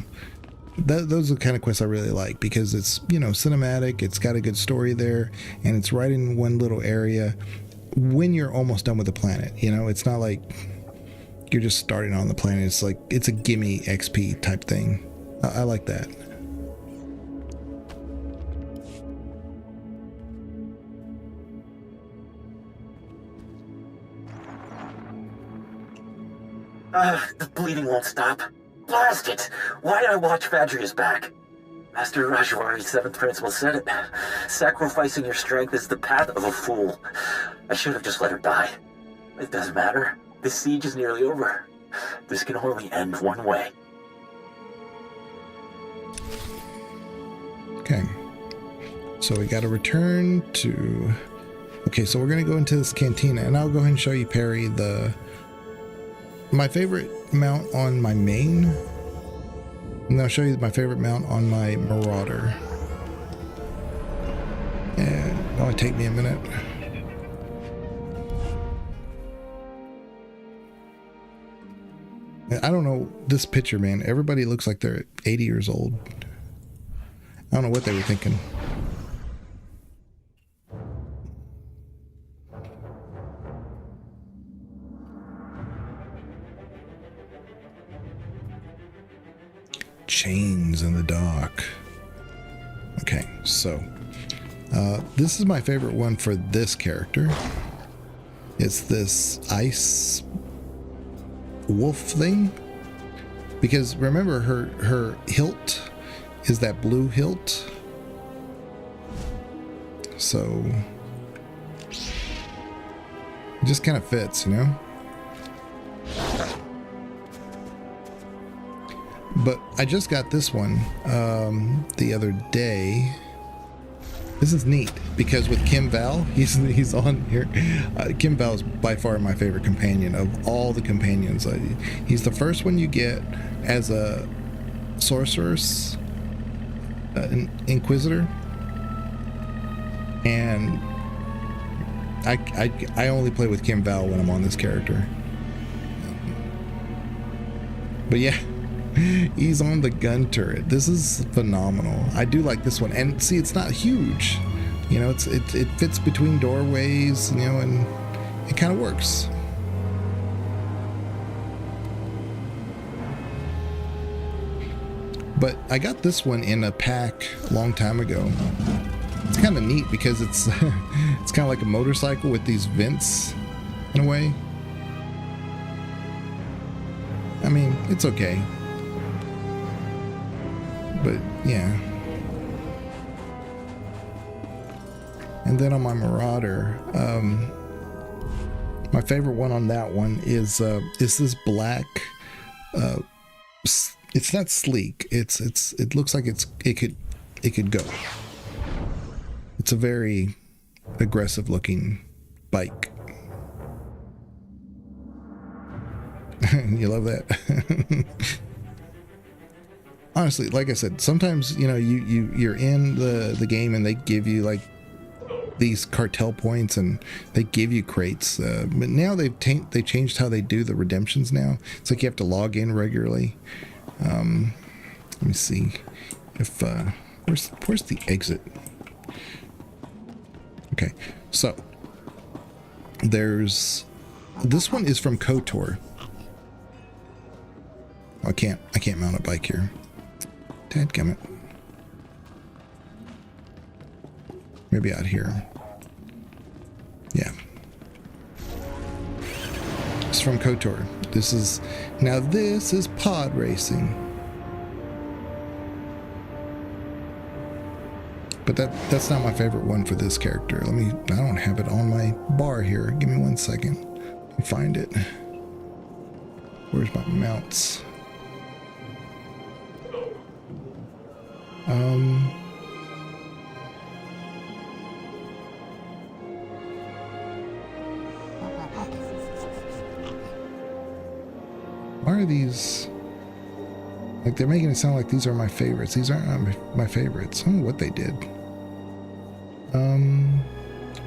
those are the kind of quests I really like because it's, cinematic, it's got a good story there, and it's right in one little area when you're almost done with the planet. It's not like you're just starting on the planet. It's like, it's a gimme XP type thing. I like that. The bleeding won't stop. Blast it! Why did I watch Vadria's back? Master Rajwari's 7th principle said it. Sacrificing your strength is the path of a fool. I should have just let her die. It doesn't matter. This siege is nearly over. This can only end one way. Okay. So we got to return to... Okay, so we're going to go into this cantina, and I'll go ahead and show you, Perry, my favorite mount on my main, and I'll show you my favorite mount on my Marauder. And it'll only take me a minute. And I don't know, this picture, man, everybody looks like they're 80 years old. I don't know what they were thinking. Chains in the dock. Okay, so this is my favorite one for this character. It's this ice wolf thing, because remember her hilt is that blue hilt, so it just kind of fits, But I just got this one the other day. This is neat because with Kim Val, he's on here. Kim Val is by far my favorite companion of all the companions. He's the first one you get as a sorceress an Inquisitor, and I only play with Kim Val when I'm on this character. But yeah, he's on the gun turret. This is phenomenal. I do like this one, and see, it's not huge. You know, it fits between doorways. You know, and it kind of works. But I got this one in a pack a long time ago. It's kind of neat because it's it's kind of like a motorcycle with these vents in a way. I mean, it's okay. But yeah. And then on my Marauder, my favorite one on that one is this black. It's not sleek. It looks like it could go. It's a very aggressive looking bike. You love that? Honestly, like I said, sometimes, you know, you're in the game and they give you like these cartel points and they give you crates. But now they changed how they do the redemptions now. It's like you have to log in regularly. Let me see if where's the exit. Okay, so there's this one is from KOTOR. I can't mount a bike here. Dadgummit. Maybe out here. Yeah. It's from KOTOR. This is pod racing. But that's not my favorite one for this character. I don't have it on my bar here. Give me 1 second. Let me find it. Where's my mounts? Why are these... Like, they're making it sound like these are my favorites. These aren't my favorites. I don't know what they did.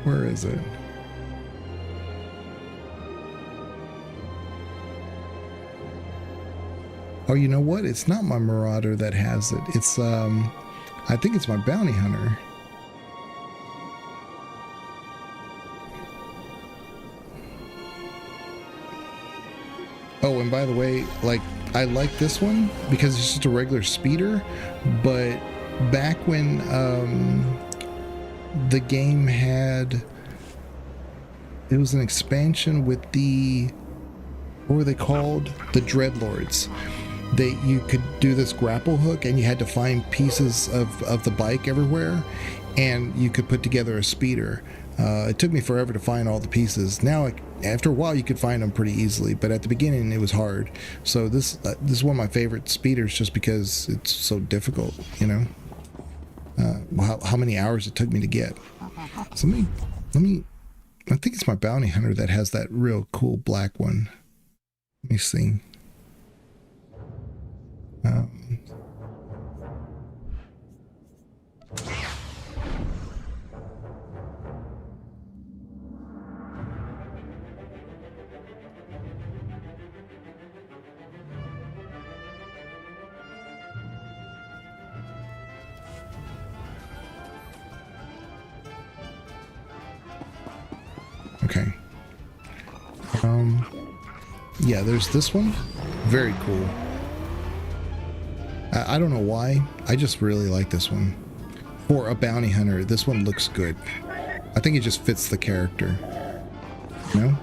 Where is it? Oh, you know what? It's not my Marauder that has it. It's, I think it's my Bounty Hunter. Oh, and by the way, like, I like this one because it's just a regular speeder, but back when the game had, it was an expansion with the, what were they called? The Dreadlords. You could do this grapple hook and you had to find pieces of the bike everywhere, and you could put together a speeder. It took me forever to find all the pieces. Now, after a while, you could find them pretty easily, but at the beginning, it was hard. So this is one of my favorite speeders just because it's so difficult, you know? How many hours it took me to get. So let me, I think it's my Bounty Hunter that has that real cool black one. Let me see. Okay. Yeah, there's this one. Very cool. I don't know why. I just really like this one. For a bounty hunter, this one looks good. I think it just fits the character. You know?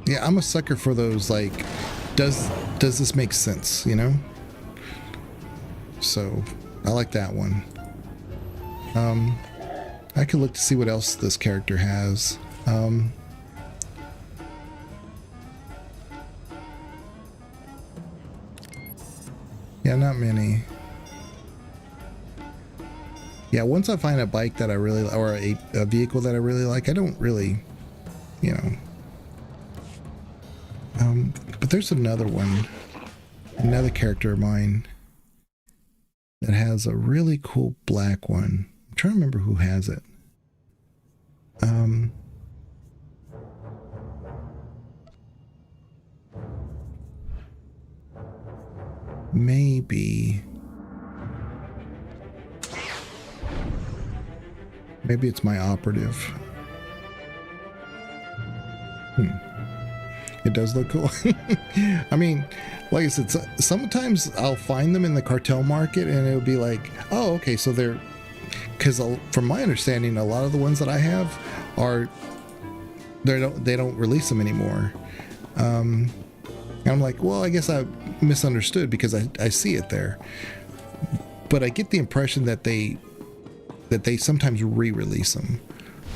Yeah, I'm a sucker for those, like, does this make sense, you know? So, I like that one. I could look to see what else this character has. Yeah, not many. Yeah, once I find a bike that I really, or a vehicle that I really like, I don't really, you know. But there's another one, another character of mine that has a really cool black one. I'm trying to remember who has it. Maybe it's my operative. It does look cool. I mean, like I said, sometimes I'll find them in the cartel market and it'll be like, oh, okay, so they're, because from my understanding, a lot of the ones that I have are, they don't release them anymore. And I'm like, well, I guess I misunderstood because I see it there. But I get the impression that they sometimes re-release them.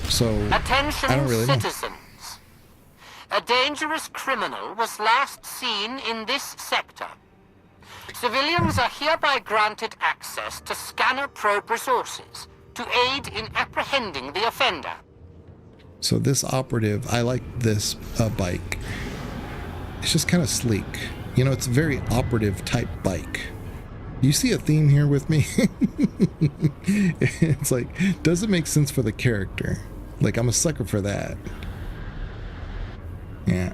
So Attention, I don't really citizens. know. A dangerous criminal was last seen in this sector. Civilians are hereby granted access to scanner probe resources to aid in apprehending the offender. So this operative, I like this bike. It's just kind of sleek. You know, it's a very operative type bike. You see a theme here with me? It's like, does it make sense for the character? Like, I'm a sucker for that. Yeah.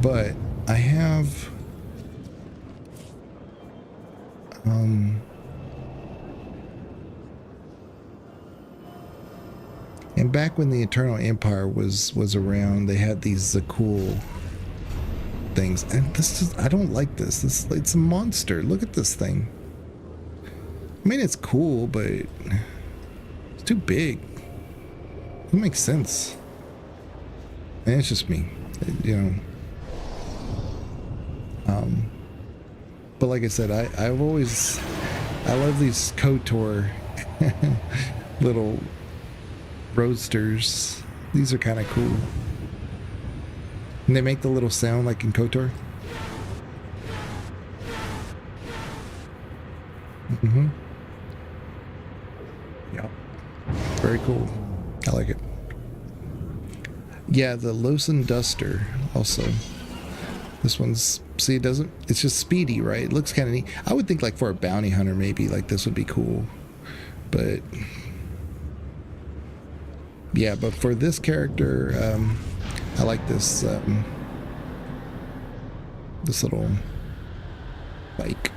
But I have and back when the Eternal Empire was around, they had these cool things, and this is, I don't like this. It's a monster. Look at this thing. I mean, it's cool, but it's too big. It makes sense. And it's just me, you know. But like I said, I love these KOTOR little roadsters. These are kind of cool. And they make the little sound like in KOTOR. Yeah. Very cool. I like it. Yeah, the Losen Duster also. This one's, see, it's just speedy, right? It looks kind of neat. I would think like for a bounty hunter, maybe like this would be cool. But yeah, but for this character, I like this, this little bike.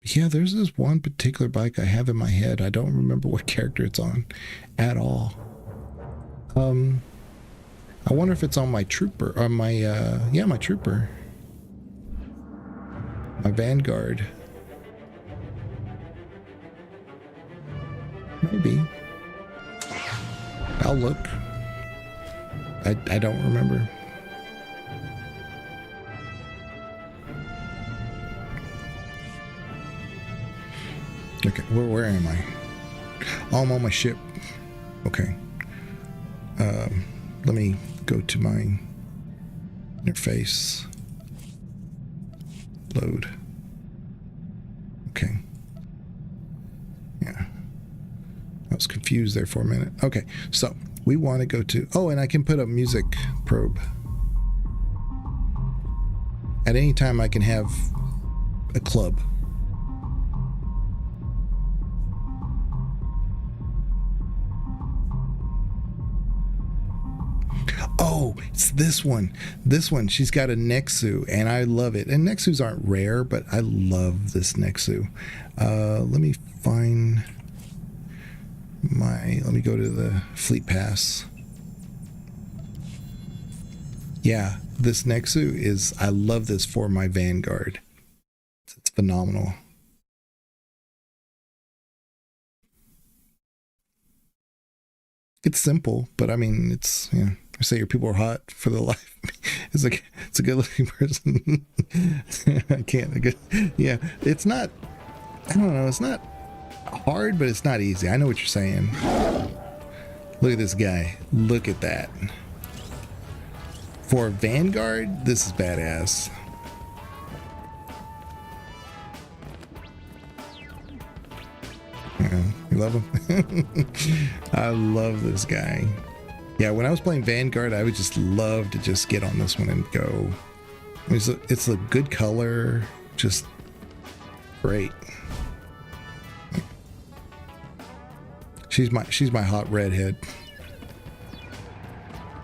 Yeah, there's this one particular bike I have in my head. I don't remember what character it's on at all. I wonder if it's on my trooper, or my, yeah, my trooper. My Vanguard. Maybe. I'll look. I don't remember. Okay, where am I? Oh, I'm on my ship. Okay. Let me go to my interface. Load. Okay. Yeah. I was confused there for a minute. Okay, so we want to go to... Oh, and I can put a music probe. At any time I can have a club. Oh, it's this one. This one, she's got a Nexu, and I love it. And Nexus aren't rare, but I love this Nexu. Let me find my... Let me go to the Fleet Pass. Yeah, this Nexu is... I love this for my Vanguard. It's phenomenal. It's simple, but I mean, it's... Yeah. I say your people are hot for the life. It's like, it's a good looking person. I can't. Yeah, it's not, I don't know, it's not hard, but it's not easy. I know what you're saying. Look at this guy. Look at that. For Vanguard, this is badass. Yeah, he love him. I love this guy. Yeah, when I was playing Vanguard, I would just love to just get on this one and go. It's a good color, just great. She's my hot redhead.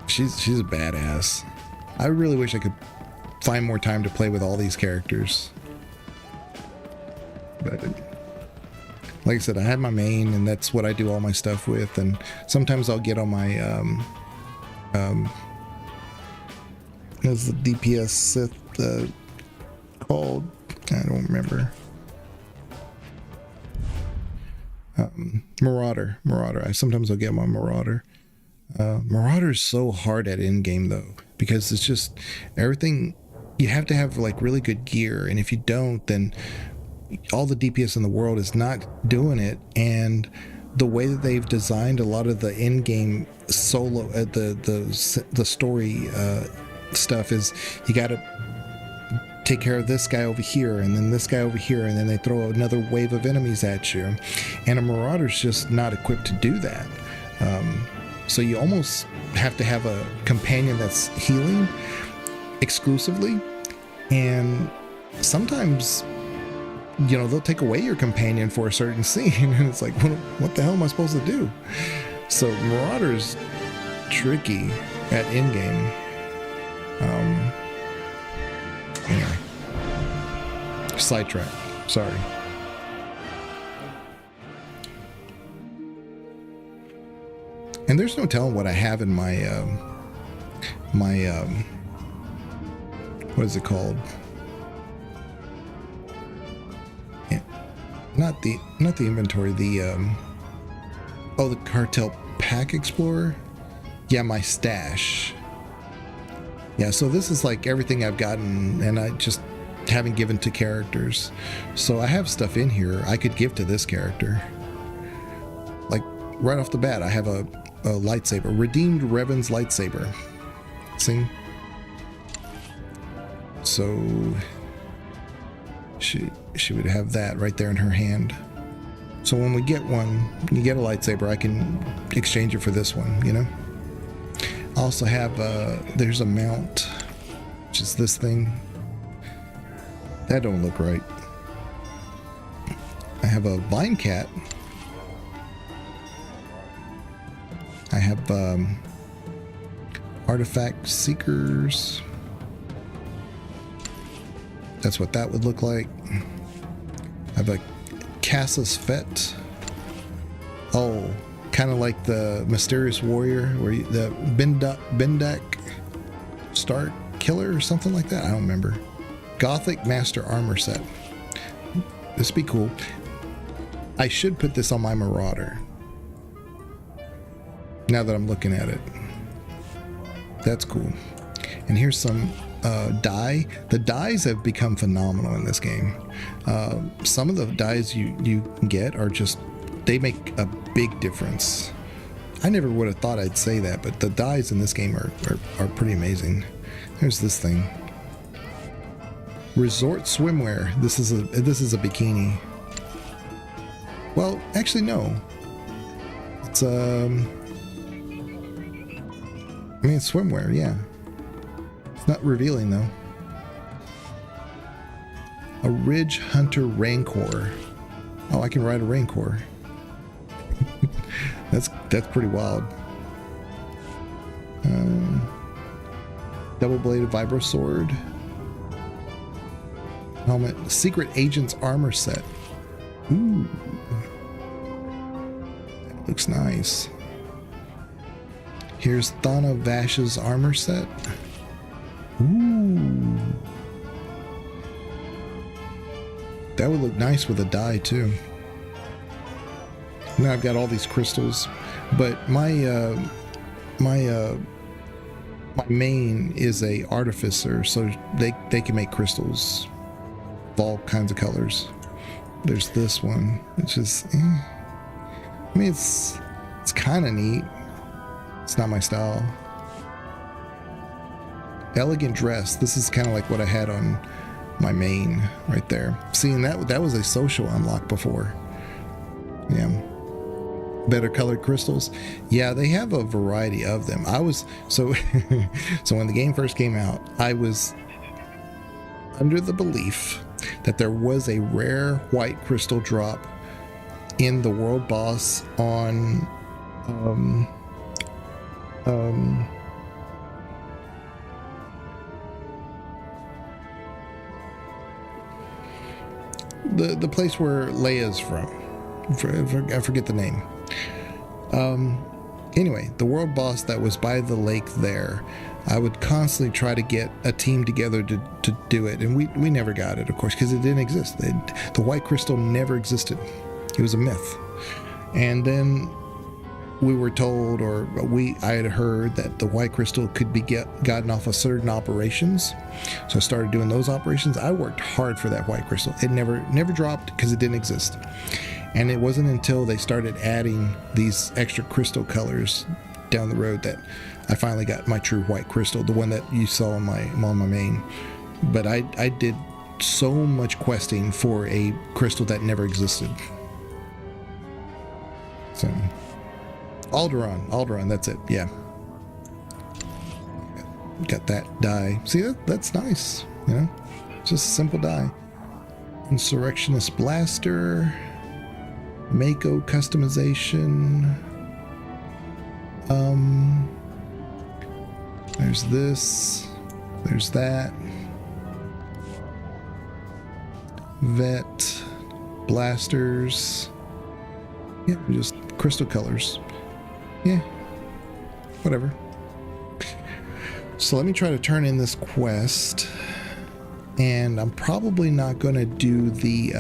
She's a badass. I really wish I could find more time to play with all these characters. But like I said, I have my main, and that's what I do all my stuff with. And sometimes I'll get on my what's the DPS Sith called? I don't remember. Marauder. Sometimes I'll get my Marauder. Marauder is so hard at in-game though, because it's just everything. You have to have like really good gear, and if you don't, then all the DPS in the world is not doing it. And the way that they've designed a lot of the in-game solo, the story stuff is you got to take care of this guy over here, and then this guy over here, and then they throw another wave of enemies at you. And a Marauder's just not equipped to do that. So you almost have to have a companion that's healing exclusively, and sometimes, you know, they'll take away your companion for a certain scene, and it's like, what the hell am I supposed to do? So Marauder's tricky at in-game. Anyway, sidetrack. Sorry. And there's no telling what I have in my what is it called? Yeah, not the inventory. The the Cartel Pack Explorer. Yeah, my stash. Yeah, so this is like everything I've gotten, and I just haven't given to characters. So I have stuff in here I could give to this character. Like right off the bat, I have a lightsaber, redeemed Revan's lightsaber. See? So she would have that right there in her hand. So when we get one, you get a lightsaber, I can exchange it for this one, you know? I also have there's a mount, which is this thing. That don't look right. I have a vine cat. I have artifact seekers. That's what that would look like. I have a Cassus Fett. Oh, kind of like the Mysterious Warrior, where the Bendak Stark Killer or something like that. I don't remember. Gothic Master Armor set. This would be cool. I should put this on my Marauder. Now that I'm looking at it. That's cool. And here's some dye. The dyes have become phenomenal in this game. Some of the dyes you get are just, they make a big difference. I never would have thought I'd say that, but the dyes in this game are pretty amazing. There's this thing. Resort swimwear. This is a bikini. Well, actually no. It's I mean, it's swimwear, yeah. It's not revealing though. A Ridge Hunter Rancor. Oh, I can ride a Rancor. That's pretty wild. Double-bladed vibro sword. Helmet. Secret Agent's armor set. Ooh. That looks nice. Here's Thana Vash's armor set. Ooh. That would look nice with a dye too. Now I've got all these crystals, but my main is a artificer, so they can make crystals of all kinds of colors. There's this one, which is, I mean, it's kind of neat. It's not my style. Elegant dress. This is kind of like what I had on my main right there. Seeing that was a social unlock before. Yeah. better colored crystals. Yeah, they have a variety of them. I was so so when the game first came out, I was under the belief that there was a rare white crystal drop in the world boss on the place where Leia's from. I forget the name. Anyway, the world boss that was by the lake there, I would constantly try to get a team together to do it, and we never got it, of course, because it didn't exist. The white crystal never existed. It was a myth. And then we were told, or I had heard that the white crystal could be gotten off of certain operations. So I started doing those operations. I worked hard for that white crystal. It never dropped because it didn't exist. And it wasn't until they started adding these extra crystal colors down the road that I finally got my true white crystal, the one that you saw on my main. But I did so much questing for a crystal that never existed. So Alderaan, that's it. Yeah, got that die. See, that's nice. You know, just a simple die. Insurrectionist blaster, Mako customization. There's this. There's that. Vet blasters. Yeah, just crystal colors. Yeah, whatever. So let me try to turn in this quest, and I'm probably not going to do the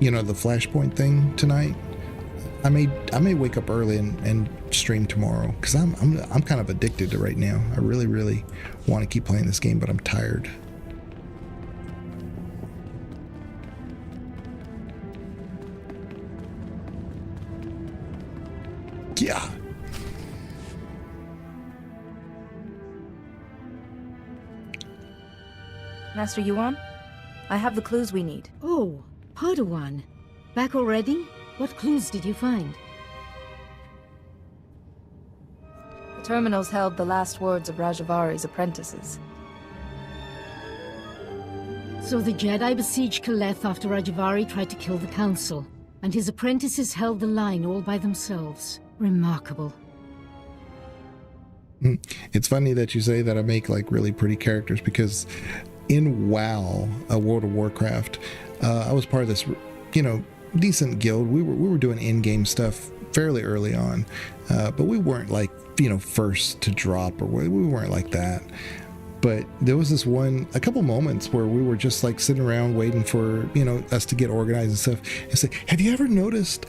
the flashpoint thing tonight. I may wake up early and stream tomorrow, because I'm kind of addicted to it right now. I really want to keep playing this game, but I'm tired. Yeah. Master Yuan, I have the clues we need. Oh, Padawan. Back already? What clues did you find? The terminals held the last words of Rajavari's apprentices. So the Jedi besieged Kaleth after Rajavari tried to kill the Council, and his apprentices held the line all by themselves. Remarkable. It's funny that you say that I make like really pretty characters, because in WoW, World of Warcraft, I was part of this, decent guild. We were doing in-game stuff fairly early on, but we weren't like, first to drop, or we weren't like that. But there was a couple moments where we were just like sitting around waiting for, us to get organized and stuff. And say, have you ever noticed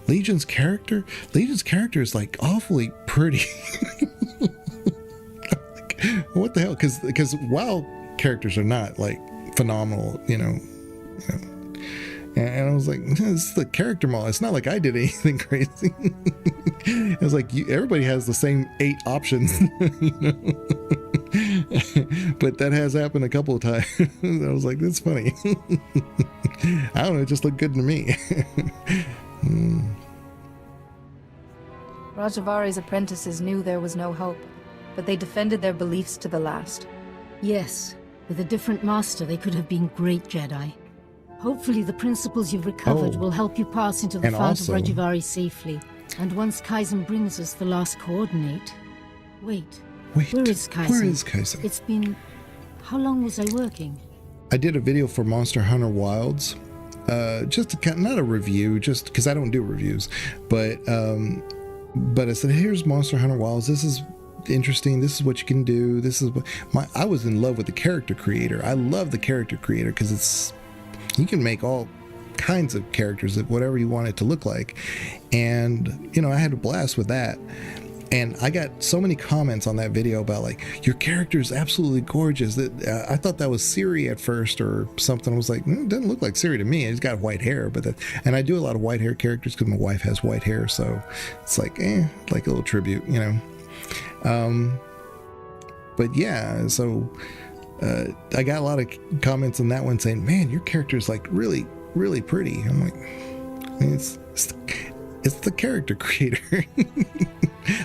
Legion's character? Legion's character is like awfully pretty. What the hell? Because WoW characters are not like phenomenal, And I was like, this is the character model. It's not like I did anything crazy. It was like, everybody has the same 8 options, But that has happened a couple of times. I was like, that's funny. I don't know, it just looked good to me. Rajavari's apprentices knew there was no hope, but they defended their beliefs to the last. Yes, with a different master, they could have been great Jedi. Hopefully the principles you've recovered will help you pass into the Fount of Rajavari safely. And once Kaizen brings us the last coordinate... Wait, where is Kaizen? Where is Kaizen? It's been... How long was I working? I did a video for Monster Hunter Wilds. Just to, not a review, just because I don't do reviews. But I said, here's Monster Hunter Wilds. This is interesting. This is what you can do. This is what... I was in love with the character creator. I love the character creator because it's... You can make all kinds of characters, whatever you want it to look like. And, I had a blast with that. And I got so many comments on that video about like, your character is absolutely gorgeous. That I thought that was Siri at first or something. I was like, it doesn't look like Siri to me. He's got white hair. And I do a lot of white hair characters because my wife has white hair. So it's like, like a little tribute, But yeah, so... I got a lot of comments on that one saying, man, your character is like really, really pretty. I'm like, It's the character creator.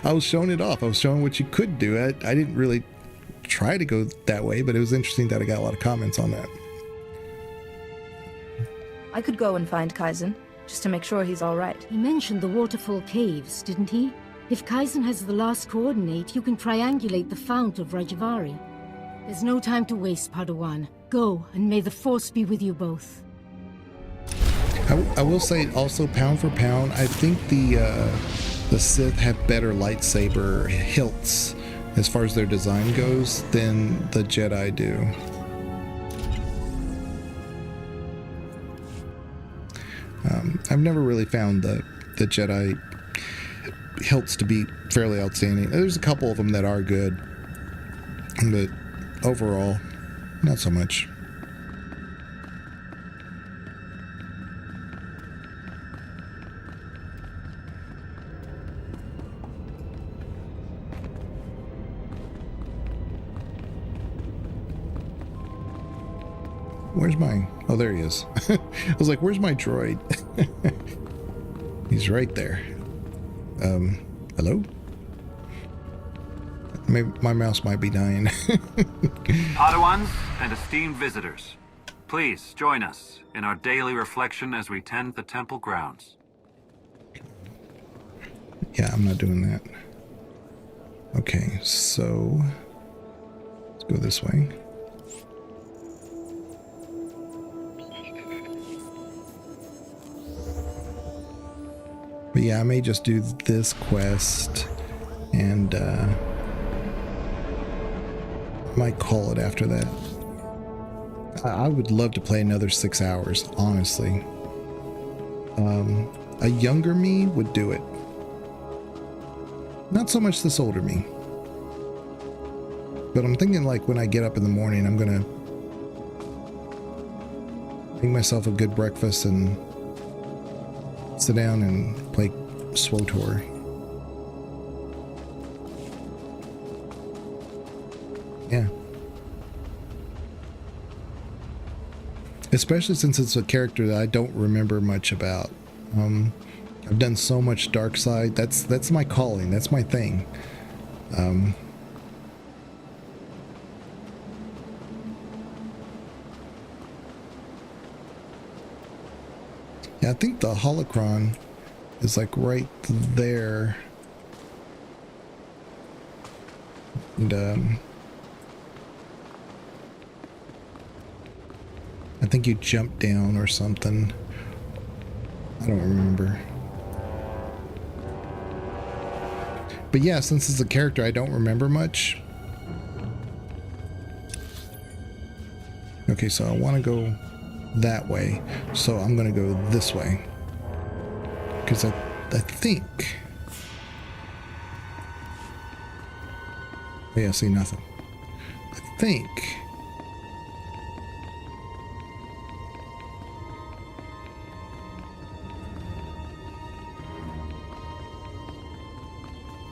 I was showing it off. I was showing what you could do. I didn't really try to go that way, but it was interesting that I got a lot of comments on that. I could go and find Kaizen, just to make sure he's all right. He mentioned the waterfall caves, didn't he? If Kaizen has the last coordinate, you can triangulate the fount of Rajvari. There's no time to waste, Padawan. Go, and may the Force be with you both. I will say also, pound for pound, I think the Sith have better lightsaber hilts as far as their design goes than the Jedi do. I've never really found the Jedi hilts to be fairly outstanding. There's a couple of them that are good, but overall, not so much. Where's my... Oh, there he is. I was like, where's my droid? He's right there. Hello? Maybe my mouse might be dying. Padawans and esteemed visitors, please join us in our daily reflection as we tend the temple grounds. Yeah, I'm not doing that. Okay, so... let's go this way. But yeah, I may just do this quest and might call it after that. I would love to play another 6 hours, honestly. A younger me would do it. Not so much this older me. But I'm thinking like when I get up in the morning, I'm gonna make myself a good breakfast and sit down and play SWTOR. Yeah. Especially since it's a character that I don't remember much about. I've done so much dark side. That's my calling. That's my thing. Yeah, I think the holocron is like right there. And I think you jump down or something. I don't remember. But yeah, since it's a character I don't remember much. Okay, so I want to go that way, so I'm gonna go this way because I think, oh yeah, see nothing. I think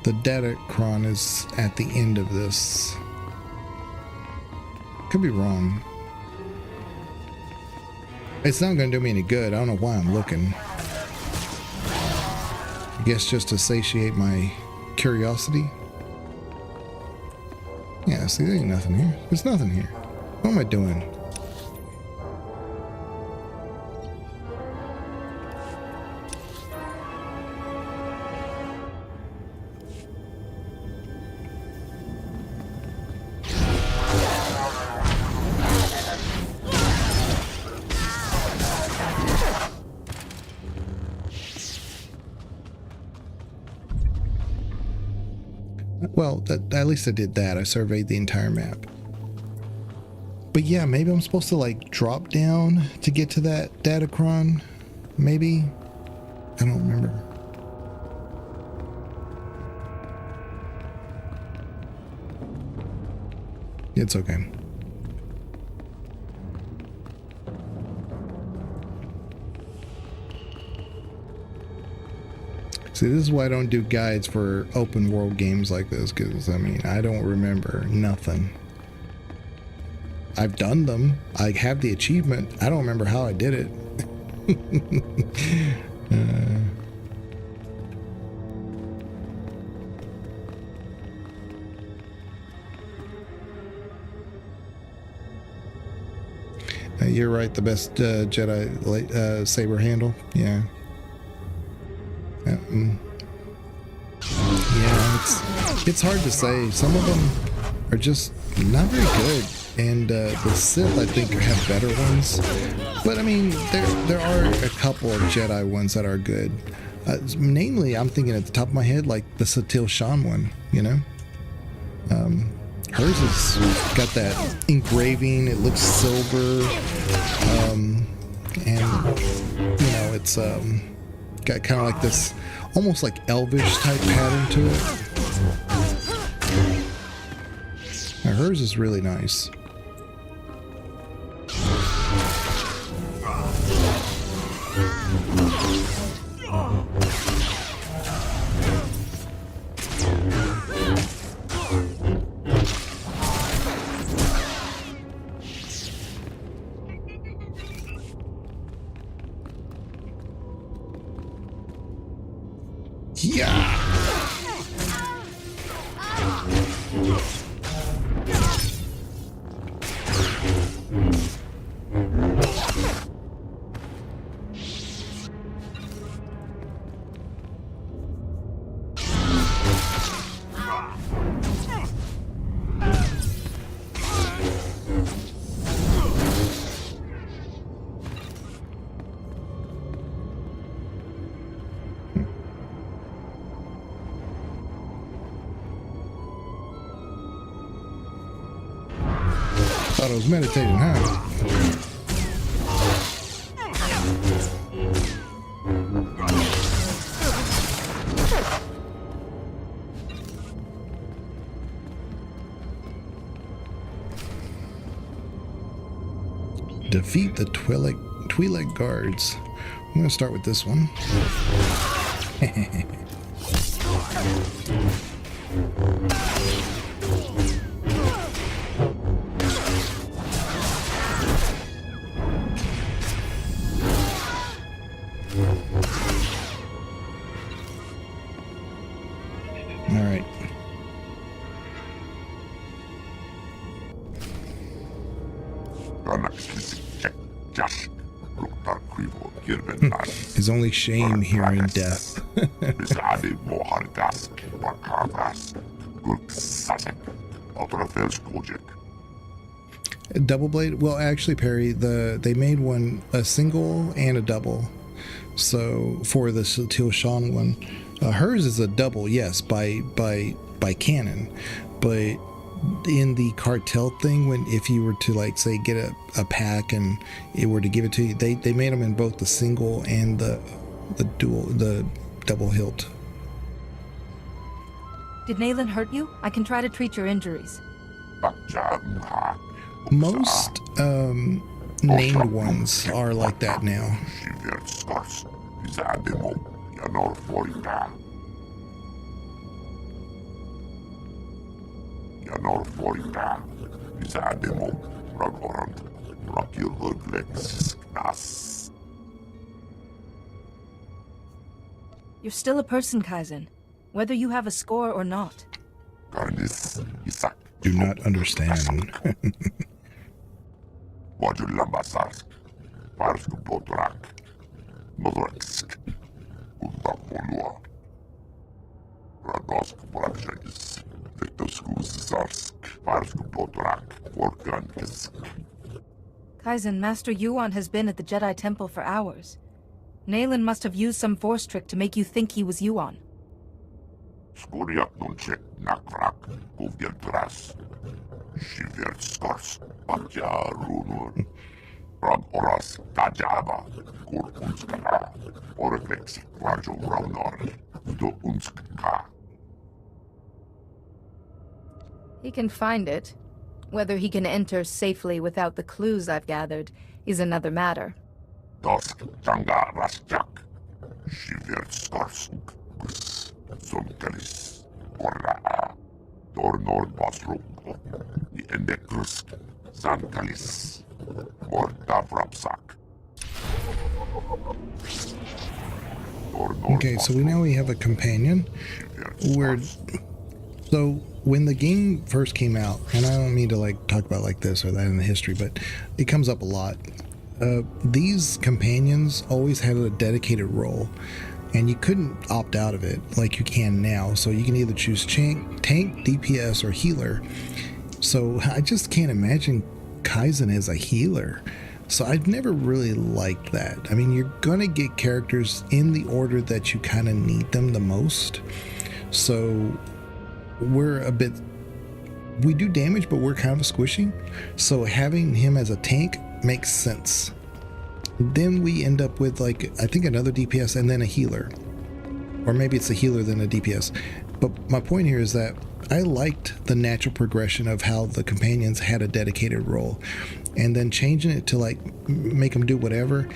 the Datacron is at the end of this. Could be wrong. It's not going to do me any good. I don't know why I'm looking. I guess just to satiate my curiosity. Yeah, see, there ain't nothing here. There's nothing here. What am I doing? Well, at least I did that. I surveyed the entire map. But yeah, maybe I'm supposed to like drop down to get to that Datacron. Maybe. I don't remember. It's okay. See, this is why I don't do guides for open world games like this, because, I mean, I don't remember nothing. I've done them. I have the achievement. I don't remember how I did it. You're right, the best Jedi saber handle. Yeah. Yeah, it's hard to say. Some of them are just not very good, and the Sith, I think, have better ones. But I mean, there are a couple of Jedi ones that are good. Namely, I'm thinking at the top of my head, like the Bastila Shan one. You know, hers has got that engraving. It looks silver, and you know, it's got kind of like this almost like elvish type pattern to it. Now, hers is really nice. Yeah. Thought I was meditating, huh? Defeat the Twi'lek guards. I'm going to start with this one. All right. His only shame here in death. Double blade? Well, actually, Perry, they made one a single and a double. So for the Bastila Shan one, hers is a double, yes, by canon, but in the cartel thing, when if you were to like say get a pack and it were to give it to you, they made them in both the single and the double hilt. Did Nayland hurt you? I can try to treat your injuries. Most named ones are like that now. You're still a person, Kaizen, whether you have a score or not. Do not understand. Kaizen, Master Yuan has been at the Jedi Temple for hours. Nayland must have used some force trick to make you think he was Yuan. He can find it. Whether he can enter safely without the clues I've gathered is another matter. Okay, so we have a companion. So when the game first came out, and I don't mean to like talk about like this or that in the history, but it comes up a lot. These companions always had a dedicated role, and you couldn't opt out of it like you can now. So you can either choose tank, DPS, or healer. So I just can't imagine Kaizen as a healer. So I've never really liked that. I mean, you're gonna get characters in the order that you kind of need them the most. So we do damage, but we're kind of squishy. So having him as a tank makes sense. Then we end up with like, I think another DPS and then a healer. Or maybe it's a healer then a DPS. But my point here is that I liked the natural progression of how the companions had a dedicated role. And then changing it to like make them do whatever.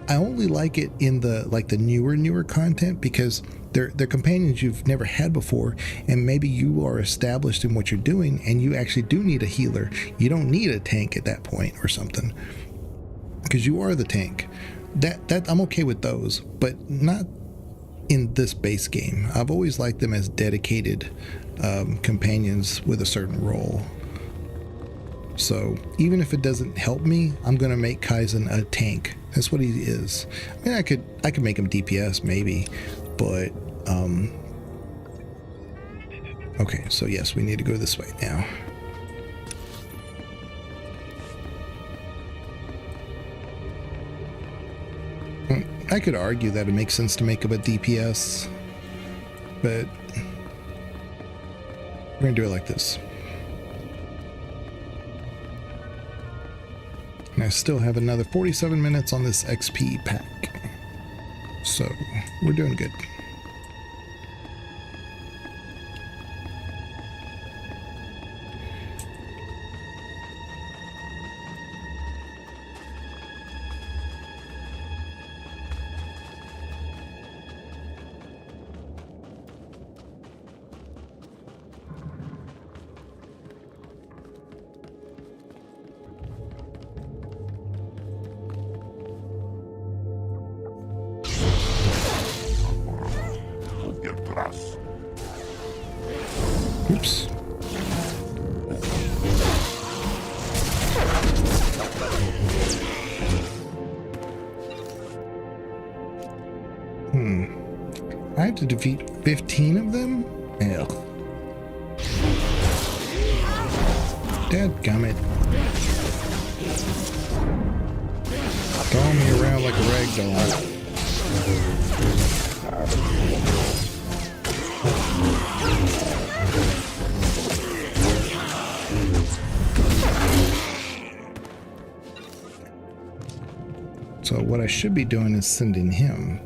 I only like it in the like the newer content because they're companions you've never had before, and maybe you are established in what you're doing and you actually do need a healer. You don't need a tank at that point or something, because you are the tank. That I'm okay with those, but not in this base game. I've always liked them as dedicated companions with a certain role. So even if it doesn't help me, I'm gonna make Kaizen a tank. That's what he is. I mean, I could make him DPS maybe, but okay, so yes, we need to go this way now. I could argue that it makes sense to make him a DPS, but we're gonna do it like this. And I still have another 47 minutes on this XP pack, so we're doing good. Oops. I have to defeat 15 of them? Ugh. Dadgummit. Throwing me around like a rag doll. So what I should be doing is sending him.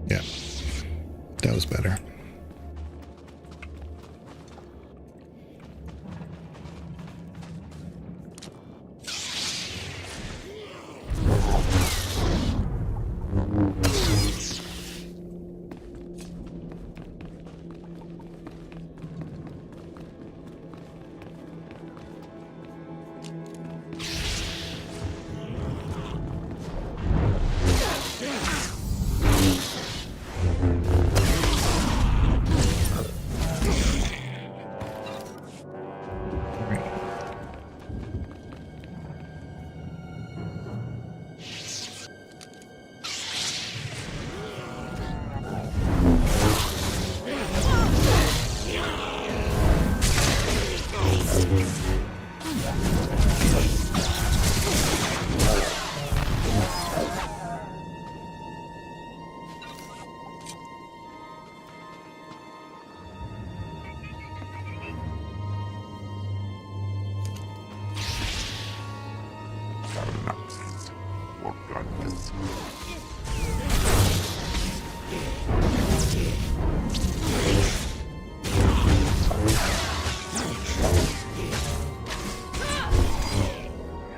Yeah, that was better.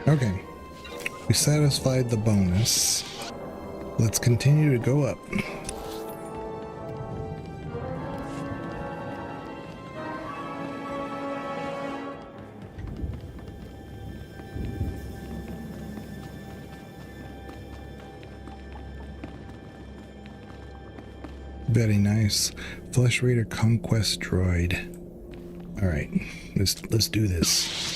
Okay, we satisfied the bonus. Let's continue to go up. Very nice. Flesh Raider Conquest Droid. Alright, let's do this.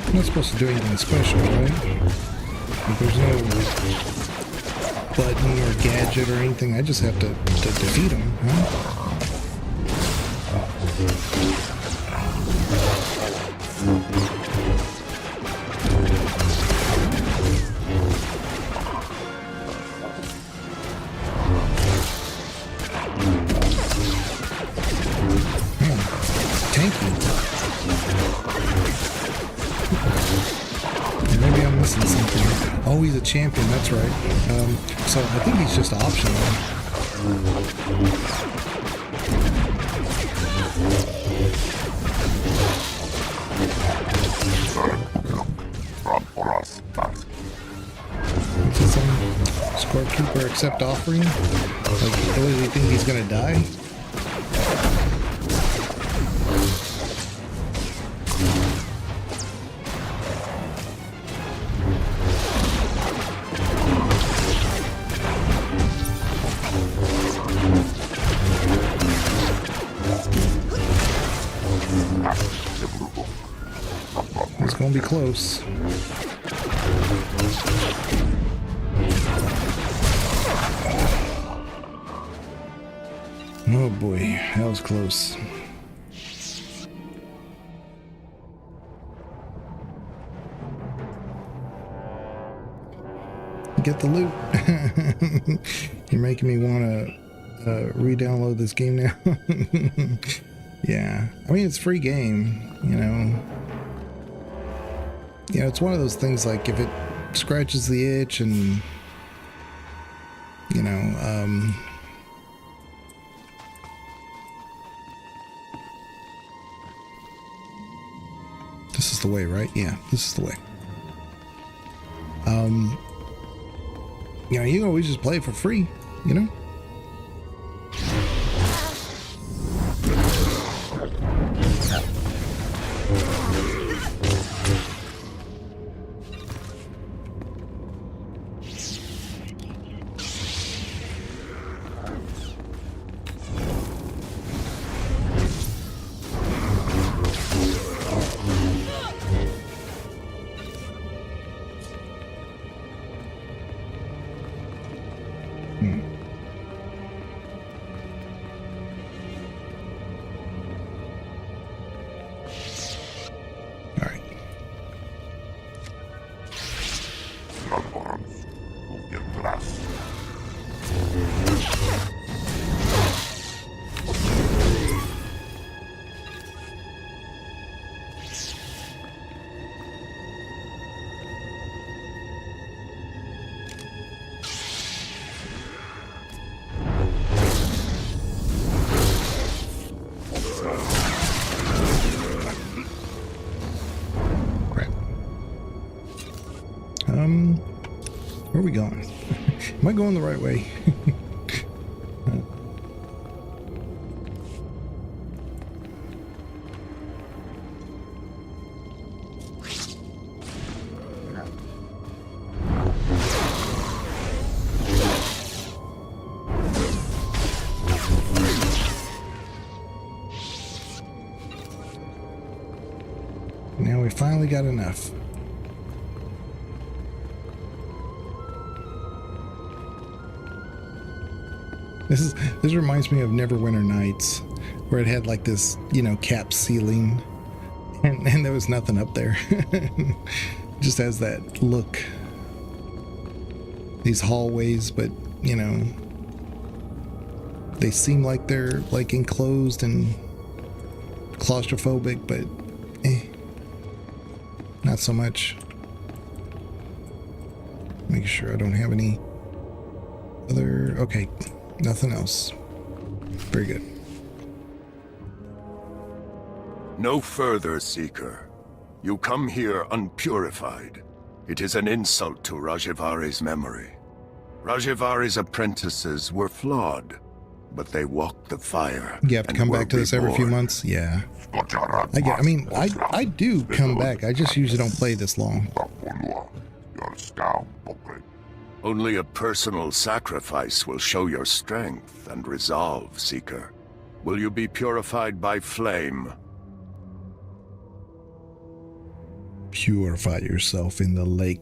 I'm not supposed to do anything special, right? Like there's no button or gadget or anything. I just have to defeat him, huh? Oh, he's a champion, that's right. So I think he's just optional. What's this one? Scorekeeper accept offering? Like, really, they think he's gonna die? It's gonna be close. Oh boy, that was close. Get the loot. You're making me want to re-download this game now. Yeah, I mean, it's a free game, you know. You know, it's one of those things, like, if it scratches the itch and, you know, this is the way, right? Yeah, this is the way. You know, you can always just play it for free, you know? Where are we going? Am I going the right way? Now we finally got enough. This reminds me of Neverwinter Nights, where it had like this, you know, capped ceiling, and there was nothing up there. It just has that look. These hallways, but you know, they seem like they're like enclosed and claustrophobic, but not so much. Make sure I don't have any other... Okay, nothing else. Very good. No further, Seeker. You come here unpurified. It is an insult to Rajivari's memory. Rajivari's apprentices were flawed, but they walked the fire. You have to come back to this every few months? Yeah. I do come back. I just usually don't play this long. Only a personal sacrifice will show your strength and resolve, Seeker. Will you be purified by flame? Purify yourself in the lake,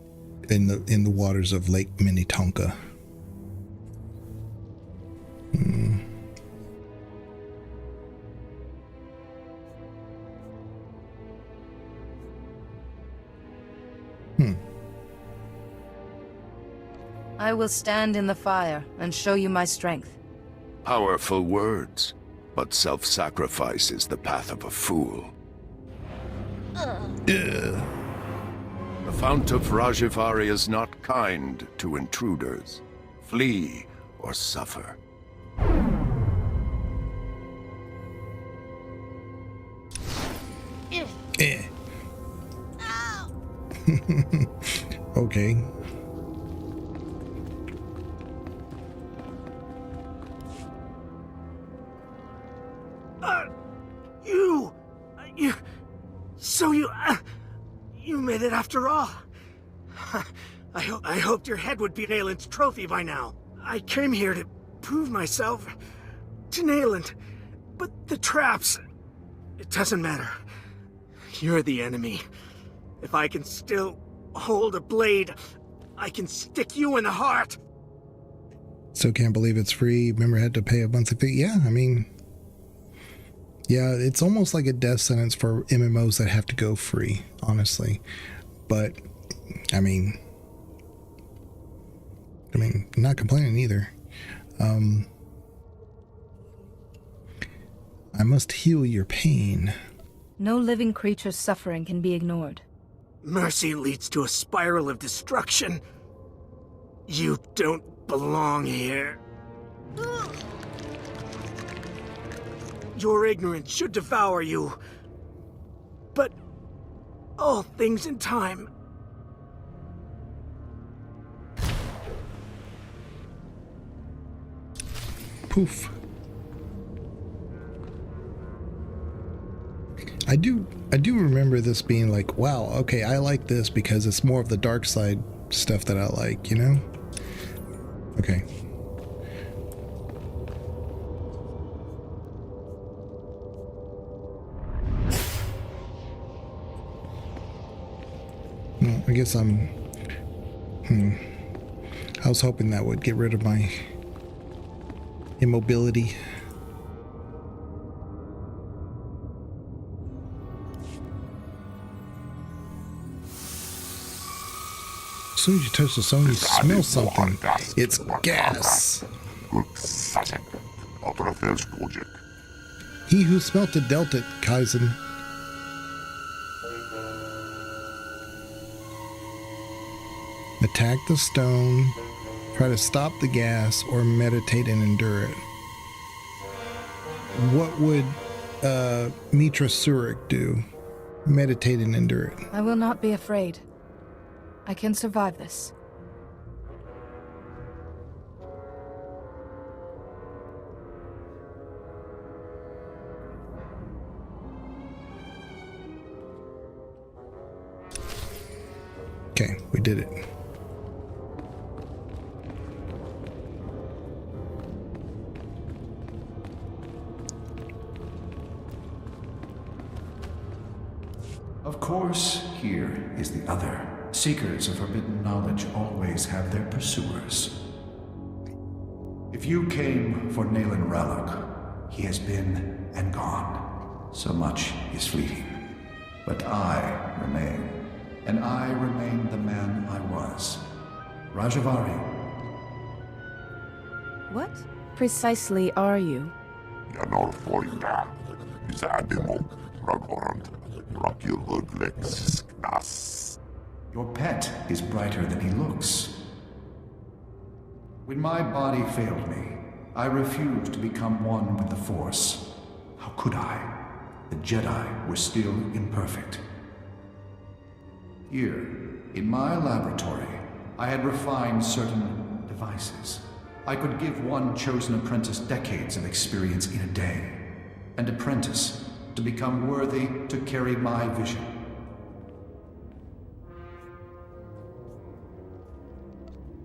in the waters of Lake Minnetonka. I will stand in the fire and show you my strength. Powerful words, but self-sacrifice is the path of a fool. The Fount of Rajivari is not kind to intruders. Flee or suffer. Okay. You made it after all. I hoped your head would be Nayland's trophy by now. I came here to prove myself to Nayland, but the traps, it doesn't matter. You're the enemy. If I can still hold a blade, I can stick you in the heart. So can't believe it's free. Remember, had to pay a monthly fee. Yeah, I mean, yeah, it's almost like a death sentence for MMOs that have to go free, honestly. But I mean, not complaining either. I must heal your pain. No living creature's suffering can be ignored. Mercy leads to a spiral of destruction. You don't belong here. Your ignorance should devour you. But all things in time. Poof. I do remember this being like, wow, okay, I like this because it's more of the dark side stuff that I like, you know? Okay. Well, I guess I was hoping that would get rid of my immobility. As soon as you touch the stone, you smell something. It's gas. He who smelt it dealt it, Kaizen. Attack the stone, try to stop the gas, or meditate and endure it. What would Mitra Surik do? Meditate and endure it. I will not be afraid. I can survive this. Okay, we did it. Of course, here is the other. Seekers of forbidden knowledge always have their pursuers. If you came for Nayland Rallock, he has been and gone. So much is fleeting. But I remain, and I remain the man I was. Rajavari. What precisely are you? Your pet is brighter than he looks. When my body failed me, I refused to become one with the Force. How could I? The Jedi were still imperfect. Here, in my laboratory, I had refined certain devices. I could give one chosen apprentice decades of experience in a day. An apprentice to become worthy to carry my vision.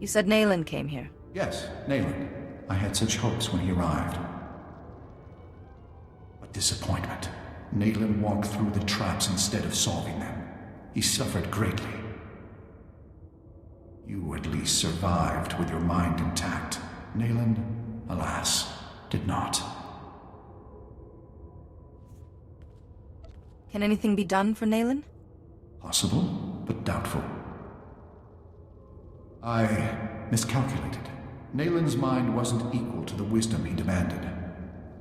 You said Nayland came here. Yes, Nayland. I had such hopes when he arrived. But disappointment. Nayland walked through the traps instead of solving them. He suffered greatly. You at least survived with your mind intact. Nayland, alas, did not. Can anything be done for Nayland? Possible, but doubtful. I miscalculated. Nayland's mind wasn't equal to the wisdom he demanded.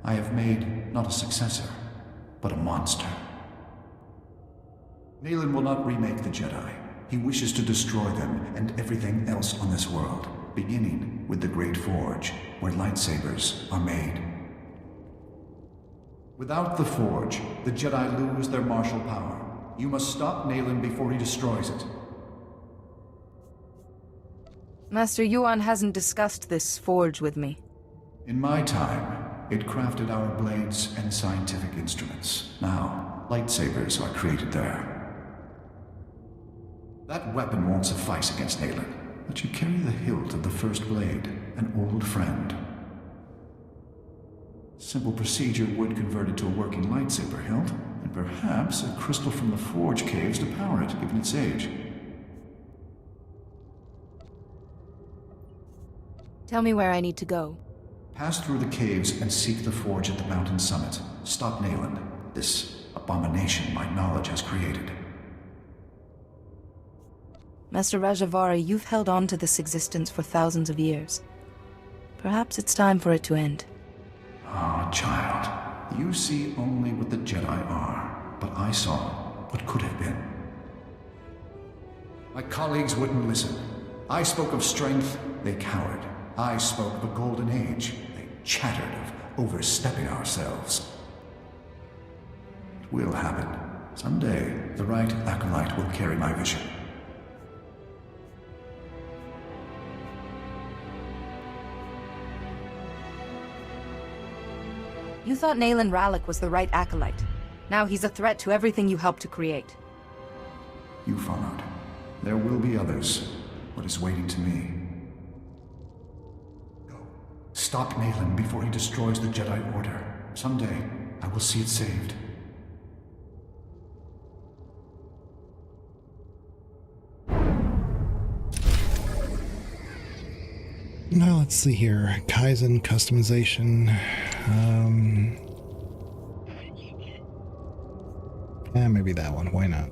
I have made not a successor, but a monster. Nayland will not remake the Jedi. He wishes to destroy them and everything else on this world, beginning with the Great Forge, where lightsabers are made. Without the Forge, the Jedi lose their martial power. You must stop Nayland before he destroys it. Master Yuan hasn't discussed this forge with me. In my time, it crafted our blades and scientific instruments. Now, lightsabers are created there. That weapon won't suffice against Nayland, but you carry the hilt of the first blade, an old friend. Simple procedure would convert it to a working lightsaber hilt, and perhaps a crystal from the Forge caves to power it, given its age. Tell me where I need to go. Pass through the caves and seek the Forge at the mountain summit. Stop Nayland, this abomination my knowledge has created. Master Rajavari, you've held on to this existence for thousands of years. Perhaps it's time for it to end. Ah, child. You see only what the Jedi are, but I saw what could have been. My colleagues wouldn't listen. I spoke of strength, they cowered. I spoke of a golden age. They chattered of overstepping ourselves. It will happen. Someday, the right acolyte will carry my vision. You thought Nayland Rallick was the right acolyte. Now he's a threat to everything you helped to create. You followed. There will be others. What is waiting to me? Go. Stop Nayland before he destroys the Jedi Order. Someday, I will see it saved. Now let's see here. Kaizen customization. Yeah, maybe that one. Why not?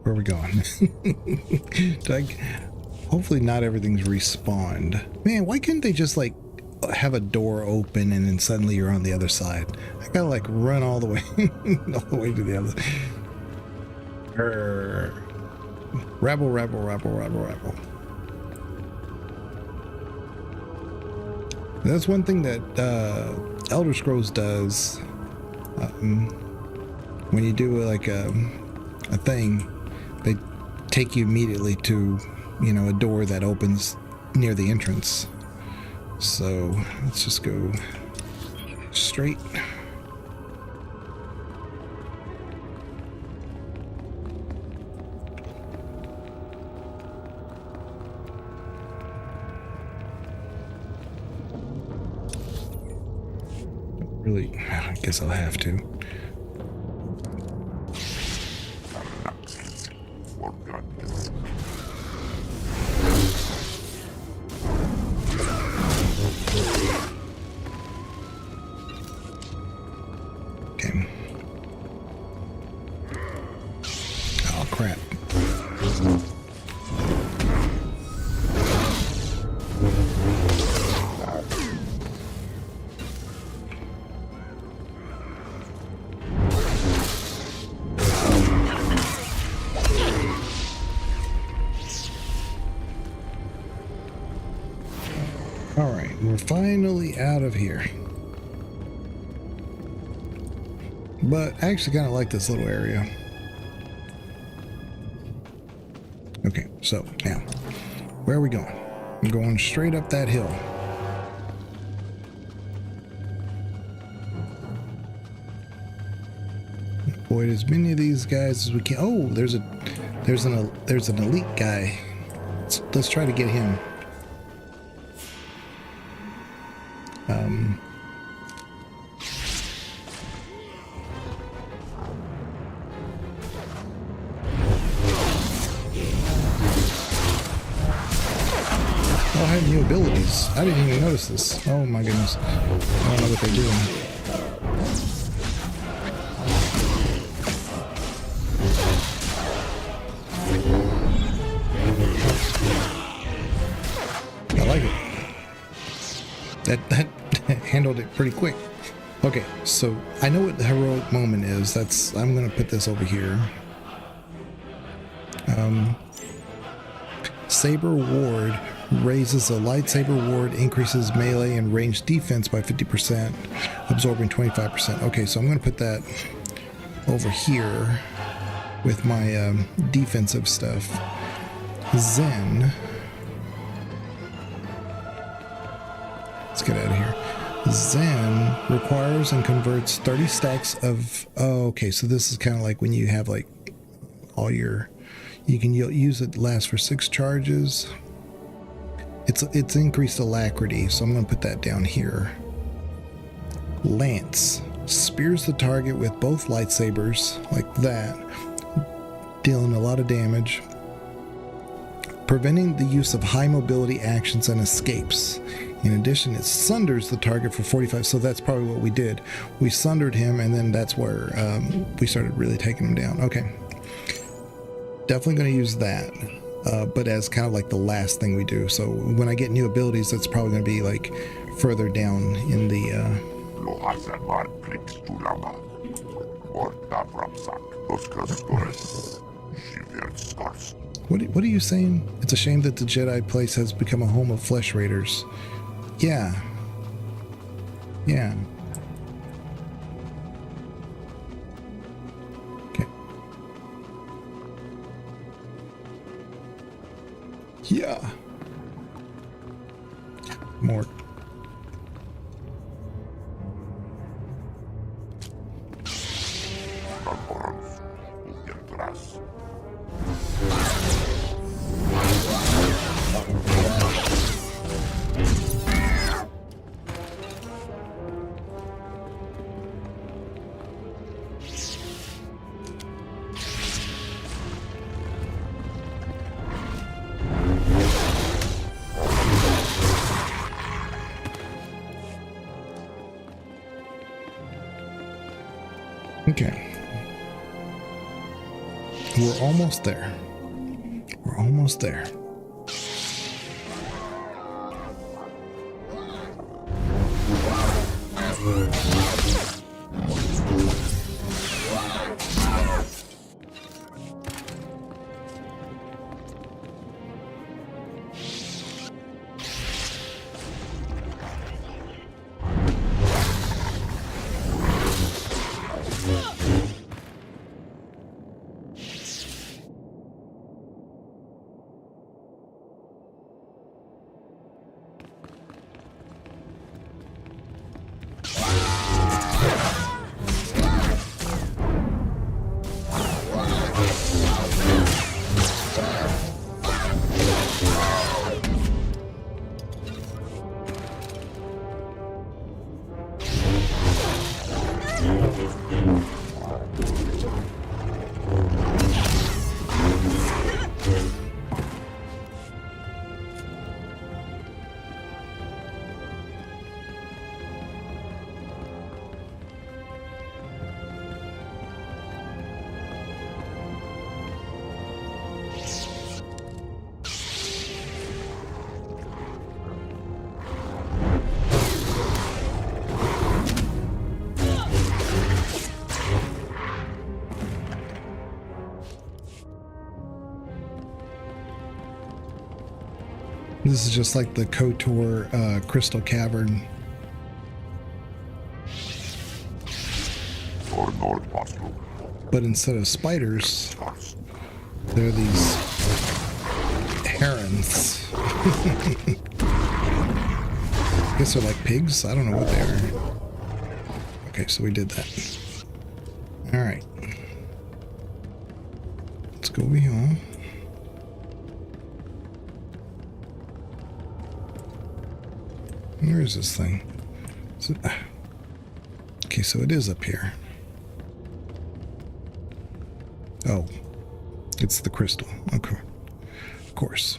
Where are we going? Hopefully not everything's respawned. Man, why couldn't they just like have a door open and then suddenly you're on the other side? I gotta like run all the way to the other. Rabble. That's one thing that Elder Scrolls does. When you do like a thing, they take you immediately to, a door that opens near the entrance. So let's just go straight. Really, I guess I'll have to. Okay. Oh, crap. We're finally out of here. But I actually kind of like this little area. Okay, so now, where are we going? I'm going straight up that hill. Avoid as many of these guys as we can. Oh, there's an elite guy. Let's try to get him. Oh, I have new abilities. I didn't even notice this. Oh my goodness. I don't know what they do. I like it. That handled it pretty quick. Okay, so I know what the heroic moment is. I'm gonna put this over here. Saber Ward raises a lightsaber ward, increases melee and range defense by 50%, absorbing 25%. Okay, so I'm going to put that over here with my defensive stuff. Zen. Let's get out of here. Zen requires and converts 30 stacks of... Oh, okay, so this is kind of like when you have like all your... You can use it, lasts for 6 charges. It's increased alacrity, so I'm going to put that down here. Lance spears the target with both lightsabers, like that, dealing a lot of damage, preventing the use of high mobility actions and escapes. In addition, it sunders the target for 45, so that's probably what we did. We sundered him, and then that's where we started really taking him down. Okay. Definitely going to use that, but as kind of like the last thing we do. So when I get new abilities, that's probably going to be like further down in the... What are you saying? It's a shame that the Jedi place has become a home of flesh raiders. Yeah. Yeah. Yeah. More. Okay. We're almost there. We're almost there. This is just like the KOTOR crystal cavern. But instead of spiders, they're these herons. I guess they're like pigs. I don't know what they are. Okay, so we did that. All right. Let's go over here. Where is this thing? Okay, so it is up here. Oh, it's the crystal. Okay, of course.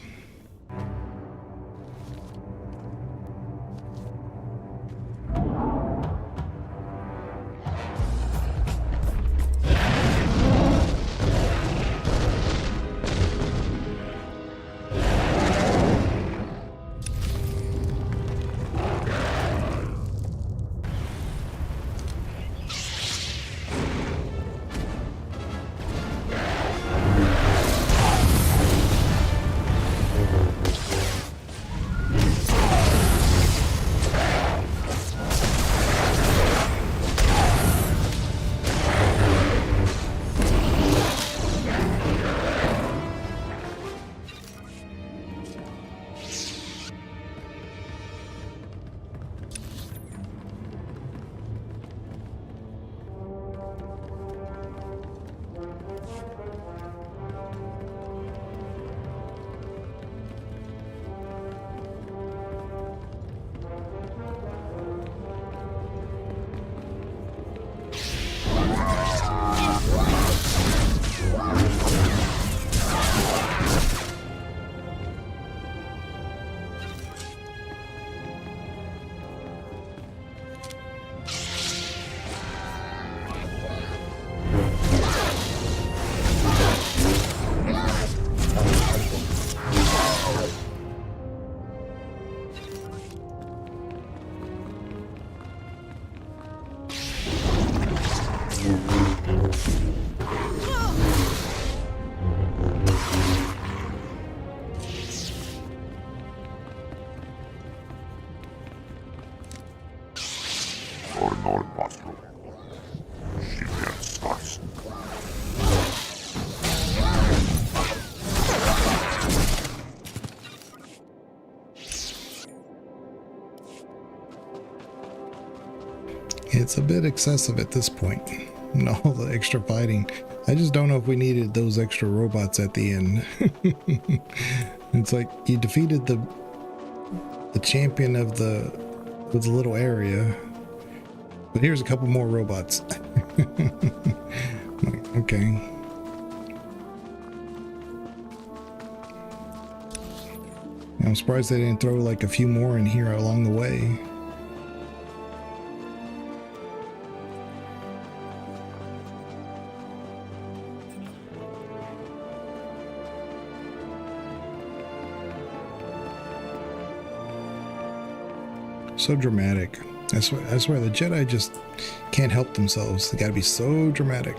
It's a bit excessive at this point, and all the extra fighting. I just don't know if we needed those extra robots at the end. It's like you defeated the champion of the little area, but here's a couple more robots. Okay. I'm surprised they didn't throw like a few more in here along the way. So dramatic. I swear the Jedi just can't help themselves. They gotta be so dramatic.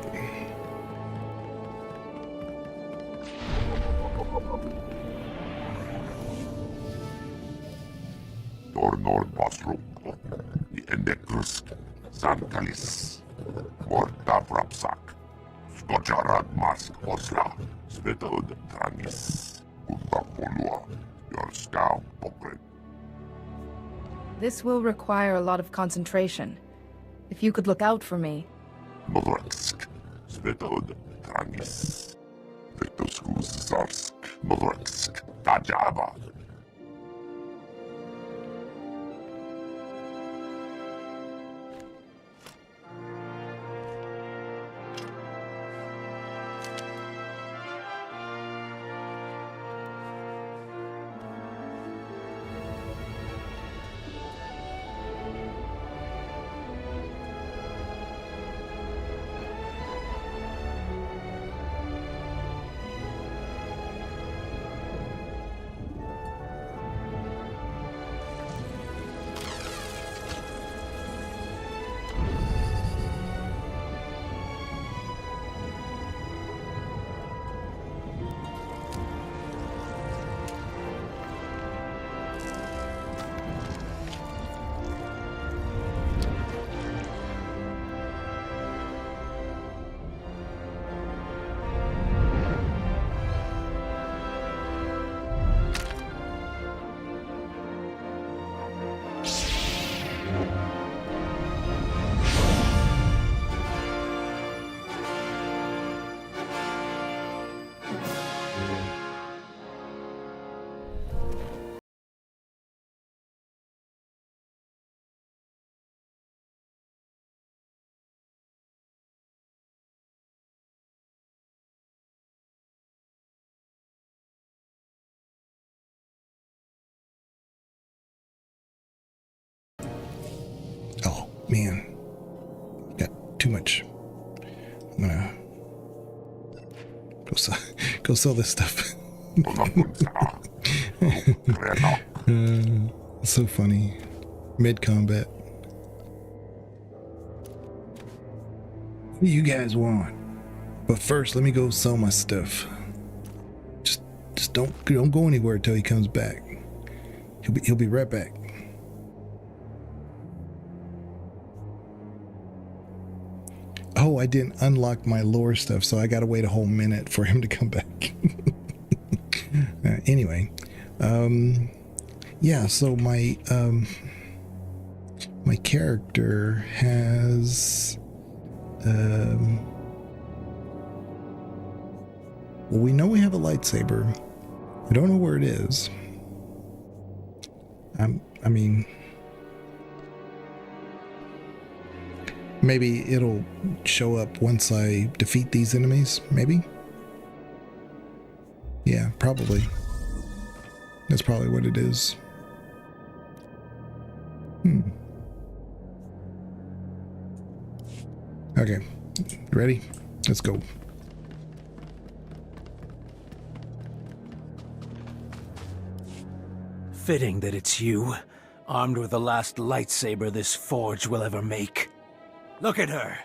This will require a lot of concentration. If you could look out for me. too much. I'm gonna go sell this stuff. So funny. Mid-combat. What do you guys want? But first, let me go sell my stuff. Just don't go anywhere until he comes back. He'll be right back. Oh, I didn't unlock my lore stuff, so I gotta wait a whole minute for him to come back. Anyway, yeah. So my my character has well, we know we have a lightsaber. I don't know where it is. I mean, maybe it'll show up once I defeat these enemies, maybe? Yeah, probably. That's probably what it is. Okay, ready? Let's go. Fitting that it's you, armed with the last lightsaber this forge will ever make. Look at her!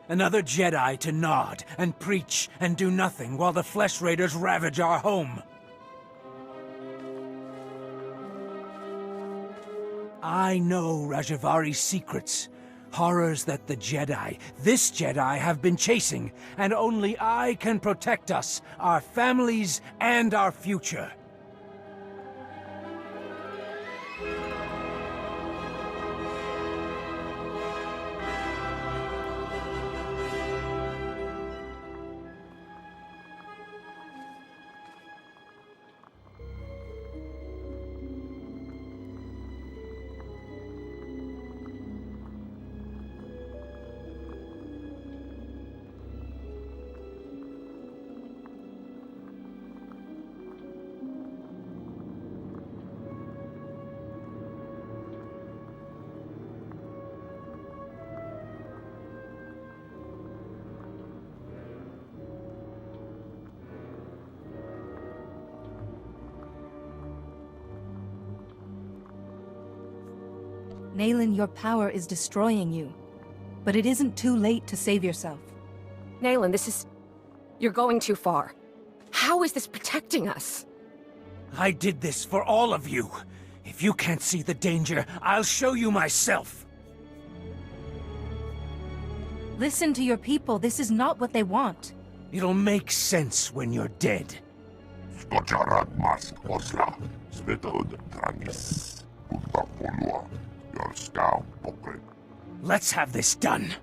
Another Jedi to nod and preach and do nothing while the Flesh Raiders ravage our home. I know Rajavari's secrets. Horrors that the Jedi, this Jedi, have been chasing, and only I can protect us, our families, and our future. Nayland, your power is destroying you. But it isn't too late to save yourself. Nayland, this is... You're going too far. How is this protecting us? I did this for all of you. If you can't see the danger, I'll show you myself. Listen to your people. This is not what they want. It'll make sense when you're dead. Let's have this done.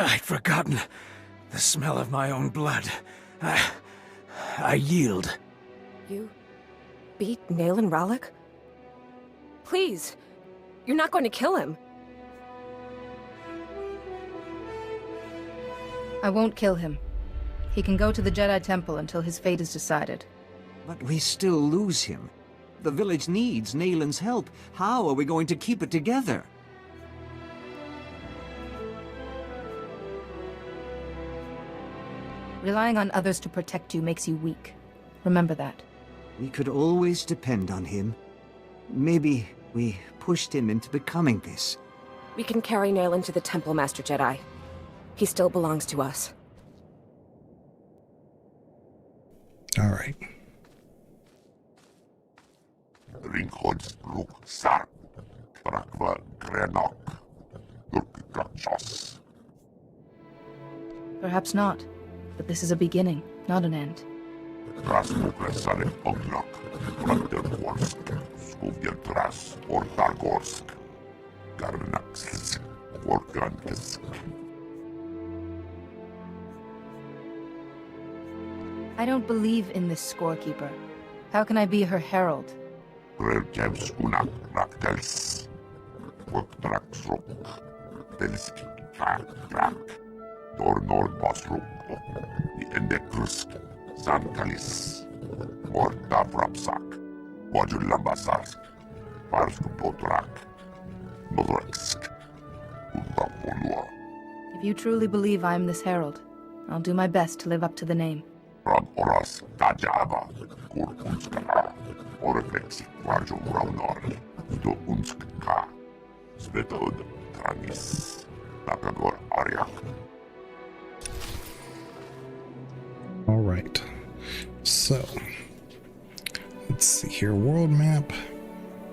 I'd forgotten the smell of my own blood. I yield. You beat Nayland Rallick? Please, you're not going to kill him. I won't kill him. He can go to the Jedi Temple until his fate is decided. But we still lose him. The village needs Nayland's help. How are we going to keep it together? Relying on others to protect you makes you weak. Remember that. We could always depend on him. Maybe we pushed him into becoming this. We can carry Nayland to the Temple, Master Jedi. He still belongs to us. All right. Ringhods Ruk Sark, Trakva Grenok, Urkikachos. Perhaps not, but this is a beginning, not an end. Rasmuklesane Ognok, Brandergorsk, Skuvjeltras, Ortargorsk, Garnaxis, Orkankisk. I don't believe in this scorekeeper. How can I be her herald? Relkevskunak Raktels, Ortraksrok, Telski, Krak, Tor Nordbasrok, the Endekrusk, Sankalis, Mordavrapsak, Wajulambasarsk, Parsk Potrak, Nodreksk, Utaponua. If you truly believe I am this herald, I'll do my best to live up to the name. Ran Oras, Tajaba, Kurkunska, Orvex, Varjo Raunor, Do Unska, Svetod, Trangis, Nakagor Aryak. All right. So, let's see here. World map.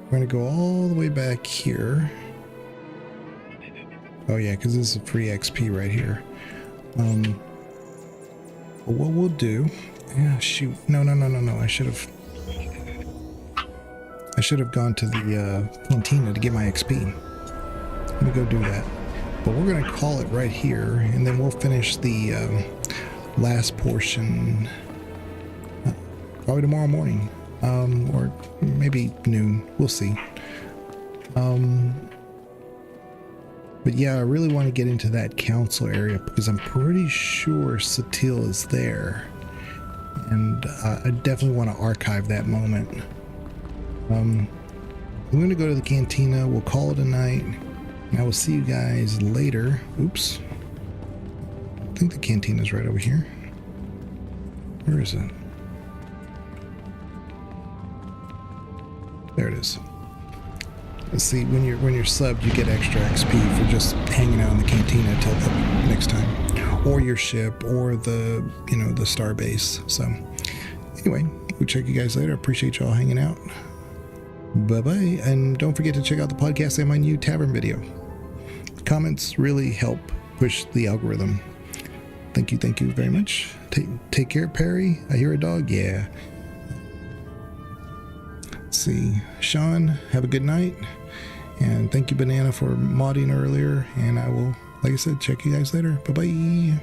We're going to go all the way back here. Oh yeah, because this is free XP right here. What we'll do... Yeah, shoot. No. I should have gone to the cantina to get my XP. Let me go do that. But we're going to call it right here, and then we'll finish the last portion probably tomorrow morning, or maybe noon. We'll see. But yeah, I really want to get into that council area because I'm pretty sure Satil is there, and I definitely want to archive that moment. I'm going to go to the cantina. We'll call it a night, and I will see you guys later. Oops. I think the cantina's right over here. Where is it? There it is. Let's see, when you're subbed, you get extra XP for just hanging out in the cantina until the next time, or your ship, or the the star base. So anyway, we'll check you guys later. Appreciate y'all hanging out. Bye bye, and don't forget to check out the podcast and my new tavern video. Comments really help push the algorithm. Thank you very much. Take care, Perry. I hear a dog. Yeah. Let's see, Sean, have a good night, and thank you, Banana, for modding earlier, and I will, like I said, check you guys later. Bye bye.